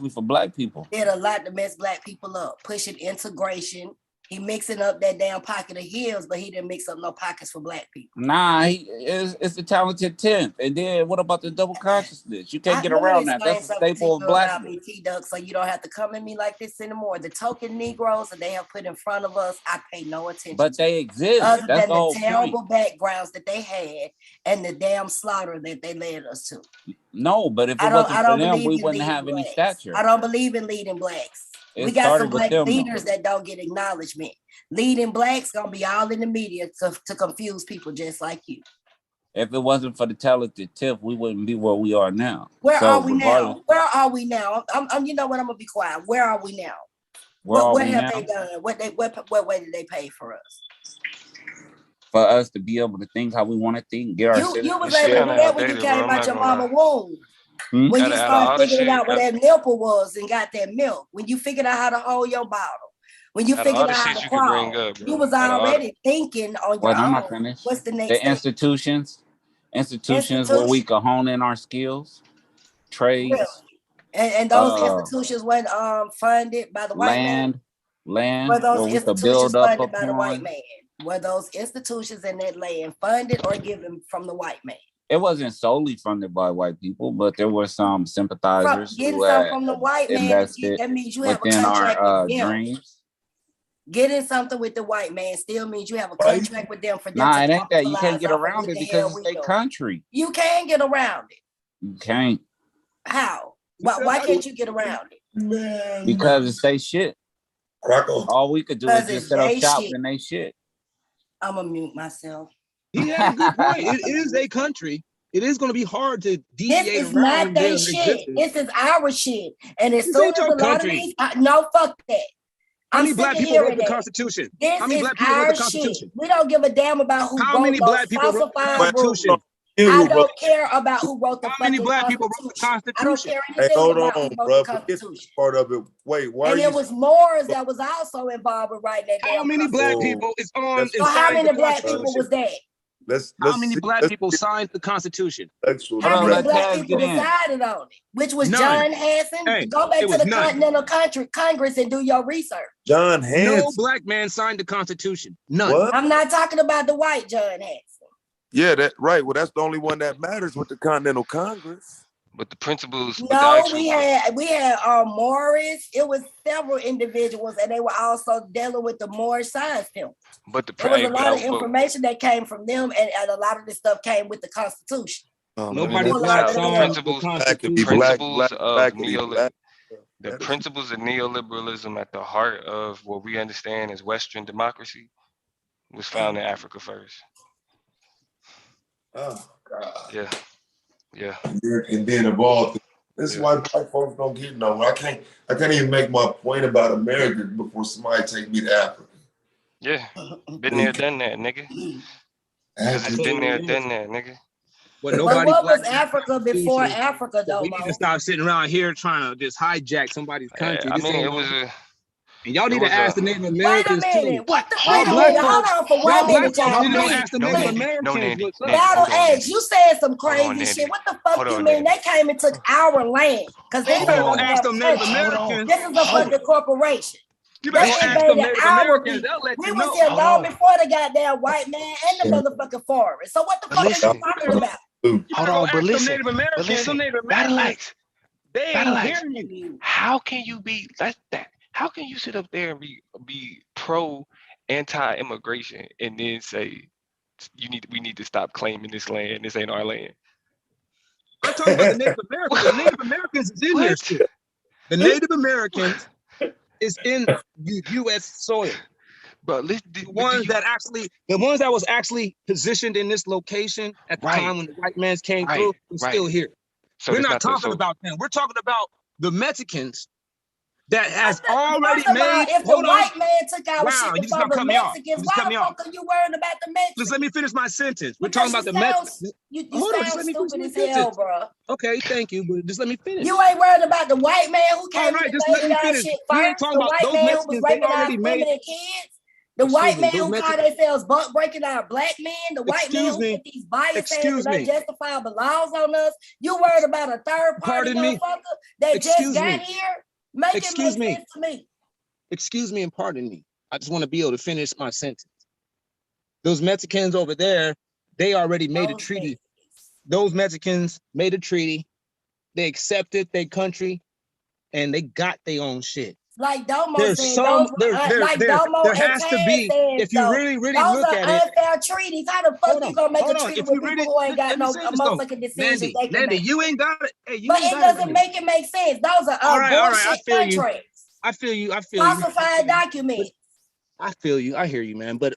for black people. Did a lot to mess black people up, pushing integration. He mixing up that damn pocket of heels, but he didn't mix up no pockets for black people. Nah, it's the talented 10th. And then what about the double consciousness? You can't get around that. That's a staple of blackness. T-Duck, so you don't have to come at me like this anymore. The token Negroes that they have put in front of us, I pay no attention. But they exist. Other That's than the whole terrible point. Backgrounds that they had and the damn slaughter that they led us to. No, but if it wasn't for them, we wouldn't have any stature. I don't believe in leading blacks. We got some black leaders that don't get acknowledgement. Leading blacks gonna be all in the media to confuse people just like you. If it wasn't for the talented Tiff, we wouldn't be where we are now. Where are we now? Where are we now? I'm you know what? I'm gonna be quiet. Where are we now? What have they done? What way did they pay for us? For us to be able to think how we want to think, get our you was able to do that when you came out your mama womb. When you started figuring out what that nipple was and got that milk, when you figured out how to hold your bottle, when you figured out how to crawl, you was already thinking on your own. I'm not finished. What's the next The step? institutions where we can hone in our skills, trades. Really? And those institutions weren't funded by the white man? Land were those where we could institutions build up funded by the white upon. man? Were those institutions and that land funded or given from the white man? It wasn't solely funded by white people, but there were some sympathizers Getting who some had from the white man, invested that means you have a within contract our with them. dreams. Getting something with the white man still means you have a contract with them for them Nah, to it ain't that. You can't capitalize get off of around what it the because hell it's we their doing. country. You can get around it. You can't. How? Why can't you get around it? Because it's they shit. All we could do is just set up shop in they shit. I'm gonna mute myself. He had a good point. It is a country. it is going to be hard to deviate This is around not their their shit. existence. This is our shit. And as This soon ain't as your a lot of country. these, no, fuck that. How I'm many sick black of people wrote hearing the that. Constitution? This How many is black people wrote our the shit. Constitution? We don't give a damn about who How wrote many those black people wrote the falsified rules. Constitution? I don't care about who wrote the How many fucking black people wrote the Constitution. I don't Constitution? care Hey, anything hold about on, who wrote bro. the Forget Constitution. part of it. Wait, why And are it you? was Moors that was also involved with writing that How damn many black Constitution. people is on That's So and how signed many the black people Constitution? was that? How many black let's people signed the Constitution? Actually, How many let black Taz people get in. decided on it? Which was None. John Hanson. Hey, Go back it to was the none. Continental Congress and do your research. John No Hanson. black man signed the Constitution. None. What? I'm not talking about the white John Hanson. Yeah, that right. Well, that's the only one that matters with the Continental Congress. But the principles, but the No, actual, we had Morris. It was several individuals, and they were also dealing with the Moorish science temple. but the There was a but lot of I- but- information that came from them, and a lot of this stuff came with the Constitution. Nobody Pull black out the the signed principles, the the Constitution. principles of blackity, black. the principles of neoliberalism at the heart of what we understand as Western democracy was found in Africa first. Oh God. Yeah, yeah. And then evolved. This is why black folks don't get nowhere. I can't even make my point about America before somebody take me to Africa. Yeah, been there, done that, nigga. Because it's been there, done that, nigga. But But nobody what black was Africa before Constitution. Africa, though, We need Mo? to stop sitting around here trying to just hijack somebody's country. I This mean, ain't it was a. and y'all need it to was ask a- the Native Wait a Americans too. minute. What the? Y'all Wait a black minute. Hold folks, on for y'all 1 black minute, folks y'all. need to Please, ask the No, Native please. Nandy. No, Americans Nandy. what's up. Nandy, Battle hold on, X, Nandy. you said some Hold on, crazy Nandy. shit. What the fuck Hold you on, mean? Nandy. They came and took our land. Because this You is better a go ask damn them Native country. Americans. This is a fucking corporation. You better They go ask them invaded Native our Americans. people. They'll let We you was know. here Hold long on. before the goddamn white man and the motherfucking forest. So what the But fuck are you listen, talking about? You hold better go on, but ask them listen, Native Americans. Them Native Battle Americans, Axe, they Battle ain't Axe. hearing you. How can you be like that? How can you sit up there and be pro anti-immigration and then say we need to stop claiming this land? This ain't our land. I'm talking about the Native Americans. The Native Americans is in their shit. The Native Americans is in U.S. soil. But The ones that was actually positioned in this location at the time when the white man came through is still here. So We're it's not talking about them. We're talking about the Mexicans that has already First of all, made. if the Hold on. white man took our Wow, shit you just before gonna the cut me off. Mexicans, You just why cut me the off. fuck are you worried about the Mexicans? Just let me finish my sentence. We're Because talking about the Mexicans. you Hold on, just sound let me finish stupid my as hell, sentence. bro. Okay, thank you, but just let me finish. You ain't worried about the white man who All came right, and just let invaded me our finish. shit We ain't first. talking The about white those man who was Mexicans. They raping our already women made. and kids. The Excuse white me, man those who called Mexicans. themselves buck breaking our black men. The white man Excuse who me. put these biased ass Excuse and me. unjustifiable laws on us. You worried about a third party Pardon me. motherfucker that just Excuse got me. here? Make it Excuse make me. sense to me. Excuse me and pardon me. I just want to be able to finish my sentence. Those Mexicans over there, they already made a treaty. Those Mexicans made a treaty. They accepted their country and they got their own shit. Like Domo There's said, some, like Domo there and has to Taz be, said, if you though, really those look are at it. unfair treaties. How the fuck you gonna make a treaty If with you people really, who ain't got let me no say this though. motherfucking decisions Nandy, they can make? you ain't got it. Hey, you But ain't it got doesn't make it make sense. Those are all right, I bullshit feel you. contracts. I feel you. Falsified documents. I feel you. I hear you, man. But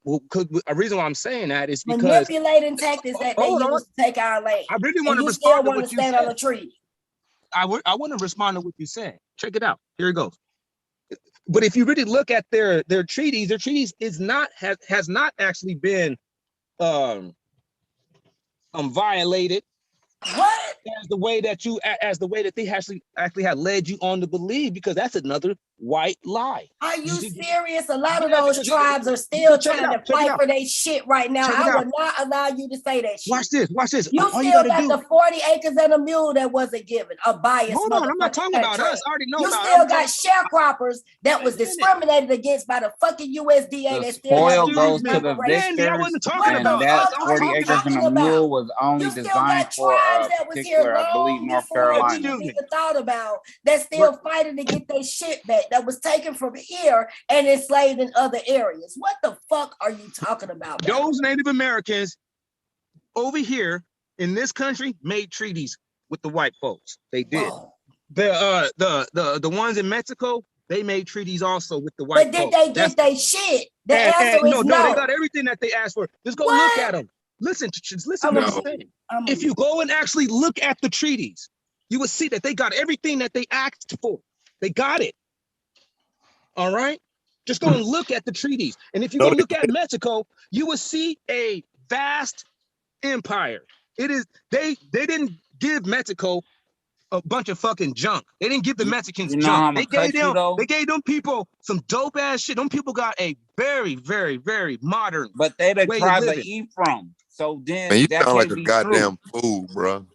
a reason why I'm saying that is because Manipulating tactics that they hold on. use to take our land. I really And want to you still respond to want to what you stand on said. a treaty. I want to respond to what you said. Check it out. Here it goes. But if you really look at their treaties is not has not actually been violated. What? As the way that they actually had led you on to believe, because that's another white lie. Are you serious? A lot of those tribes are still trying to fight for their shit right now. I will not allow you to say that shit. Watch this. You All still you got the 40 acres and a mule that wasn't given. A biased Hold on, I'm not talking about us. I already know you about still it. got sharecroppers that was discriminated against by the fucking USDA. The that still spoil have goes to the reparations. victors, talking and about that us. 40 acres and a mule was only You still designed got for tribes a that was here particular, I believe, long North before it Carolina. was even thought about, that still fighting to get their shit back, that was taken from here and enslaved in other areas. What the fuck are you talking about? Those Native Americans over here in this country made treaties with the white folks. They did. Whoa. The ones in Mexico, they made treaties also with the white folks. But did they get their shit? The answer is no. no. They got everything that they asked for. Just go look at them. Listen to what I'm saying. If you go and actually look at the treaties, you will see that they got everything that they asked for. They got it. All right? Just go and look at the treaties. And if you go look at Mexico, you will see a vast empire. It is, they didn't give Mexico a bunch of fucking junk. They didn't give the Mexicans junk. They gave them people some dope ass shit. Them people got a very, very, very modern. But they the way tribe of to living. eat from. So then Man, you that sound like can't a be goddamn true. fool, bro.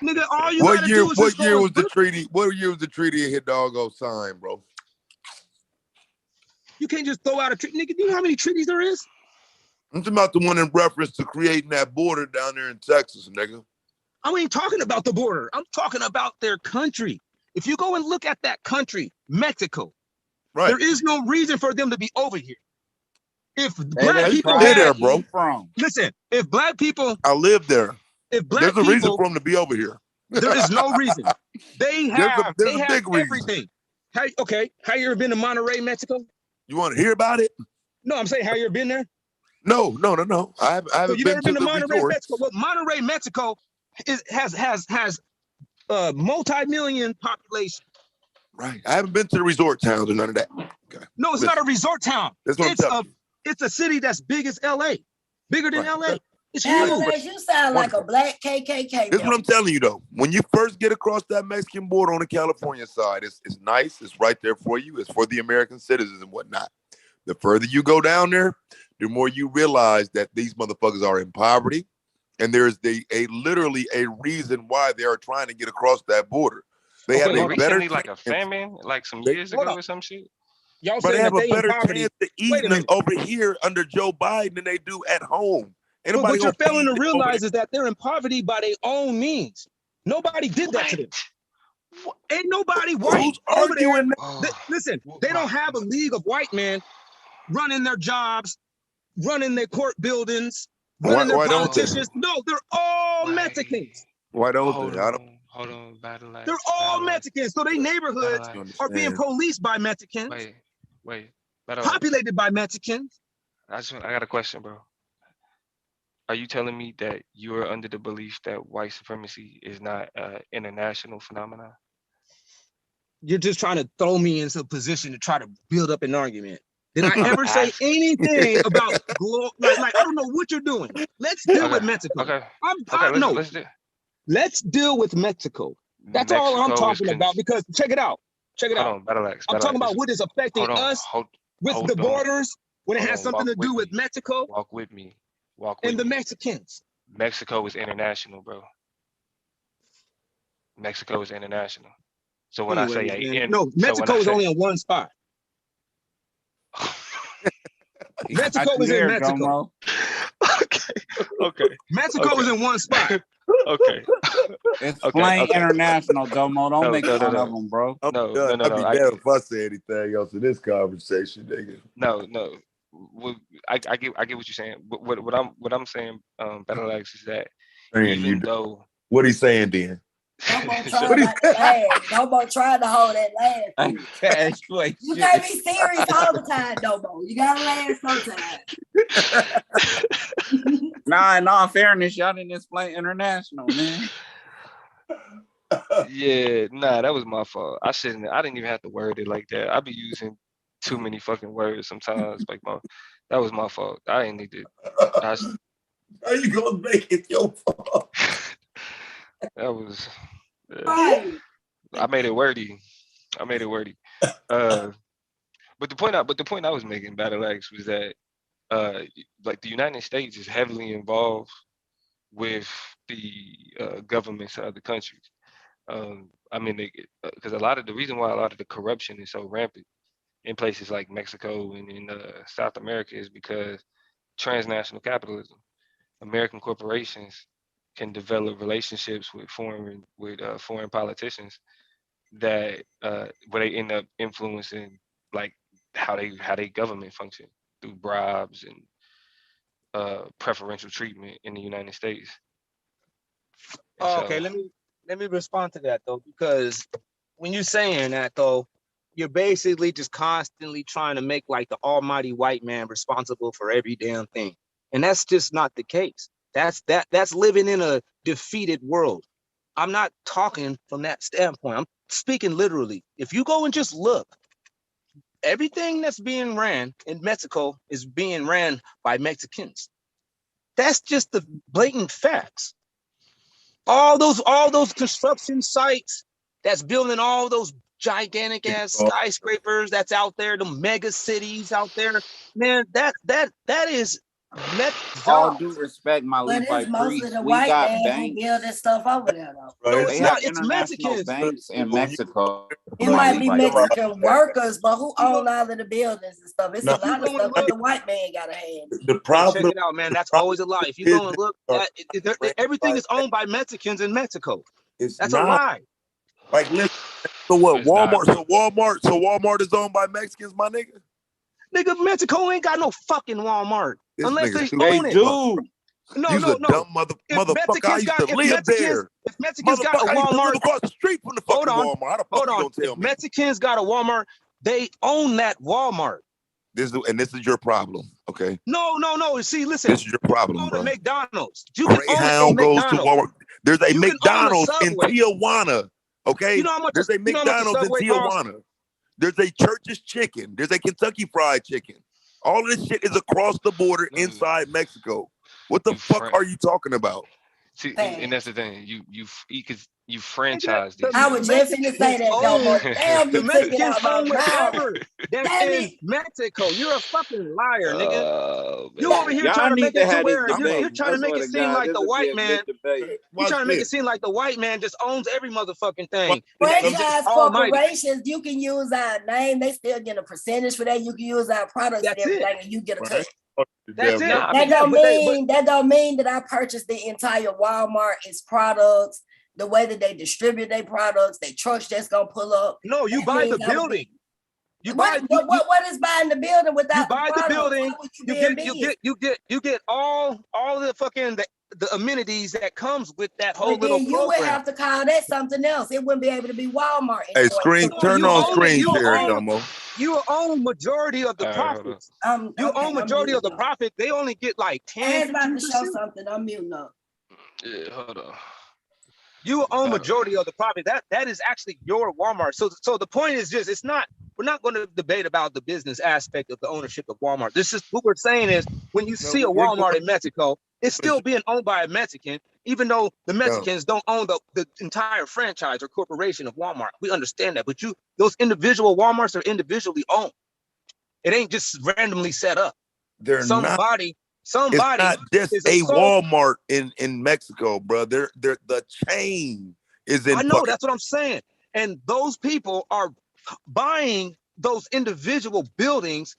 Nigga, all you What gotta year? do is What year was the treaty? What year was the treaty Hidalgo signed, bro? You can't just throw out a treaty, nigga. Do you know how many treaties there is? I'm talking about the one in reference to creating that border down there in Texas, nigga. I ain't talking about the border. I'm talking about their country. If you go and look at that country, Mexico, right, there is no reason for them to be over here. If They black people live there, bro. Listen, if black people, I live there. If black There's a reason people, for them to be over here. there is no reason. They have, there's a big reason. everything. How you ever been to Monterrey, Mexico? You want to hear about it? No, I'm saying, have you ever been there? No. I haven't So you never been to the Monterrey, resort. Mexico? Well, Monterrey, Mexico has multi-million population. Right. I haven't been to the resort towns or none of that. Okay. No, it's not a resort town. That's what I'm telling you. It's a city that's big as LA. Bigger than LA. It's Battle huge. Axe, you sound like a black KKK. This is what I'm telling you, though. When you first get across that Mexican border on the California side, it's nice. It's right there for you. It's for the American citizens and whatnot. The further you go down there, the more you realize that these motherfuckers are in poverty. And there's literally a reason why they are trying to get across that border. They have a better recently, like a famine, like some years ago or some shit. Y'all but they have a better poverty. chance to eat over here under Joe Biden than they do at home. But what you're failing to realize is that they're in poverty by their own means. Nobody did that to them. Ain't nobody white over there. Listen, they don't have a league of white men running their jobs, running their court buildings, running their politicians. No, they're all Mexicans. Why don't they? Hold on, Battle Axe. They're all Mexicans. So their neighborhoods are being policed by Mexicans. Wait. Populated by Mexicans. I got a question, bro. Are you telling me that you are under the belief that white supremacy is not an international phenomenon? You're just trying to throw me into a position to try to build up an argument. Did I ever say anything about like I don't know what you're doing. Let's deal with Mexico. Let's deal with Mexico. That's all I'm talking about, because check it out. Hold on, Battle Axe. I'm talking about what is affecting us with the borders when it has something to do with Mexico. Walk with me. And the Mexicans. Mexico is international, bro. Mexico is international. So when Mexico is only in one spot. Mexico is in Mexico. Okay. Mexico is in one spot. Okay. It's plain international, Domo. Don't make fun of them, bro. No. I'd be damn if I say anything else in this conversation, nigga. No. Well, I get what you're saying. But what I'm saying, Battle Axe, is that even though what he's saying, then. Domo trying to hold that laugh. You can't be serious all the time, Domo. You gotta laugh sometimes. Nah, in fairness, y'all didn't explain international, man. Yeah, that was my fault. I didn't even have to word it like that. I be using too many fucking words sometimes. Like that was my fault. I didn't need to. How you gonna make it your fault? That was. I made it wordy. But the point I was making, Battle Axe, was that like the United States is heavily involved with the governments of other countries. I mean, because the reason why a lot of the corruption is so rampant in places like Mexico and in South America is because transnational capitalism. American corporations can develop relationships with foreign politicians that where they end up influencing like how they government function through bribes and preferential treatment in the United States. Okay, let me respond to that though, because when you're saying that though, you're basically just constantly trying to make like the almighty white man responsible for every damn thing. And that's just not the case. That's living in a defeated world. I'm not talking from that standpoint. I'm speaking literally. If you go and just look, everything that's being ran in Mexico is being ran by Mexicans. That's just the blatant facts. All those construction sites that's building all those gigantic ass skyscrapers that's out there, the mega cities out there, man, that is all due respect, my But Levi it's mostly Priest. the We white got man who banks. building stuff over there, though. No, it's They not. have It's international Mexicans. banks in Mexico. It might be Mexican workers, but who own all of the buildings and stuff? It's a lot of stuff that the white man got a hand in. The problem, check it out, man. That's always a lie. If you go and look, everything is owned by Mexicans in Mexico. That's a lie. Like, listen. So what? Walmart. So Walmart is owned by Mexicans, my nigga. Nigga, Mexico ain't got no fucking Walmart unless they They own it. do. No, You's a dumb motherfucker. I used to live there. If Mexicans got a I used to live Walmart across the street from the fucking Walmart. How the fuck you gonna tell if me? Mexicans got a Walmart, they own that Walmart. This is your problem, okay? No. See, listen. This is your problem, you bro. own a McDonald's. You can own a Greyhound goes to McDonald's. Walmart. There's a You can own a McDonald's in Subway. Tijuana, okay? You know how much There's a McDonald's in Tijuana. There's a Church's Chicken. There's a Kentucky Fried Chicken. All of this shit is across the border inside Mexico. What the fuck are you talking about? See, and that's the thing. You franchise these. I was just gonna say that, though. Damn, you took it out my mouth. That's in Mexico. You're a fucking liar, nigga. You over here Y'all trying to need make to it to have where this debate. you're trying to make it seem like the white man. You're trying to make it seem like the white man just owns every motherfucking thing. Franchise corporations, you can use our name. They still get a percentage for that. You can use our products and everything, and you get a cut. That's it. That don't mean that I purchased the entire Walmart, its products, the way that they distribute their products, their trucks that's gonna pull up. No, you buy the building. What is buying the building without you buy the building? You get all the fucking the amenities that comes with that whole little program. You would have to call that something else. It wouldn't be able to be Walmart. Hey, turn on screen share, Domo. You own majority of the profits. You own majority of the profit. They only get like 10. About to show something. I'm muting up. Yeah, hold on. You own majority of the profit. That is actually your Walmart. So the point is just we're not going to debate about the business aspect of the ownership of Walmart. This is what we're saying is when you see a Walmart in Mexico, it's still being owned by a Mexican, even though the Mexicans don't own the entire franchise or corporation of Walmart. We understand that, but those individual Walmarts are individually owned. It ain't just randomly set up. It's not just a Walmart in Mexico, bro. They're the chain is in. I know, that's what I'm saying. And those people are buying those individual buildings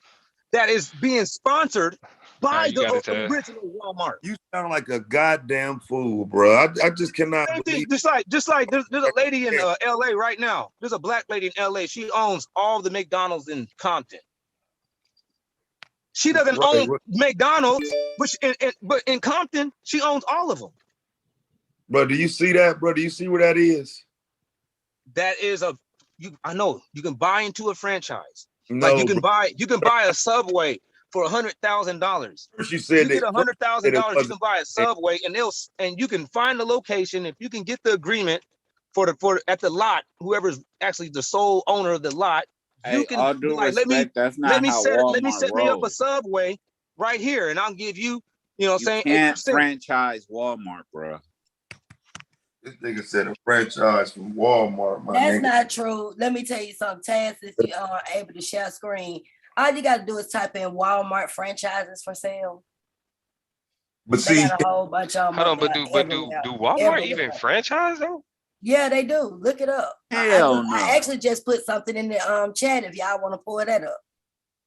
that is being sponsored by the original Walmart. You sound like a goddamn fool, bro. I just cannot believe. Just like there's a lady in LA right now. There's a black lady in LA. She owns all the McDonald's in Compton. She doesn't own McDonald's, but in Compton, she owns all of them. Bro, do you see that, bro? Do you see where that is? That is I know you can buy into a franchise. No, like you can buy a Subway for $100,000. She said you get $100,000, you can buy a Subway, and you can find the location. If you can get the agreement for at the lot, whoever's actually the sole owner of the lot, you can let me set me up a Subway right here, and I'll give you, you can't franchise Walmart, bro. This nigga said a franchise from Walmart. That's not true. Let me tell you something, Taz. If you are able to share screen, all you got to do is type in Walmart franchises for sale. But see, got a whole bunch of them. Hold on, but do Walmart even franchise though? Yeah, they do. Look it up. Hell no. I actually just put something in the chat if y'all want to pull that up.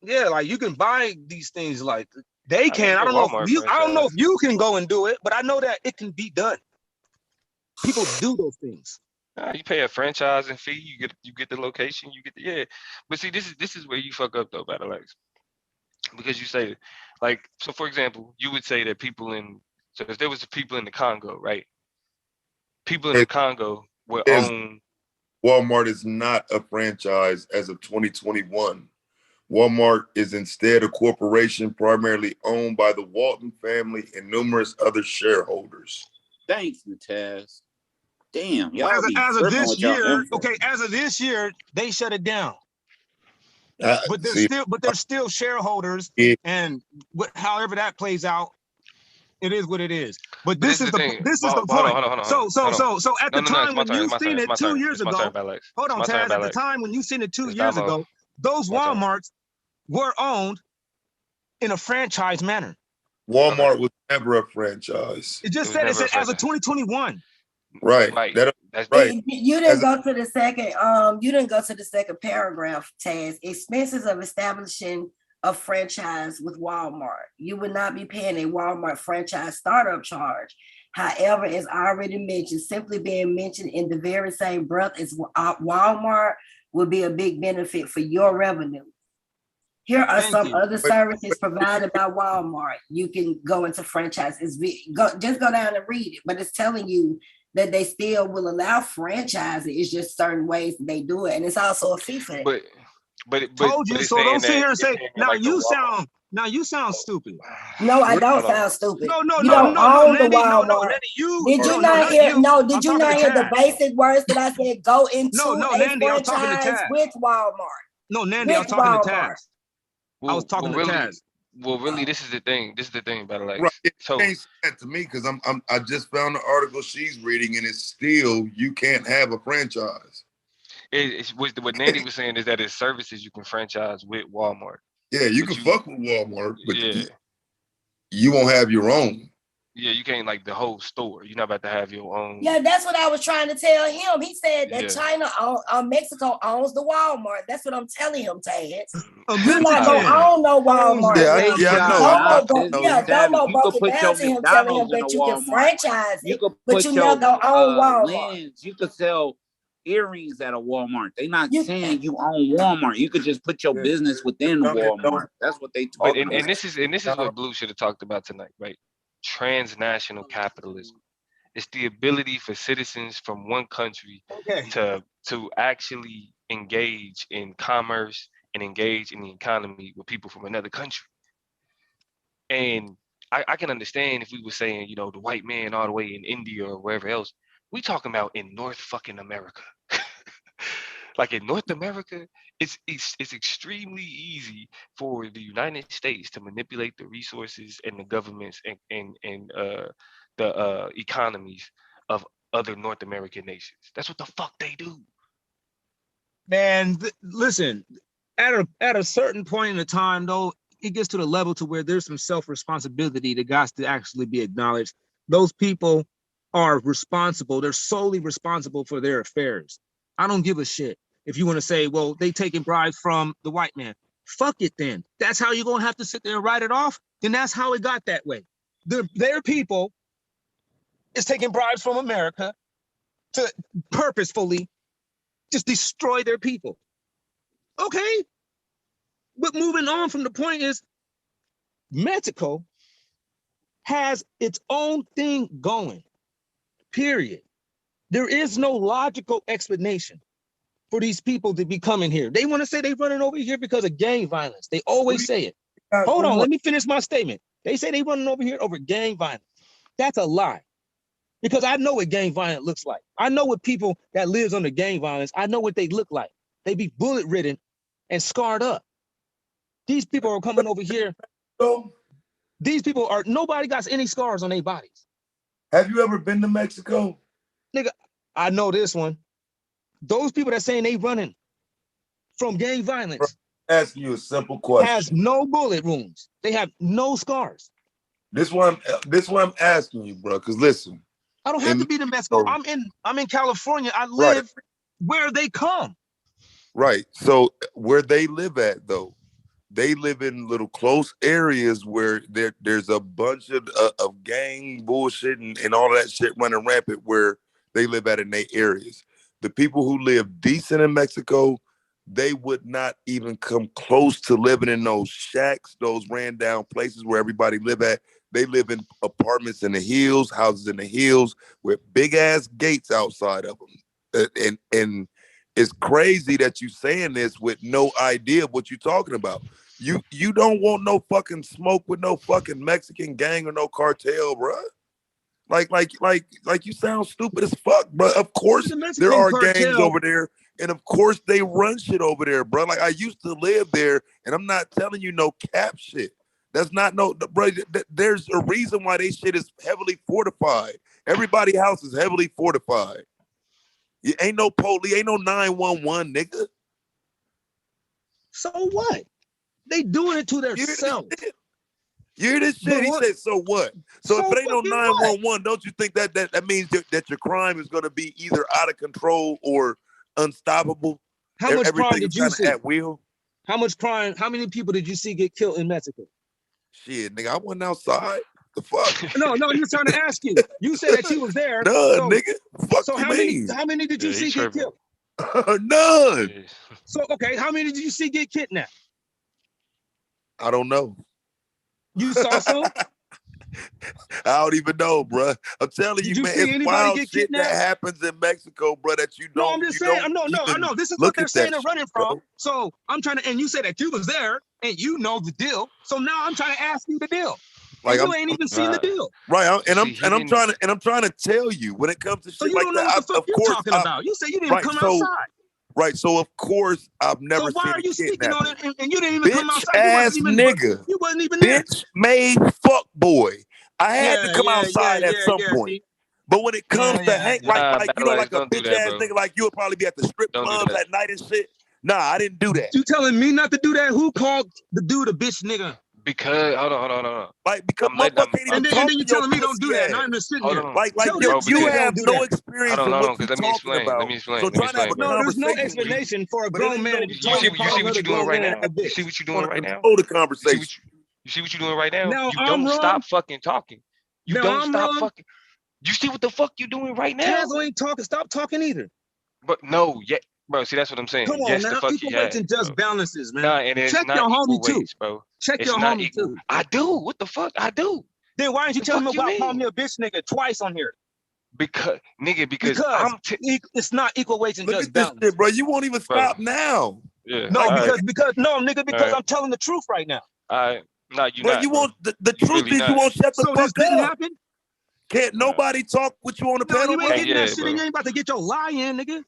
Yeah, like you can buy these things. Like they can. I don't know if you can go and do it, but I know that it can be done. People do those things. You pay a franchising fee, you get the location, But see, this is where you fuck up though, Battle Axe. Because you say, like, so for example, you would say that if there was people in the Congo, right? People in the Congo will own. Walmart is not a franchise as of 2021. Walmart is instead a corporation primarily owned by the Walton family and numerous other shareholders. Thanks, Mataz. Damn, y'all as of this year, okay, as of this year, they shut it down. But they're still shareholders, and however that plays out, it is what it is. But this is the point. So at the time when you seen it 2 years ago, hold on, Taz. At the time when you seen it 2 years ago, those Walmarts were owned in a franchise manner. Walmart was never a franchise. It just said as of 2021. Right. That's right. You didn't go to the second. You didn't go to the second paragraph. Taz, expenses of establishing a franchise with Walmart. You would not be paying a Walmart franchise startup charge. However, as already mentioned, simply being mentioned in the very same breath as Walmart would be a big benefit for your revenue. Here are some other services provided by Walmart. You can go into franchises. Just go down and read it, but it's telling you that they still will allow franchising. It's just certain ways they do it, and it's also a fee for it. But told you so. Don't sit here and say now you sound stupid. No, I don't sound stupid. No, you don't own the Nandy, Walmart. no, Nandy, did you not hear? No, did you not hear the basic words that I said? Go into a franchise with Walmart. No, Nandy, I was talking to Taz. I was talking to Taz. Well, really, this is the thing. This is the thing about it. Like, right. It ain't that to me because I just found the article she's reading, and it's still you can't have a franchise. It's what Nandy was saying is that it's services you can franchise with Walmart. Yeah, you can fuck with Walmart, but you won't have your own. Yeah, you can't like the whole store. You're not about to have your own. Yeah, that's what I was trying to tell him. He said that China, Mexico owns the Walmart. That's what I'm telling him, Taz. You're not gonna own no Walmart. Don't broke it down to him, telling him that you can franchise it, but you're not gonna own Walmart. You could sell earrings at a Walmart. They're not saying you own Walmart. You could just put your business within Walmart. That's what they talk about. And this is what Blue should have talked about tonight, right? Transnational capitalism. It's the ability for citizens from one country to actually engage in commerce and engage in the economy with people from another country. And I can understand if we were saying, you know, the white man all the way in India or wherever else. We talking about in North fucking America. Like in North America, it's extremely easy for the United States to manipulate the resources and the governments and the economies of other North American nations. That's what the fuck they do. Man, listen, at a certain point in the time, though, it gets to the level to where there's some self-responsibility that got to actually be acknowledged. Those people are responsible. They're solely responsible for their affairs. I don't give a shit. If you want to say, well, they taking bribes from the white man, fuck it then. That's how you're going to have to sit there and write it off? Then that's how it got that way. Their people is taking bribes from America to purposefully just destroy their people. Okay. But moving on from the point is, Mexico has its own thing going, period. There is no logical explanation for these people to be coming here. They want to say they're running over here because of gang violence. They always say it. Hold on, let me finish my statement. They say they running over here over gang violence. That's a lie. Because I know what gang violence looks like. I know what people that lives under gang violence, I know what they look like. They be bullet ridden and scarred up. These people are coming over here. These people are, nobody got any scars on their bodies. Have you ever been to Mexico? Nigga, I know this one. Those people that saying they running from gang violence. Asking you a simple question. Has no bullet wounds. They have no scars. This one I'm asking you, bro. Because listen, I don't have to be to Mexico. I'm in California. I live where they come. Right. So where they live at though, they live in little close areas where there's a bunch of gang bullshit and all that shit running rampant where they live at in their areas. The people who live decent in Mexico, they would not even come close to living in those shacks, those ran down places where everybody live at. They live in apartments in the hills, houses in the hills with big ass gates outside of them. And it's crazy that you saying this with no idea of what you're talking about. You don't want no fucking smoke with no fucking Mexican gang or no cartel, bro. Like you sound stupid as fuck, bro. Of course there are gangs over there, and of course they run shit over there, bro. Like I used to live there, and I'm not telling you no cap shit. That's not no, bro. There's a reason why they shit is heavily fortified. Everybody's house is heavily fortified. It ain't no police, ain't no 911, nigga. So what? They doing it to themselves. You hear this shit? He said, so what? So if it ain't no 911, don't you think that means that your crime is going to be either out of control or unstoppable? How much Everything crime did you see? at will? How much crime? How many people did you see get killed in Mexico? Shit, nigga, I wasn't outside. The fuck? No, I'm just trying to ask you. You said that you was there. None, nigga. Fuck so you how many did you see get killed? None. So okay, how many did you see get kidnapped? I don't know. You saw some? I don't even know, bro. I'm telling you, man, it's wild shit that happens in Mexico, bro, that you don't. No, I'm just saying. I know. This is what they're saying they're running from. Bro. So I'm trying to, and you said that you was there and you know the deal. So now I'm trying to ask you the deal. Like you ain't even seen the deal, right? I'm trying to tell you when it comes to shit like that. What the fuck you talking about? You said you didn't come outside. Right, so of course I've never seen. So why are you speaking on it and you didn't even come outside? Ass nigga, you wasn't even there. Bitch made fuck boy. I had to come outside at some point. But when it comes to hang, like you know, like a bitch ass nigga like you would probably be at the strip clubs at night and shit. Nah, I didn't do that. You telling me not to do that? Who called the dude a bitch nigga? Because hold on. Like because motherfucker can't even talk. And then you telling me don't do that. And I'm just sitting here. Like you have no experience in what you're talking about. Let me explain. So trying to have a no, there's no explanation for a grown man. You see what you're doing right now? You see what you're doing right now? Hold the conversation. You see what you're doing right now? Now, you don't stop fucking talking. You don't stop fucking. You see what the fuck you doing right now? Tazo ain't talking. Stop talking either. But no, yeah, bro. See, that's what I'm saying. Come on yes, now. The fuck Equal weights and just balances, man. Nah, and it's check not your homie too, bro. Check your homie too. I do. What the fuck? I do. Then why didn't you tell him about calling me a bitch nigga twice on here? Because it's not equal weights and Look just at this balance. shit, bro. You won't even stop now. Yeah. No, because I'm telling the truth right now. No, you bro, not. You won't. The truth really is, you won't shut the so fuck this didn't up. happen? Can't nobody talk with you on the panel? You ain't getting that shit, and you ain't about to get your lie in, nigga.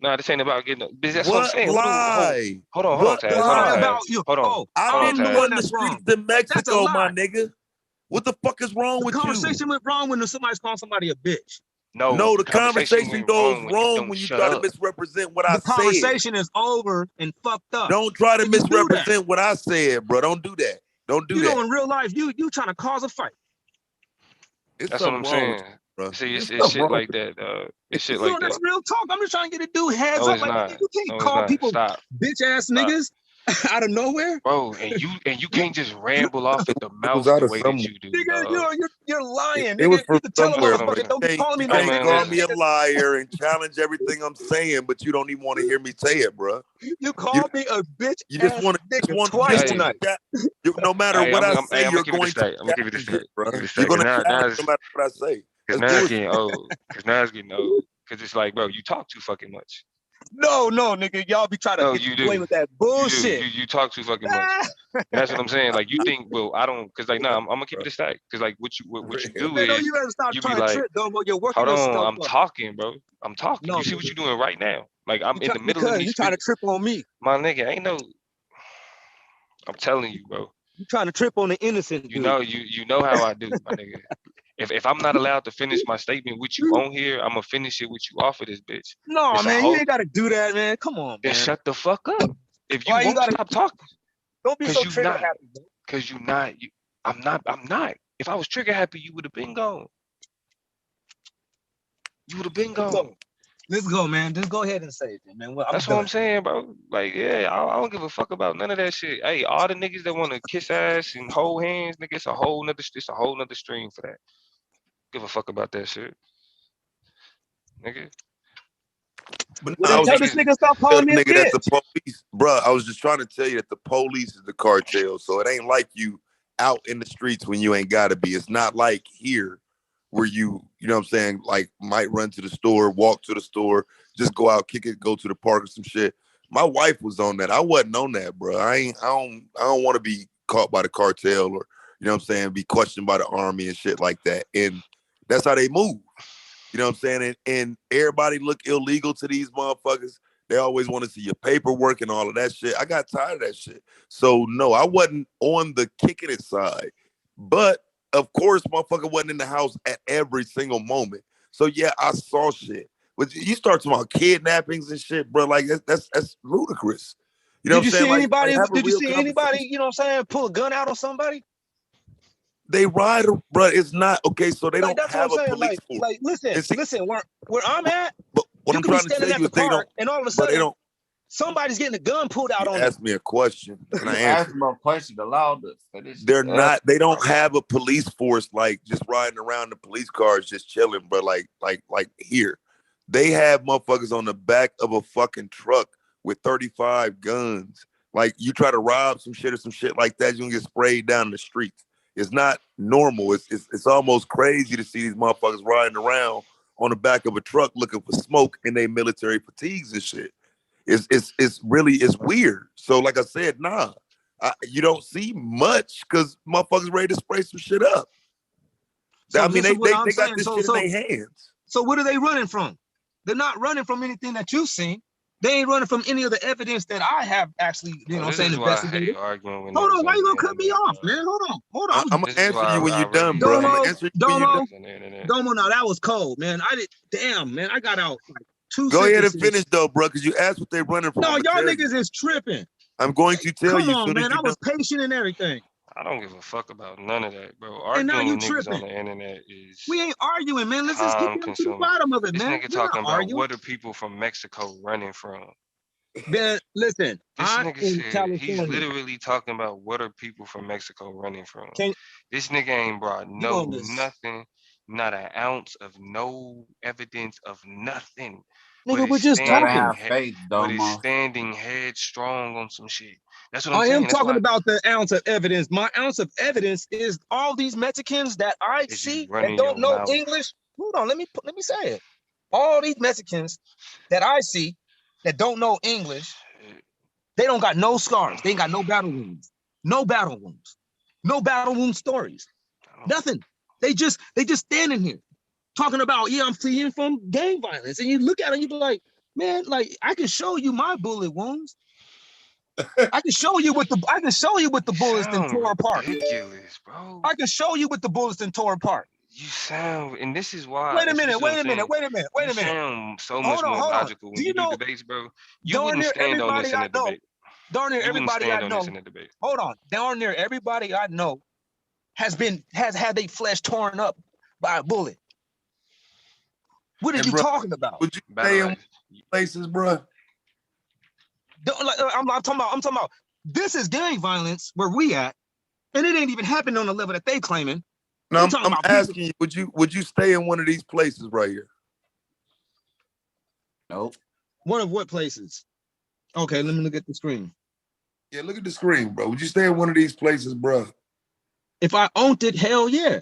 No, this ain't about getting. That's what I'm saying. Lie? Hold on, Taz. Hold on. I didn't know in the streets in Mexico, my nigga. What the fuck is wrong with you? The conversation went wrong when somebody's calling somebody a bitch. No, the conversation goes wrong when you try to misrepresent what I said. The conversation is over and fucked up. Don't try to misrepresent what I said, bro. Don't do that. Don't do that. You know, in real life, you trying to cause a fight. That's what I'm saying. Bro. See, it's shit like that. It's shit like that. That's real talk. I'm just trying to get a dude heads up. Like, you can't call people bitch ass niggas out of nowhere, bro. And you can't just ramble off at the mouth the way that you do. Nigga, you're lying. It was from somewhere. Don't be calling me. You can't call me a liar and challenge everything I'm saying, but you don't even want to hear me say it, bro. You called me a bitch. You just want to twice tonight. No matter what I say, you're going to. I'm gonna give you the straight, bro. You're going to challenge no matter what I say. Because now it's getting old. Because it's like, bro, you talk too fucking much. No, nigga, y'all be trying to get away with that bullshit. You talk too fucking much. That's what I'm saying. Like you think, well, I don't, because like, I'm gonna keep it a stack. Because like, what you do is, you better stop you trying be like, to trip, though, you're working hold on, I'm talking, bro. I'm talking. No, you see what you're doing right now? Like I'm in the middle of me. You trying to trip on me, my nigga? Ain't no. I'm telling you, bro. You trying to trip on the innocent? You know, you know how I do, my nigga. If I'm not allowed to finish my statement with you on here, I'm gonna finish it with you off of this bitch. No, man, you ain't gotta do that, man. Come on, then man. Shut the fuck up. If you won't stop talking, don't be so trigger happy. Because you're not. I'm not. If I was trigger happy, you would have been gone. You would have been gone. Let's go, man. Just go ahead and say it, man. That's what I'm saying, bro. Like, yeah, I don't give a fuck about none of that shit. Hey, all the niggas that want to kiss ass and hold hands, nigga, it's a whole nother stream for that. Give a fuck about that shit, nigga. But tell this nigga stop calling me a bitch. That the police, bro. I was just trying to tell you that the police is the cartel, so it ain't like you out in the streets when you ain't gotta be. It's not like here where you know what I'm saying, like might run to the store, walk to the store, just go out, kick it, go to the park or some shit. My wife was on that. I wasn't on that, bro. I don't want to be caught by the cartel or, you know what I'm saying, be questioned by the army and shit like that. And that's how they move. You know what I'm saying? And everybody look illegal to these motherfuckers. They always want to see your paperwork and all of that shit. I got tired of that shit. So no, I wasn't on the kicking it side. But of course, motherfucker wasn't in the house at every single moment. So yeah, I saw shit. But you start talking about kidnappings and shit, bro. Like that's ludicrous. You know Did what you I'm saying? see anybody? Have a Did you real see conversation. anybody? You know what I'm saying? Pull a gun out on somebody? They ride, bro. It's not okay. So they Like don't that's what I'm have a saying. police force. Like listen. Where I'm at, But what you I'm could be trying to standing tell at you the is they car, don't. and all of a But they sudden, don't. somebody's getting a gun pulled out You on asked them. me a question. Can I You answer? asked him a question allowed us. They're not. They don't have a police force like just riding around the police cars, just chilling, bro. Like here, they have motherfuckers on the back of a fucking truck with 35 guns. Like you try to rob some shit or some shit like that, you gonna get sprayed down the streets. It's not normal. It's almost crazy to see these motherfuckers riding around on the back of a truck looking for smoke in their military fatigues and shit. It's really weird. So like I said, nah. You don't see much because motherfuckers ready to spray some shit up. So I mean, this is what I'm they got saying. this So shit in their hands. So what are they running from? They're not running from anything that you've seen. They ain't running from any of the evidence that I have actually, you know what I'm saying, investigated. Arguing Hold on, why you gonna cut me off, man? Hold on. I'm gonna answer you when you're done, bro. I'm gonna answer you when you're done. Domo, now that was cold, man. Damn, man, I got out like 2 Go sentences. ahead and finish though, bro, because you asked what they running from. No, y'all niggas is tripping. I'm going to tell you. Come on, man. I was patient and everything. I don't give a fuck about none of that, bro. And now Arguing you with niggas on tripping. the internet is We ain't arguing, man. Let's just get down to the consuming. bottom of it, This man. nigga We're talking not about arguing. what are people from Mexico running from? Ben, listen, This I'm nigga in said California. he's literally talking about what are people from Mexico running from. This nigga ain't brought nothing, not an ounce of no evidence of nothing. Nigga, we're just talking. But it's standing headstrong on some shit. That's what I'm I saying. am talking about the ounce of evidence. My ounce of evidence is all these Mexicans that I see that don't know English. Hold on, let me say it. All these Mexicans that I see that don't know English, they don't got no scars. They ain't got no battle wounds. No battle wounds. No battle wound stories. Nothing. They just standing here talking about, yeah, I'm fleeing from gang violence. And you look at it and you be like, man, like I can show you my bullet wounds. I can show you with the bullets and tore apart. Ridiculous, bro. I can show you with the bullets and tore apart. You sound, and this is why. Wait a minute. You sound so much more logical when you do debates, bro. You wouldn't stand on this in a debate. Darn near everybody I know. Hold on. Darn near everybody I know has had their flesh torn up by a bullet. What are you talking about? Would you stay in places, bro? I'm talking about. This is gang violence where we at, and it ain't even happening on the level that they claiming. No, I'm asking you. Would you stay in one of these places right here? Nope. One of what places? Okay, let me look at the screen. Yeah, look at the screen, bro. Would you stay in one of these places, bro? If I owned it, hell yeah.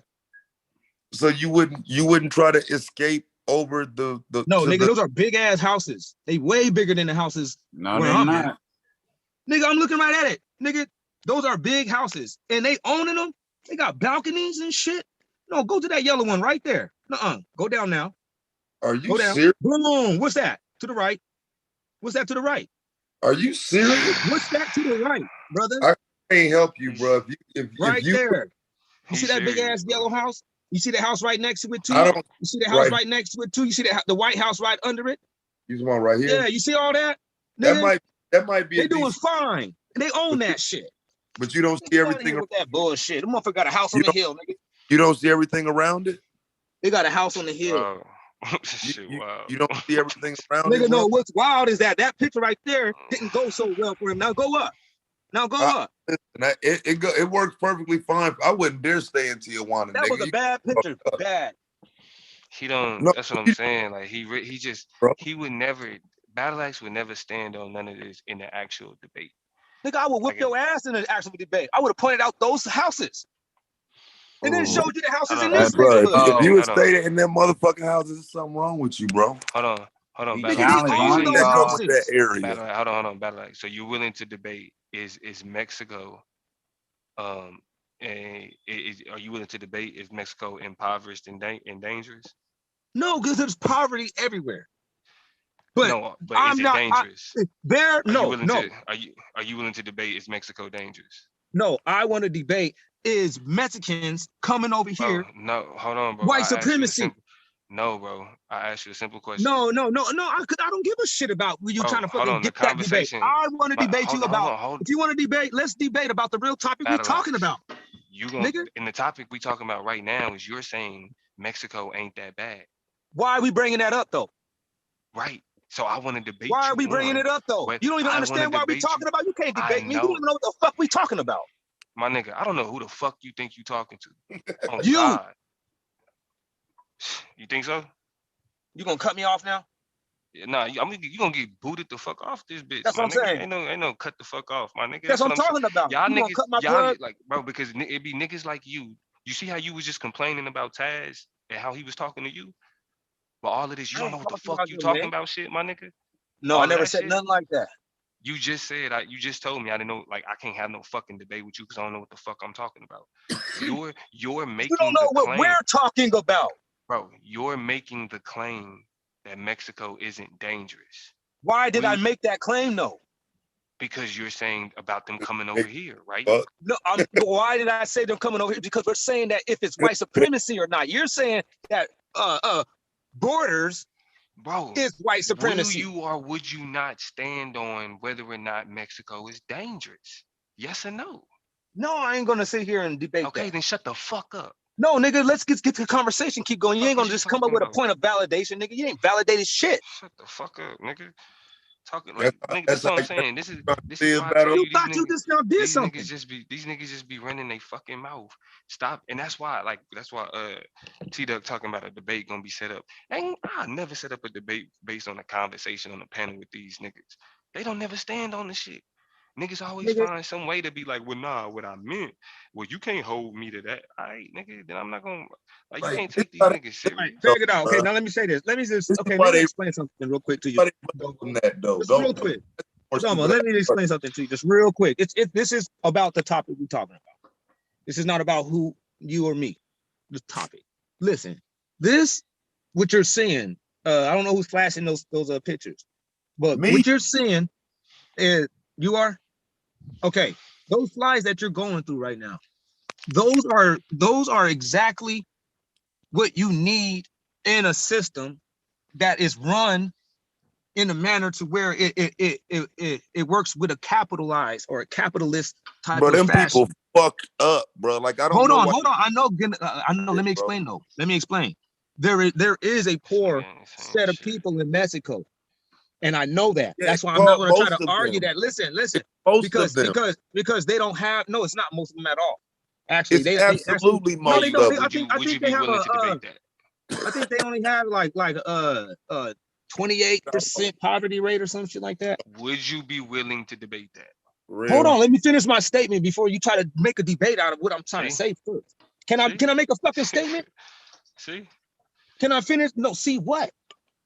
So you wouldn't try to escape over the no, nigga, those are big ass houses. They way bigger than the houses no, where they're I'm not. at. Nigga, I'm looking right at it. Nigga, those are big houses. And they owning them. They got balconies and shit. No, go to that yellow one right there. Go down now. Are you serious? Boom. What's that? To the right. What's that to the right? Are you serious? What's that to the right, brother? I can't help you, bro. If you there. You see that big ass yellow house? You see the house right next to it too? I don't. You see the house right next to it too? You see the White House right under it? You want right here? Yeah, you see all that? Nigga? That might be. They doing fine. And they own that shit. But you don't see everything with that bullshit. The motherfucker got a house on the hill, nigga. You don't see everything around it? They got a house on the hill. You don't see everything around it? Nigga, no, what's wild is that picture right there didn't go so well for him. Now go up. Up. It works perfectly fine. I wouldn't dare stay in Tijuana. That was a bad picture. Bad. He don't. No, that's what I'm saying. Like he would never. Battle Axe would never stand on none of this in the actual debate. Nigga, I would whip your ass in the actual debate. I would have pointed out those houses. And then showed you the houses in this neighborhood. If you would stay in them motherfucking houses, there's something wrong with you, bro. Hold on. Hold on, Nigga, he owned those countries. Hold on, Battle Axe. So you're willing to debate is Mexico are you willing to debate is Mexico impoverished and dangerous? No, because there's poverty everywhere. But no, but is it dangerous? Are you willing to debate is Mexico dangerous? No, I want to debate is Mexicans coming over here. No, hold on, bro. White supremacy. No, bro. I asked you a simple question. No. I don't give a shit about you trying to fucking get that debate. I want to debate you about. If you want to debate, let's debate about the real topic we're talking about. In the topic we talking about right now is you're saying Mexico ain't that bad. Why are we bringing that up though? Right. So I want to debate. Why are we bringing it up though? You don't even understand why we talking about. You can't debate me. You don't even know what the fuck we talking about. My nigga, I don't know who the fuck you think you talking to. Oh, you. God. You think so? You gonna cut me off now? Yeah, nah, you gonna get booted the fuck off this bitch. That's what I'm saying. Ain't no cut the fuck off, my nigga. That's what I'm talking about. Y'all niggas, cut my plug? Like, bro, because it be niggas like you. You see how you was just complaining about Taz and how he was talking to you? But all of this, you don't know what the fuck you talking about, shit, my nigga. No, I never said nothing like that. You just said, you just told me I didn't know, like I can't have no fucking debate with you because I don't know what the fuck I'm talking about. You're making. You don't know what we're talking about, bro. You're making the claim that Mexico isn't dangerous. Why did I make that claim though? Because you're saying about them coming over here, right? No, why did I say them coming over here? Because we're saying that if it's white supremacy or not. You're saying that borders. Bro, is white supremacy. Will you or would you not stand on whether or not Mexico is dangerous? Yes or no? No, I ain't gonna sit here and debate. Okay, then shut the fuck up. No, nigga, let's get the conversation keep going. You ain't gonna just come up with a point of validation, nigga. You ain't validated shit. Shut the fuck up, nigga. Talking like nigga, that's what I'm saying. This is why I tell you these niggas just be running their fucking mouth. Stop, and that's why T-Duck talking about a debate gonna be set up. I never set up a debate based on a conversation on a panel with these niggas. They don't never stand on the shit. Niggas always find some way to be like, well, nah, what I meant, well, you can't hold me to that. All right, nigga, then I'm not gonna, like, you can't take these niggas serious. Right, check it out. Okay, now let me say this. Let me explain something real quick to you. Just real quick. Let me explain something to you, just real quick. This is about the topic we're talking about. This is not about who, you or me. The topic. Listen, what you're seeing, I don't know who's flashing those pictures, but what you're seeing is, you are? Okay, those slides that you're going through right now, those are exactly what you need in a system that is run in a manner to where it works with a capitalized or a capitalist type of fashion. But them people fucked up, bro. Like I don't. Hold on. I know. Let me explain though. Let me explain. There is a poor set of people in Mexico. And I know that. That's why I'm not going to try to argue that. Listen. Because they don't have. No, it's not most of them at all. Actually, it's absolutely most of them. I think they have I think they only have like 28% poverty rate or some shit like that. Would you be willing to debate that? Hold on, let me finish my statement before you try to make a debate out of what I'm trying to say first. Can I make a fucking statement? See? Can I finish? No, see what?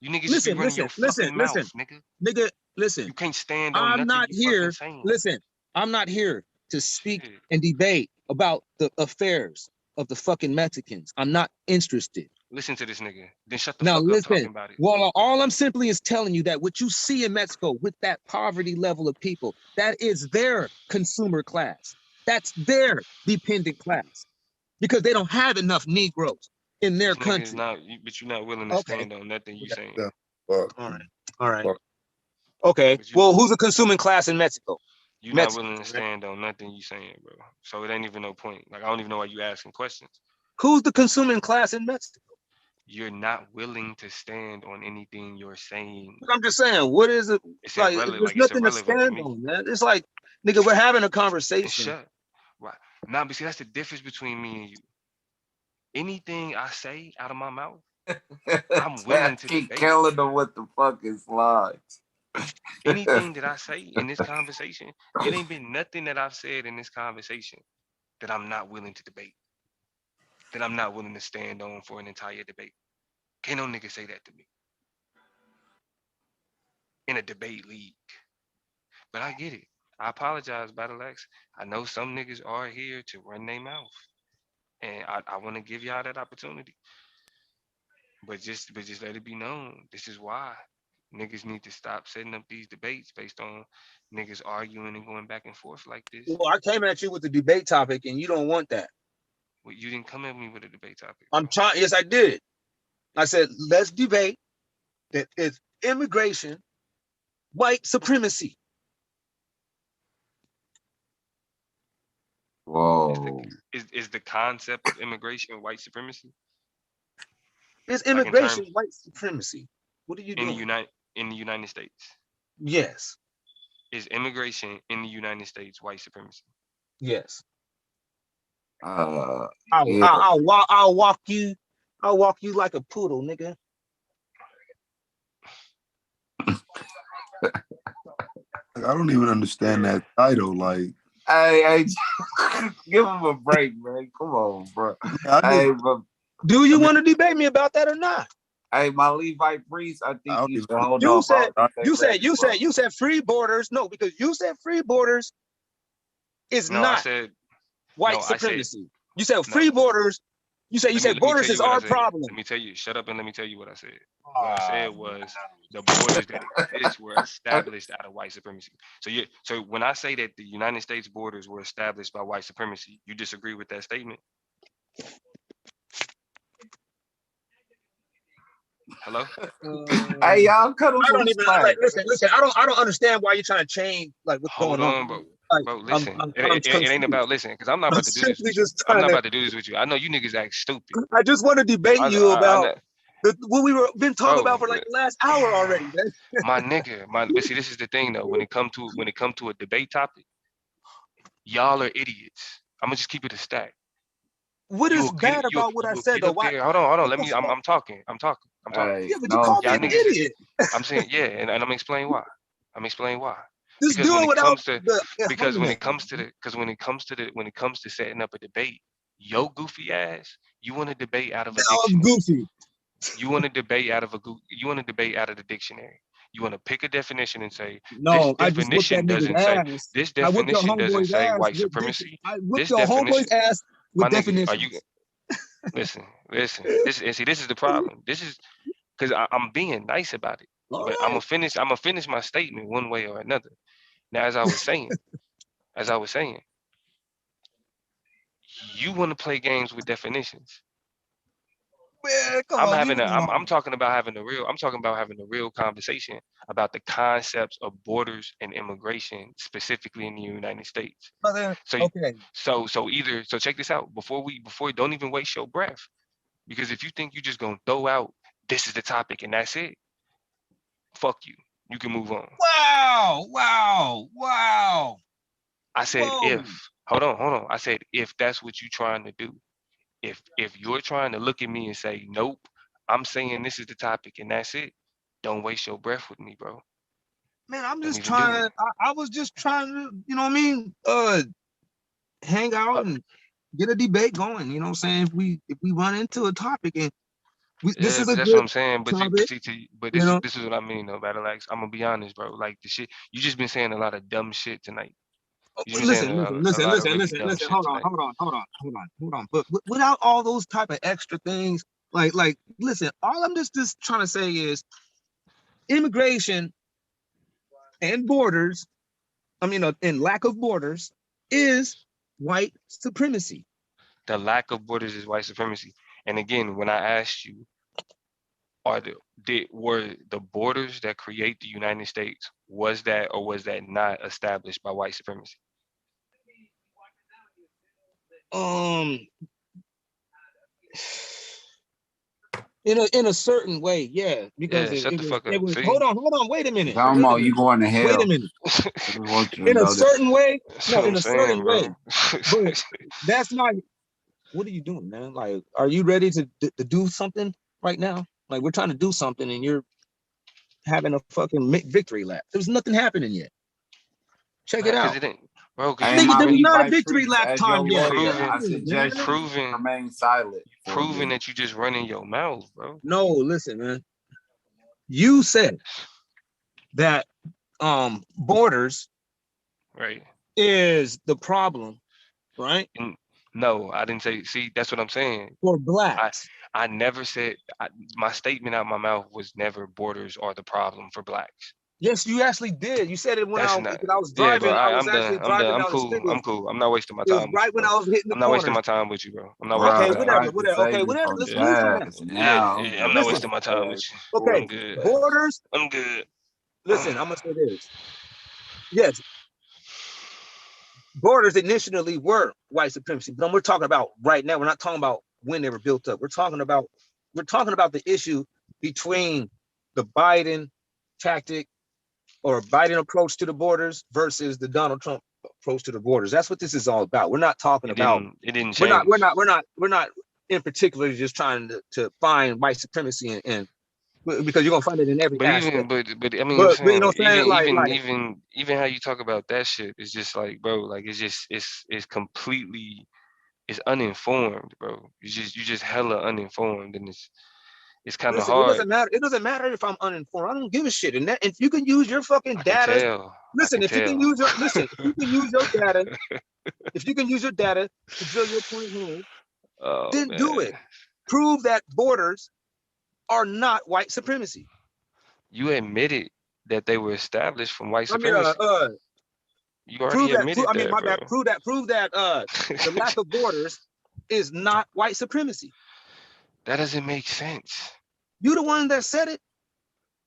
You niggas listen, nigga, listen. You can't stand on I'm not here to speak and debate about the affairs of the fucking Mexicans. I'm not interested. Listen to this nigga. Then shut the fuck up talking about it. Well, all I'm simply is telling you that what you see in Mexico with that poverty level of people, that is their consumer class. That's their dependent class. Because they don't have enough Negroes in their country. But you're not willing to stand on nothing you saying. All right. Okay. Well, who's the consuming class in Mexico? You're not willing to stand on nothing you saying, bro. So it ain't even no point. Like I don't even know why you asking questions. Who's the consuming class in Mexico? You're not willing to stand on anything you're saying. I'm just saying, what is it? It's like there's nothing to stand on, man. It's like, nigga, we're having a conversation. Right. Now, but see, that's the difference between me and you. Anything I say out of my mouth, I'm willing to keep killing them with the fucking slides. Anything that I say in this conversation, it ain't been nothing that I've said in this conversation that I'm not willing to debate, that I'm not willing to stand on for an entire debate. Can't no nigga say that to me. in a debate league. But I get it. I apologize, Battle Axe. I know some niggas are here to run their mouth. And I want to give y'all that opportunity. But just let it be known. This is why niggas need to stop setting up these debates based on niggas arguing and going back and forth like this. Well, I came at you with the debate topic, and you don't want that. Well, you didn't come at me with a debate topic. I'm trying. Yes, I did. I said, let's debate that it's immigration, white supremacy. Whoa. Is the concept of immigration white supremacy? It's immigration, white supremacy. What are you doing? In the United States? Yes. Is immigration in the United States white supremacy? Yes. Yeah. I'll walk you like a poodle, nigga. I don't even understand that title. Like, hey, give him a break, man. Come on, bro. Hey, bro. Do you want to debate me about that or not? Hey, my Levite priest, I think you should hold you on. said free borders. No, because you said free borders is not white supremacy. You said free borders. You said borders is our problem. Let me tell you. Shut up and let me tell you what I said. What I said was the borders that exist were established out of white supremacy. So when I say that the United States borders were established by white supremacy, you disagree with that statement? Hello? Hey, y'all cut them some slack. Listen. I don't understand why you're trying to change like what's going on. Bro. Bro, listen. It ain't about listening, because I'm not about to do this with you. I'm not about to do this with you. I know you niggas act stupid. I just want to debate you about what we been talking about for like the last hour already, man. My nigga, but see, this is the thing though. When it come to a debate topic, y'all are idiots. I'm gonna just keep it a stack. What is bad about what I said though? Why? Hold on. I'm talking. Yeah, but you called me an idiot. I'm saying and I'm gonna explain why. Just do it without because when it comes to setting up a debate, your goofy ass, you want to debate out of a dictionary. Goofy. You want to debate out of the dictionary. You want to pick a definition and say no. This definition doesn't say white supremacy. This homeboy's ass with definitions. Listen. This is the problem. This is because I'm being nice about it. But I'm gonna finish my statement one way or another. Now, as I was saying, you want to play games with definitions. Man, I'm talking about having a real conversation about the concepts of borders and immigration, specifically in the United States. So check this out. Before don't even waste your breath. Because if you think you're just gonna throw out this is the topic and that's it, fuck you. You can move on. Wow. I said hold on. I said if that's what you're trying to do. If you're trying to look at me and say, nope, I'm saying this is the topic and that's it, don't waste your breath with me, bro. Man, I was just trying to, you know what I mean? Hang out and get a debate going. You know what I'm saying? If we run into a topic and this is that's what I'm saying. But this is what I mean though, Battle Axe. I'm gonna be honest, bro. Like the shit, you just been saying a lot of dumb shit tonight. Listen. Hold on. But without all those type of extra things, like, listen. All I'm just trying to say is, immigration and borders. I mean, and lack of borders is white supremacy. The lack of borders is white supremacy. And again, when I asked you, were the borders that create the United States, was that or was that not established by white supremacy? In a certain way, yeah. Because shut the fuck up. Hold on, wait a minute. Talking about you going to hell. Wait a minute. In a certain way, but that's not. What are you doing, man? Like, are you ready to do something right now? Like, we're trying to do something, and you're having a fucking victory lap. There's nothing happening yet. Check it out. Bro, there was not a victory lap time yet. I suggest remain silent. Proving that you just running your mouth, bro. No, listen, man. You said that borders right is the problem, right? And no, I didn't say. See, that's what I'm saying. For blacks, I never said. My statement out my mouth was never borders are the problem for blacks. yes, you actually did. You said it when That's I not. was Yeah, bro. driving. I was I'm done. actually I'm done. driving I'm down the cool. street. I'm cool. I'm not wasting my It was time with right you, when bro. I was hitting the I'm not wasting corners. my time with you, bro. I'm not wasting Okay, my time. whatever. Okay, whatever. I'm Let's good. move from that. I'm not Listen. wasting my time with you. Okay, I'm good. borders. I'm good. Listen, I'm gonna say this. Yes, borders initially were white supremacy, but we're talking about right now. We're not talking about when they were built up. We're talking about the issue between the Biden tactic or Biden approach to the borders versus the Donald Trump approach to the borders. That's what this is all about. We're not talking about. It didn't We're change. not in particular just trying to find white supremacy and because you're gonna find it in every aspect. But I mean, But I'm you know saying, what I'm saying? even how you talk about that shit is just like, bro, like it's completely uninformed, bro. You just hella uninformed, and it's kind of Listen, it hard. doesn't matter. It doesn't matter if I'm uninformed. I don't give a shit. And that, if you can use your fucking data, listen. If you can use your data, if you can use your data to drill your point home, then do it. Prove that borders are not white supremacy. You admitted that they were established from white supremacy. You already prove that. admitted that, my bro. bad. Prove that the lack of borders is not white supremacy. That doesn't make sense. You the one that said it.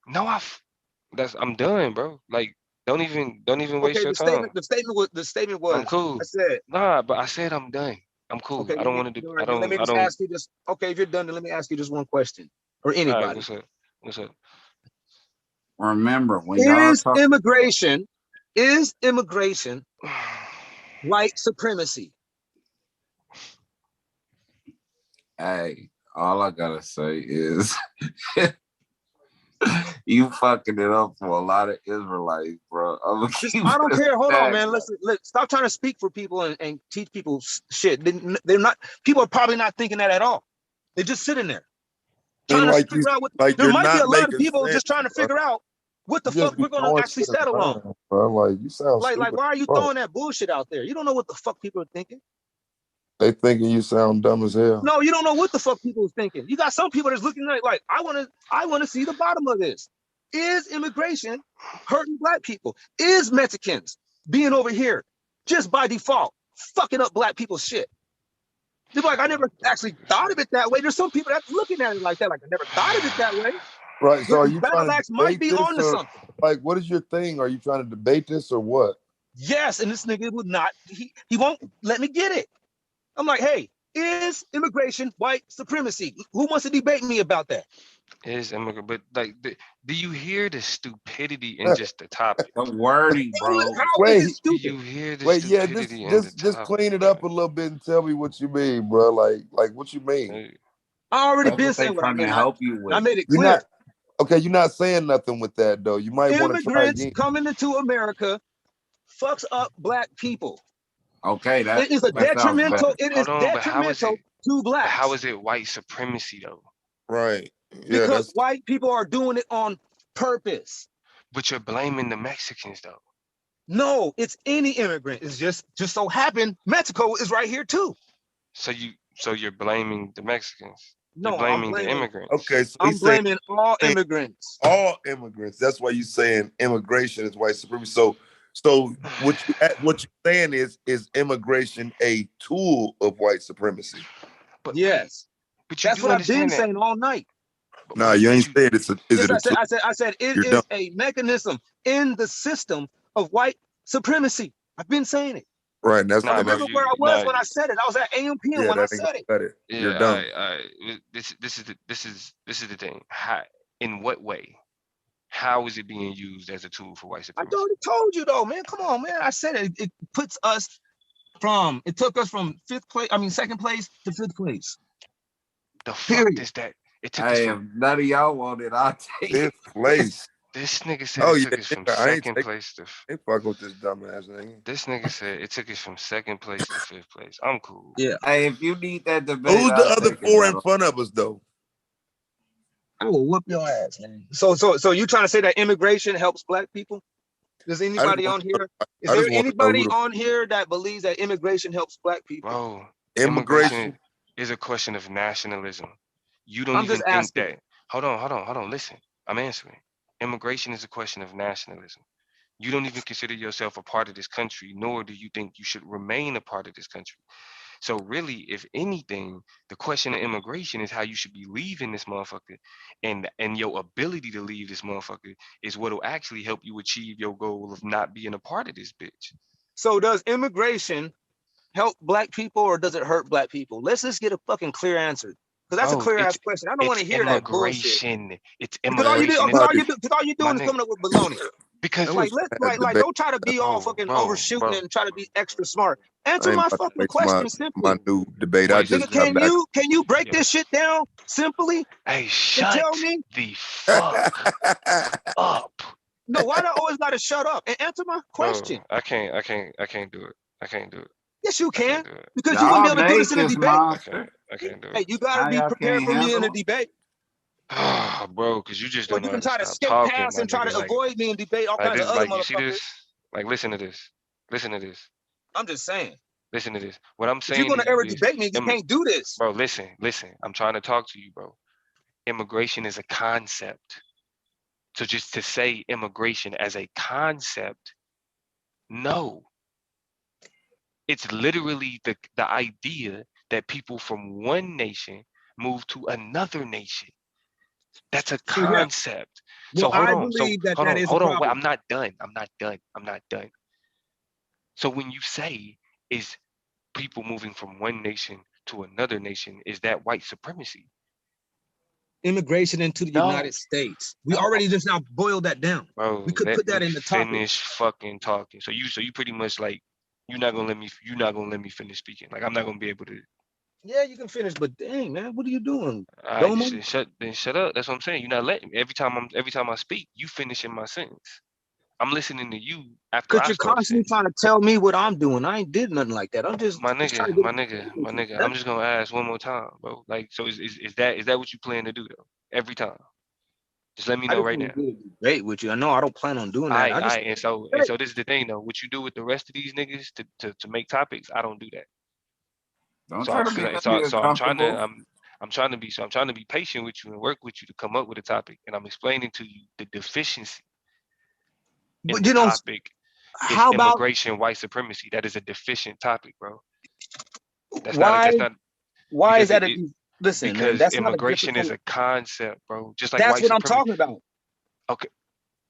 No, I'm done, bro. Like, don't even waste your time. The statement was. I'm cool. I said. Nah, but I said I'm done. I'm cool. Okay, I don't want to do. Right, let me just ask you this. Okay, if you're done, then let me ask you just one question, or anybody. All right, what's up? What's up? Remember when y'all talk immigration white supremacy? Hey, all I gotta say is you fucking it up for a lot of Israelites, bro. I don't care. Hold on, man. Listen, stop trying to speak for people and teach people shit. They're not. People are probably not thinking that at all. They're just sitting there trying to figure out what. There might be a lot of people just trying to figure out what the fuck we're gonna actually settle on. Bro. Like you sound like stupid. Why are you throwing that bullshit out there? You don't know what the fuck people are thinking. They thinking you sound dumb as hell. No, you don't know what the fuck people are thinking. You got some people that's looking like I want to see the bottom of this. Is immigration hurting black people? Is Mexicans being over here just by default fucking up black people's shit? They're like, I never actually thought of it that way. There's some people that's looking at it like that, like I never thought of it that way. Right. So are you trying to might be on to something. Like, what is your thing? Are you trying to debate this or what? Yes, and this nigga would not. He won't let me get it. I'm like, hey, is immigration white supremacy? Who wants to debate me about that? Is immigrant, but like, do you hear the stupidity in just the topic? The wording, bro. Wait, do you hear the stupidity in the topic? Just clean it up a little bit and tell me what you mean, bro. Like what you mean? I already been saying what I mean. Help you with. I made it clear. You're not saying nothing with that though. You might want to try again. Immigrants coming into America fucks up black people. Okay, it is detrimental. It is detrimental to blacks. How is it white supremacy though? Right. Yeah, because white people are doing it on purpose. But you're blaming the Mexicans though. No, it's any immigrant. It's just so happened Mexico is right here too. So you're blaming the Mexicans. No, you're blaming the immigrants. Okay, so I'm blaming all immigrants. All immigrants. That's why you're saying immigration is white supremacy. So what you're saying is immigration a tool of white supremacy? But yes, but that's what I've been saying all night. No, you ain't saying it's a. I said it is a mechanism in the system of white supremacy. I've been saying it. Right. That's I remember where I was when I said it. I was at AMPM when I said it. You're done. All right. This is the thing. How, in what way? How is it being used as a tool for white supremacy? I already told you though, man. Come on, man. I said it. It took us from second place to fifth place. The fuck is that? It took us from none of y'all want it. I'll take fifth place. This nigga said it took us from second place to. They fuck with this dumbass nigga. This nigga said it took us from second place to fifth place. I'm cool. Yeah. Hey, if you need that debate, who's the other four in front of us though? I will whoop your ass, man. So you trying to say that immigration helps black people? Does anybody on here? Is there anybody on here that believes that immigration helps black people? Bro, immigration is a question of nationalism. You don't even think that. Hold on. Listen, I'm answering. Immigration is a question of nationalism. You don't even consider yourself a part of this country, nor do you think you should remain a part of this country. So really, if anything, the question of immigration is how you should be leaving this motherfucker, and your ability to leave this motherfucker is what will actually help you achieve your goal of not being a part of this bitch. So does immigration help black people or does it hurt black people? Let's just get a fucking clear answer. Because that's a clear ass question. I don't want to hear that bullshit. It's immigration. Because all you doing is coming up with baloney. Because like don't try to be all fucking overshooting and try to be extra smart. Answer my fucking question simply. My new debate. I just can you break this shit down simply? Hey, shut tell me the fuck up. No, why do I always gotta shut up and answer my question? Bro, I can't do it. I can't do it. Yes, you can. Because you wouldn't be able to do this in a debate. I can't do it. Hey, you gotta be prepared for me in a debate. Bro, because you just don't know you can how try to to stop skip talking, past and try to avoid me and debate all kinds of other motherfuckers. You see this? Like, listen to this. I'm just saying. Listen to this. What I'm saying. If you're gonna ever debate me, you can't do this. Bro, listen. I'm trying to talk to you, bro. Immigration is a concept. So just to say immigration as a concept, no. It's literally the idea that people from one nation move to another nation. That's a concept. Well, so hold I on. believe Hold on. Wait, I'm not done. So when you say is people moving from one nation to another nation, is that white supremacy? Immigration into the United States. We already just now boiled that down. Bro, we could put that in the topic. Finish fucking talking. So you pretty much like you're not gonna let me finish speaking. Like I'm not gonna be able to. Yeah, you can finish, but dang man, what are you doing? Shut up. That's what I'm saying. You're not letting me. Every time I speak, you finishing my sentence. I'm listening to you after because you're constantly trying to tell me what I'm doing. I ain't did nothing like that. I'm just my nigga. I'm just gonna ask one more time, bro. Like, so is that what you plan to do though? Every time. Just let me know right now. Debate with you. I know I don't plan on doing that. And so this is the thing though. What you do with the rest of these niggas to make topics, I don't do that. I'm trying to be patient with you and work with you to come up with a topic, and I'm explaining to you the deficiency in the topic is immigration, white supremacy. That is a deficient topic, bro. Why is that? Listen, because man, immigration is a concept, bro. Just like that's white what supremacy. I'm talking about. Okay.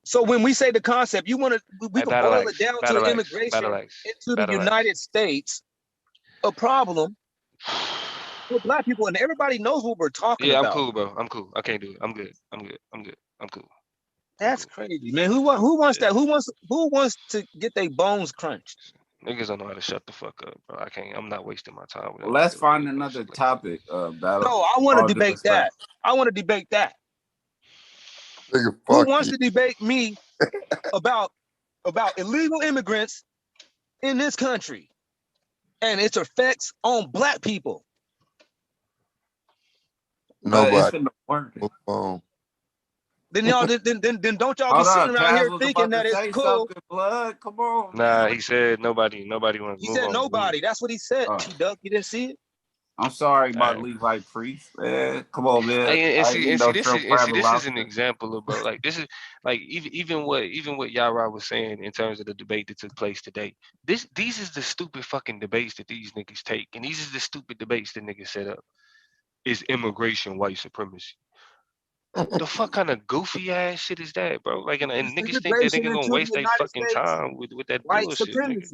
So when we say the concept, we can boil it down to immigration into the United States, a problem for black people, and everybody knows what we're talking about. Yeah, I'm cool, bro. I'm cool. I can't do it. I'm good. I'm cool. That's crazy, man. Who wants that? Who wants to get their bones crunched? Niggas don't know how to shut the fuck up, bro. I can't. I'm not wasting my time with that. Let's find another topic. Battle. No, I want to debate that. Who wants to debate me about illegal immigrants in this country and its effects on black people? Nobody. Then y'all then don't y'all be sitting around here thinking that it's cool. Blood, come on. Nah, he said nobody wants. He said nobody. That's what he said. T-Duck, you didn't see it? I'm sorry about Levi Priest, man. Come on, man. This is an example of, bro. Like this is like even what Yara was saying in terms of the debate that took place today. These is the stupid fucking debates that these niggas take, and these is the stupid debates that niggas set up. Is immigration white supremacy? The fuck kind of goofy ass shit is that, bro? Like, and niggas think that niggas gonna waste their fucking time with that bullshit, nigga.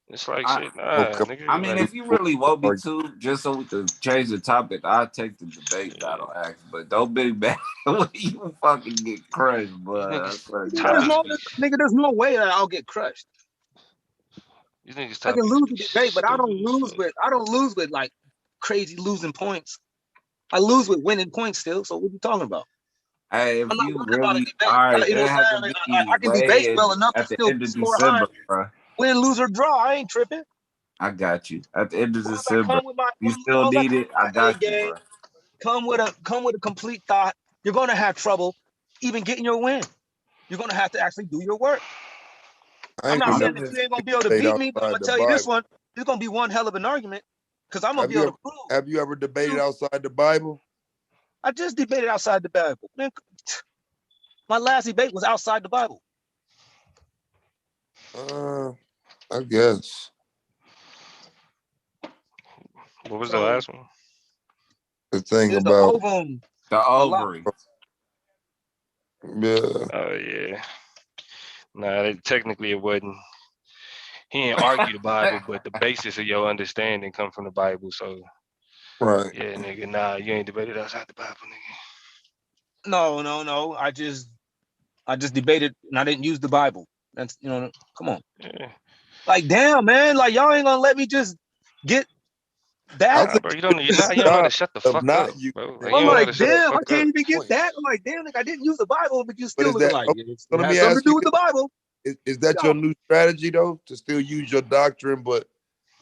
It's like shit, nah, nigga. I mean, if you really want me to, just so we can change the topic, I'll take the debate battle act. But don't be bad when you fucking get crushed, bro. There's no way that I'll get crushed. These niggas I can lose the debate, but I don't lose with like crazy losing points. I lose with winning points still. So what are you talking about? Hey, if you really, all right, I can debate well enough to still score high. Bro. Win, lose, or draw. I ain't tripping. I got you. At the end of December, you still need it. I got you, bro. come with a complete thought, you're gonna have trouble even getting your win. You're gonna have to actually do your work. I'm not saying that you ain't gonna be able to beat me, but I'm gonna tell you this one. It's gonna be one hell of an argument because I'm gonna be able to prove. Have you ever debated outside the Bible? I just debated outside the Bible. Man, my last debate was outside the Bible. I guess. What was the last one? The thing It's about the ovary. Yeah. Oh yeah. Nah, technically it wasn't. He ain't argue the Bible, but the basis of your understanding come from the Bible. So, right. Yeah, nigga. Nah, you ain't debated outside the Bible, nigga. No. I just debated and I didn't use the Bible. That's come on. Yeah. Like damn, man. Like y'all ain't gonna let me just get that. Nah, bro, you don't know how to shut the fuck up, bro. Like, I'm you like, know shut the damn, I fuck can't up. even get that. I'm like, damn, I didn't use the Bible, but you still is looking that- like okay, it. so It let has me something ask to do you with the Bible. Is that your new strategy though, to still use your doctrine but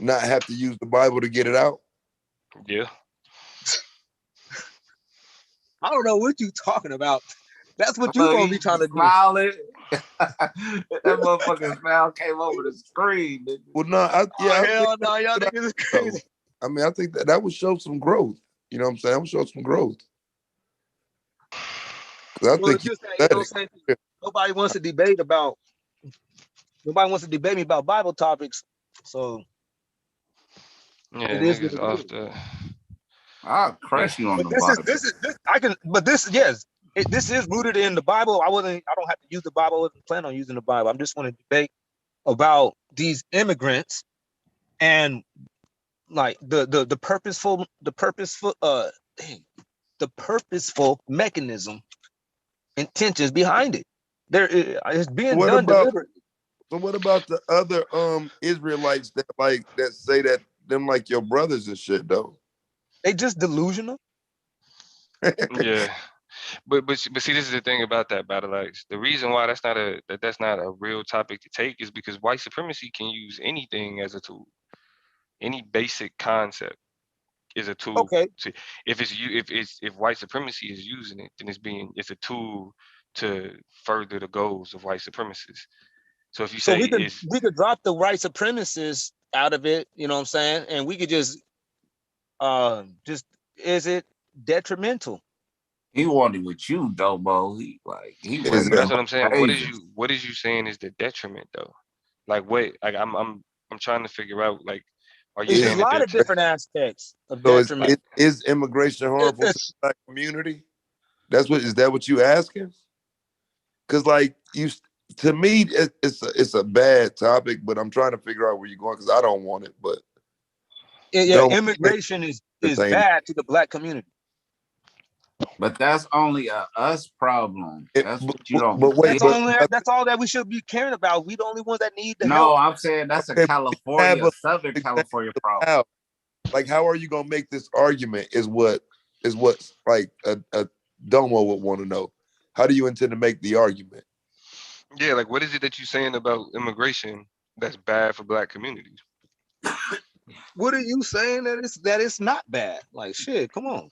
not have to use the Bible to get it out? Yeah. I don't know what you talking about. That's what you gonna be trying to do. That motherfucking smile came over the screen. Well, no, I hell no, y'all niggas is crazy. I mean, I think that would show some growth. You know what I'm saying? That would show some growth. I Well, think just that, what I'm saying? Nobody wants to debate me about Bible topics. So Yeah, it is niggas what it off is. the. I'll crush you on But the Bible. this is rooted in the Bible. I don't have to use the Bible. I wasn't planning on using the Bible. I'm just want to debate about these immigrants and like the purposeful mechanism, intentions behind it. It's being done deliberately. So what about the other Israelites that say that them like your brothers and shit though? They just delusional. Yeah. But see, this is the thing about that, Battle Axe. The reason why that's not a real topic to take is because white supremacy can use anything as a tool. Any basic concept is a tool. Okay. If white supremacy is using it, then it's a tool to further the goals of white supremacists. So if you say we could drop the white supremacists out of it, you know what I'm saying, and we could just is it detrimental? He wanted with you, Dobo. That's what I'm saying. What is you saying is the detriment though? Like what? Like I'm trying to figure out. Like, are you saying a lot of different aspects of so detriment? Is immigration harmful to the black community? Is that what you asking? Because like to me, it's a bad topic, but I'm trying to figure out where you're going because I don't want it. But immigration is bad to the black community. But that's only a us problem. That's what you don't. That's all that we should be caring about. We the only ones that need the help. No, I'm saying that's a California, Southern California problem. Like, how are you gonna make this argument? Is what like a Domo would want to know. How do you intend to make the argument? Yeah, like what is it that you're saying about immigration that's bad for black communities? What are you saying that it's not bad? Like shit, come on.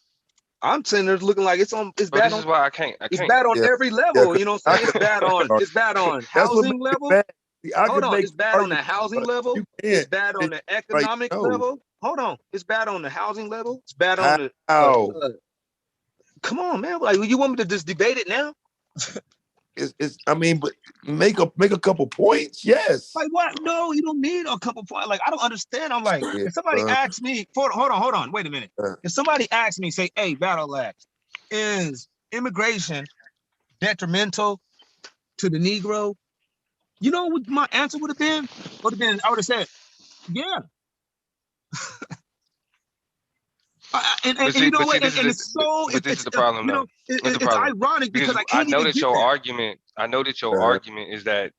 I'm sitting there looking like it's bad. This is why I can't. It's bad on every level. You know what I'm saying? It's bad on housing level. Hold on, it's bad on the housing level. It's bad on the economic level. Hold on, it's bad on the housing level. It's bad on the. Come on, man! Like you want me to just debate it now? I mean, but make a couple points. Yes. Like what? No, you don't need a couple points. Like I don't understand. I'm like, if somebody asks me, hold on, wait a minute. If somebody asks me, say, "Hey, Battle Axe, is immigration detrimental to the Negro?" You know what my answer would have been? I would have said, "Yeah." And you know what? And it's so. But this is the problem, though. It's ironic because I can't even get that. I know that your argument is that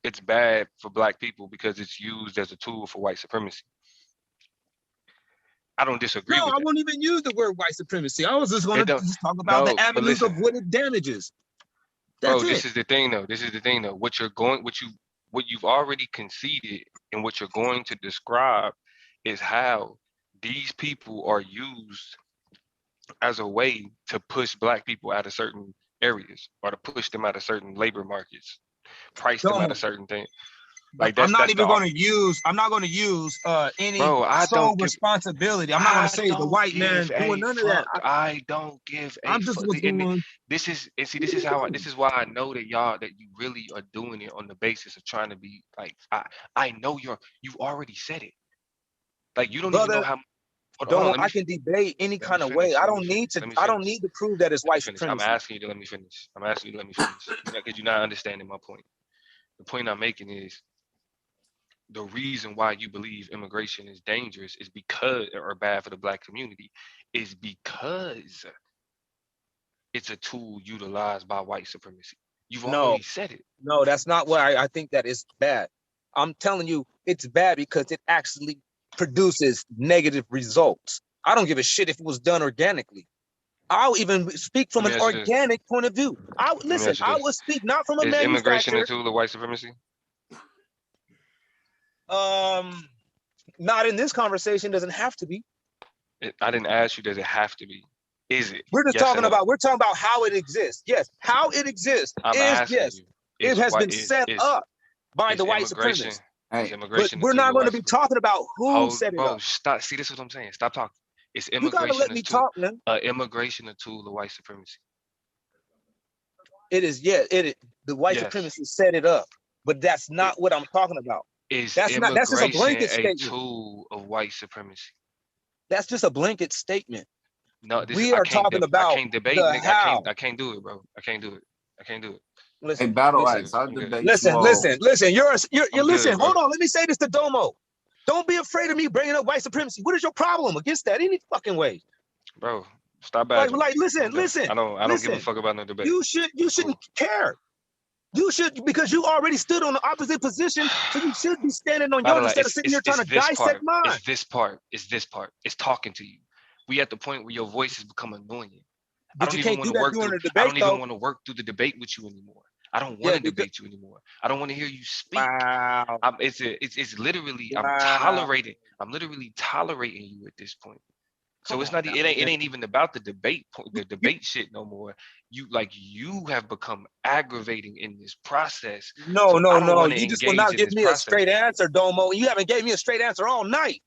it's bad for black people because it's used as a tool for white supremacy. I don't disagree with that. I won't even use the word white supremacy. I was just going to talk about the avenues of what it damages. Bro, this is the thing, though. What you've already conceded and what you're going to describe is how these people are used as a way to push black people out of certain areas or to push them out of certain labor markets, price them out of certain things. Like I'm not even going the to use. I'm not going to use any bro. I sole don't give. responsibility. I'm not going to say the white man doing none of that. I don't give a I'm just fuck. was doing. This is this is how this is why I know that you really are doing it on the basis of trying to be like I know you already said it. Like you don't even know Brother, how. Hold on, I can debate any kind of way. finish. I Let me don't finish. need to. Let me I don't finish. need to prove that it's Let me white finish. I'm supremacy. asking you to let me finish. I'm asking you to let me finish because you're not understanding my point. The point I'm making is the reason why you believe immigration is dangerous is because or bad for the black community is because it's a tool utilized by white supremacy. You've already said it. No, that's not why I think that is bad. I'm telling you, it's bad because it actually produces negative results. I don't give a shit if it was done organically. I'll even speak from an organic point of view. I would speak not from a Is immigration a manufacturer. tool of white supremacy? Not in this conversation. Doesn't have to be. I didn't ask you. Does it have to be? Is it? We're just yes talking about. We're talking about how it exists. Yes, how it exists it has been set up by the white supremacists. But we're not going to be talking about who set it up. Stop. See, this is what I'm saying. Stop talking. Is You got to let me talk, man. Immigration a tool of white supremacy? It is. Yeah. The white supremacists set it up, but that's not what I'm talking about. That's just a blanket statement. A tool of white supremacy? That's just a blanket statement. No, we are talking about I can't debate, nigga. How. I can't do it, bro. I can't do it. Listen, hey, Battle Axe, I'll debate listen. You're listen. Good, hold on. Let me say this to Domo. Don't be afraid of me bringing up white supremacy. What is your problem against that? Any fucking way, bro. Stop badgering. Listen. I don't give a fuck about no debate. You shouldn't care. You should, because you already stood on the opposite position, so you should be standing on yours instead of sitting here trying to dissect mine. It's this part. It's talking to you. We at the point where your voice has become annoying. But you can't do that during the debate, I don't even want to work through the debate with you anymore. I don't want to debate you anymore. I don't want to hear you speak. Wow. It's literally wow. I'm literally tolerating you at this point. So it's not. It ain't even about the debate. The debate shit no more. You have become aggravating in this process. No. You just will not give me a straight answer, Domo. You haven't gave me a straight answer all night.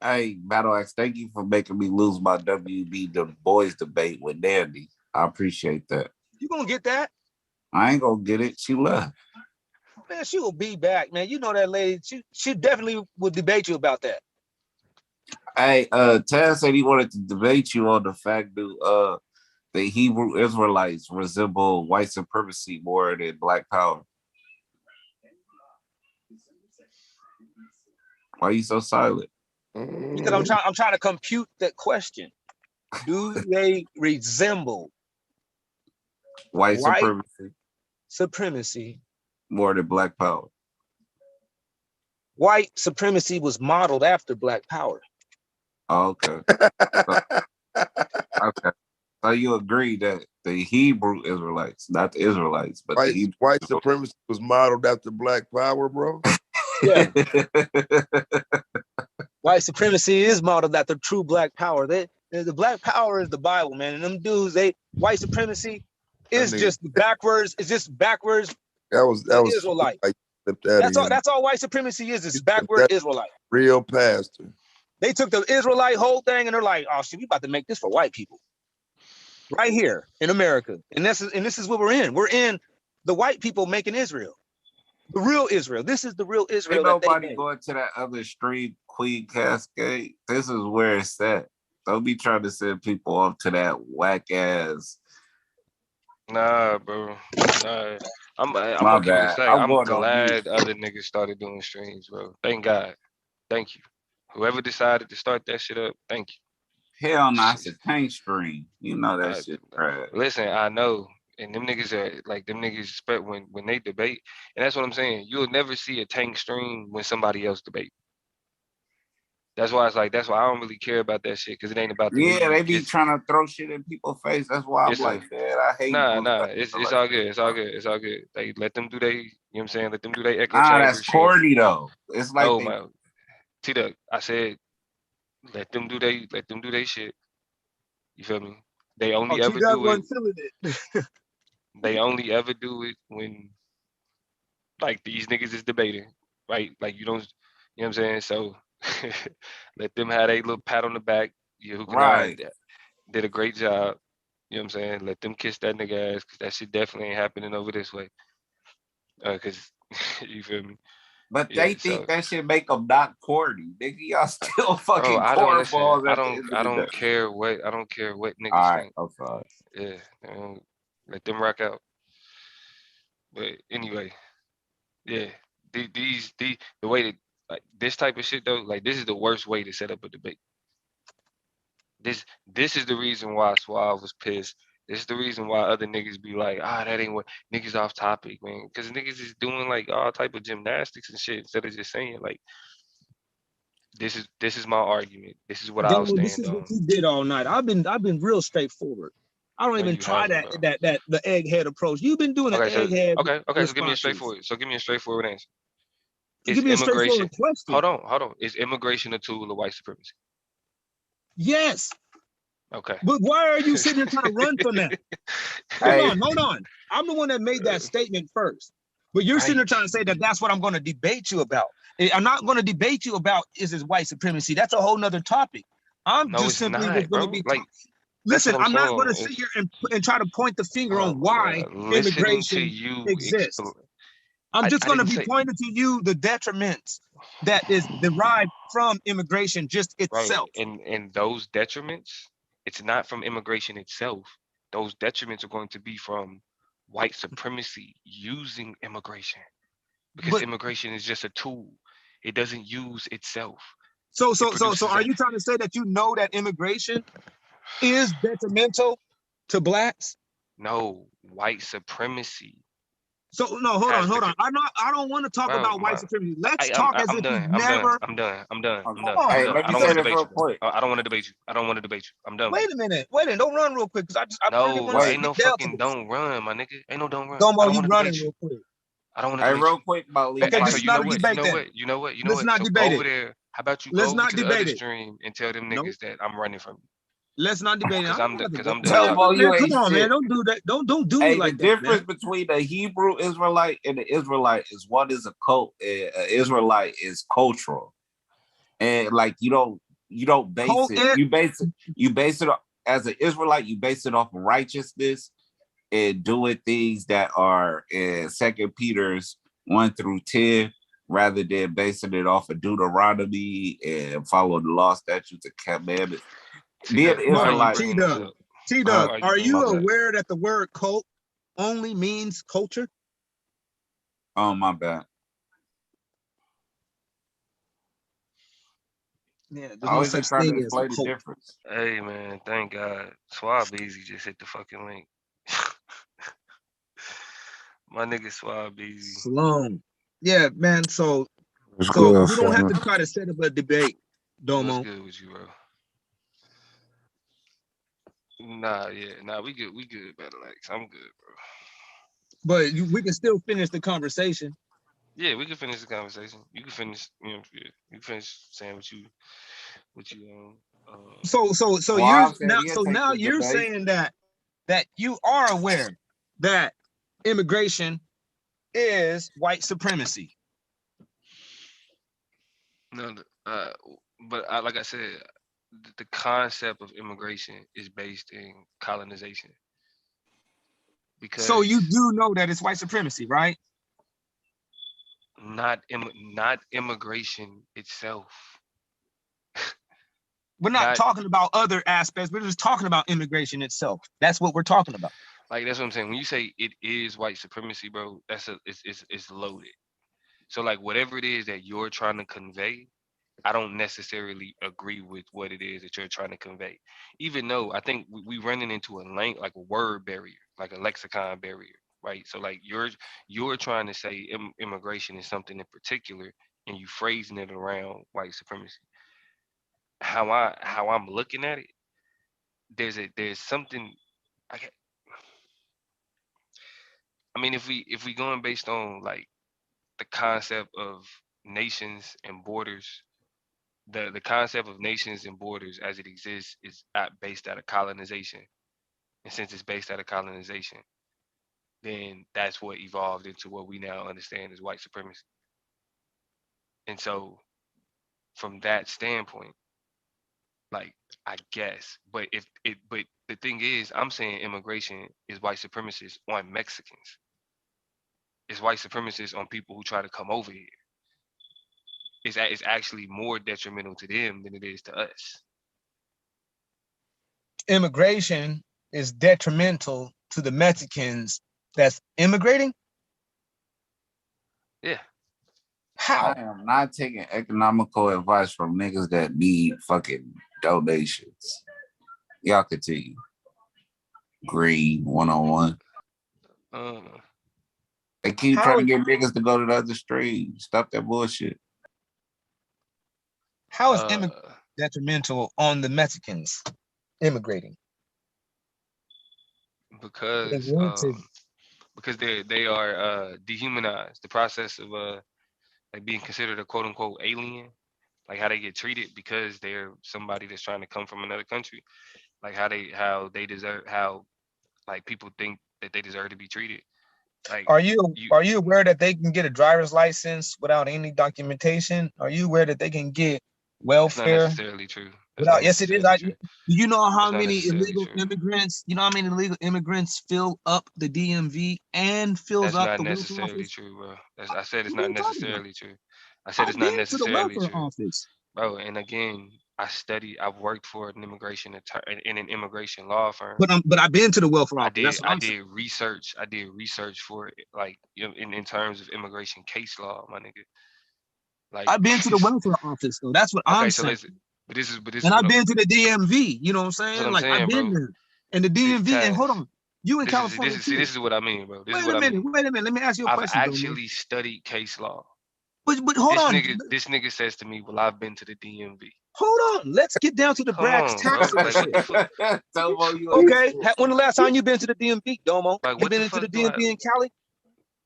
Hey, Battle Axe, thank you for making me lose my WB the boys debate with Dandy. I appreciate that. You gonna get that? I ain't gonna get it. She left. Man, she will be back, man. You know that lady. She definitely would debate you about that. Hey, Taz said he wanted to debate you on the fact that the Hebrew Israelites resemble white supremacy more than black power. Why are you so silent? Because I'm trying to compute that question. Do they resemble white supremacy more than black power? White supremacy was modeled after black power. Oh, okay. Okay. So you agree that the Hebrew Israelites, not the Israelites, but white supremacy was modeled after black power, bro? Yeah. White supremacy is modeled after true black power. The black power is the Bible, man. And them dudes, white supremacy is just backwards. It's just backwards. That was Israelite. That's all white supremacy is backward Israelite. Real pastor. They took the Israelite whole thing and they're like, oh shit, we about to make this for white people. Right here in America. And this is what we're in. We're in the white people making Israel. The real Israel. This is the real Israel. Ain't nobody going to that other stream, Queen Cascade. This is where it's at. Don't be trying to send people off to that whack ass. Nah, bro. Nah. I'm gonna keep it say, I'm glad other niggas started doing streams, bro. Thank God. Thank you. Whoever decided to start that shit up, thank you. Hell no, it's a tank stream. You know that shit, right? Listen, I know. And them niggas are like them niggas when they debate. And that's what I'm saying. You'll never see a tank stream when somebody else debate. That's why I don't really care about that shit, because it ain't about the music. They be trying to throw shit in people's face. That's why I'm like, man, I hate it's all good. It's all good. They let them do they, you know what I'm saying? Let them do their echo chamber. Nah, that's corny though. It's like T-Duck, I said let them do they shit. You feel me? They only ever do it. it. They only ever do it when like these niggas is debating, right? Like you don't, you know what I'm saying? So let them have a little pat on the back. Right. Yahuchanan did a great job. You know what I'm saying? Let them kiss that nigga ass because that shit definitely ain't happening over this way. Cause you feel me? But Yeah. they think So, that shit make them not corny. Nigga, y'all still bro, fucking I don't listen. cornballs I at the end of the don't day. care what All niggas right, think. I'm sorry. Yeah. Let them rock out. But anyway, yeah. The way that like this type of shit though, like this is the worst way to set up a debate. This is the reason why Suave was pissed. This is the reason why other niggas be like, that ain't what niggas off topic, man. Cause niggas is doing like all type of gymnastics and shit instead of just saying like, this is my argument. This is what I'll Domo, this stand is what on. you did all night. I've been real straightforward. I don't No, even you try haven't, that bro. the egghead approach. You've been doing an Okay, so egghead okay, so give me a responses. straightforward. So give me a straightforward answer. Give Is me a immigration? straightforward question. Hold on. Is immigration a tool of white supremacy? Yes. Okay. But why are you sitting here trying to run from that? Hold on. I'm the one that made that statement first. But you're sitting there trying to say that that's what I'm going to debate you about. I'm not going to debate you about is it white supremacy. That's a whole nother topic. I'm No, just it's simply not, just going to bro. be Like that's listen, what I'm I'm not going to saying. sit It's, here and try to point the finger oh on my why God. Listening to immigration you exists. explain. I'm just I going to didn't be say pointing to you the detriments that is derived from immigration just right. itself. And those detriments, it's not from immigration itself. Those detriments are going to be from white supremacy using immigration because But immigration is just a tool. It doesn't use itself. so It produces are a you trying to say that you know that immigration is detrimental to blacks? no white supremacy. So no, hold on. I don't want to talk Bro, about white supremacy. Let's I'm talk as if we've never. I'm done. I'm done. Hey, let I me don't say want to this debate real you, bro. quick. I don't want to debate you. I don't want to debate you. I'm done. Wait a minute. Don't run real quick because I really No, want to ain't no delve to fucking this. don't run, my nigga. Ain't no don't run. I Domo, don't you want to running debate you. real quick. I don't want to Hey, debate real you. quick, Malik. Okay, So this is you know not a what? debate then. You know what? Let's not So go debate over it. there. How about you go Let's over not to the debate other it. stream and tell them Nope. niggas that I'm running from you. Let's not debate it. Cause I'm done Domo, talking. you Man, come ain't on, man. shit. Don't do that. Don't do me Hey, the like that, difference man. between a Hebrew Israelite and an Israelite is one is a cult. Israelite is cultural, and like you don't base it. You base it as an Israelite. You base it off of righteousness and doing things that are in 2 Peter's 1 through 10, rather than basing it off of Deuteronomy and follow the law, statutes, and commandments. Being an Israelite. T-Dub, are you aware that the word cult only means culture? Oh, my bad. Yeah, I there's no was such just trying to thing as a explain the cult. difference. Hey man, thank God. Swab Easy just hit the fucking link. My nigga Swab Easy. Sloan. Yeah, man. So good, you don't have fam? to try to set up a debate, What's Domo. good with you, bro? Nah, we good, Battle Axe. I'm good, bro. But we can still finish the conversation. Yeah, we can finish the conversation. You can finish, you can finish saying what you So you're now you're saying that you are aware that immigration is white supremacy. No, but like I said, the concept of immigration is based in colonization. Because So you do know that it's white supremacy, right? not immigration itself. We're not talking about other aspects. We're just talking about immigration itself. That's what we're talking about. Like that's what I'm saying. When you say it is white supremacy, bro, it's loaded. So like whatever it is that you're trying to convey, I don't necessarily agree with what it is that you're trying to convey. Even though I think we running into like a word barrier, like a lexicon barrier, right? So like you're trying to say immigration is something in particular, and you phrasing it around white supremacy. How I'm looking at it, there's something. I get, I mean, if we going based on like the concept of nations and borders, the concept of nations and borders as it exists is based out of colonization. And since it's based out of colonization, then that's what evolved into what we now understand as white supremacy. And so from that standpoint, like, I guess, but the thing is, I'm saying immigration is white supremacists on Mexicans. It's white supremacists on people who try to come over here. It's actually more detrimental to them than it is to us. Immigration is detrimental to the Mexicans that's immigrating? Yeah. How? I am not taking economical advice from niggas that need fucking donations. Y'all continue. Green 101. They keep trying to get niggas to go to the other stream. Stop that bullshit. How is immigration detrimental on the Mexicans immigrating? Because they are dehumanized. The process of like being considered a quote unquote alien, like how they get treated because they're somebody that's trying to come from another country, like how they deserve, how like people think that they deserve to be treated. Like, are you aware that they can get a driver's license without any documentation? Are you aware that they can get welfare? That's not necessarily true. Yes, it is. Do you know how many illegal immigrants? You know how many illegal immigrants fill up the DMV and fills that's up not the necessarily true, bro. I said it's not necessarily true. I said it's I've not been to the necessarily welfare true, office. bro. And again, I've worked for an immigration in an immigration law firm. But I've been to the welfare office. I did research for it, like in terms of immigration case law, my nigga. Like, I've been to the welfare office, though. That's what I'm saying. Listen, but this is and what I've been to the DMV. You know what I'm saying? That's what I'm like saying, I've been bro. there. And the DMV. And hold on, you in California too. This is what I mean, bro. Wait a minute. Let me ask you a question. I've actually studied case law. But hold on. This nigga says to me, "Well, I've been to the DMV." Hold on. Let's get down to the brass tacks of the shit. Okay. When the last time you been to the DMV, Domo? Like, you been into the DMV in Cali?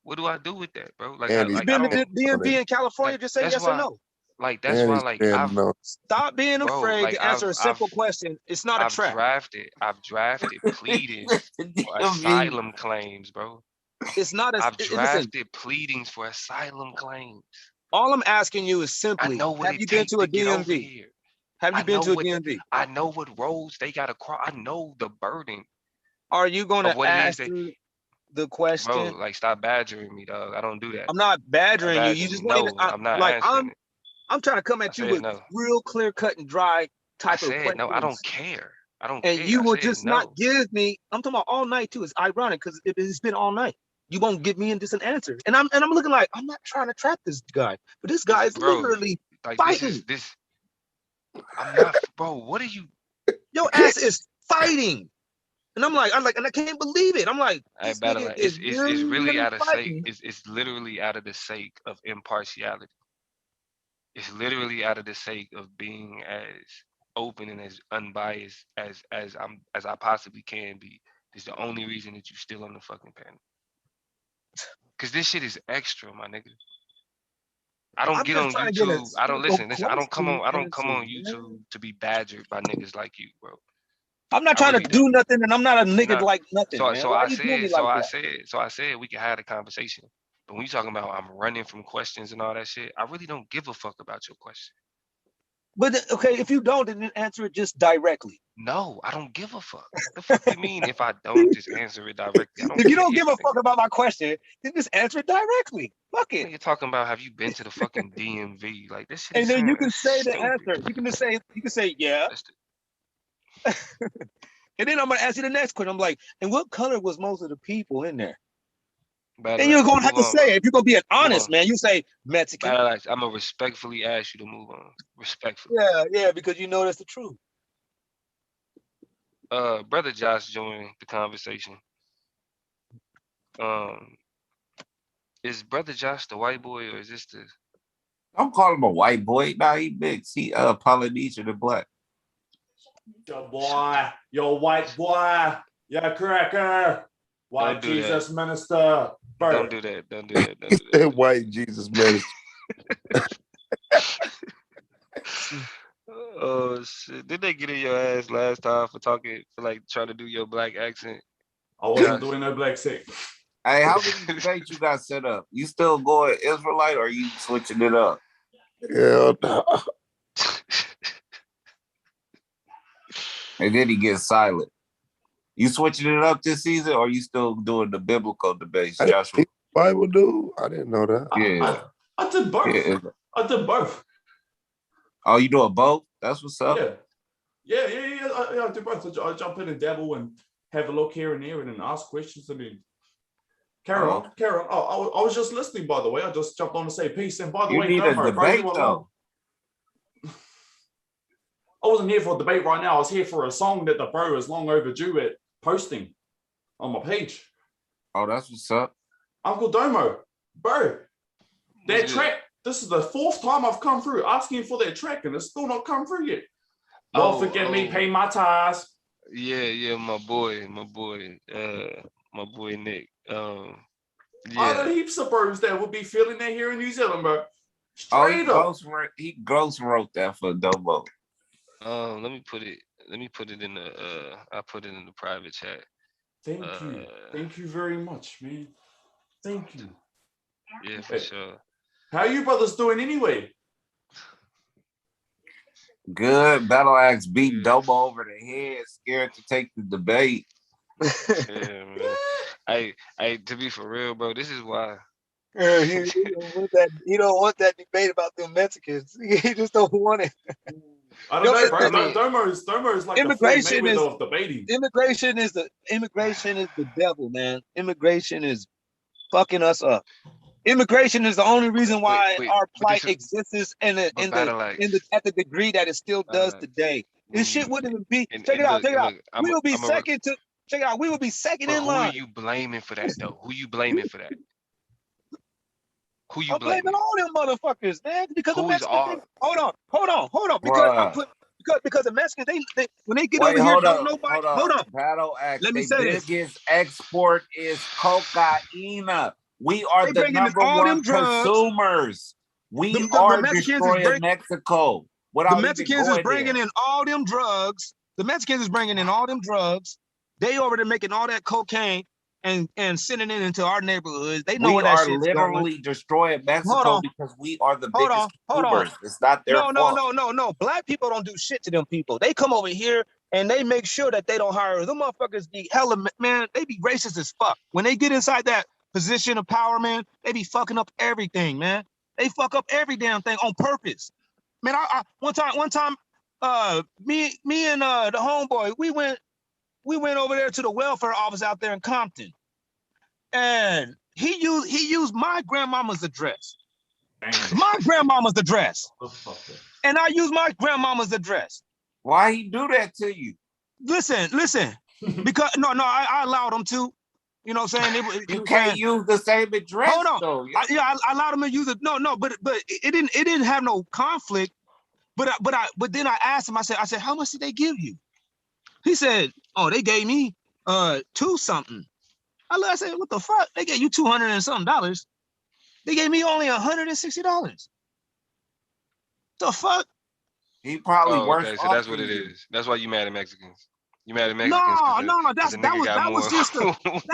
What do I do with that, bro? Like, you been to the DMV in California? Just say yes or no. Like, that's why, like, stop being afraid to answer a simple question. It's not a trap. I've drafted pleadings for asylum claims, bro. It's not a. I've drafted pleadings for asylum claims. All I'm asking you is simply, have you been to a DMV? Have you been to a DMV? I know what roads they got to cross. I know the burden. Are you going to ask the question? Bro, like, stop badgering me, dog. I don't do that. I'm not badgering you. You just want to. I'm not answering it. I'm trying to come at you with real clear cut and dry type of questions. No, I don't care. I don't care. And you will just no. not give me. I'm talking about all night too. It's ironic because it's been all night. You won't give me just an answer, and I'm looking like I'm not trying to trap this guy, but this guy is literally fighting. I'm not, bro. What are you? Your ass is fighting, and I'm like, and I can't believe it. I'm like, it's really out of sake. It's literally out of the sake of impartiality. It's literally out of the sake of being as open and as unbiased as I possibly can be. It's the only reason that you still on the fucking panel. Cause this shit is extra, my nigga. I don't get on YouTube. I don't listen. I don't come on YouTube to be badgered by niggas like you, bro. I'm not trying to do nothing, and I'm not a nigga like nothing. So I said we can have a conversation. But when you talking about I'm running from questions and all that shit, I really don't give a fuck about your question. But okay, if you don't, then answer it just directly. No, I don't give a fuck. What the fuck you mean if I don't just answer it directly? If you don't give a fuck about my question, then just answer it directly. Fuck it. You're talking about have you been to the fucking DMV? Like, this shit. And then you can say the answer. You can say yeah. And then I'm gonna ask you the next question. I'm like, and what color was most of the people in there? And you're gonna have to say it. If you're gonna be an honest man, you say Mexican. I'm gonna respectfully ask you to move on. Respectfully. Yeah, because you know that's the truth. Brother Josh joined the conversation. Is Brother Josh the white boy, or is this the? Don't call him a white boy. Nah, he mixed. He Polynesian and black. Yo, boy, yo, white boy, yo, cracker, white Jesus minister. Don't do that. White Jesus minister. Did they get in your ass last time for talking, for like trying to do your black accent? I wasn't doing no black accent. Hey, how many debates you got set up? You still going Israelite or you switching it up? Yeah. And then he gets silent. You switching it up this season or you still doing the biblical debates, Joshua? Bible dude? I didn't know that. Yeah. I did both. Yeah. I did both. Oh, you doing both? That's what's up. Yeah. I do both. I jump in and dabble and have a look here and there and then ask questions and then carry on. Oh, I was just listening, by the way. I just jumped on to say peace. And by the You way, need a debate, though. I wasn't here for a debate right now. I was here for a song that the bro is long overdue at posting on my page. Oh, that's what's up. Uncle Domo, bro, that track, this is the 4th time I've come through asking for that track and it's still not come through yet. Lord, forgive me, pay my tithes. Yeah, my boy Nick. I know heaps of bros that would be feeling that here in New Zealand, bro. He ghost wrote that for Domo. Let me put it in the I put it in the private chat. Thank you very much, man. Thank you. Yeah, for sure. How you brothers doing anyway? Good. Battle Axe beat Domo over the head, scared to take the debate. Yeah, man. Hey, to be for real, bro, this is why. He don't want that debate about them Mexicans. He just don't want it. I don't know, bro. Domo is like immigration the Mayweather of debating. Immigration is the devil, man. Immigration is fucking us up. Immigration is the only reason why our plight exists at the degree that it still does today. This shit wouldn't even be. Check it out. We would be second in line. Who are you blaming for that, though? Who you blaming for that? Who you blaming? I'm blaming all them motherfuckers, man. Because the Mexicans. Hold on. Because the Mexicans, they when they get over here, don't nobody. Hold on. Battle Axe. Let me say this. Biggest export is cocaine. We are the number one consumers. We are destroying Mexico. The Mexicans is bringing in all them drugs. They over there making all that cocaine and sending it into our neighborhoods. They know where that shit's going. We are literally destroying Mexico because we are the biggest consumers. It's not their fault. No. Black people don't do shit to them people. They come over here and they make sure that they don't hire them motherfuckers. Be hella, man. They be racist as fuck. When they get inside that position of power, man, they be fucking up everything, man. They fuck up every damn thing on purpose. Man, I one time, me and the homeboy, we went over there to the welfare office out there in Compton, and he used my grandmama's address. My grandmama's address. And I used my grandmama's address. Why he do that to you? Listen. Because I allowed him to. You know what I'm saying? You can't use the same address. Hold on. Though. I allowed him to use it. No, but it didn't have no conflict. But then I asked him. I said, how much did they give you? He said, oh, they gave me $2 something. I said, what the fuck? They gave you $200 and something. They gave me only $160. The fuck? He probably worse. Okay, so that's what it is. That's why you mad at Mexicans. You mad at Mexicans? No, that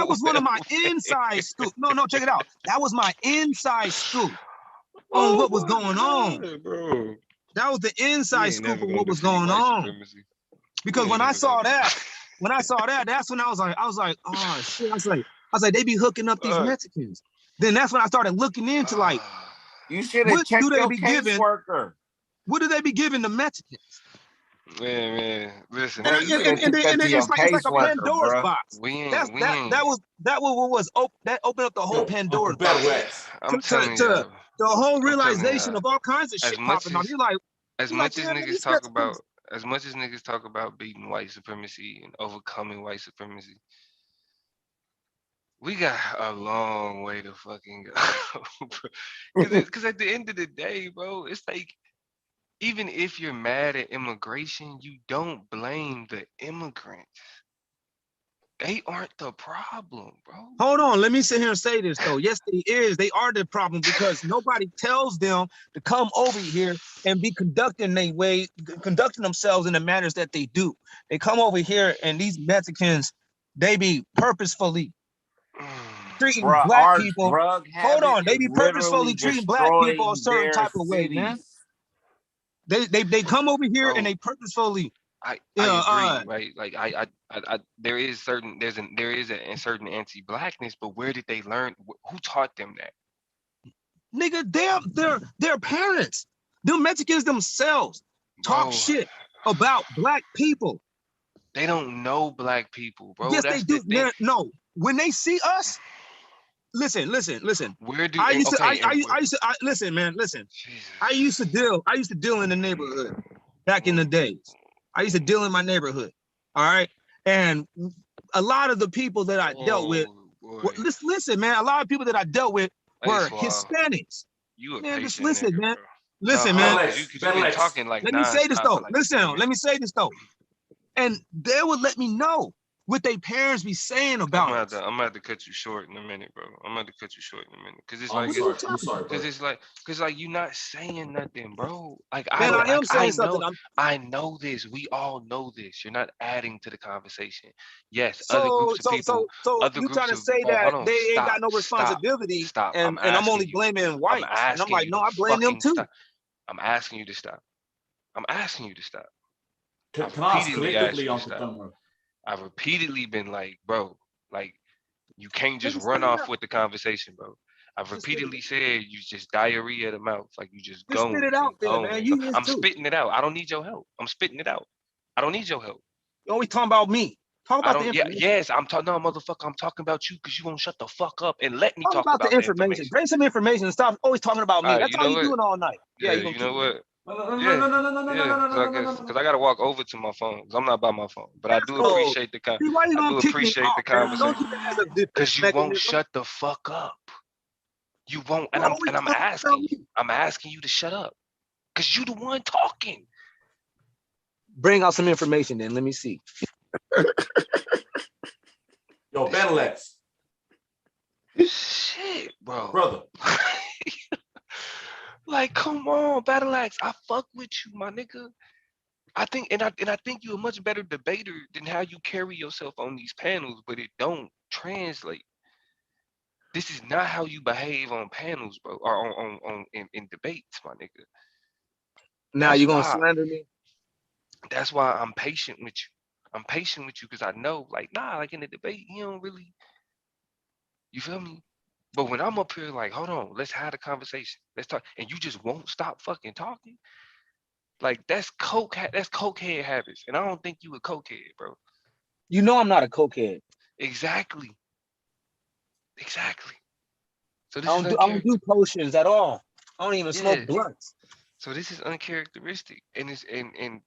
was one of my inside scoop. No, check it out. That was my inside scoop on what was going on, bro. That was the inside scoop of what was going on. Because when I saw that, that's when I was like, oh shit. I was like, they be hooking up these Mexicans. Then that's when I started looking into like, you should have checked your caseworker. What do they be giving the Mexicans? Man, listen. And it's like a Pandora's box. That opened up the whole Pandora's box. To the whole realization of all kinds of shit popping up. You're like, as much as niggas talk about beating white supremacy and overcoming white supremacy, we got a long way to fucking go. Because at the end of the day, bro, it's like, even if you're mad at immigration, you don't blame the immigrants. They aren't the problem, bro. Hold on, let me sit here and say this though. Yes, they are the problem because nobody tells them to come over here and be conducting themselves in the manners that they do. They come over here and these Mexicans, they be purposefully treating Bruh, black our people. drug Hold habit on, they is be literally purposefully treating black people a destroying certain their type of way, man. cities. They come over here Bro, and they purposefully. I agree, right? Like there is a certain anti-blackness, but where did they learn? Who taught them that? Nigga, their parents, them Mexicans themselves talk Bro, shit about black people. they don't know black people, bro. Yes, That's they do. the thing. No, when they see us, listen. Where do Listen, man, listen. I used to deal in the neighborhood back in the days. I used to deal in my neighborhood. All right. And a lot of the people that I dealt with, listen, man, a lot of people that I dealt with were Hispanics. You a man, just patient listen, nigga, man. bro. Listen, No, man. you been talking like let me say this nonstop though. for like Listen, 3 let minutes. me say this though. And they would let me know what their parents be saying about us. I'm gonna have to cut you short in a minute, bro. I'm gonna have to cut you short in a minute, cause it's like you're not saying nothing, bro. Like man, I am saying something. I know this. We all know this. You're not adding to the conversation. Yes, So other groups of people. Other you trying groups to of say that hold on, they ain't stop, got no responsibility, stop. and I'm only blaming whites. And I'm like, no, I blame them too. Stop. I'm asking you to stop. I'm asking you to stop. Can I ask collectively, Uncle Tomo? I've repeatedly been like, bro, like you can't just run off with the conversation, bro. I've repeatedly said you just diarrhea of the mouth, like you just go. Spit it out there, man. You I'm spitting it out. I don't need your help. I'm spitting it out. I don't need your help. You always talking about me. Talk about the information. Yes, I'm talking. No, motherfucker, I'm talking about you because you won't shut the fuck up and let me talk about the information. Bring some information and stop always talking about me. That's all you doing all night. Yeah, you know what? Because I gotta walk over to my phone. Because I'm not by my phone, but I do appreciate the conversation. Because you won't shut the fuck up. You won't, and I'm asking you. I'm asking you to shut up. Because you the one talking. Bring out some information, then. Let me see. Yo, Battle X. Shit, bro. Brother. Like, come on, Battle Axe. I fuck with you, my nigga. I think you're a much better debater than how you carry yourself on these panels, but it don't translate. This is not how you behave on panels, bro, or in debates, my nigga. Now you're gonna slander me? That's why I'm patient with you. I'm patient with you because I know, like, like in the debate, you don't really, you feel me? But when I'm up here, like, hold on, let's have a conversation. Let's talk, and you just won't stop fucking talking. Like that's cokehead habits, and I don't think you a cokehead, bro. You know I'm not a cokehead. Exactly. So this I don't do potions at all. I don't even smoke blunts. So this is uncharacteristic, and it's and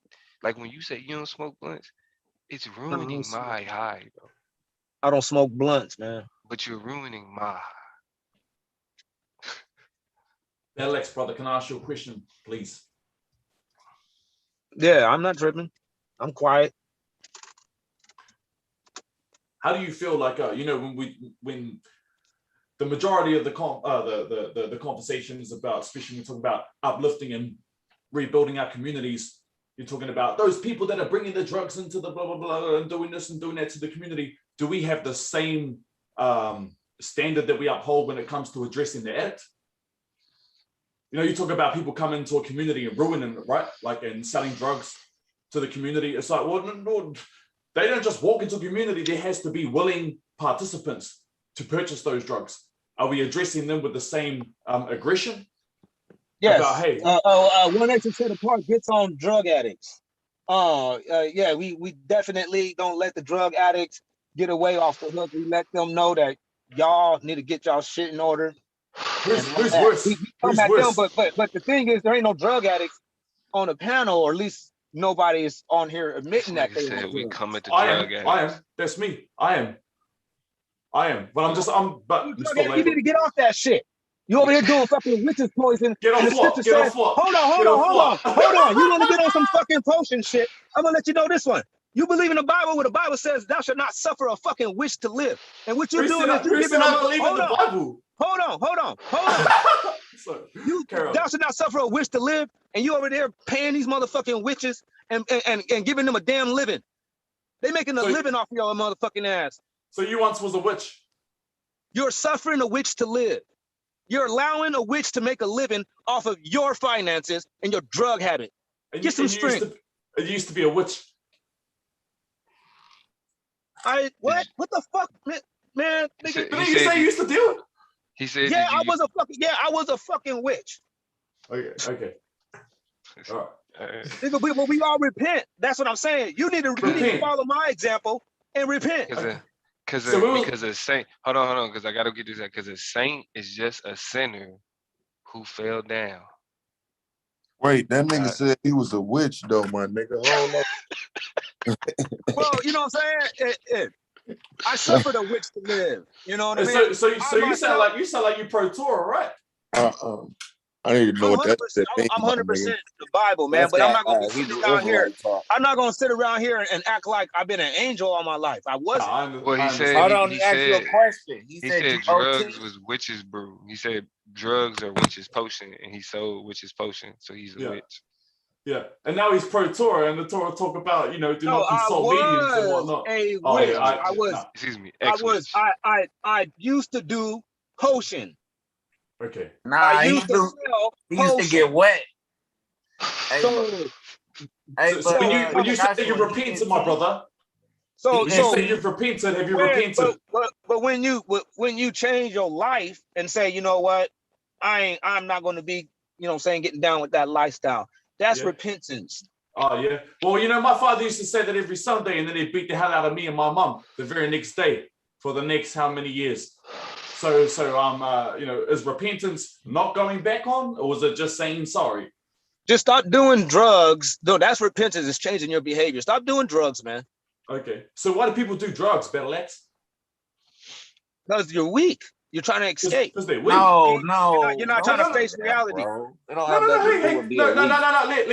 like when you say you don't smoke blunts, it's ruining my high, bro. I don't smoke blunts, man. But you're ruining my high. Alex, brother, can I ask you a question, please? Yeah, I'm not tripping. I'm quiet. How do you feel like when the majority of the conversation is about, especially when we're talking about uplifting and rebuilding our communities, you're talking about those people that are bringing the drugs into the blah blah blah and doing this and doing that to the community. Do we have the same standard that we uphold when it comes to addressing the addict? You know, you talk about people coming to a community and ruining it, right? Like, and selling drugs to the community. It's like, well, no, they don't just walk into a community. There has to be willing participants to purchase those drugs. Are we addressing them with the same aggression? Yes. About, hey, 1% apart gets on drug addicts. Yeah, we definitely don't let the drug addicts get away off the hook. We let them know that y'all need to get y'all shit in order. Who's worse? We come at them, but the thing is, there ain't no drug addicts on the panel, or at least nobody is on here admitting that they said we come at the drug addicts. I am. That's me. I am. But I'm still you need to get off that shit. You over here doing fucking witch's poison. Get on floor. Get on floor. Hold on. You want to get on some fucking potion shit? I'm gonna let you know this one. You believe in the Bible where the Bible says thou shalt not suffer a fucking witch to live. And what you're doing is you're giving them. Hold on. Thou shalt not suffer a witch to live, and you over there paying these motherfucking witches and giving them a damn living. They making a living off your motherfucking ass. So you once was a witch. You're suffering a witch to live. You're allowing a witch to make a living off of your finances and your drug habit. Get some strength. You used to be a witch. What the fuck, man? Didn't you say you used to do it? He said, "Yeah, I was a fucking witch." Okay. All right. But we all repent. That's what I'm saying. You need to follow my example and repent. Because a saint. Hold on. Because I gotta get this out. Because a saint is just a sinner who fell down. Wait, that nigga said he was a witch, though, my nigga. Hold up. Well, you know what I'm saying? I suffered a witch to live. You know what I mean? So you sound like you pro Torah, right? I need to know what that said. I'm 100% the Bible, man. But I'm not gonna sit around here. I'm not gonna sit around here and act like I've been an angel all my life. I wasn't. Well, he said. Hold on, he asked you a question. He said drugs was witch's brew. He said drugs are witch's potion, and he sold witch's potion, so he's a witch. Yeah, and now he's pro Torah, and the Torah talk about do not consult mediums and whatnot. I was. Excuse me. I used to do potion. Okay. Nah, he used to get wet. So when you say you repented, my brother. So you say you've repented. Have you repented? But when you change your life and say, you know what, I'm not going to be, getting down with that lifestyle. That's repentance. Oh yeah. Well, my father used to say that every Sunday, and then he'd beat the hell out of me and my mum the very next day for the next how many years. So is repentance not going back on, or was it just saying sorry? Just stop doing drugs. No, that's repentance. It's changing your behavior. Stop doing drugs, man. Okay. So why do people do drugs, Battle X? Because you're weak. You're trying to escape. Because they're weak. No. You're not trying to face reality. No. Let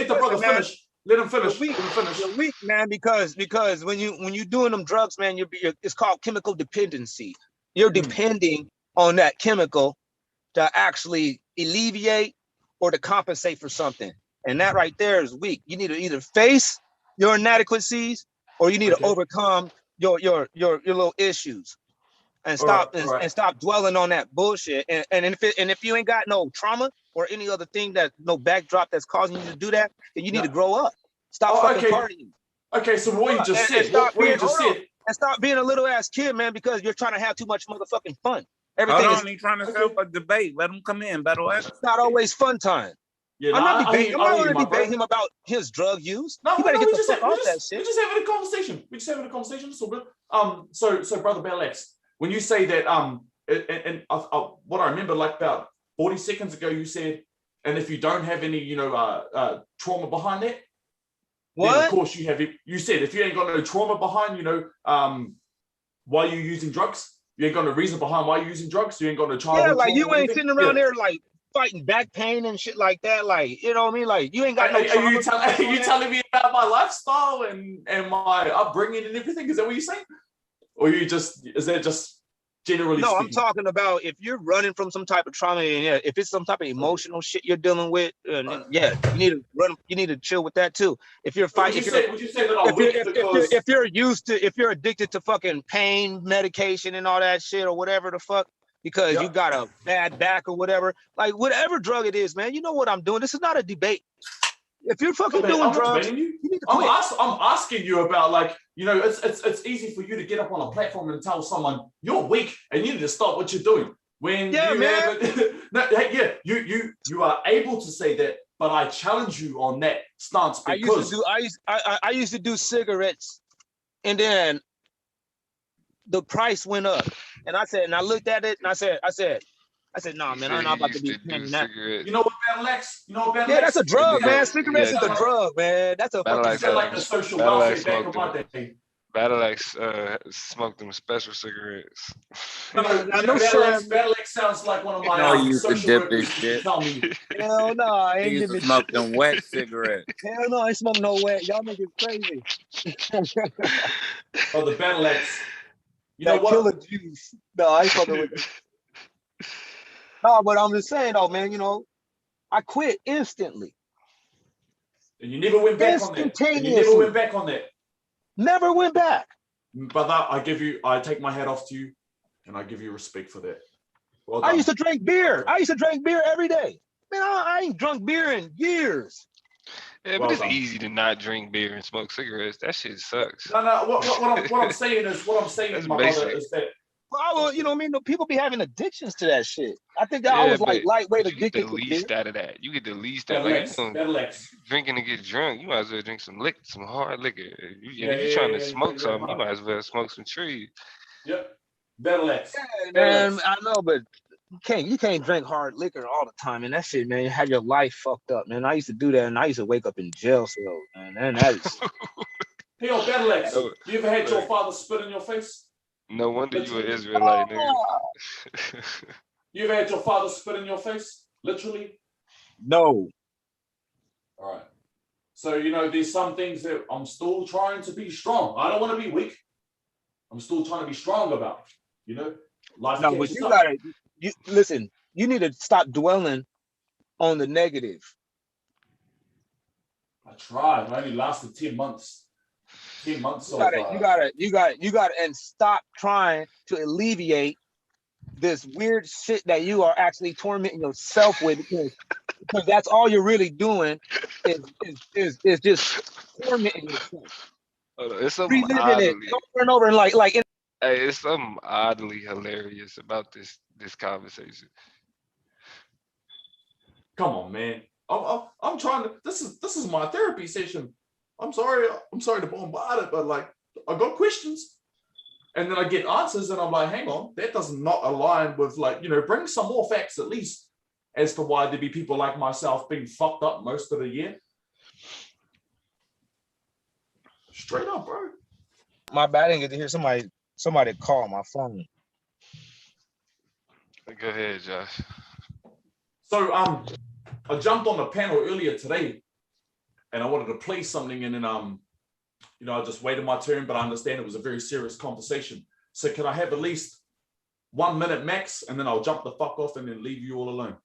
the brother finish. Let him finish. You're weak, man, because when you doing them drugs, man, it's called chemical dependency. You're depending on that chemical to actually alleviate or to compensate for something. And that right there is weak. You need to either face your inadequacies or you need to overcome your little issues and stop and stop dwelling on that bullshit. And if you ain't got no trauma or any other thing no backdrop that's causing you to do that, then you need to grow up. Stop fucking partying. Okay, so what you just said. And stop being a little ass kid, man, because you're trying to have too much motherfucking fun. Everything he's trying to set up a debate. Let him come in, Battle X. It's not always fun time. Yeah, I'm not going to debate him about his drug use. No, you better get the fuck off that shit. We're just having a conversation. So brother Battle X, when you say that what I remember, like about 40 seconds ago, you said, and if you don't have any trauma behind it, what? Then of course you have it. You said if you ain't got no trauma behind, why you're using drugs, you ain't got no reason behind why you're using drugs. You ain't got no child. Yeah, like you ain't sitting around there like fighting back pain and shit like that. Like, you know what I mean? Like you ain't got no trauma. Are you telling me about my lifestyle and my upbringing and everything? Is that what you're saying? Or is that just generally speaking? I'm talking about if you're running from some type of trauma and if it's some type of emotional shit you're dealing with, you need to run. You need to chill with that too. If you're fighting, if you're addicted to fucking pain medication and all that shit or whatever the fuck, because you got a bad back or whatever, like whatever drug it is, man, you know what I'm doing. This is not a debate. If you're fucking doing drugs, you need to quit. I'm asking you about it's easy for you to get up on a platform and tell someone you're weak and you need to stop what you're doing. When you are able to say that, but I challenge you on that stance because I used to do cigarettes, and then the price went up, and I looked at it and I said, nah, man, I'm not about to be paying that. You know what, Battle X? Yeah, that's a drug, man. Cigarettes is a drug, man. That's a fucking drug. Like the social welfare back in my day. Battle Axe smoked them special cigarettes. No, Battle X sounds like one of my you can social dip workers this used to shit. tell me. Hell no, I He ain't used to dipping smoke shit. them wet cigarettes. Hell no, I ain't smoking no wet. Y'all niggas crazy. Oh, the Battle Axe. You that know what? Killer juice. No, I ain't fucking with it. No, but I'm just saying though, man, you know, I quit instantly. And you never went back on that. And you never went back on that. Never went back. Brother, I take my hat off to you, and I give you respect for that. Well I done. used to drink beer. I used to drink beer every day. Man, I ain't drunk beer in years. Yeah, but it's easy to not drink beer and smoke cigarettes. That shit sucks. No. What I'm saying is, my brother, is that. Well, you know what I mean? People be having addictions to that shit. I think that I Yeah, was like lightweight you get the addicted to beer. least out of that. You get the least out. Like, drinking to get drunk, you might as well drink some hard liquor. If you're trying to smoke something, you might as well smoke some trees. Yep. Battle X. Man, I know, but you can't drink hard liquor all the time, and that shit, man, you have your life fucked up, man. I used to do that, and I used to wake up in jail cells, man. And that is. Hey, yo, Battle X, you ever had your father spit in your face? No wonder you an Israelite, nigga. You ever had your father spit in your face? Literally? No. All right. So, you know, there's some things that I'm still trying to be strong. I don't want to be weak. I'm still trying to be strong about it, you know? Life no, but listen, you need to stop dwelling on the negative. I tried. I only lasted 10 months. 10 months you gotta, and stop trying to alleviate this weird shit that you are actually tormenting yourself with, because that's all you're really doing is just tormenting yourself. It's something reliving it over and over, and like. Hey, it's something oddly hilarious about this conversation. Come on, man. I'm trying to. This is my therapy session. I'm sorry to bombard it, but like I got questions, and then I get answers, and I'm like, hang on, that does not align with, like, you know, bring some more facts at least as to why there be people like myself being fucked up most of the year. Straight up, bro. My bad, I didn't get to hear somebody call my phone. Go ahead, Josh. So I jumped on the panel earlier today, and I wanted to play something, and then you know, I just waited my turn, but I understand it was a very serious conversation. So can I have at least 1 minute max, and then I'll jump the fuck off and then leave you all alone?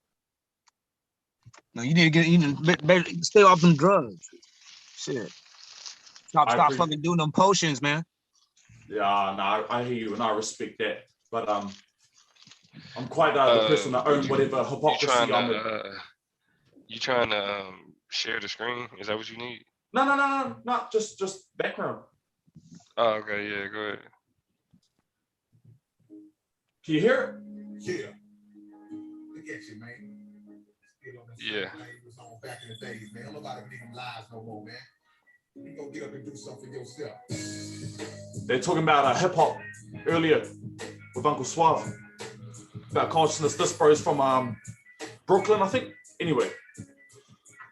No, you need to stay off them drugs. Shit. Stop fucking doing them potions, man. Yeah, no, I hear you, and I respect that. But I'm quite the person that own whatever hypocrisy I'm in. You trying to share the screen? Is that what you need? No, just background. Oh, okay, yeah, go ahead. Can you hear it? Yeah. Look at you, man. Yeah. Was on back in the days, man. I'm about to believe in lies no more, man. You gonna get up and do something yourself. They're talking about hip hop earlier with Uncle Suave about consciousness. This bro is from Brooklyn, I think. Anyway,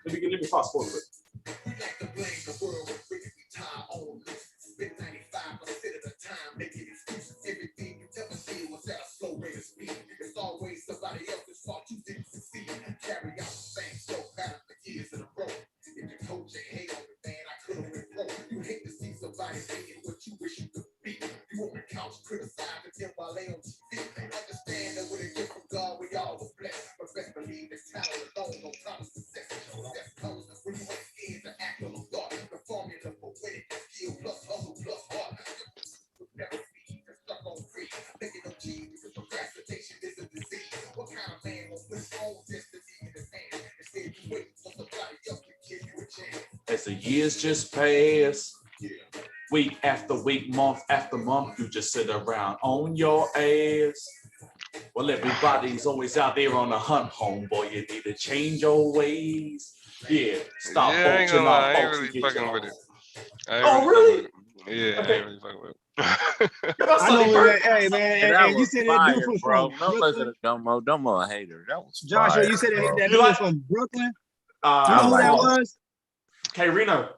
let me fast forward a bit. We like to blame the world with freaking time on this. Spend 95% of the time making excuses. Everything you tell us here was at a slow rate of speed. It's always somebody else's fault you didn't succeed. Carry out the same slow pattern for years in a row. If you coach and hate on it, man, I could have been pro. You hate to see somebody being what you wish you could be. You on the couch criticizing them while they on TV. Understand that with a gift from God, we all was blessed. But best believe that talent alone don't promise success. Success comes when you ain't scared to act on the thought. The formula for winning, skill plus hustle plus heart. Never speed, they're stuck on free. Making no cheese because procrastination is a disease. What kind of man will put his own destiny in his hand? Instead, you wait for somebody else to give you a chance. As the years just pass, week after week, month after month, you just sit around on your ass. Well, everybody's always out there on the hunt, homeboy. You need to change your ways. Yeah, stop vulturing our folks and get your with it. Oh, really? Yeah, okay. I ain't really fucking with it. I know, man. Hey, man, that you was said fire, that dude bro. from Don't Brooklyn? listen to Dumbo hater. That was Joshua, fire, you said bro. that dude was from Brooklyn? You know I who like that it. was? K Reno.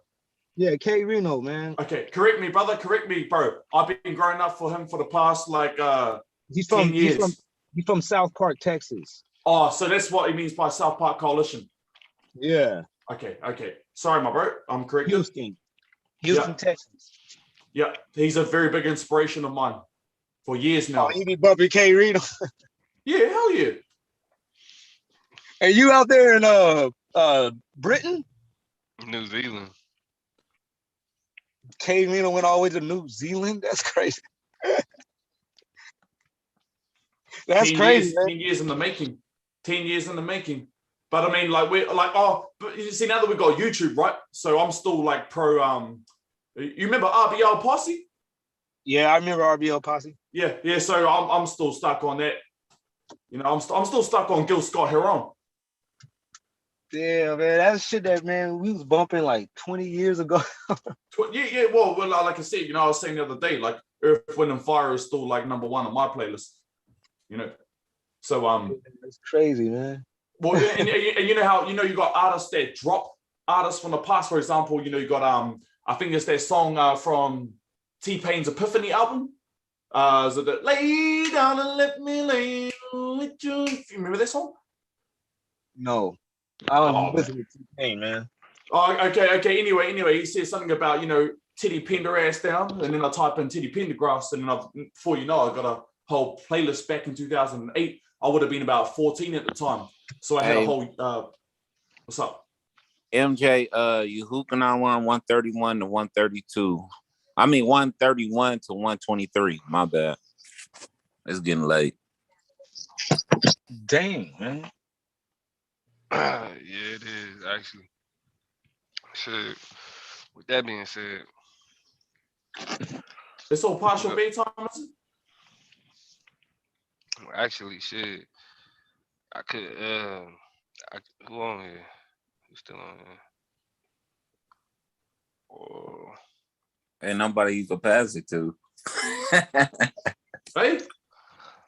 Yeah, K Reno, man. Okay, correct me, brother. Correct me, bro. I've been growing up for him for the past like he's 10 years. He's from South Park, Texas. Oh, so that's what he means by South Park Coalition. Yeah. Okay. Sorry, my bro. I'm corrected. Houston, Texas. Yeah, he's a very big inspiration of mine for years now. Oh, you be bumping K Reno. Yeah, hell yeah. And you out there in Britain? New Zealand. K Reno went all the way to New Zealand? That's crazy. That's 10 crazy, years, man. 10 years in the making. 10 years in the making. But I mean, like, but you see, now that we got YouTube, right? So I'm still like pro, you remember RBL Posse? Yeah, I remember RBL Posse. Yeah. So I'm still stuck on that. You know, I'm still stuck on Gil Scott Heron. Yeah, man, that's shit that, man, we was bumping like 20 years ago. Yeah. Well, like I said, you know, I was saying the other day, like Earth, Wind, and Fire is still like number one on my playlist. You know, so it's crazy, man. Well, and you know how you got artists that drop artists from the past. For example, you know, you got I think it's that song from T-Pain's Epiphany album. Is it the Lay Down and Let Me Lay with You? You remember that song? No, I don't listen to T-Pain, man. Oh, okay. Anyway, he says something about, you know, titty pinned her ass down, and then I type in titty Pendergrass, and then before you know, I got a whole playlist back in 2008. I would have been about 14 at the time, so I had a whole. What's up, MJ? Yahuchanan 131 to 132. I mean 131 to 123. My bad. It's getting late. Dang, man. Yeah, it is actually. Shit. With that being said, it's all partial bedtime. Actually, shit. I could. Who on here? Who's still on here? Oh. Ain't nobody you can pass it to. Right?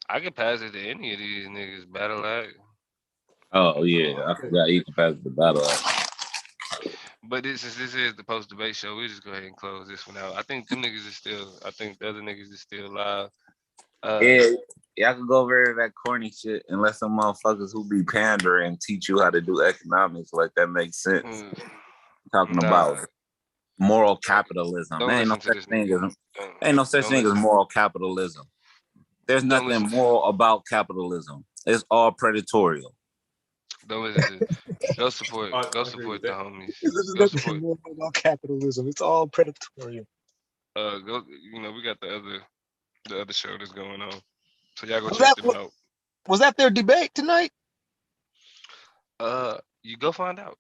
I could pass it to any of these niggas. Battle Act. Oh yeah, I forgot you can pass the battle act. But this is the post debate show. We just go ahead and close this one out. I think them niggas is still. I think the other niggas is still live. Y'all can go over there that corny shit and let some motherfuckers who be pandering teach you how to do economics. Like that makes sense. Talking about moral capitalism. There ain't no such thing as moral capitalism. There's nothing moral about capitalism. It's all predatory. Don't listen to Go support the homies. There's nothing more about capitalism. It's all predatory. Go. You know, we got the other show that's going on. So y'all go check them out. Was that their debate tonight? You go find out.